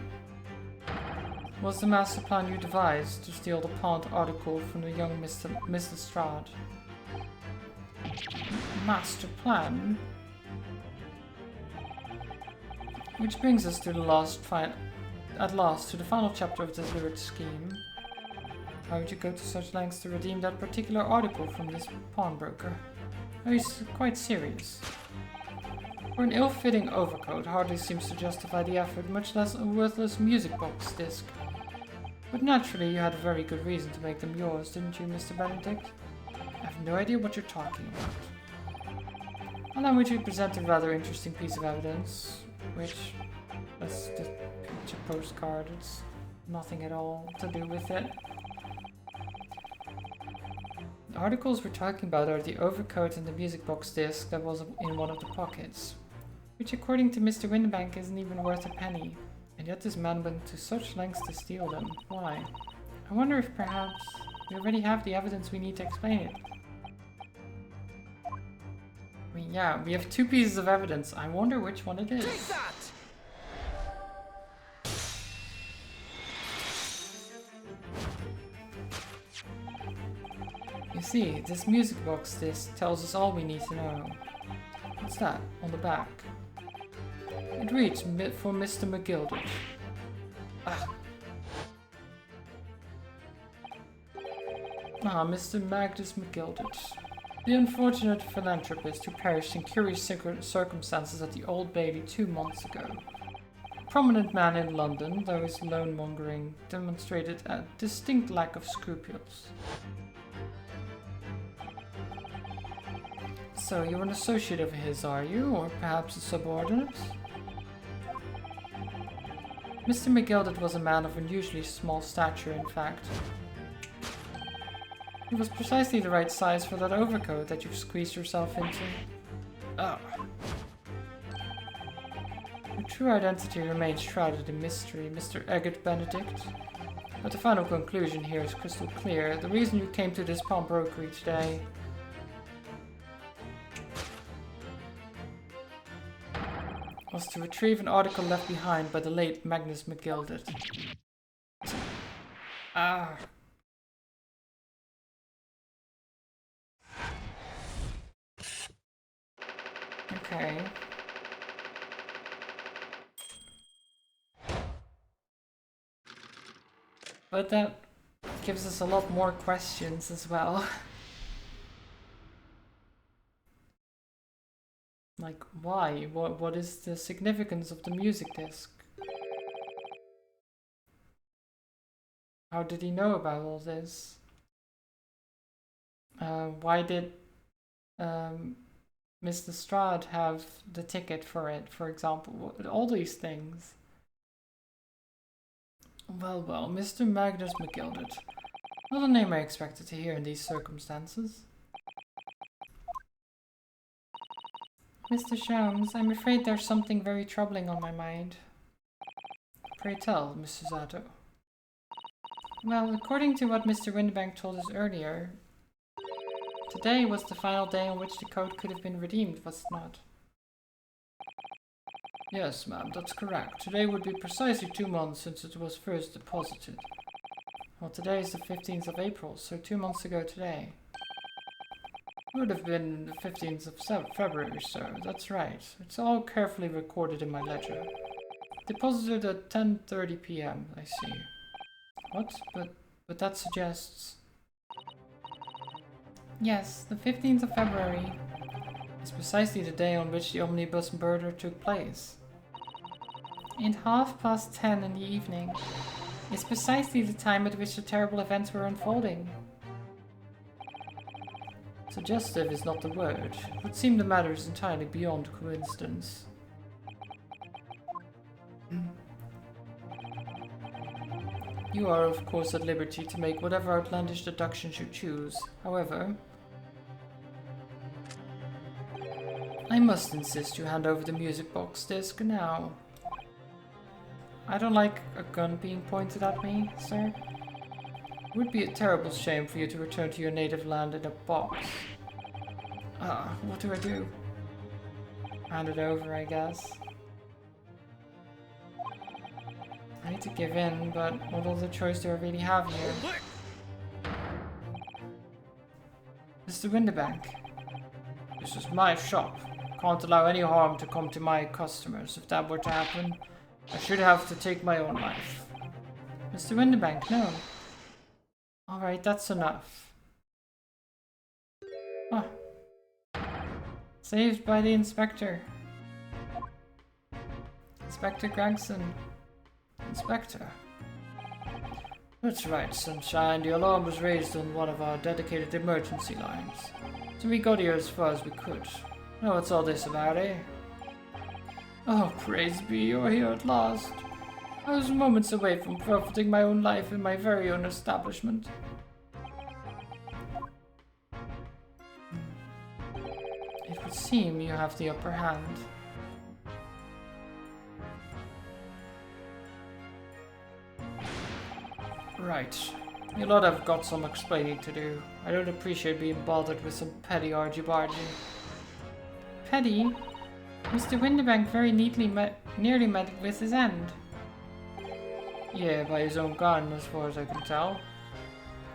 S1: was the master plan you devised to steal the pawned article from the young Miss Lestrade. Master plan? Which brings us to at last to the final chapter of this lurid scheme. Why would you go to such lengths to redeem that particular article from this pawnbroker? Oh, he's quite serious. For an ill-fitting overcoat hardly seems to justify the effort, much less a worthless music box disc. But naturally you had a very good reason to make them yours, didn't you, Mr. Benedict? I have no idea what you're talking about. Allow me to present a rather interesting piece of evidence, which... that's the picture postcard, it's nothing at all to do with it. The articles we're talking about are the overcoat and the music box disc that was in one of the pockets, which according to Mr. Winterbank isn't even worth a penny, and yet this man went to such lengths to steal them. Why? I wonder if perhaps we already have the evidence we need to explain it. I mean, yeah, we have two pieces of evidence. I wonder which one it is.
S4: Take that!
S1: You see, this music box disc tells us all we need to know. What's that on the back? It reads for Mr. McGilded. Mr. Magnus McGilded. The unfortunate philanthropist who perished in curious circumstances at the Old Bailey 2 months ago. A prominent man in London, though his loan-mongering demonstrated a distinct lack of scruples. So, you're an associate of his, are you? Or perhaps a subordinate? Mr. McGilded was a man of unusually small stature, in fact. He was precisely the right size for that overcoat that you've squeezed yourself into. Your true identity remains shrouded in mystery, Mr. Eggert Benedict. But the final conclusion here is crystal clear. The reason you came to this pawnbrokery today was to retrieve an article left behind by the late Magnus McGilded. Ah. Okay. But that gives us a lot more questions as well. Like, why? What is the significance of the music disc? How did he know about all this? Why did Mr. Strad have the ticket for it, for example? All these things. Well, Mr. Magnus McGilded. Not a name I expected to hear in these circumstances. Mr. Sholmes, I'm afraid there's something very troubling on my mind. Pray tell, Mrs. Zato. Well, according to what Mr. Windibank told us earlier, today was the final day on which the code could have been redeemed, was it not? Yes, ma'am, that's correct. Today would be precisely 2 months since it was first deposited. Well, today is the 15th of April, so 2 months ago today. It would have been the 15th of February, sir. That's right. It's all carefully recorded in my ledger. Deposited at 10:30 p.m., I see. What? But that suggests... Yes, the 15th of February is precisely the day on which the omnibus murder took place. And 10:30 in the evening is precisely the time at which the terrible events were unfolding. Suggestive is not the word. It would seem the matter is entirely beyond coincidence. You are, of course, at liberty to make whatever outlandish deductions you choose. However, I must insist you hand over the music box disc now. I don't like a gun being pointed at me, sir. It would be a terrible shame for you to return to your native land in a box. What do I do? Hand it over, I guess. I need to give in, but what other choice do I really have here? Mr. Windibank. This is my shop. Can't allow any harm to come to my customers. If that were to happen, I should have to take my own life. Mr. Windibank, no. Alright, that's enough. Ah. Saved by the inspector. Inspector Gregson. Inspector. That's right, Sunshine. The alarm was raised on one of our dedicated emergency lines. So we got here as far as we could. Now what's all this about, eh? Oh, praise be, you're here at last. I was moments away from forfeiting my own life in my very own establishment. It would seem you have the upper hand. Right. You lot have got some explaining to do. I don't appreciate being bothered with some petty argy-bargy. Petty? Mr. Windibank very nearly met with his end. Yeah, by his own gun, as far as I can tell.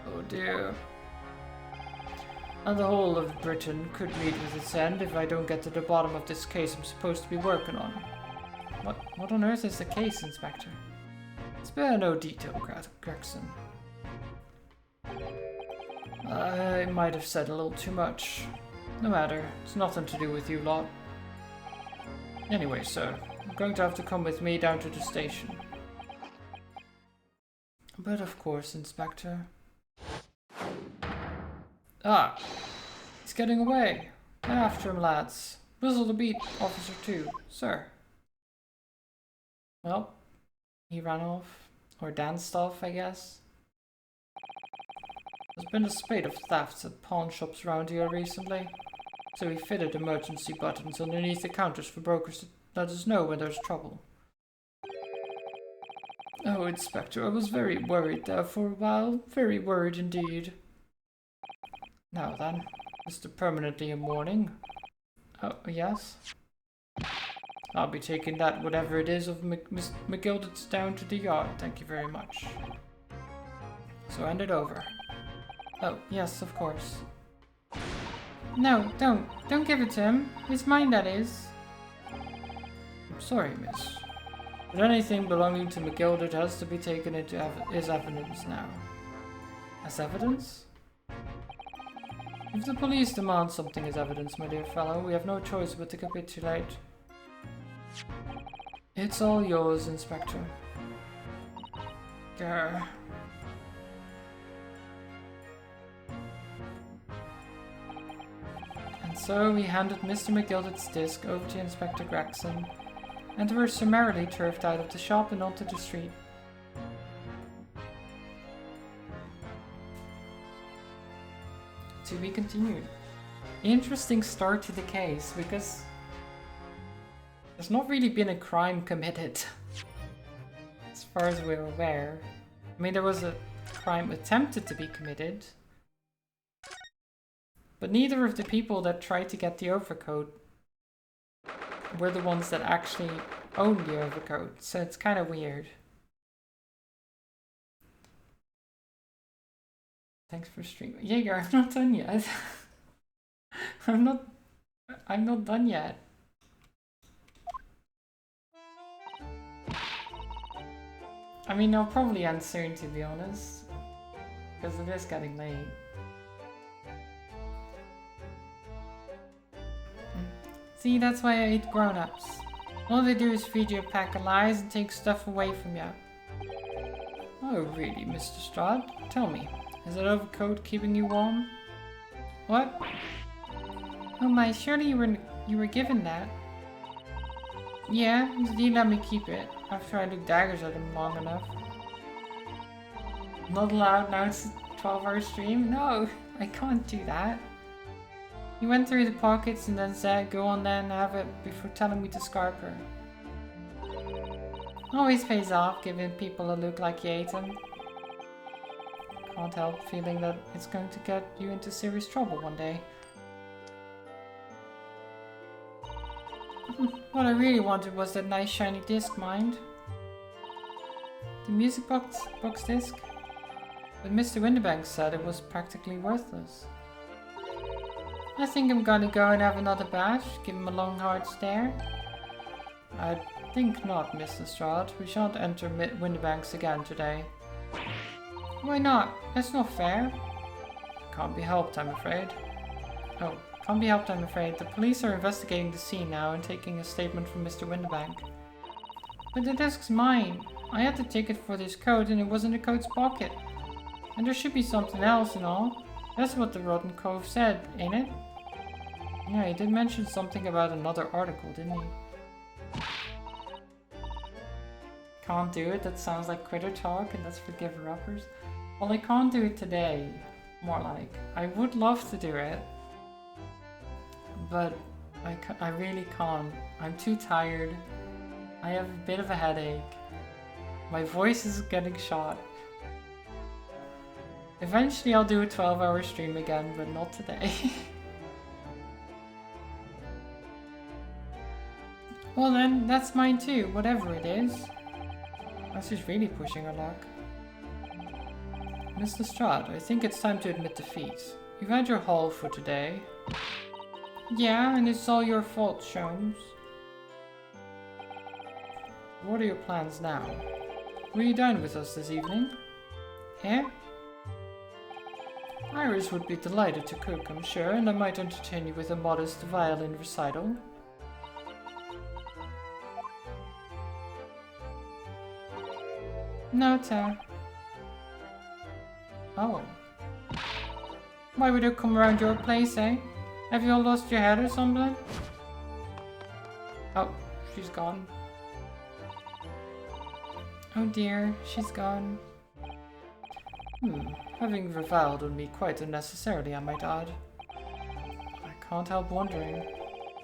S1: Oh dear. And the whole of Britain could meet with its end if I don't get to the bottom of this case I'm supposed to be working on. What on earth is the case, Inspector? Spare no detail, Gregson. I might have said a little too much. No matter, it's nothing to do with you lot. Anyway, sir, you're going to have to come with me down to the station. But of course, Inspector. Ah! He's getting away! Get after him, lads. Whistle the beat, Officer 2. Sir. Well, he ran off. Or danced off, I guess. There's been a spate of thefts at pawn shops around here recently. So we fitted emergency buttons underneath the counters for brokers to let us know when there's trouble. Oh, Inspector, I was very worried there for a while. Very worried indeed. Now then, Mr. Permanently in mourning. Oh, yes?
S3: I'll be taking that, whatever it is, of Miss McGilded's down to the yard. Thank you very much. So hand it over. Oh, yes, of course. No, don't. Don't give it to him. It's mine, that is. I'm sorry, miss. But anything belonging to McGilded has to be taken into as evidence now. As evidence? If the police demand something as evidence, my dear fellow, we have no choice but to capitulate. It's all yours, Inspector. Grr. And so we handed Mr. McGilded's disc over to Inspector Gregson, and were summarily turfed out of the shop and onto the street. To be continued. Interesting start to the case, because there's not really been a crime committed, as far as we're aware. I mean, there was a crime attempted to be committed, but neither of the people that tried to get the overcoat were the ones that actually own the overcoat, so it's kind of weird. Thanks for streaming. Jaeger, I'm not done yet. I'm not done yet. I mean, I'll probably end soon, to be honest, because it is getting late. See, that's why I hate grown-ups. All they do is feed you a pack of lies and take stuff away from you. Oh, really, Mr. Strahd? Tell me, is that overcoat keeping you warm? What? Oh my, surely you were given that. Yeah, he let me keep it, after I took daggers at him long enough. Not allowed, now it's a 12-hour stream? No, I can't do that. He went through the pockets and then said, go on then, have it, before telling me to scarp her. Always pays off, giving people a look like you ate them. Can't help feeling that it's going to get you into serious trouble one day. What I really wanted was that nice shiny disc, mind. The music box disc? But Mr. Winterbank said it was practically worthless. I think I'm gonna go and have another bash, give him a long hard stare. I think not, Mr. Strahd. We shan't enter Winterbanks again today. Why not? That's not fair. Can't be helped, I'm afraid. Oh, can't be helped, I'm afraid. The police are investigating the scene now and taking a statement from Mr. Winterbank. But the disc's mine. I had the ticket for this coat and it was in the coat's pocket. And there should be something else and all. That's what the Rotten Cove said, ain't it? Yeah, he did mention something about another article, didn't he? Can't do it, that sounds like critter talk, and that's for giver-uppers. Well, I can't do it today, more like. I would love to do it, but I really can't. I'm too tired. I have a bit of a headache. My voice is getting shot. Eventually I'll do a 12-hour stream again, but not today. Well then, that's mine too, whatever it is. That's just really pushing her luck. Mr. Strahd, I think it's time to admit defeat. You've had your haul for today. Yeah, and it's all your fault, Sholmes. What are your plans now? Will you dine with us this evening? Eh? Iris would be delighted to cook, I'm sure, and I might entertain you with a modest violin recital. No, sir. Oh. Why would you come around your place, eh? Have you all lost your head or something? Oh, she's gone. Oh dear, she's gone. Having reviled on me quite unnecessarily, I might add. I can't help wondering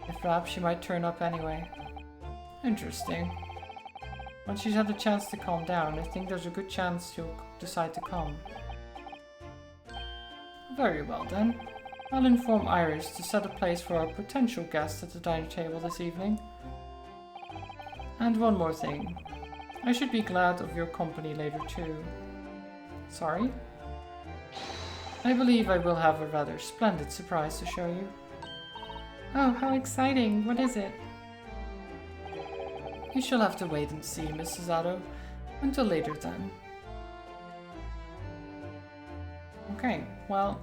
S3: if perhaps she might turn up anyway. Interesting. Once she's had a chance to calm down, I think there's a good chance she'll decide to come. Very well then. I'll inform Iris to set a place for our potential guest at the dining table this evening.
S1: And one more thing. I should be glad of your company later too. Sorry? I believe I will have a rather splendid surprise to show you. Oh, how exciting! What is it? You shall have to wait and see, Mrs. Otto. Until later then. Okay, well...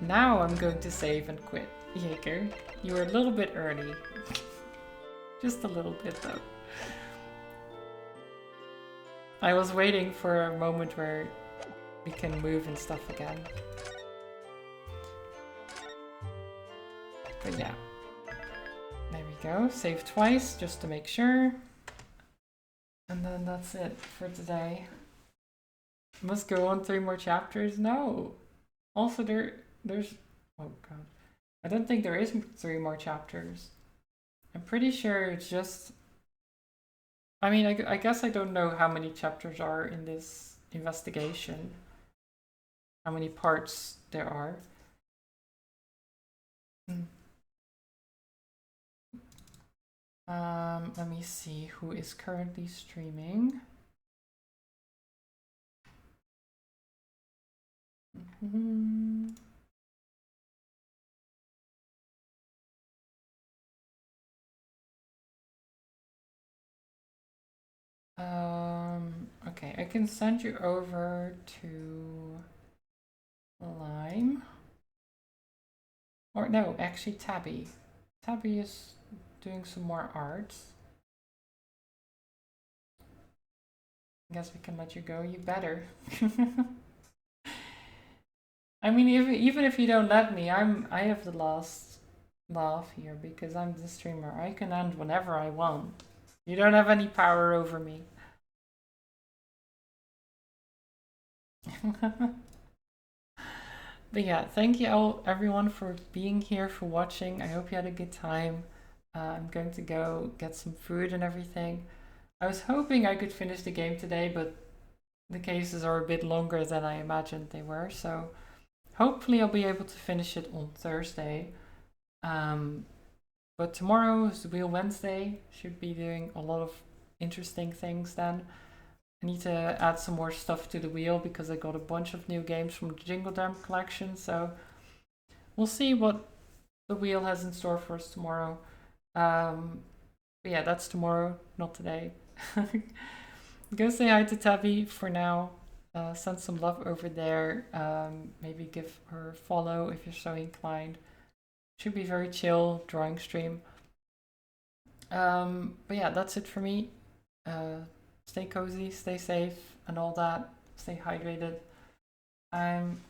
S1: Now I'm going to save and quit. Jaeger, you were a little bit early. Just a little bit though. I was waiting for a moment where we can move and stuff again. But yeah. There we go. Save twice just to make sure. And then that's it for today. Must go on 3 more chapters? No. Also there's... Oh god. I don't think there is 3 more chapters. I'm pretty sure it's just... I mean, I guess I don't know how many chapters are in this investigation. How many parts there are. Let me see who is currently streaming. Okay, I can send you over to Lime. Or no, actually Tabby. Tabby is doing some more art. I guess we can let you go. You better. I mean, even if you don't let me, I have the last laugh here because I'm the streamer. I can end whenever I want. You don't have any power over me. But yeah, thank you all, everyone, for being here, for watching. I hope you had a good time. I'm going to go get some food and everything. I was hoping I could finish the game today, but the cases are a bit longer than I imagined they were. So hopefully I'll be able to finish it on Thursday. But tomorrow is the Wheel Wednesday. Should be doing a lot of interesting things then. I need to add some more stuff to the wheel because I got a bunch of new games from the Jingle Jam collection. So we'll see what the wheel has in store for us tomorrow. But yeah, that's tomorrow, not today. Go say hi to Tabby for now. Send some love over there. Maybe give her a follow if you're so inclined. Should be very chill drawing stream. But yeah, that's it for me. Stay cozy, stay safe, and all that. Stay hydrated. I'm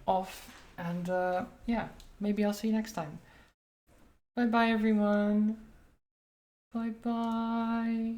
S1: off, and yeah, maybe I'll see you next time. Bye bye, everyone. Bye bye.